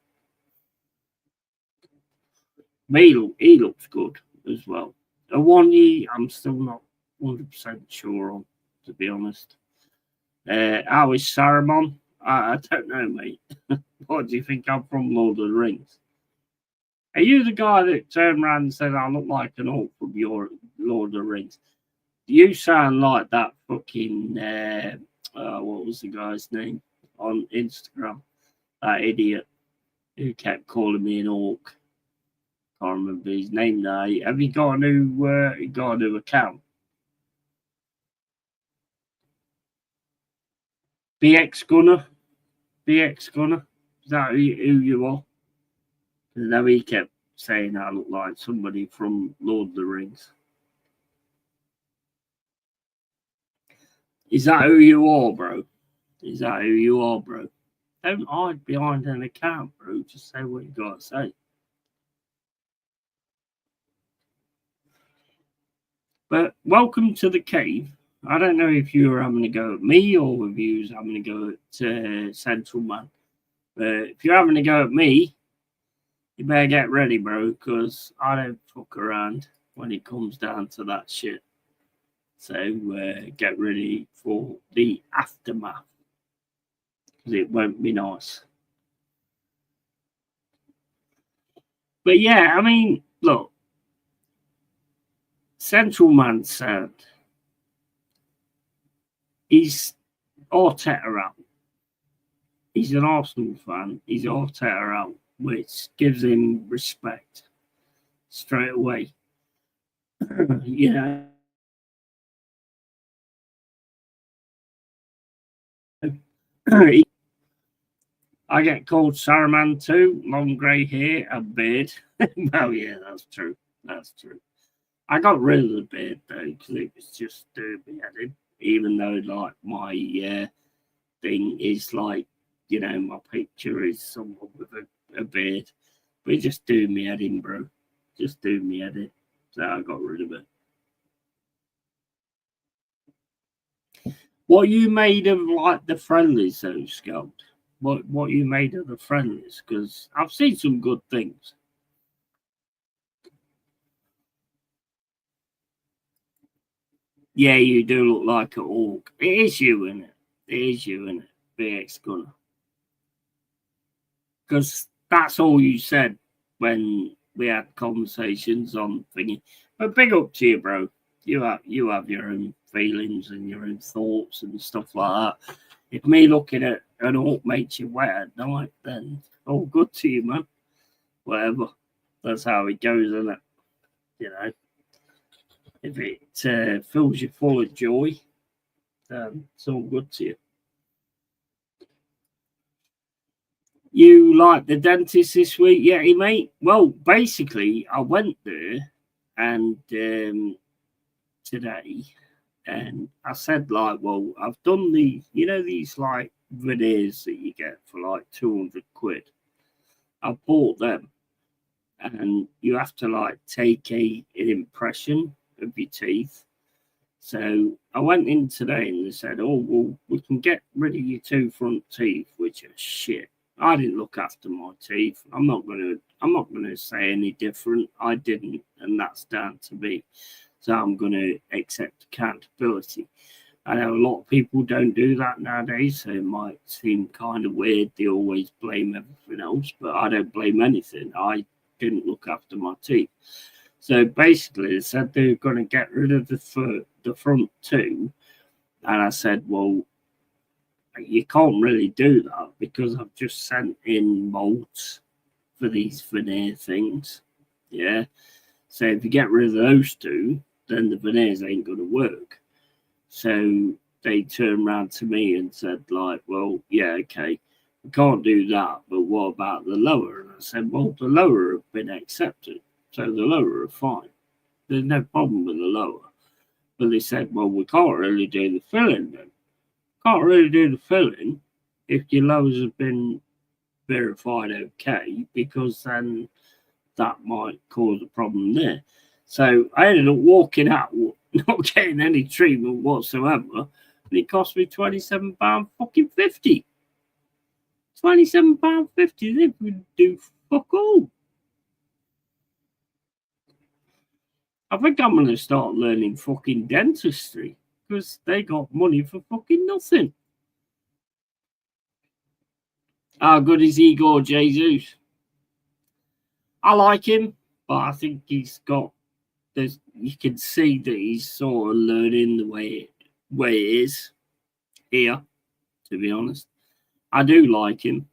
[SPEAKER 2] He looks good as well. Awani, I'm still not 100% sure on, to be honest. How is Saruman? I don't know, mate. What do you think I'm from Lord of the Rings? Are you the guy that turned around and said I look like an orc from your Lord of the Rings? You sound like that fucking what was the guy's name on Instagram? That idiot who kept calling me an orc. Can't remember his name now. Have you got a new account? BX Gunner? BX Gunner? Is that who you are? And then he kept saying I look like somebody from Lord of the Rings. Is that who you are, bro? Is that who you are, bro? Don't hide behind an account, bro. Just say what you got to say. But welcome to the cave. I don't know if you were having a go at me or if you was having a go at Central Man. But if you're having a go at me, you better get ready, bro, because I don't fuck around when it comes down to that shit. So get ready for the aftermath, because it won't be nice. But yeah, I mean, look, Central Man said he's Arteta out. He's an Arsenal fan. He's Arteta out, which gives him respect straight away. You know. I get called Saruman too, long grey hair and beard. Oh yeah, that's true. That's true. I got rid of the beard though because it was just doing me head in. Even though like my thing is like, you know, my picture is someone with a beard, but it just doing me head in, bro. Just doing me head in. So I got rid of it. What you made of like the friendlies though, Scout? What you made of the friendlies? Because I've seen some good things. Yeah, you do look like an orc. It is you, innit? It is you, innit? BX Gunner. Because that's all you said when we had conversations on thingy. But big up to you, bro. You have your own feelings and your own thoughts and stuff like that. If me looking at an orc makes you wet at night, then all good to you, man. Whatever. That's how it goes, isn't it? You know. If it fills you full of joy, then it's all good to you. You like the dentist this week, Yeti, mate? Well, basically, I went there and today, and I said, like, well, I've done these like veneers that you get for like 200 quid. I bought them, and you have to like take an impression of your teeth. So I went in today and they said, oh, well, we can get rid of your 2 front teeth, which are shit. I didn't look after my teeth. I'm not gonna say any different. I didn't, and that's down to me. So I'm gonna accept accountability. I know a lot of people don't do that nowadays, so it might seem kind of weird. They always blame everything else, but I don't blame anything. I didn't look after my teeth. So basically, they said they were going to get rid of the front 2, and I said, well, you can't really do that because I've just sent in molds for these veneer things. Yeah. So if you get rid of those 2, then the veneers ain't going to work. So they turned around to me and said, like, well, yeah, okay, we can't do that, but what about the lower? And I said, well, the lower have been accepted, so the lower are fine. There's no problem with the lower. But they said, well, we can't really do the filling then. Can't really do the filling if your lowers have been verified okay, because then that might cause a problem there. So I ended up walking out, not getting any treatment whatsoever, and it cost me £27 fucking 50. £27.50. They would do fuck all. I think I'm going to start learning fucking dentistry because they got money for fucking nothing. How good is Igor Jesus? I like him, but I think he's got you can see that he's sort of learning the way it is here. To be honest, I do like him.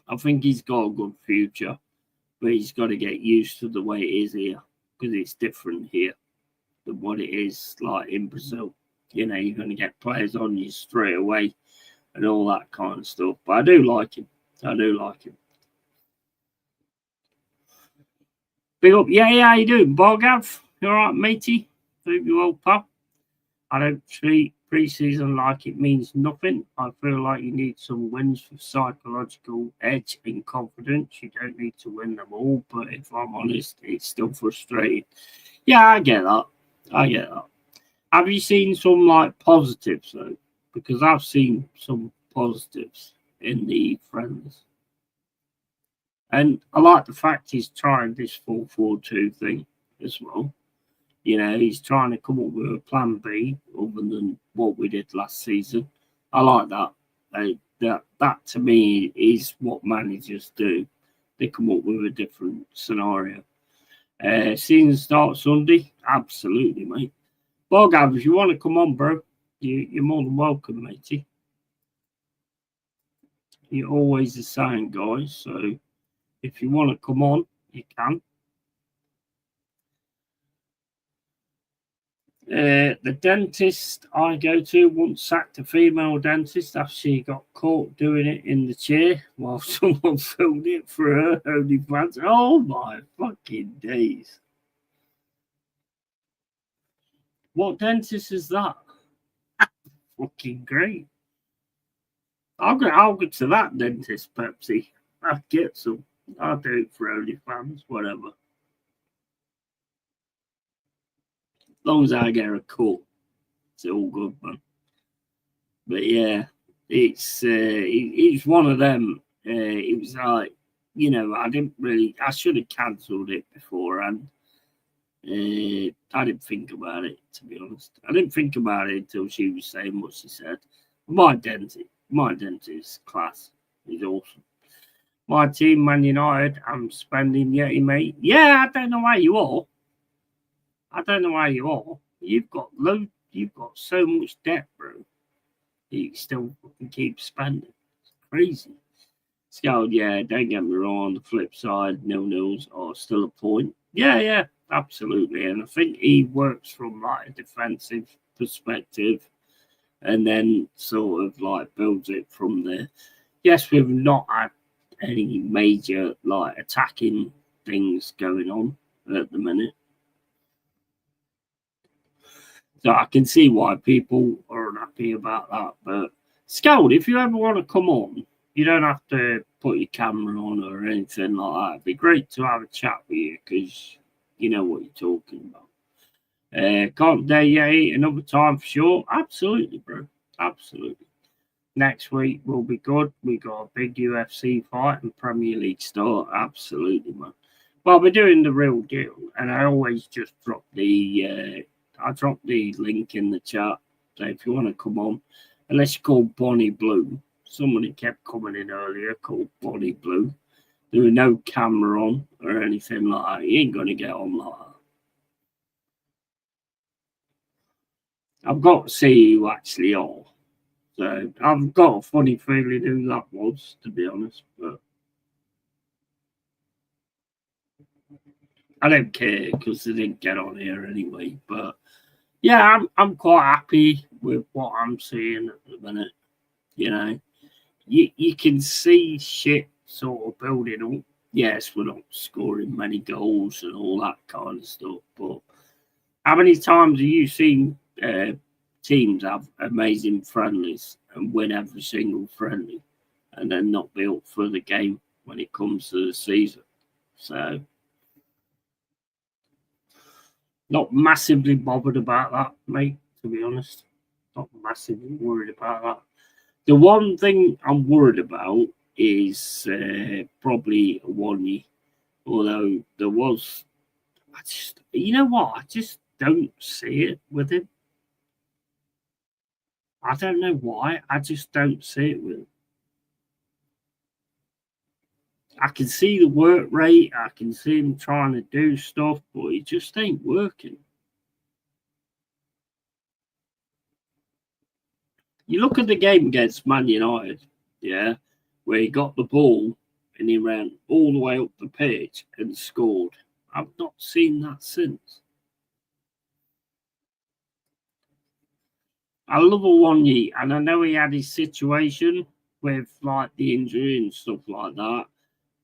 [SPEAKER 2] I think he's got a good future, but he's got to get used to the way it is here because it's different here than what it is like in Brazil. You know, you're going to get players on you straight away and all that kind of stuff. But I do like him. I do like him. Big up. Yeah, how you doing, Borgav? You all right, matey? Hope you well, pal. I don't treat pre-season like it means nothing. I feel like you need some wins for psychological edge and confidence. You don't need to win them all, but if I'm honest, it's still frustrating. Yeah, I get that. Have you seen some like positives though? Because I've seen some positives in the friends. And I like the fact he's trying this 4-4-2 thing as well. You know, he's trying to come up with a plan B other than what we did last season. I like that. That to me is what managers do. They come up with a different scenario. Season starts Sunday. Absolutely, mate. Borgav, if you want to come on, bro, you're more than welcome, matey. You're always the same, guys. So if you want to come on, you can. The dentist I go to once sacked a female dentist after she got caught doing it in the chair while someone filmed it for her OnlyFans. Oh my fucking days. What dentist is that? Fucking great. I'll go to that dentist, Pepsi. I'll get some. I'll do it for OnlyFans, whatever. As long as I get a cut, it's all good, man. But yeah, it's one of them. It was like, you know, I should have cancelled it beforehand. I didn't think about it, to be honest. I didn't think about it until she was saying what she said. My dentist class is awesome. My team, Man United, I'm spending Yeti, mate. Yeah, I don't know why you are. You've got so much debt, bro. You still fucking keep spending. It's crazy. Scout, yeah, don't get me wrong. On the flip side, nils are still a point. Yeah, absolutely. And I think he works from like a defensive perspective and then sort of like builds it from there. Yes, we've not had any major like attacking things going on at the minute. So I can see why people are unhappy about that. But Scout, if you ever want to come on, you don't have to put your camera on or anything like that. It'd be great to have a chat with you because you know what you're talking about. Can't dare you another time for sure. Absolutely, bro. Absolutely. Next week will be good. We got a big UFC fight and Premier League start. Absolutely, man. Well, we're doing the real deal, and I always just drop the link in the chat. So if you want to come on, unless you're called Bonnie Blue, someone who kept coming in earlier called Bonnie Blue. There was no camera on or anything like that. You ain't gonna get on like that. I've got to see who actually are. So I've got a funny feeling who that was, to be honest, but I don't care because they didn't get on here anyway. But yeah, I'm quite happy with what I'm seeing at the minute. You know, you can see shit sort of building up. Yes, we're not scoring many goals and all that kind of stuff, but how many times have you seen teams have amazing friendlies and win every single friendly and then not be up for the game when it comes to the season? So not massively bothered about that, mate, to be honest. Not massively worried about that. The one thing I'm worried about is probably Awonyi, although there was, you know what, I just don't see it with him. I don't know why, I just don't see it with him. I can see the work rate. I can see him trying to do stuff, but it just ain't working. You look at the game against Man United, yeah, where he got the ball and he ran all the way up the pitch and scored. I've not seen that since. I love Awoniyi, and I know he had his situation with like the injury and stuff like that.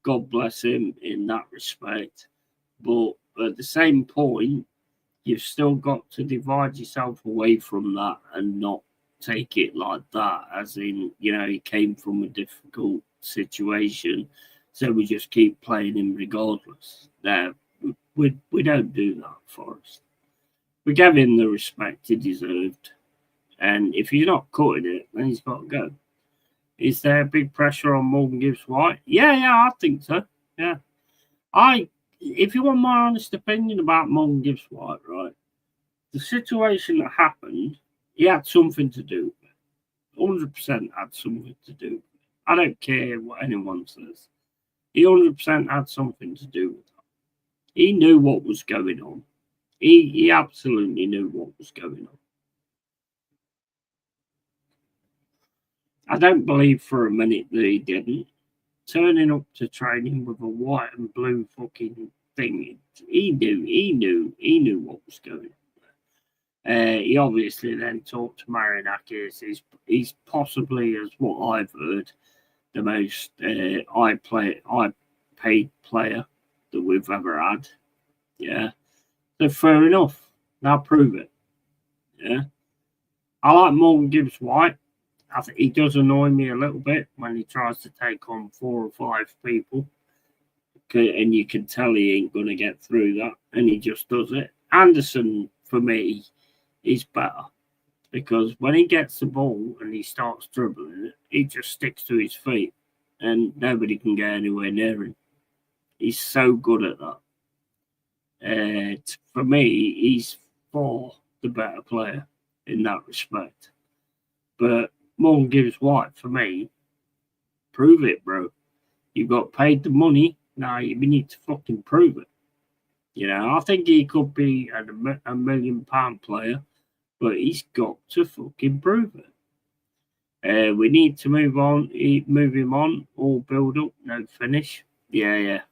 [SPEAKER 2] God bless him in that respect. But at the same point, you've still got to divide yourself away from that and not take it like that, as in, you know, he came from a difficult situation, so we just keep playing him regardless. No, we don't do that, Forrest. We give him the respect he deserved, and if he's not cutting it, then he's got to go. Is there big pressure on Morgan Gibbs-White? Yeah, I think so. Yeah, if you want my honest opinion about Morgan Gibbs-White, right, the situation that happened, he had something to do with it. 100% had something to do with it. I don't care what anyone says. He 100% had something to do with that. He knew what was going on. He absolutely knew what was going on. I don't believe for a minute that he didn't. Turning up to training with a white and blue fucking thing, he knew what was going on. He obviously then talked to Marinakis. He's possibly, as what I've heard, the most high-paid player that we've ever had. Yeah, so fair enough. Now prove it. Yeah, I like Morgan Gibbs-White. I think he does annoy me a little bit when he tries to take on 4 or 5 people, and you can tell he ain't going to get through that, and he just does it. Anderson, for me, is better, because when he gets the ball and he starts dribbling it, he just sticks to his feet and nobody can get anywhere near him. He's so good at that. For me, he's far the better player in that respect. But Morgan Gibbs-White, for me, prove it, bro. You got paid the money, now you need to fucking prove it. You know, I think he could be a £1 million player, but he's got to fucking prove it. We need to move him on, all build up, no finish. Yeah,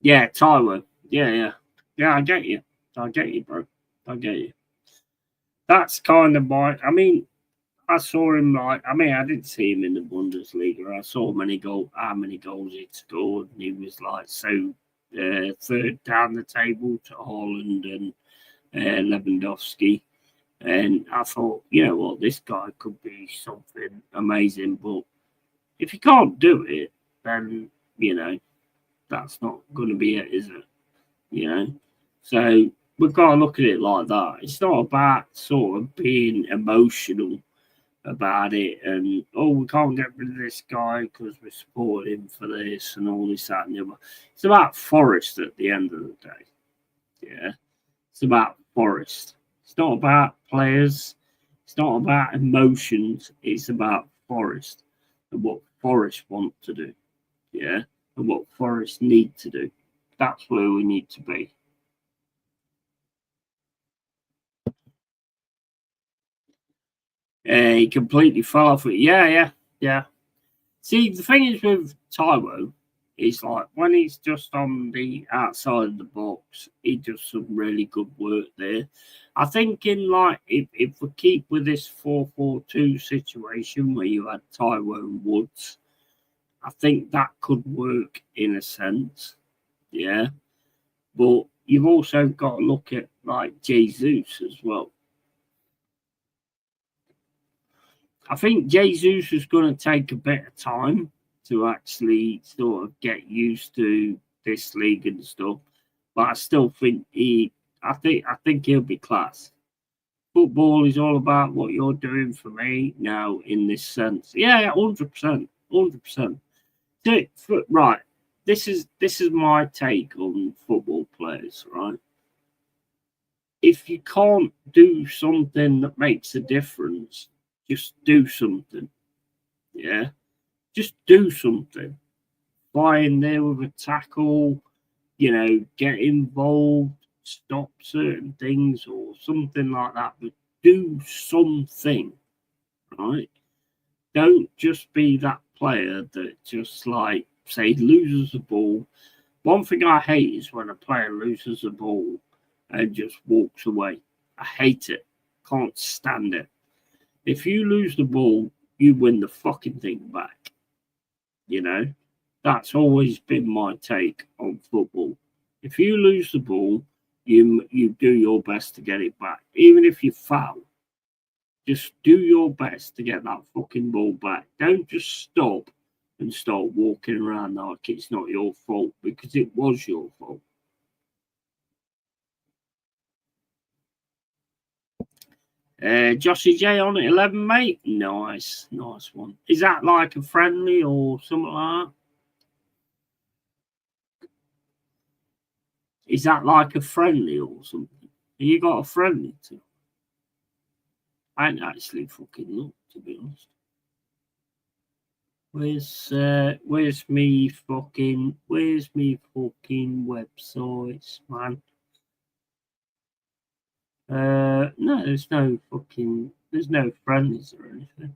[SPEAKER 2] Taiwo. Yeah, I get you, bro. I get you. That's kind of I mean, I saw him I didn't see him in the Bundesliga. I saw how many goals he'd scored, and he was like so third down the table to Haaland and Lewandowski. And I thought, you know what, this guy could be something amazing. But if you can't do it, then, you know, that's not going to be it, is it? You know? So we've got to look at it like that. It's not about sort of being emotional about it and, oh, we can't get rid of this guy because we support him for this and all this, that, and the other. It's about Forest at the end of the day. Yeah. It's about Forest. It's not about players. It's not about emotions. It's about Forest and what Forest want to do. Yeah. And what Forest need to do. That's where we need to be. He completely fell off it. Yeah. See, the thing is with Taiwo, it's like when he's just on the outside of the box, he does some really good work there. I think in like if we keep with this 4-4-2 situation where you had Taiwo and Woods, I think that could work in a sense. Yeah. But you've also got to look at like Jesus as well. I think Jesus is going to take a bit of time to actually sort of get used to this league and stuff, but I still think I think he'll be class. Football is all about what you're doing for me now in this sense. Yeah, 100%. Right, this is my take on football players. Right, if you can't do something that makes a difference, just do something. Yeah, just do something. Fly in there with a tackle, get involved, stop certain things or something like that, but do something, right? Don't just be that player that just like, say, loses the ball. One thing I hate is when a player loses the ball and just walks away. I hate it. Can't stand it. If you lose the ball, you win the fucking thing back. That's always been my take on football. If you lose the ball, you do your best to get it back. Even if you foul, just do your best to get that fucking ball back. Don't just stop and start walking around like it's not your fault, because it was your fault. Joshy J on at 11, mate. Nice one. Is that like a friendly or something like that? Is that like a friendly or something? Have you got a friendly too? I ain't actually fucking looked, to be honest. Where's me fucking websites, man? No, there's no friendlies or anything.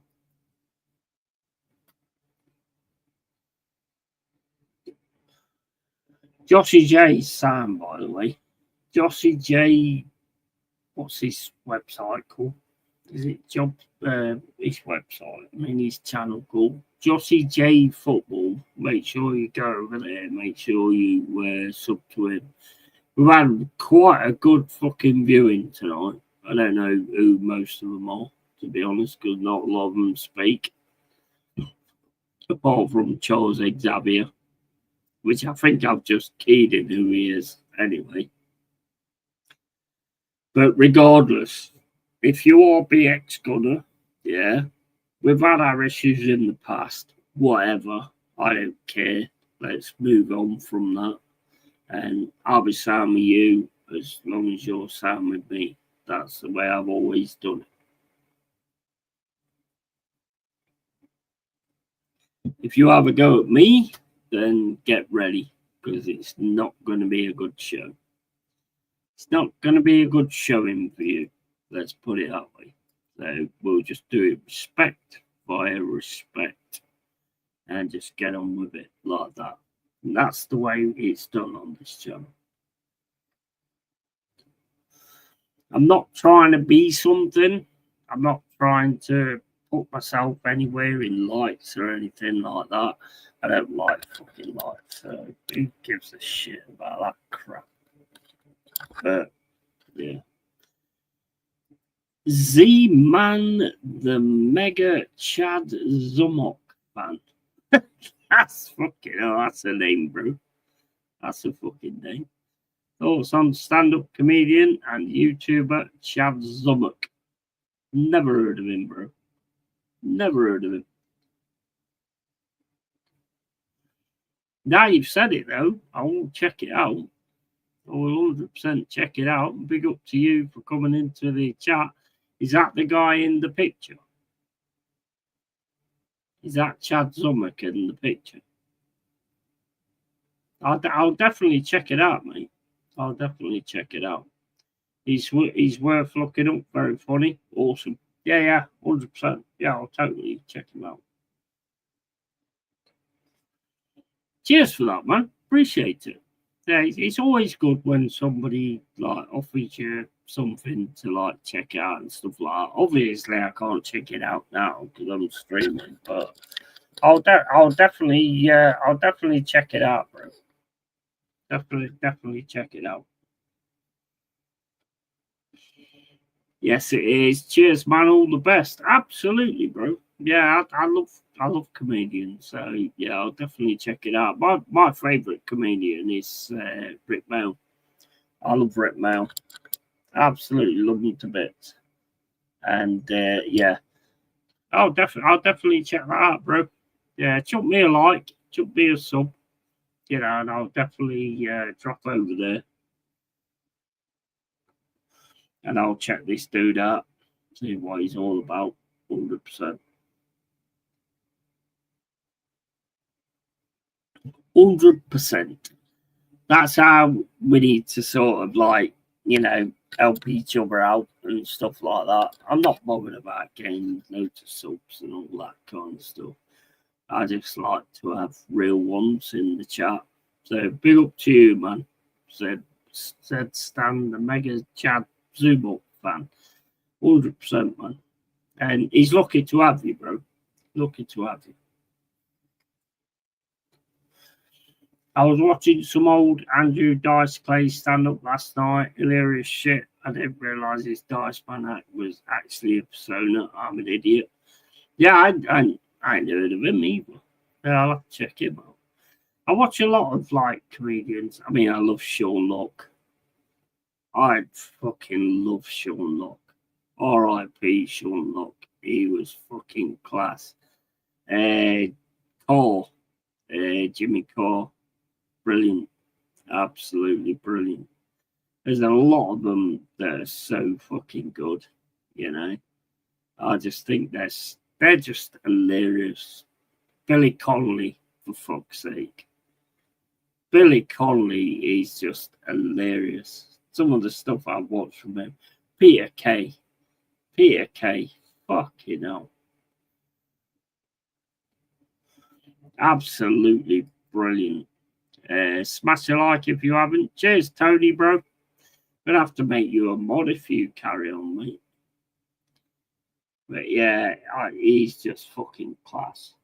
[SPEAKER 2] Joshy J's Sam, by the way. Joshy J, what's his website called? Is it his website? His channel called Joshy J Football. Make sure you go over there. Make sure you sub to him. We've had quite a good fucking viewing tonight. I don't know who most of them are, to be honest, because not a lot of them speak. Apart from Charles Xavier, which I think I've just keyed in who he is anyway. But regardless, if you are BX Gunner, yeah, we've had our issues in the past, whatever, I don't care. Let's move on from that. And I'll be sound with you as long as you're sound with me. That's the way I've always done it. If you have a go at me, then get ready, because it's not going to be a good show. It's not going to be a good showing for you. Let's put it that way. So we'll just do it respect via respect and just get on with it like that. And that's the way it's done on this channel. I'm not trying to be something. I'm not trying to put myself anywhere in lights or anything like that. I don't like fucking lights. So who gives a shit about that crap? But yeah. Z-Man, the Mega Chad Zumok fan. That's a name, bro. That's a fucking name. Thoughts on stand-up comedian and YouTuber Chad Zumok. Never heard of him, bro. Never heard of him. Now you've said it, though, I will check it out. I will 100% check it out. Big up to you for coming into the chat. Is that the guy in the picture? Is that Chad Zumok in the picture? I'll definitely check it out, mate. I'll definitely check it out. He's worth looking up. Very funny. Awesome. Yeah, 100%. Yeah, I'll totally check him out. Cheers for that, man. Appreciate it. Yeah, it's always good when somebody like offers you something to like check out and stuff like that. Obviously, I can't check it out now because I'm streaming, but I'll definitely check it out, bro. Definitely check it out. Yes, it is. Cheers, man. All the best. Absolutely, bro. Yeah, I love comedians. So yeah, I'll definitely check it out. My favorite comedian is Rick Mail. I love Rick Mail. Absolutely love him to bits. And yeah, I'll definitely check that out, bro. Yeah, chuck me a like, chuck me a sub, and I'll definitely drop over there. And I'll check this dude out, see what he's all about, 100%. 100%. That's how we need to sort of like, you know, help each other out and stuff like that. I'm not bothered about getting loads of subs and all that kind of stuff. I just like to have real ones in the chat. So big up to you, man. Said Stan, the mega Chad Zubok fan. 100%, man. And he's lucky to have you, bro. Lucky to have you. I was watching some old Andrew Dice Clay stand up last night. Hilarious shit. I didn't realise his Dice Man act was actually a persona. I'm an idiot. Yeah, I ain't heard of him either. Yeah, I'll have to check him out. I watch a lot of like comedians. I mean, I love Sean Locke. I fucking love Sean Locke. R.I.P. Sean Locke. He was fucking class. Core, Jimmy Core. Brilliant, absolutely brilliant. There's a lot of them that are so fucking good, you know. I just think they're just hilarious. Billy Connolly, for fuck's sake. Billy Connolly is just hilarious. Some of the stuff I've watched from him. Peter Kay, fucking hell. Absolutely brilliant. Smash a like if you haven't. Cheers, Tony, bro. Gonna have to make you a mod if you carry on, mate. But yeah, he's just fucking class.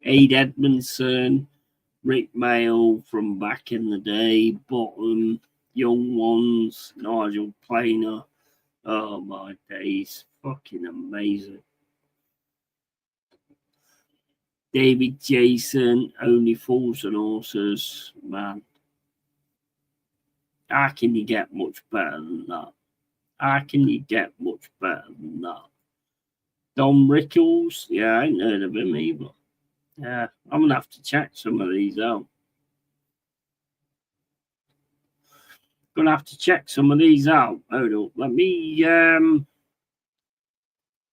[SPEAKER 2] Aid Edmondson, Rick Mail from back in the day, Bottom, Young Ones, Nigel Planer. Oh my days, fucking amazing. David Jason, Only Fools and Horses, man. How can you get much better than that? How can you get much better than that? Don Rickles, yeah, I ain't heard of him either. Yeah, I'm gonna have to check some of these out. Gonna have to check some of these out. Hold up, let me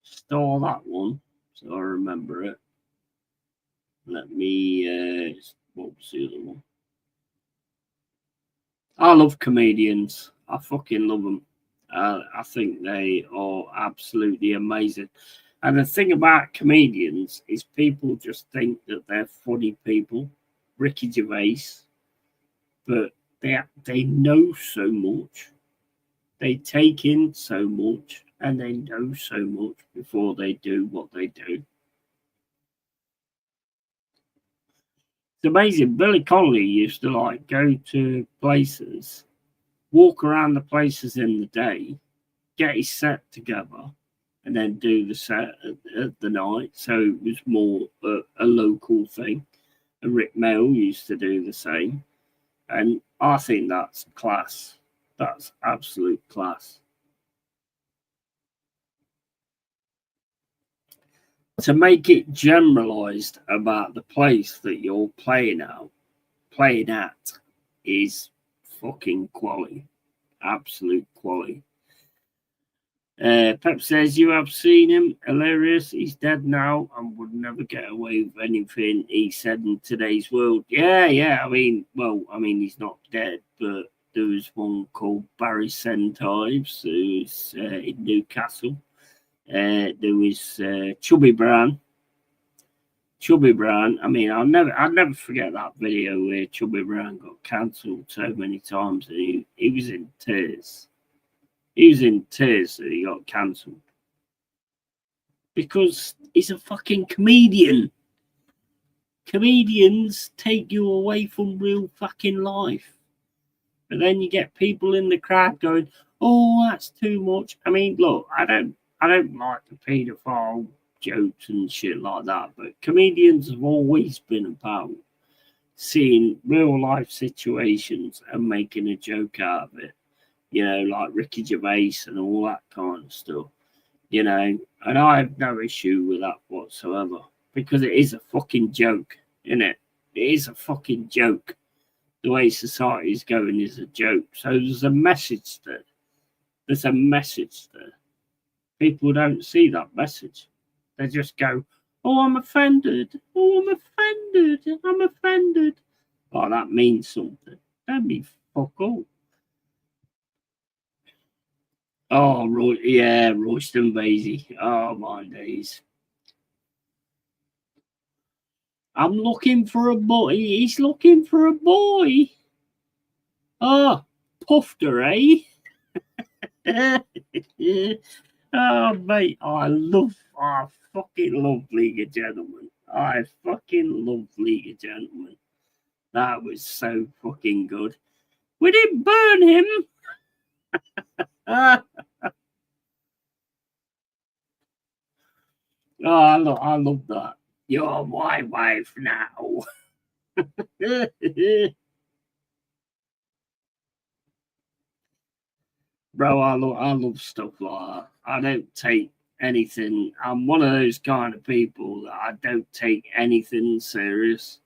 [SPEAKER 2] store that one so I remember it. Let me, what was the other one? I love comedians. I fucking love them. I think they are absolutely amazing. And the thing about comedians is people just think that they're funny people. Ricky Gervais. But they know so much. They take in so much. And they know so much before they do what they do. It's amazing. Billy Connolly used to like go to places, walk around the places in the day, get his set together, and then do the set at the night. So it was more a local thing. And Rick Mail used to do the same. And I think that's class. That's absolute class. To make it generalized about the place that you're playing at is fucking quality. Absolute quality. Pep says, you have seen him. Hilarious. He's dead now and would never get away with anything he said in today's world. Yeah. I mean, he's not dead, but there was one called Barry Sentives, who's in Newcastle. There was Chubby Brown. I mean, I'll never forget that video where Chubby Brown got cancelled so many times, and he was in tears. He was in tears that he got cancelled because he's a fucking comedian. Comedians take you away from real fucking life, but then you get people in the crowd going, "Oh, that's too much." I mean, look, I don't like the paedophile jokes and shit like that, but comedians have always been about seeing real life situations and making a joke out of it. You know, like Ricky Gervais and all that kind of stuff. You know, and I have no issue with that whatsoever because it is a fucking joke, isn't it? It is a fucking joke. The way society is going is a joke. So there's a message there. There's a message there. People don't see that message. They just go, Oh, I'm offended. Oh, I'm offended. I'm offended. Oh, that means something. Don't be fuck all. Oh, yeah, Royston Vasey. Oh, my days. I'm looking for a boy. He's looking for a boy. Oh, Puffter, eh? Oh, mate, I fucking love League of Gentlemen. I fucking love League of Gentlemen. That was so fucking good. We didn't burn him. Oh, I love that. You're my wife now. Bro, I love stuff like that. I don't take anything. I'm one of those kind of people that I don't take anything serious.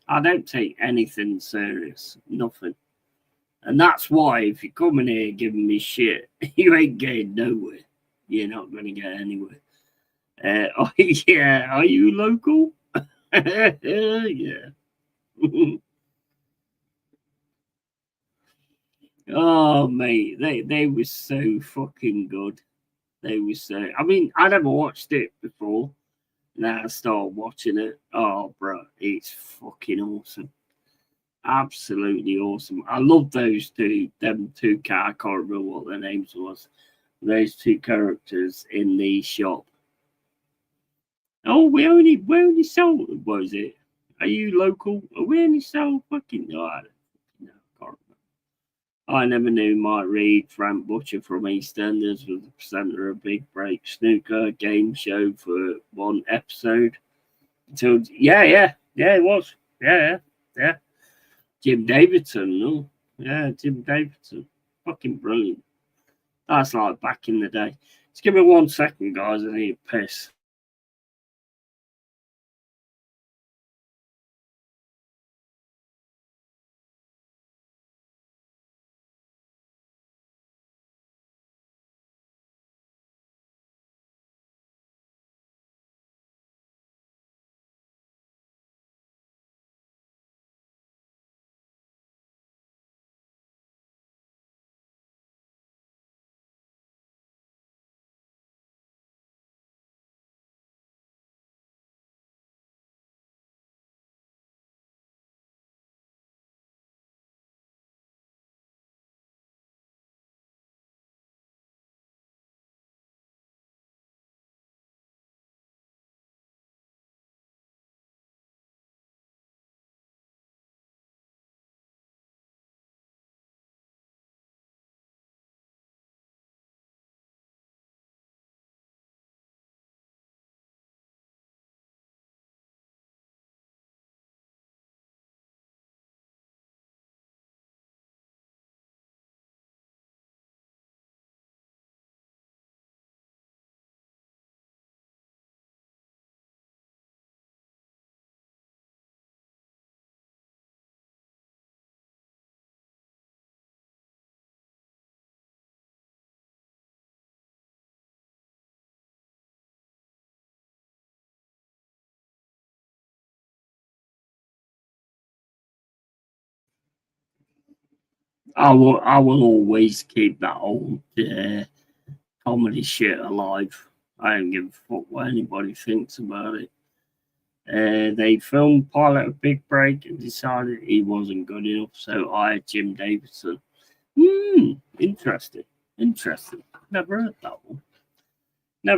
[SPEAKER 2] I don't take anything serious. Nothing. And that's why if you come in here giving me shit, you ain't getting nowhere. You're not going to get anywhere. Oh, yeah. Are you local? Yeah. Oh, mate. They were so fucking good. They were so... I mean, I never watched it before. Now I started watching it. Oh, bro. It's fucking awesome. Absolutely awesome. I love those two. Them two I can't remember what their names was. Those two characters in the shop. Oh, we only sell. What is it? Are you local? We only sell fucking. Oh, I can't remember. I never knew Mike Reed, Frank Butcher from EastEnders was the presenter of Big Break Snooker game show for one episode. Until it was. Yeah. Jim Davidson, no. Yeah, Jim Davidson. Fucking brilliant. That's like back in the day. Just give me 1 second, guys. I need a piss. I will always keep that old comedy shit alive. I don't give a fuck what anybody thinks about it. They filmed pilot of Big Break and decided he wasn't good enough, so I hired Jim Davidson. Interesting. Never heard that one. Do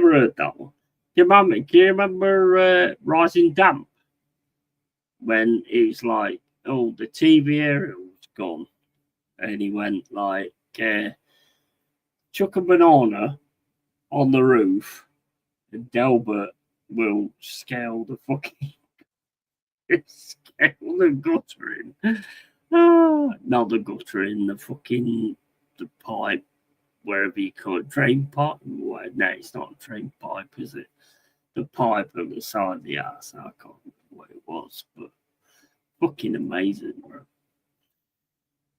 [SPEAKER 2] you remember Rising Damp? When it was like, oh, the TV area was gone. And he went like, chuck a banana on the roof and Delbert will scale the fucking scale the gutter in. Not the gutter in, the pipe, wherever you call it, drain pipe. No, it's not a drain pipe, is it? The pipe on the side of the house. I can't remember what it was, but fucking amazing, bro.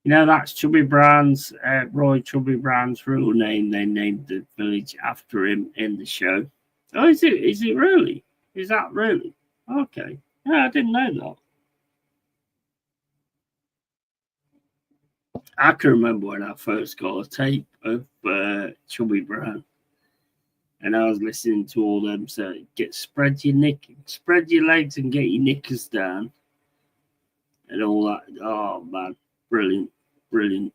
[SPEAKER 2] You know, that's Chubby Brown's, Roy Chubby Brown's real name. They named the village after him in the show. Oh, is it really? Is that really? Okay. Yeah, I didn't know that. I can remember when I first got a tape of Chubby Brown, and I was listening to all them say, spread your legs and get your knickers down, and all that. Oh man, brilliant, brilliant.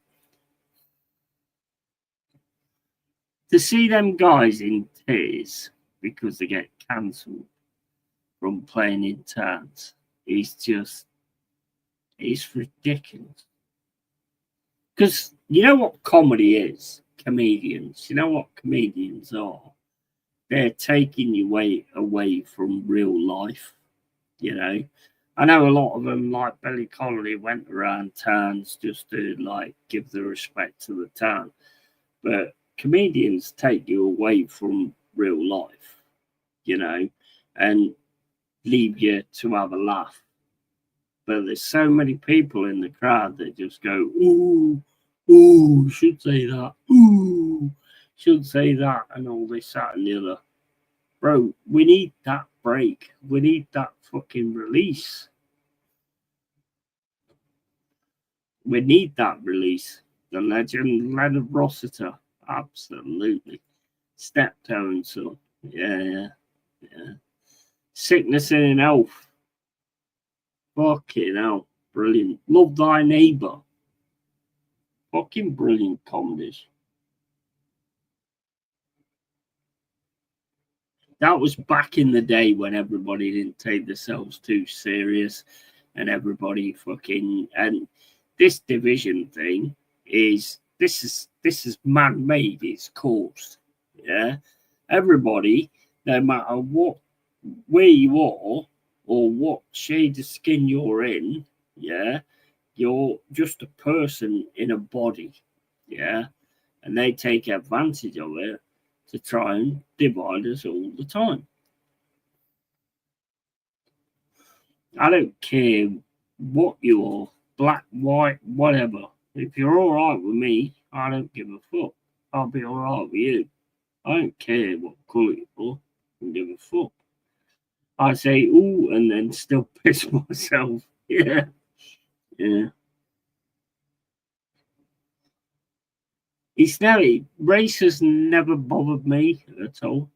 [SPEAKER 2] To see them guys in tears because they get cancelled from playing in towns it's ridiculous. Because you know what comedy is? Comedians. You know what comedians are? They're taking you away from real life. You know, I know a lot of them, like Billy Connolly, went around towns just to like give the respect to the town, but comedians take you away from real life, you know, and leave you to have a laugh. But there's so many people in the crowd that just go, ooh, ooh, should say that, ooh, should say that, and all this, that, and the other. Bro, we need that break. We need that fucking release. We need that release. The legend Leonard Rossiter, absolutely. Steptoe, so yeah. Sickness in Health. Fucking hell. Brilliant. Love Thy Neighbour. Fucking brilliant comedies. That was back in the day when everybody didn't take themselves too serious and everybody fucking, and this division thing is man-made, it's caused. Yeah. Everybody, no matter where you are or what shade of skin you're in, yeah, you're just a person in a body, yeah, and they take advantage of it to try and divide us all the time. I don't care what you are, black, white, whatever. If you're all right with me, I don't give a fuck. I'll be all right with you. I don't care what colour you are. I don't give a fuck. I say ooh and then still piss myself. Yeah. Yeah. Race has never bothered me at all.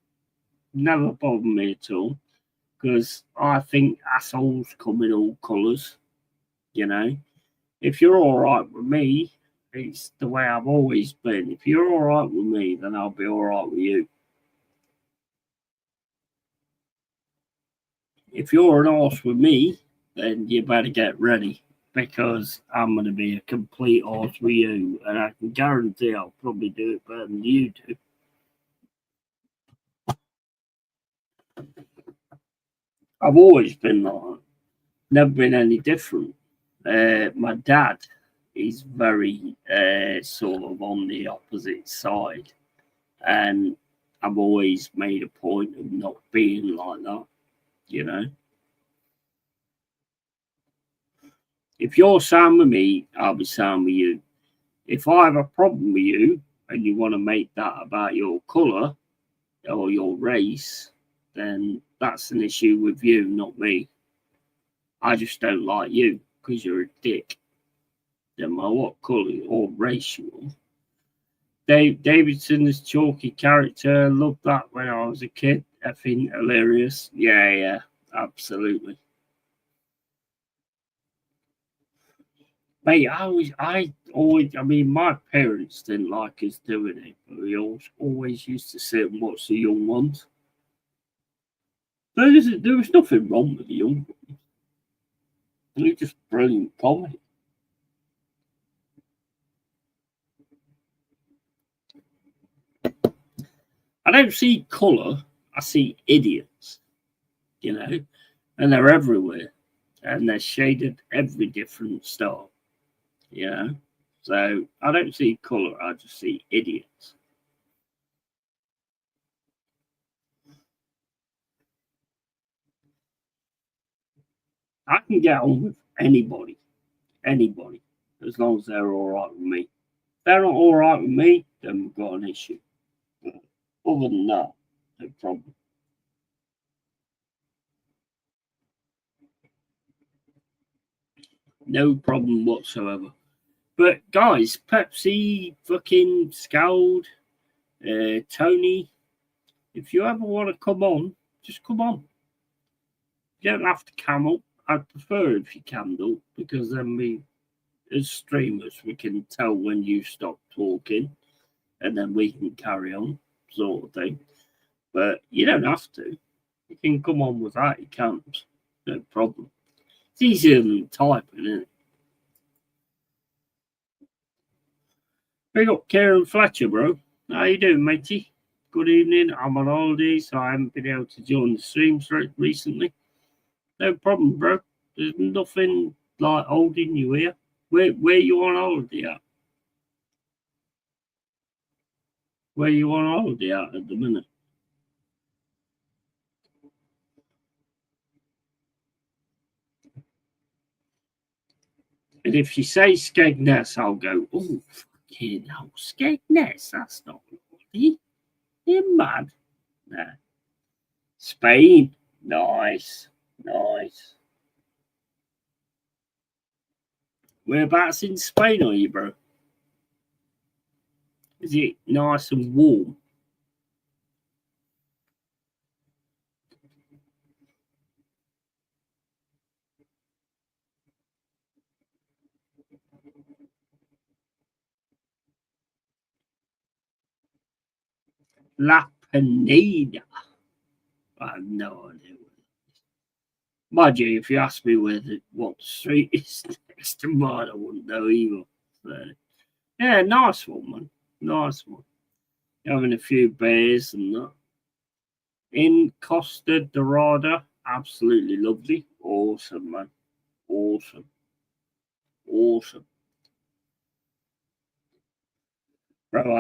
[SPEAKER 2] Never bothered me at all. Because I think assholes come in all colours. You know. If you're all right with me, it's the way I've always been. If you're all right with me, then I'll be all right with you. If you're an arse with me, then you better get ready because I'm going to be a complete arse with you, and I can guarantee I'll probably do it better than you do. I've always been like that. Never been any different. My dad is very sort of on the opposite side, and I've always made a point of not being like that, you know. If you're sound with me, I'll be sound with you. If I have a problem with you and you want to make that about your colour or your race, then that's an issue with you, not me. I just don't like you because you're a dick. No matter what colour or race you are. Dave Davidson is chalky character. Loved that when I was a kid. Effing hilarious. Yeah, absolutely. Mate, I mean, my parents didn't like us doing it, but we always used to sit and watch the young ones. There was nothing wrong with the young ones. They were just brilliant comedy. I don't see colour, I see idiots, you know, and they're everywhere, and they're shaded every different style, you know. So I don't see colour, I just see idiots. I can get on with anybody, as long as they're all right with me. If they're not all right with me, then we've got an issue. But other than that, no problem. No problem whatsoever. But guys, Pepsi, fucking Scald, Tony, if you ever want to come on, just come on. You don't have to camel. I'd prefer if you camel, because then we, as streamers, we can tell when you stop talking, and then we can carry on, sort of thing. But you don't have to. You can come on without your cams, no problem. It's easier than typing, isn't it? Big up Kieran Fletcher, bro. How you doing, matey? Good evening. I'm on holiday, so I haven't been able to join the streams recently. No problem, bro. There's nothing like holding you here. Where you on holiday at? Where you on holiday at the minute? And if you say Skegness, I'll go, oh, fucking hell, Skegness, that's not bloody. You're mad. Nah. Spain, nice, nice. Whereabouts in Spain are you, bro? Is it nice and warm? La Pineda. I have no idea. Mind you, if you ask me what street is next to mine, I wouldn't know either. So, yeah, nice one, man. Nice one. Having a few beers and that. In Costa Dorada, absolutely lovely. Awesome, man. Awesome. Awesome. Bro,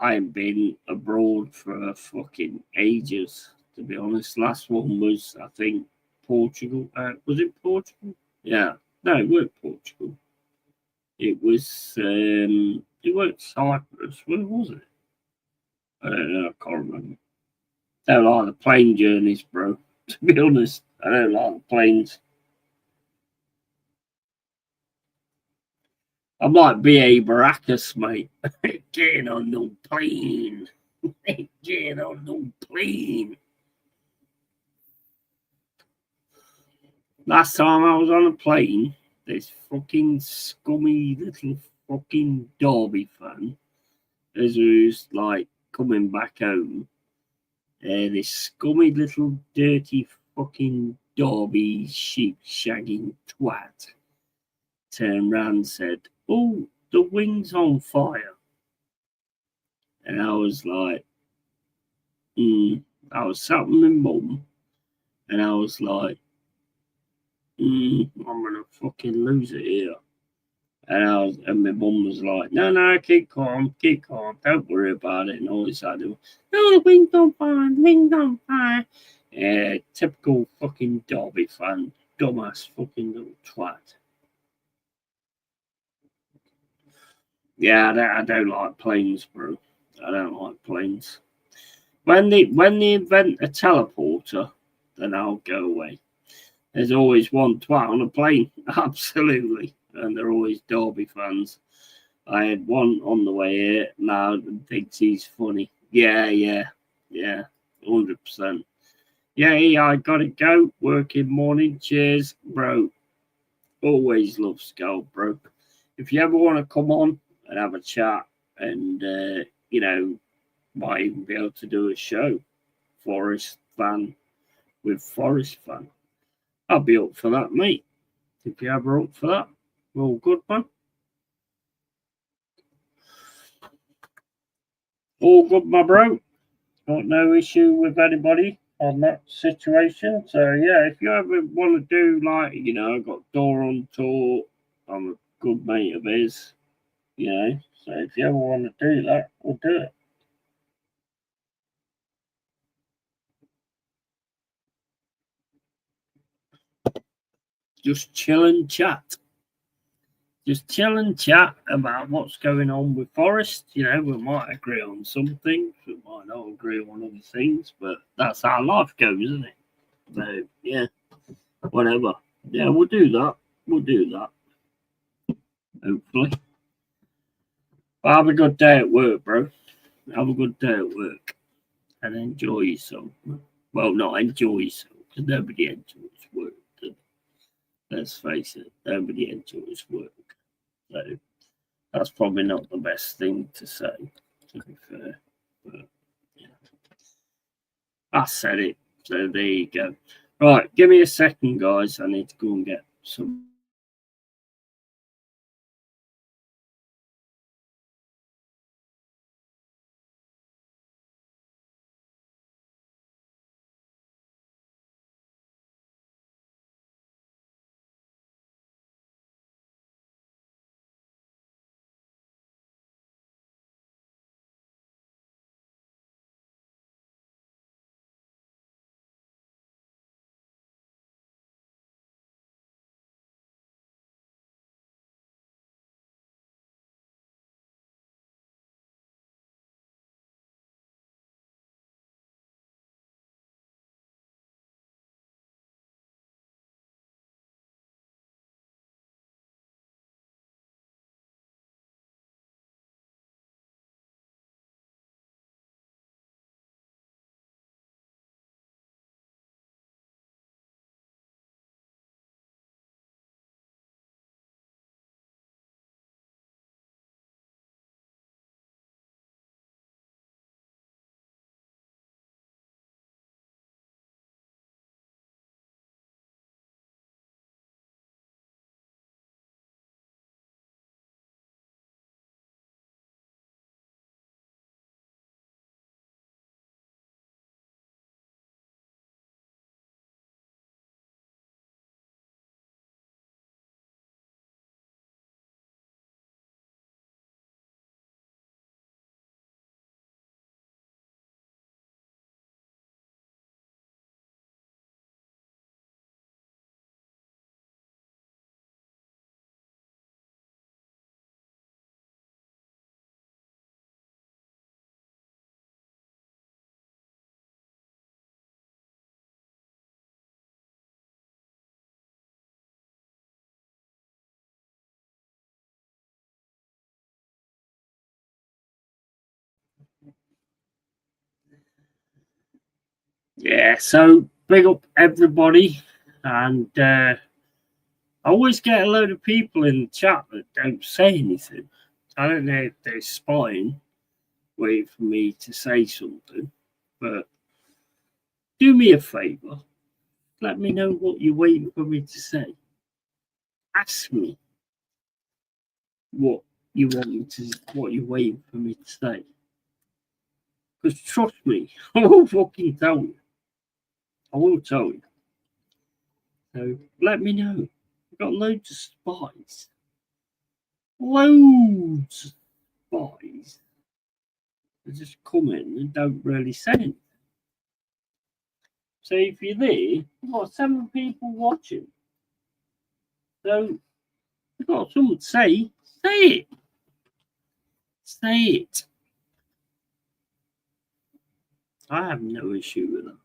[SPEAKER 2] I ain't been abroad for fucking ages, to be honest. Last one was, I think, Portugal. Was it Portugal? Yeah. No, it weren't Portugal. It was, it weren't Cyprus. Where was it? I don't know. I can't remember. I don't like the plane journeys, bro. To be honest, I don't like the planes. I'm like B.A. Baracus, mate. Getting on no plane. Getting on no plane. Last time I was on a plane, this fucking scummy little fucking Derby fan, as was like coming back home, this scummy little dirty fucking Derby sheep shagging twat turned round and said, "Oh, the wing's on fire." And I was like, I was sat with my mum, and I was like, I'm gonna fucking lose it here. And my mum was like, no, keep calm, don't worry about it. And all this I do, no, the wing's on fire. Yeah, typical fucking Derby fan, dumbass fucking little twat. Yeah, I don't like planes, bro. I don't like planes. When they invent a teleporter, then I'll go away. There's always one twat on a plane, absolutely, and they're always Derby fans. I had one on the way here now and thinks he's funny. Yeah, 100%. Yeah, I gotta go. Working morning. Cheers, bro. Always love Skull, bro. If you ever want to come on and have a chat and, might even be able to do a show, Forest fan with Forest fan. I'll be up for that, mate. If you're ever up for that, all good, man. All good, my bro. Got no issue with anybody on that situation. So, yeah, if you ever want to do, I've got Door on Tour. I'm a good mate of his, So, if you ever want to do that, we'll do it. Just chill and chat. Just chill and chat about what's going on with Forest. We might agree on some things, we might not agree on other things, but that's how life goes, isn't it? So, yeah, whatever. Yeah, we'll do that. hopefully. But have a good day at work, bro. Have a good day at work and enjoy yourself. Well, not enjoy yourself, because nobody enjoys work. Let's face it, nobody enjoys work. So that's probably not the best thing to say, to be fair. But yeah, I said it. So there you go. Right, give me a second, guys. I need to go and get some. Yeah, so big up everybody. And I always get a load of people in the chat that don't say anything. I don't know if they're spying, waiting for me to say something. But do me a favour. Let me know what you're waiting for me to say. Ask me what you're waiting for me to say. Because trust me, I will fucking tell you. I will tell you. So let me know. I've got loads of spies. Loads of spies. They just come in and don't really say anything. So if you're there, you've got 7 people watching. So you've got something to say. Say it. Say it. I have no issue with that.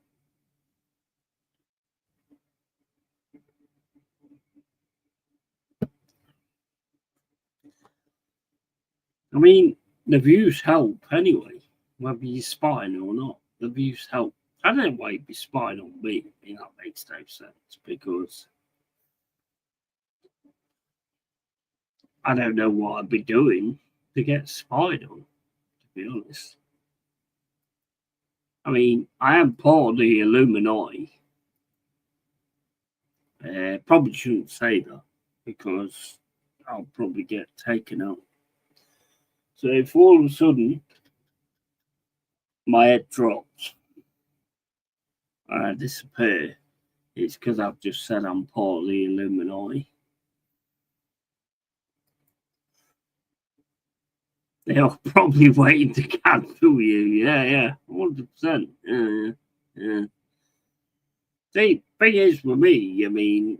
[SPEAKER 2] I mean, the views help anyway, whether you're spying or not. The views help. I don't know why you'd be spying on me. I mean, that makes no sense because I don't know what I'd be doing to get spied on, to be honest. I mean, I am part of the Illuminati. Probably shouldn't say that because I'll probably get taken out. So if all of a sudden my head drops and I disappear, it's because I've just said I'm part of the Illuminati. They are probably waiting to cancel you. Yeah, 100%. Yeah. See, thing is with me, I mean,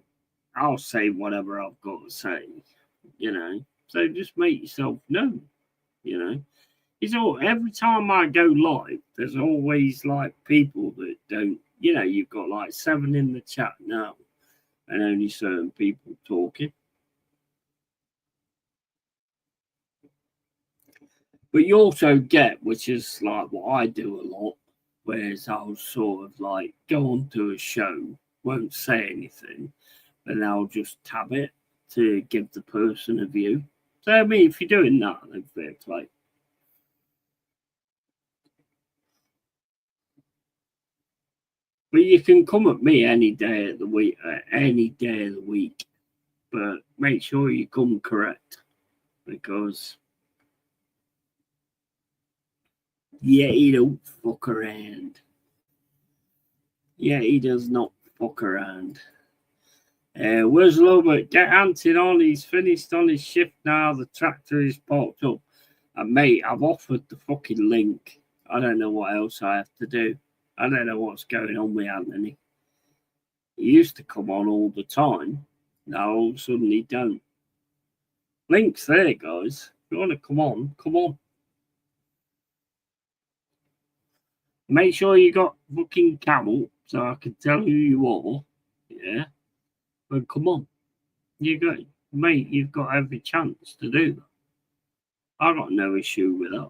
[SPEAKER 2] I'll say whatever I've got to say, So just make yourself known, It's all every time I go live, there's always like people that don't, you've got like 7 in the chat now, and only certain people talking. But you also get, which is like what I do a lot, whereas I'll sort of like go onto a show, won't say anything, and I'll just tab it to give the person a view. So I mean, if you're doing that, then fair play. But you can come at me any day of the week, but make sure you come correct, because he don't fuck around. He does not fuck around. Where's Lobert? Get Antin on. He's finished on his shift now. The tractor is parked up. And mate, I've offered the fucking link. I don't know what else I have to do. I don't know what's going on with Anthony. He used to come on all the time. Now all of a sudden he don't. Link's there, guys. If you want to come on, come on. Make sure you got fucking camel so I can tell who you are. Yeah. But come on. You got, mate, you've got every chance to do that. I got no issue with that.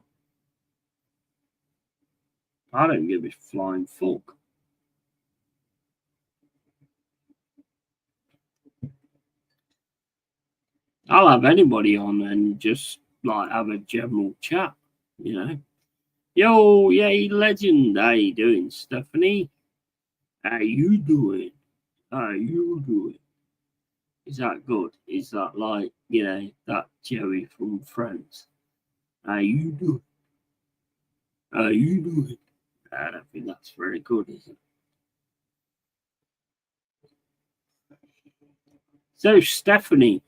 [SPEAKER 2] I don't give a flying fuck. I'll have anybody on and just like have a general chat, you know. Yo, legend, how you doing, Stephanie? How you doing? How you doing? Is that good? Is that like, you know, that Joey from Friends? How you doing? How you doing? I don't think that's very good, is it? So, Stephanie,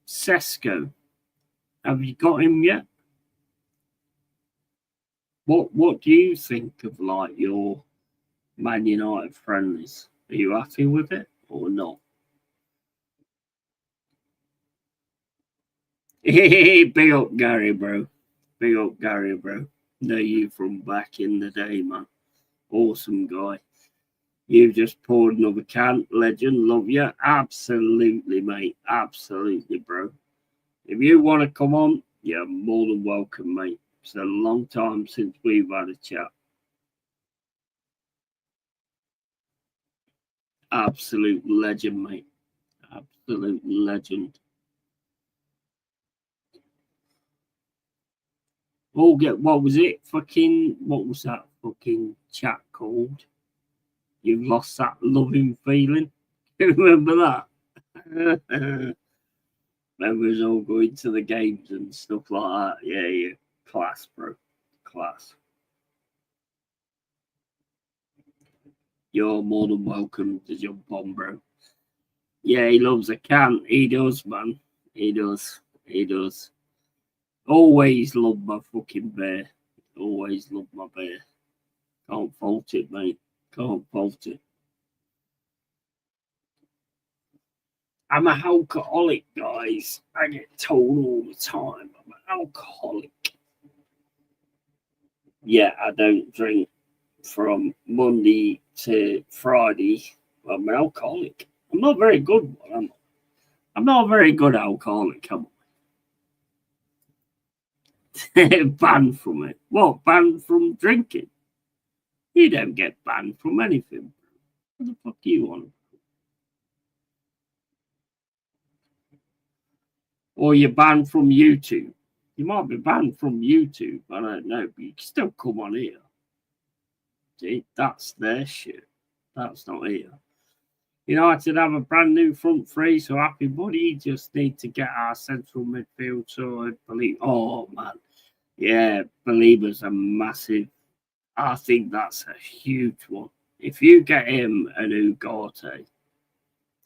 [SPEAKER 2] Sesko, have you got him yet? What do you think of like your Man United friendlies? Are you happy with it or not? Big up Gary, bro. Big up Gary, bro. Know you from back in the day, man. Awesome guy. You've just poured another can. Legend, love you. Absolutely, mate. Absolutely, bro. If you want to come on, you're more than welcome, mate. It's a long time since we've had a chat. Absolute legend, mate. Absolute legend. Oh, what was it? What was that fucking chat called? You've lost that loving feeling. Remember that? Remember us all going to the games and stuff like that. Yeah. Class, bro. Class. You're more than welcome to jump on, bro. Yeah, he loves a can. He does, man. He does. Always love my fucking bear. Always love my bear. Can't fault it, mate. Can't fault it. I'm an alcoholic, guys. I get told all the time I'm an alcoholic. Yeah, I don't drink from Monday to Friday. I'm an alcoholic. I'm not very good. I'm not a very good alcoholic, am I? Banned from it. What? Banned from drinking? You don't get banned from anything. What the fuck do you want? Or you're banned from YouTube. You might be banned from YouTube. I don't know, but you can still come on here. See, that's their shit. That's not here. United have a brand new front three, so happy buddy. Just need to get our central midfield sorted. Oh man, yeah, Belieber's a massive. I think that's a huge one. If you get him and Ugarte,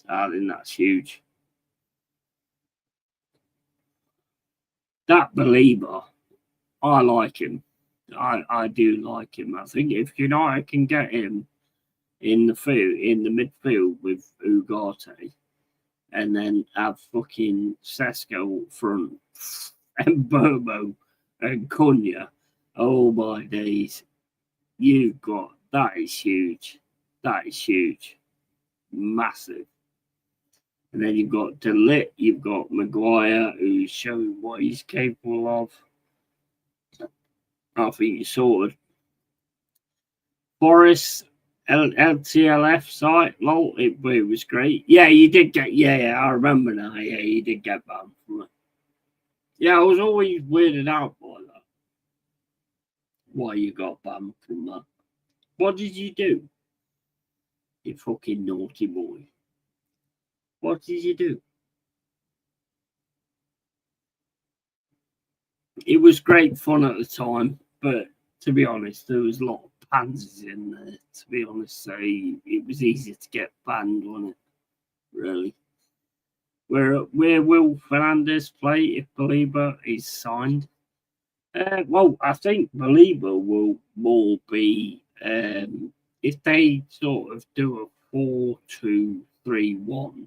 [SPEAKER 2] I think that's huge. That Belieber, I like him. I do like him. I think if United can get him in the midfield with Ugarte, and then have fucking Sesko up front and Bobo and Cunha, oh my days, you've got that is huge. That is huge. Massive. And then you've got De Ligt, you've got Maguire, who's showing what he's capable of. I think you sorted. Forest LTLF site, lol, it was great. Yeah, you did get, yeah, I remember now. Yeah, you did get banned from it. Yeah, I was always weirded out by that. Why you got banned from that? What did you do? You fucking naughty boy. What did you do? It was great fun at the time, but to be honest, there was a lot of pansies in there. To be honest, so it was easy to get banned, wasn't it? Really. Where will Fernandez play if Belieber is signed? Well, I think Belieber will more be if they sort of do a 4-2-3-1.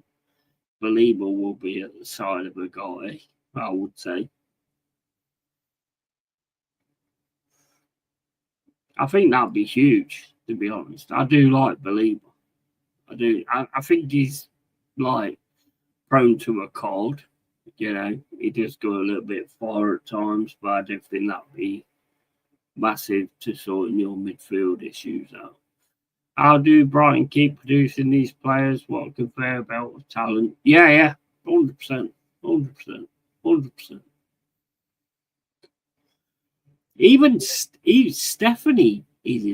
[SPEAKER 2] Belieber will be at the side of a guy, I would say. I think that'd be huge, to be honest. I do like Belieber. I do. I think he's like prone to a card. You know, he does go a little bit far at times, but I do think that'd be massive to sorting your midfield issues out. How do Brighton keep producing these players? What a conveyor belt of talent. Yeah, 100%. 100%. Even Stephanie is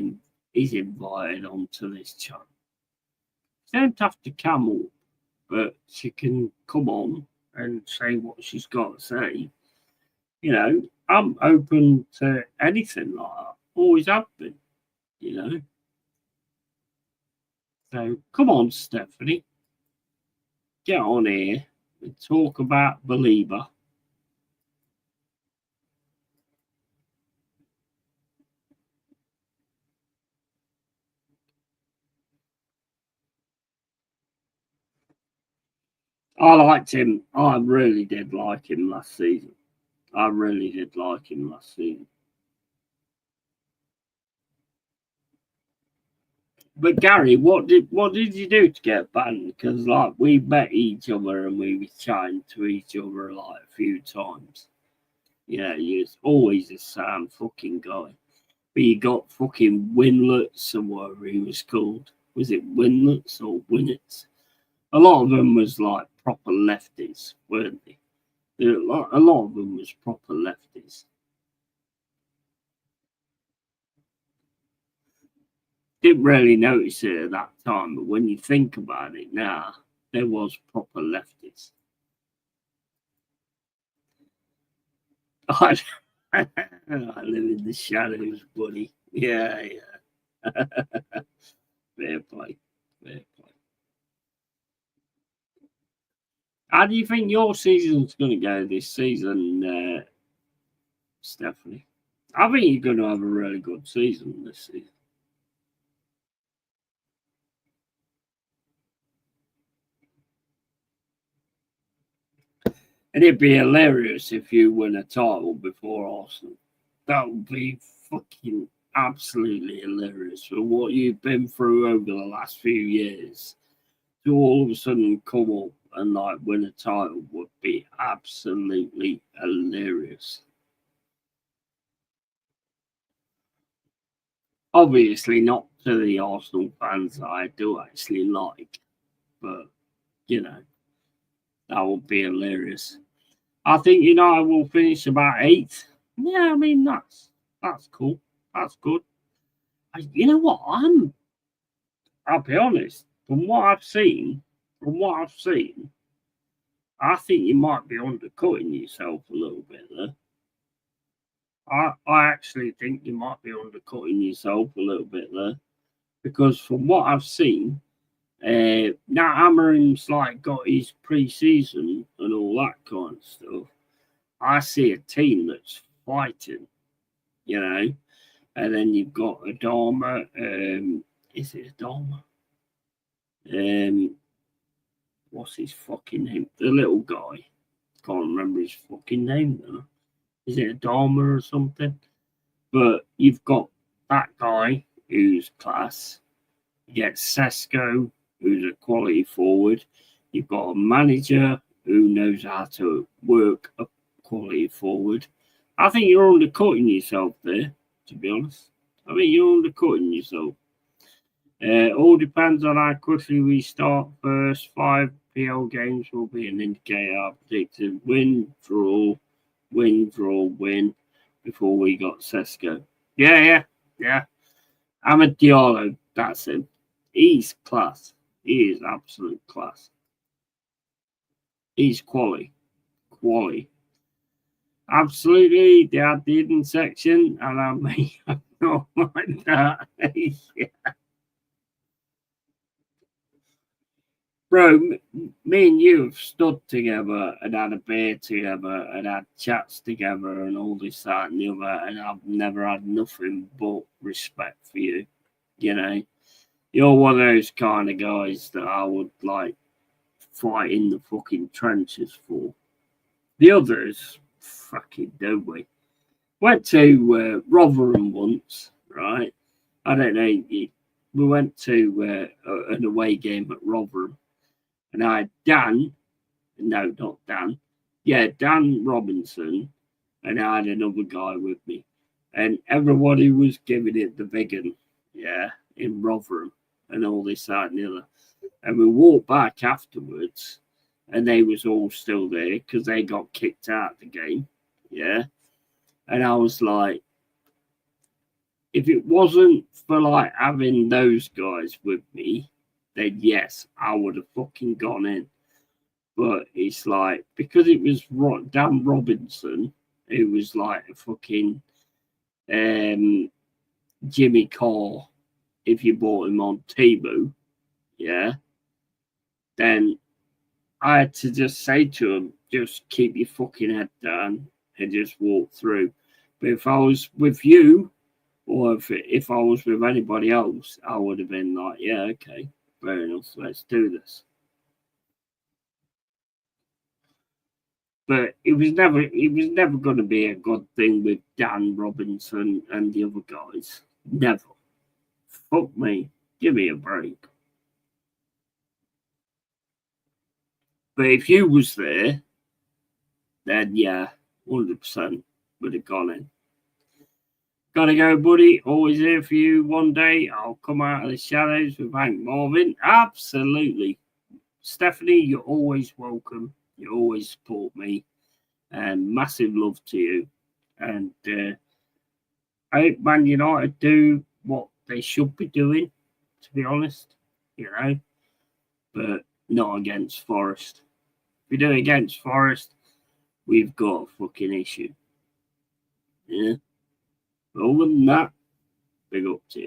[SPEAKER 2] invited onto this channel. She don't have to come up, but she can come on and say what she's got to say. You know, I'm open to anything like that. Always have been, you know. So come on, Stephanie. Get on here and talk about Belieber. I liked him. I really did like him last season. I really did like him last season. But Gary, what did you do to get banned? Because like we met each other and we were chatting to each other like a few times. Yeah, you're always the same fucking guy. But you got fucking Winlets or whatever he was called. Was it Winlets or Winnets? A lot of them was like proper lefties, weren't they? A lot of them was proper lefties. Didn't really notice it at that time, but when you think about it now, there was proper lefties. I live in the shadows, buddy. Yeah. Fair play. How do you think your season's going to go this season, Stephanie? I think you're going to have a really good season this season. And it'd be hilarious if you win a title before Arsenal. That would be fucking absolutely hilarious for what you've been through over the last few years. To all of a sudden come up and like win a title would be absolutely hilarious. Obviously not to the Arsenal fans that I do actually like, but you know, that would be hilarious. I think United will finish about 8th. Yeah, I mean that's cool. That's good. You know what? I'll be honest. From what I've seen, I think you might be undercutting yourself a little bit there. I actually think you might be undercutting yourself a little bit there, because from what I've seen, now Amarim's like got his pre-season and all that kind of stuff. I see a team that's fighting, you know, and then you've got Adama. Is it Adama? What's his fucking name? The little guy. Can't remember his fucking name though. Is it Adama or something? But you've got that guy who's class. You get Sesko, who's a quality forward. You've got a manager who knows how to work a quality forward. I think you're undercutting yourself there, to be honest. I think you're undercutting yourself. All depends on how quickly we start first. 5 PL games will be an indicator. I predicted win, draw, win before we got Sesko. Yeah. Ahmed Diallo, that's him. He's class. He is absolute class. He's quality. Absolutely, they had the hidden section, and I may have not like that. Yeah. Bro, me and you have stood together and had a beer together and had chats together and all this, that, and the other, and I've never had nothing but respect for you. You know, you're one of those kind of guys that I would like fight in the fucking trenches for. The others, fucking nobody. Went to Rotherham once, right? I don't know. We went to an away game at Rotherham. And I had Dan Robinson, and I had another guy with me. And everybody was giving it the big one, yeah, in Rotherham and all this, that, and the other. And we walked back afterwards, and they was all still there because they got kicked out of the game, yeah. And I was like, if it wasn't for like having those guys with me, then yes, I would have fucking gone in. But it's like, because it was Dan Robinson, who was like a fucking Jimmy Carr, if you bought him on Temu, yeah, then I had to just say to him, just keep your fucking head down and just walk through. But if I was with you, or if I was with anybody else, I would have been like, yeah, okay, fair enough, let's do this. But it was never going to be a good thing with Dan Robinson and the other guys. Never. Fuck me. Give me a break. But if you was there, then yeah, 100% would have gone in. Gotta go, buddy. Always here for you. One day I'll come out of the shadows with Hank Marvin. Absolutely. Stephanie, you're always welcome. You always support me, and massive love to you. And I hope Man United do what they should be doing, to be honest, you know, but not against Forest. If we do it against Forest, we've got a fucking issue. Yeah. But other than that, big up to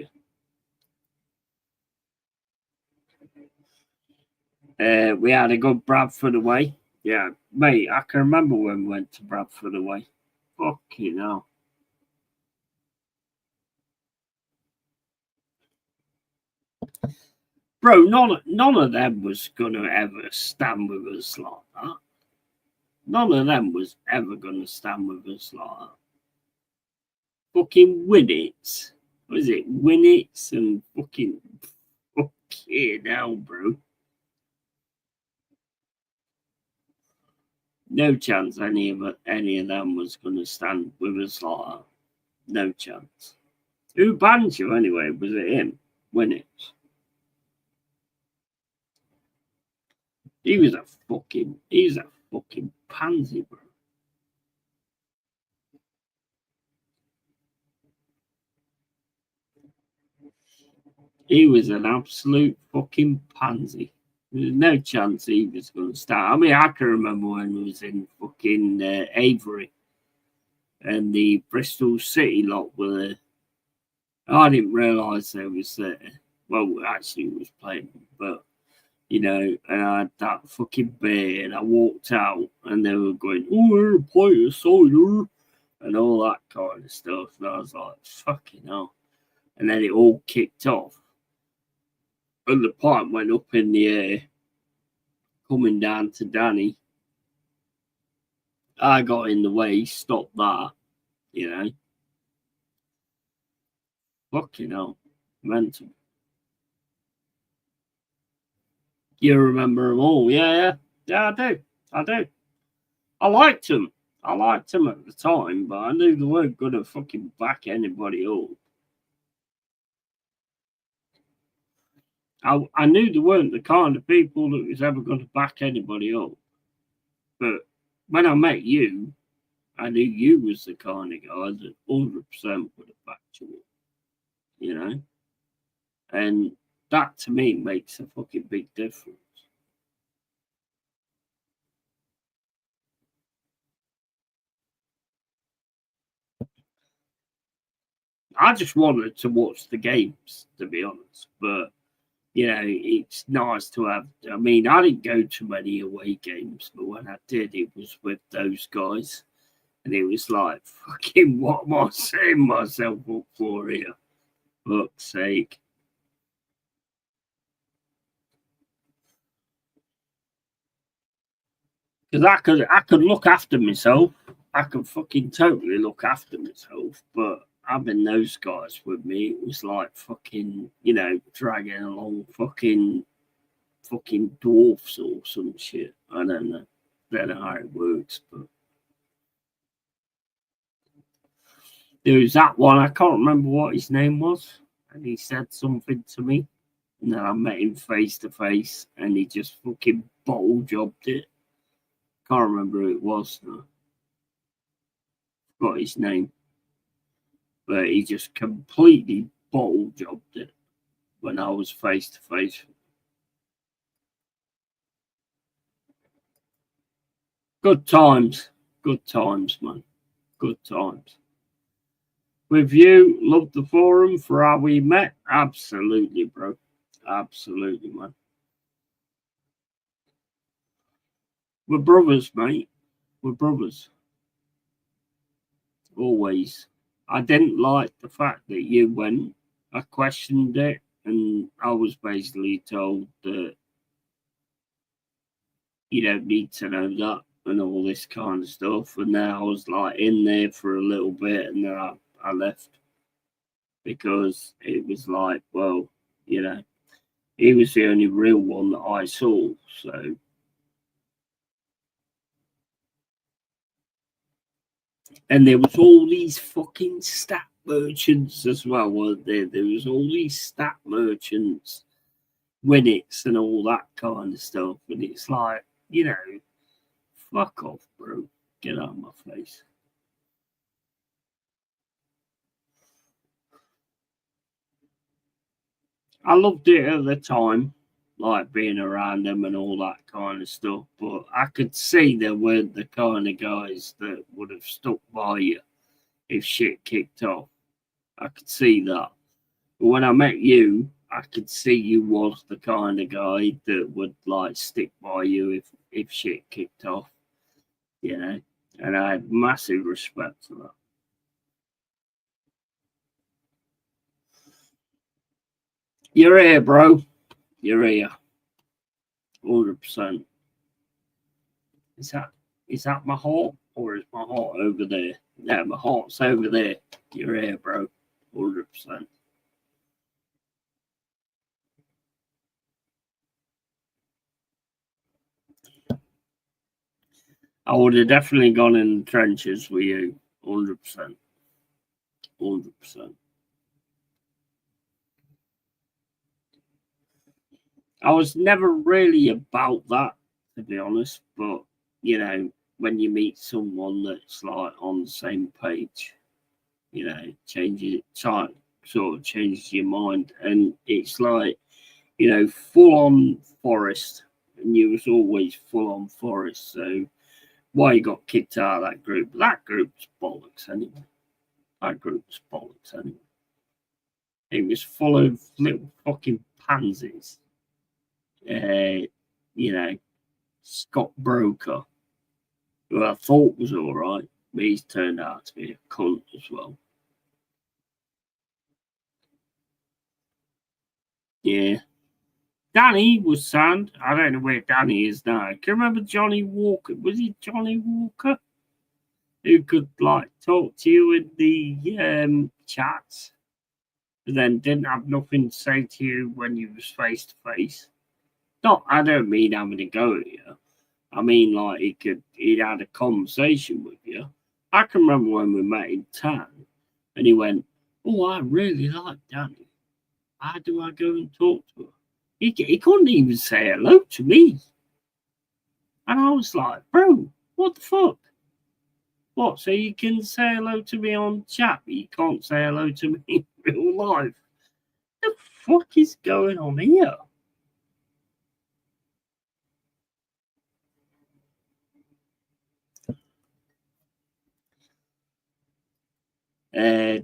[SPEAKER 2] you. We had a good Bradford away. Yeah, mate, I can remember when we went to Bradford away. Fucking hell. Bro, none of them was going to ever stand with us like that. None of them was ever going to stand with us like that. Fucking Winnits. What is it? Winnits and fucking hell, bro. No chance any of them was going to stand with us like that. No chance. Who banned you anyway? Was it him? Winnits. He's a fucking pansy, bro. He was an absolute fucking pansy. There's no chance he was going to start. I mean, I can remember when he was in fucking Avery and the Bristol City lot were there. I didn't realise they was there. Well, actually, he was playing, but you know, and I had that fucking beer, and I walked out, and they were going, "Oh, we're a plate of cider," and all that kind of stuff. And I was like, "Fucking hell!" And then it all kicked off, and the pipe went up in the air, coming down to Danny. I got in the way, stopped that, you know. Fucking hell, mental. You remember them all? Yeah, I do. I liked them. I liked them at the time, but I knew they weren't going to fucking back anybody up. I knew they weren't the kind of people that was ever going to back anybody up. But when I met you, I knew you was the kind of guy that 100% would have backed you up, you know? And that to me makes a fucking big difference. I just wanted to watch the games, to be honest. But, you know, it's nice to have. I mean, I didn't go to many away games, but when I did, it was with those guys. And it was like, fucking, what am I setting myself up for here? Fuck's sake. Because I could look after myself. I could fucking totally look after myself. But having those guys with me, it was like fucking, you know, dragging along fucking dwarfs or some shit. I don't know. I don't know how it works, but there was that one. I can't remember what his name was, and he said something to me, and then I met him face to face, and he just fucking bottle jobbed it. Can't remember who it was now. Got his name, but he just completely bottle jobbed it when I was face to face. Good times, man. Good times. With you, love the forum for how we met. Absolutely, bro. Absolutely, man. We're brothers, mate. We're brothers. Always. I didn't like the fact that you went. I questioned it, and I was basically told that you don't need to know that and all this kind of stuff. And then I was like in there for a little bit, and then I left because it was like, well, you know, he was the only real one that I saw. So, and there was all these fucking stat merchants as well, weren't there? There was all these stat merchants, winnits and all that kind of stuff. And it's like, you know, fuck off, bro. Get out of my face. I loved it at the time, like being around them and all that kind of stuff. But I could see they weren't the kind of guys that would have stuck by you if shit kicked off. I could see that. But when I met you, I could see you was the kind of guy that would like stick by you if shit kicked off, you know. And I had massive respect for that. You're here, bro. You're here. 100%. Is that my heart, or is my heart over there? No, my heart's over there. You're here, bro. 100%. I would have definitely gone in the trenches with you. 100%. 100%. I was never really about that, to be honest. But, you know, when you meet someone that's like on the same page, you know, sort of changes your mind. And it's like, you know, full on Forest, and you was always full on Forest. So why you got kicked out of that group? That group's bollocks anyway. That group's bollocks anyway. It was full of little fucking pansies. You know, Scott Broker, who I thought was all right, but he's turned out to be a cunt as well. Yeah. Danny was sound. I don't know where Danny is now. Can you remember Johnny Walker? Was he Johnny Walker? Who could like talk to you in the chats, but then didn't have nothing to say to you when you was face to face. Not, I don't mean having a go at you, I mean, like he'd had a conversation with you. I can remember when we met in town, and he went, "Oh, I really like Danny. How do I go and talk to her?" He couldn't even say hello to me, and I was like, "Bro, what the fuck? What? So you can say hello to me on chat, but you can't say hello to me in real life? What the fuck is going on here?"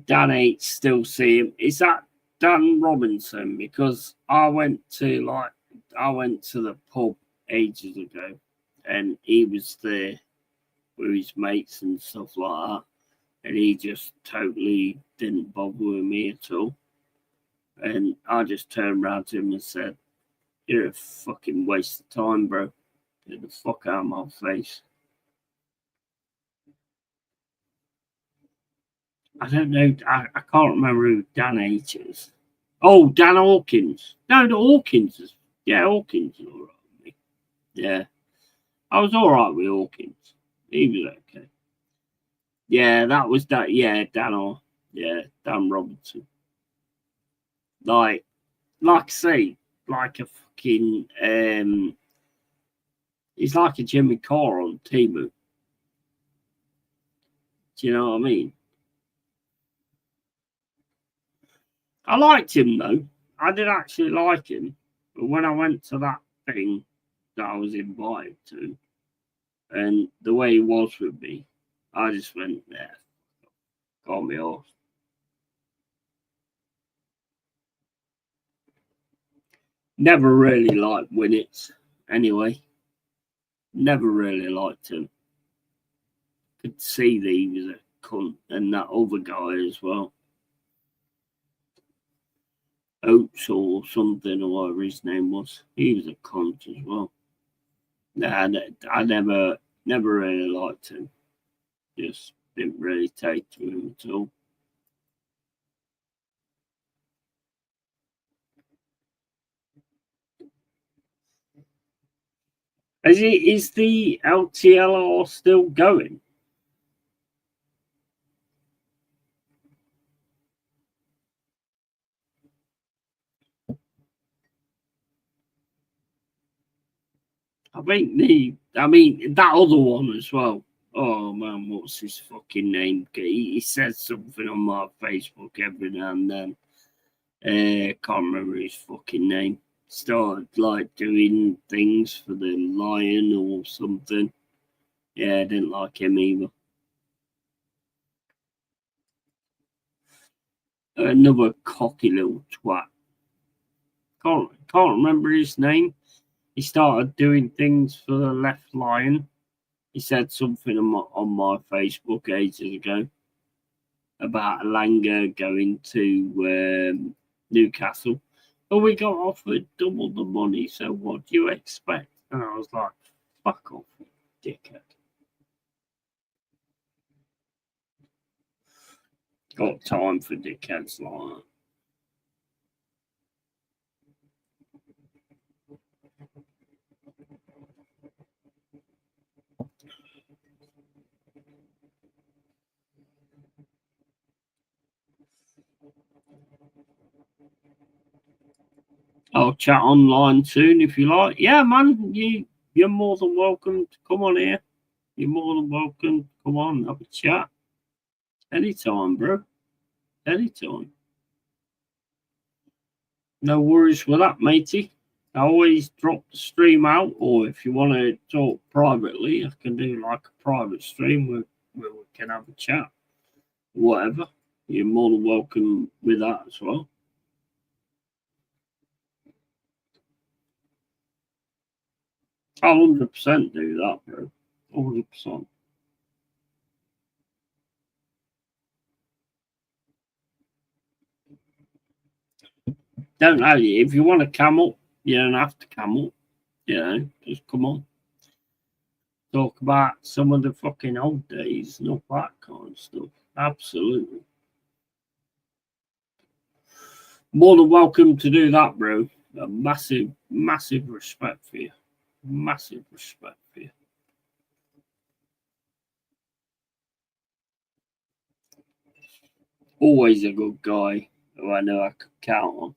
[SPEAKER 2] Dan H still see him. Is that Dan Robinson? Because I went to the pub ages ago, and he was there with his mates and stuff like that, and he just totally didn't bother with me at all. And I just turned around to him and said, "You're a fucking waste of time, bro. Get the fuck out of my face." I don't know. I can't remember who Dan H is. Oh, Dan Hawkins. No, the Hawkins is. Yeah, Hawkins is all right with me. Yeah. I was all right with Hawkins. He was okay. Yeah, that was that. Yeah, Dan Robinson. Like I say, like a fucking. He's like a Jimmy Carr on Temu. Do you know what I mean? I liked him though. I did actually like him. But when I went to that thing that I was invited to, and the way he was with me, I just went, yeah, got me off. Never really liked Winnett anyway. Never really liked him. Could see that he was a cunt, and that other guy as well. Oates or something, or whatever his name was. He was a cunt as well. Nah, I never really liked him. Just didn't really take to him at all. Is the LTLR still going? I think that other one as well. Oh man, what's his fucking name? He says something on my Facebook every now and then. Can't remember his fucking name. Started like doing things for the Lion or something. Yeah, I didn't like him either. Another cocky little twat. Can't remember his name. He started doing things for the Left Lion. He said something on my Facebook ages ago about Langer going to Newcastle. But we got offered double the money, so what do you expect? And I was like, fuck off, dickhead. Got time for dickheads like that. I'll chat online soon if you like. Yeah, man, you're more than welcome to come on here. You're more than welcome to come on, have a chat. Anytime, bro. Anytime. No worries with that, matey. I always drop the stream out, or if you want to talk privately, I can do like a private stream where we can have a chat. Whatever. You're more than welcome with that as well. I'll 100% do that, bro. 100%. Don't know. If you want to come up, you don't have to come up. You know, just come on. Talk about some of the fucking old days and all that kind of stuff. Absolutely. More than welcome to do that, bro. A massive respect for you. massive respect for you. Always a good guy who I know I could count on.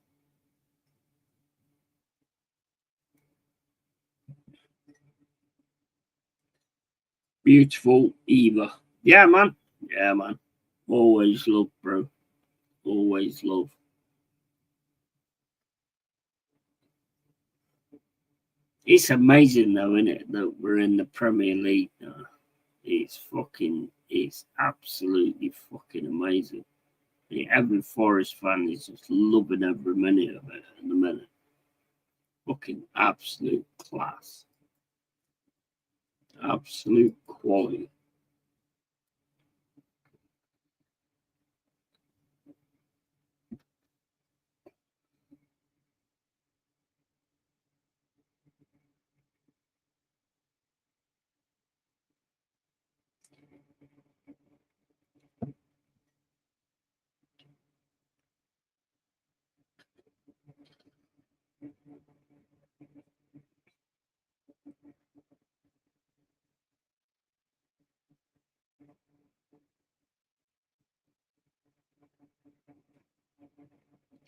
[SPEAKER 2] Beautiful Eva. Yeah, man. Yeah, man. Always love, bro. Always love. It's amazing though, isn't it, that we're in the Premier League now. It's absolutely fucking amazing. Every Forest fan is just loving every minute of it at the minute. Fucking absolute class. Absolute quality.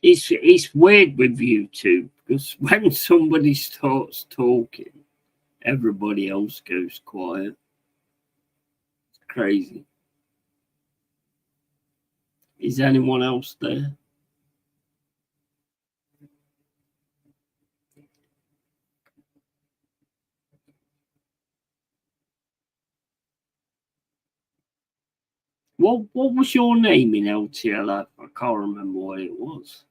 [SPEAKER 2] It's weird with you two because when somebody starts talking, everybody else goes quiet. It's crazy. Is anyone else there? What was your name in LTLF? I can't remember what it was.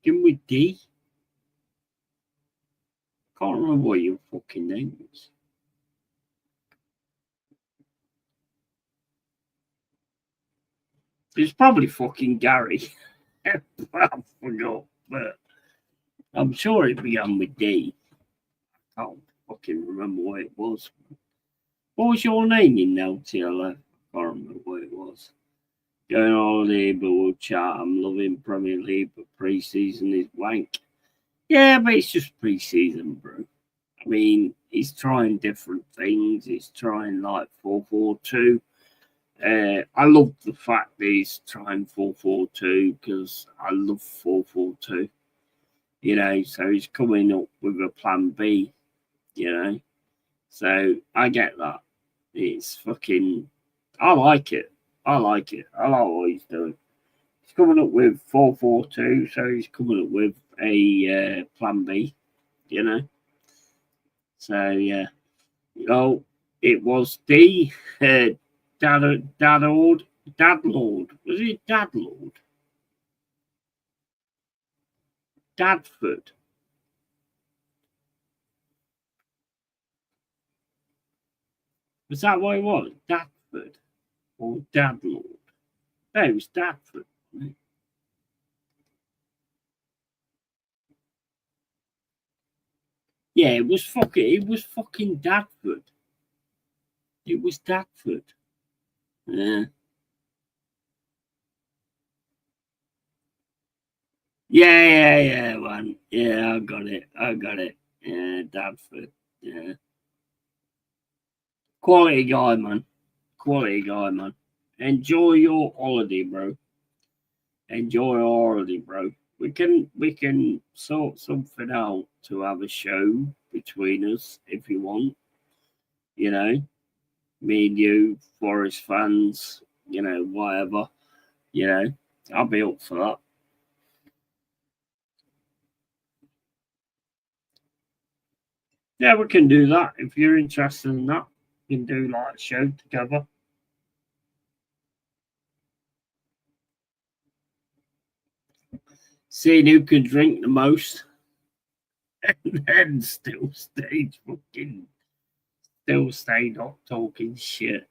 [SPEAKER 2] Give me D. Can't remember what your fucking name was. It's probably fucking Gary. I forgot, but I'm sure it began with D. I can't fucking remember what it was. What was your name in LTLF? I can't remember what it was. Going on holiday, but we'll chat. I'm loving Premier League, but pre-season is wank. Yeah, but it's just pre-season, bro. I mean, he's trying different things. He's trying like 4-4-2. I love the fact that he's trying 4-4-2 because I love 4-4-2. You know, so he's coming up with a plan B. You know, so I get that. It's fucking. I like it. I like it. I like what he's doing. He's coming up with 4-4-2, so he's coming up with a plan B. You know. So yeah, you know, it was the Dadlord. Was it Dadlord? Dadford. Was that what it was? Dadford or Dadlord? No, it was Dadford. Yeah, it was fucking Dadford. It was Dadford. Yeah. Yeah, man. Yeah, I got it. Yeah, Dadford. Yeah. Quality guy, man. Quality guy, man. Enjoy your holiday, bro. Enjoy your holiday, bro. We can sort something out to have a show between us if you want. You know, me and you, Forest fans, you know, whatever. You know, I'll be up for that. Yeah, we can do that. If you're interested in that, we can do like a show together. Seeing who can drink the most and then still stay not talking shit.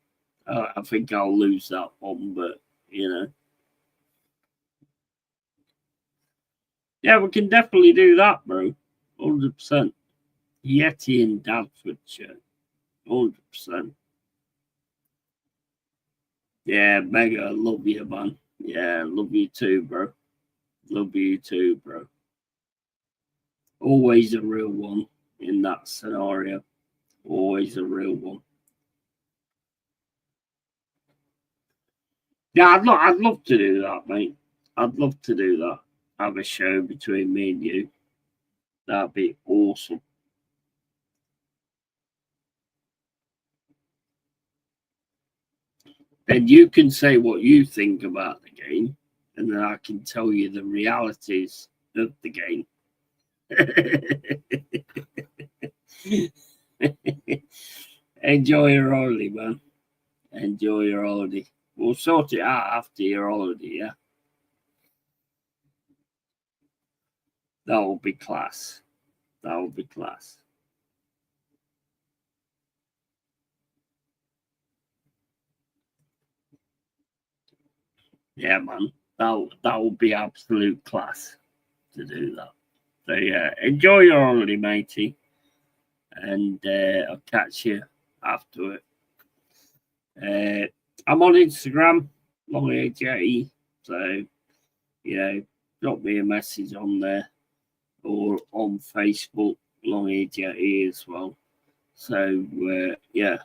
[SPEAKER 2] I think I'll lose that one, but you know. Yeah, we can definitely do that, bro. 100%. Yeti in Dadfordshire. 100%. Yeah, mega. Love you, man. Yeah, love you too, bro. Love you too, bro. Always a real one in that scenario. Always a real one. Yeah, I'd love to do that, mate. I'd love to do that. Have a show between me and you. That'd be awesome. Then you can say what you think about the game, and then I can tell you the realities of the game. Enjoy your holiday, man. Enjoy your holiday. We'll sort it out after your holiday, yeah? That will be class. That will be class. Yeah, man. That will be absolute class to do that. So yeah, enjoy your holiday, matey. And I'll catch you after it. I'm on Instagram, LongHairedYeti. So, you know, drop me a message on there, or on Facebook, LongHairedYeti as well. So yeah,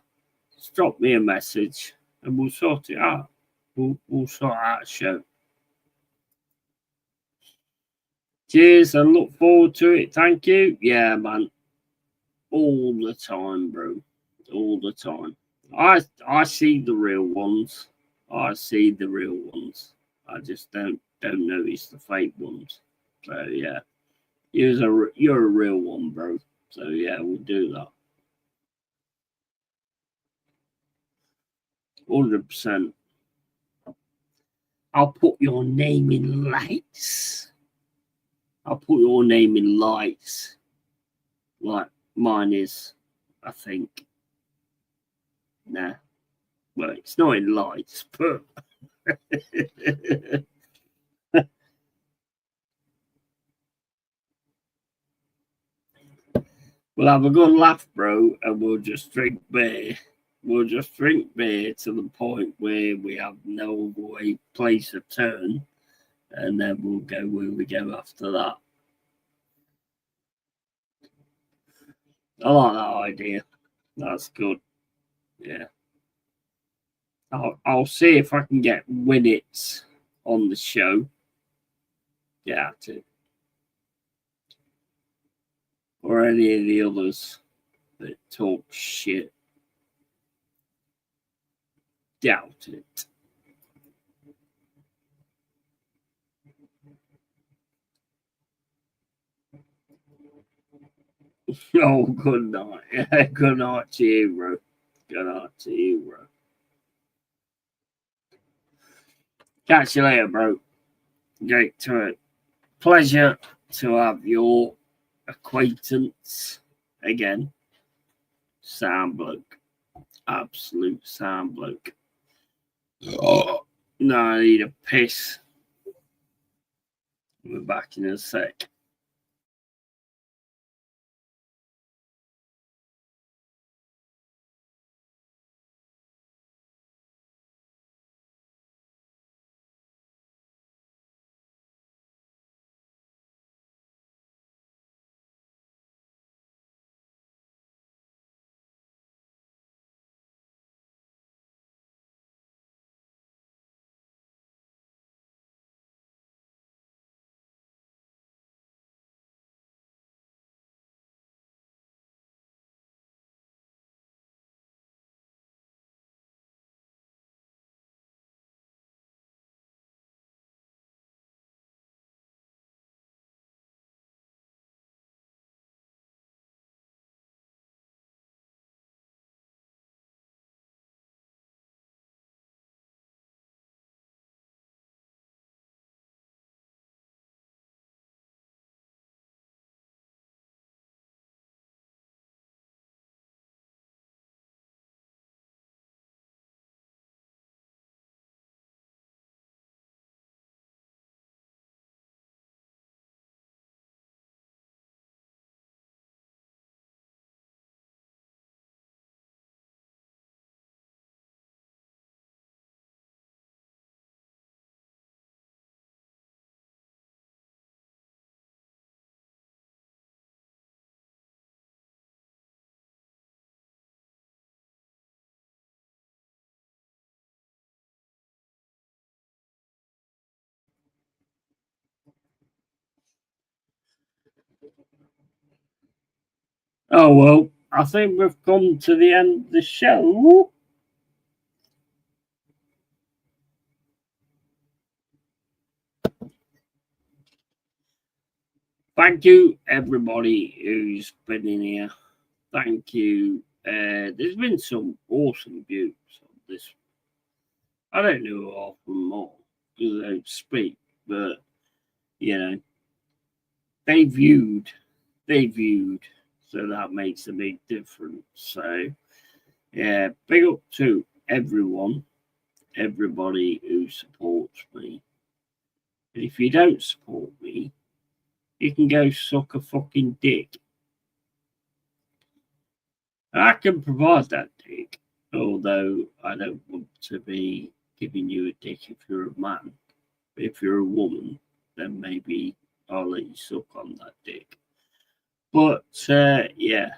[SPEAKER 2] just drop me a message and we'll sort it out. We'll sort out a show. Cheers and look forward to it. Thank you. Yeah, man. All the time, bro. All the time. I see the real ones. I see the real ones. I just don't notice the fake ones. So yeah, you're a real one, bro. So yeah, we'll do that. 100%. I'll put your name in lights. I'll put your name in lights. Like mine is, I think. Nah. Well, it's not in lights, but we'll have a good laugh, bro, and we'll just drink beer. We'll just drink beer to the point where we have no way place to turn, and then we'll go where we go after that. I like that idea. That's good. Yeah. I'll see if I can get Winnits on the show. Yeah, to or any of the others that talk shit. Doubt it. Oh, good night. Yeah, good night to you, bro. Good night to you, bro. Catch you later, bro. Great to it. Pleasure to have your acquaintance again. Sound bloke. Absolute sound bloke. Oh, no, I need a piss. We're back in a sec. Oh, well, I think we've come to the end of the show. Thank you, everybody who's been in here. Thank you. There's been some awesome views on this. I don't know half of them all because I don't speak, but you know, they viewed, so that makes a big difference. So, yeah, big up to everyone, everybody who supports me. And if you don't support me, you can go suck a fucking dick. I can provide that dick, although I don't want to be giving you a dick if you're a man. If you're a woman, then maybe I'll let you suck on that dick. But yeah.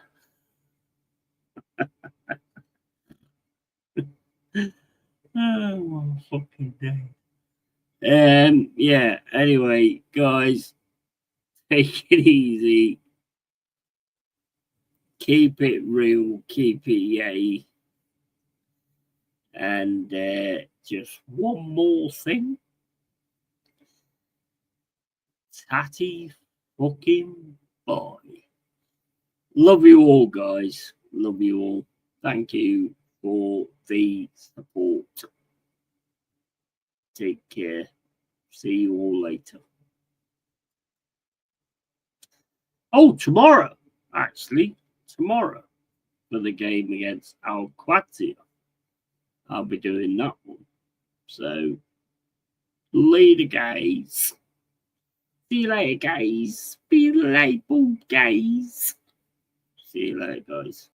[SPEAKER 2] Oh, one fucking day. Yeah, anyway, guys, take it easy. Keep it real, keep it yay. And just one more thing. Tatty fucking boy. Love you all, guys. Love you all. Thank you for the support. Take care. See you all later. Oh, tomorrow, actually. Tomorrow for the game against Al Quatia. I'll be doing that one. So, later, guys. See you later, guys. See you later, guys. See you later, guys.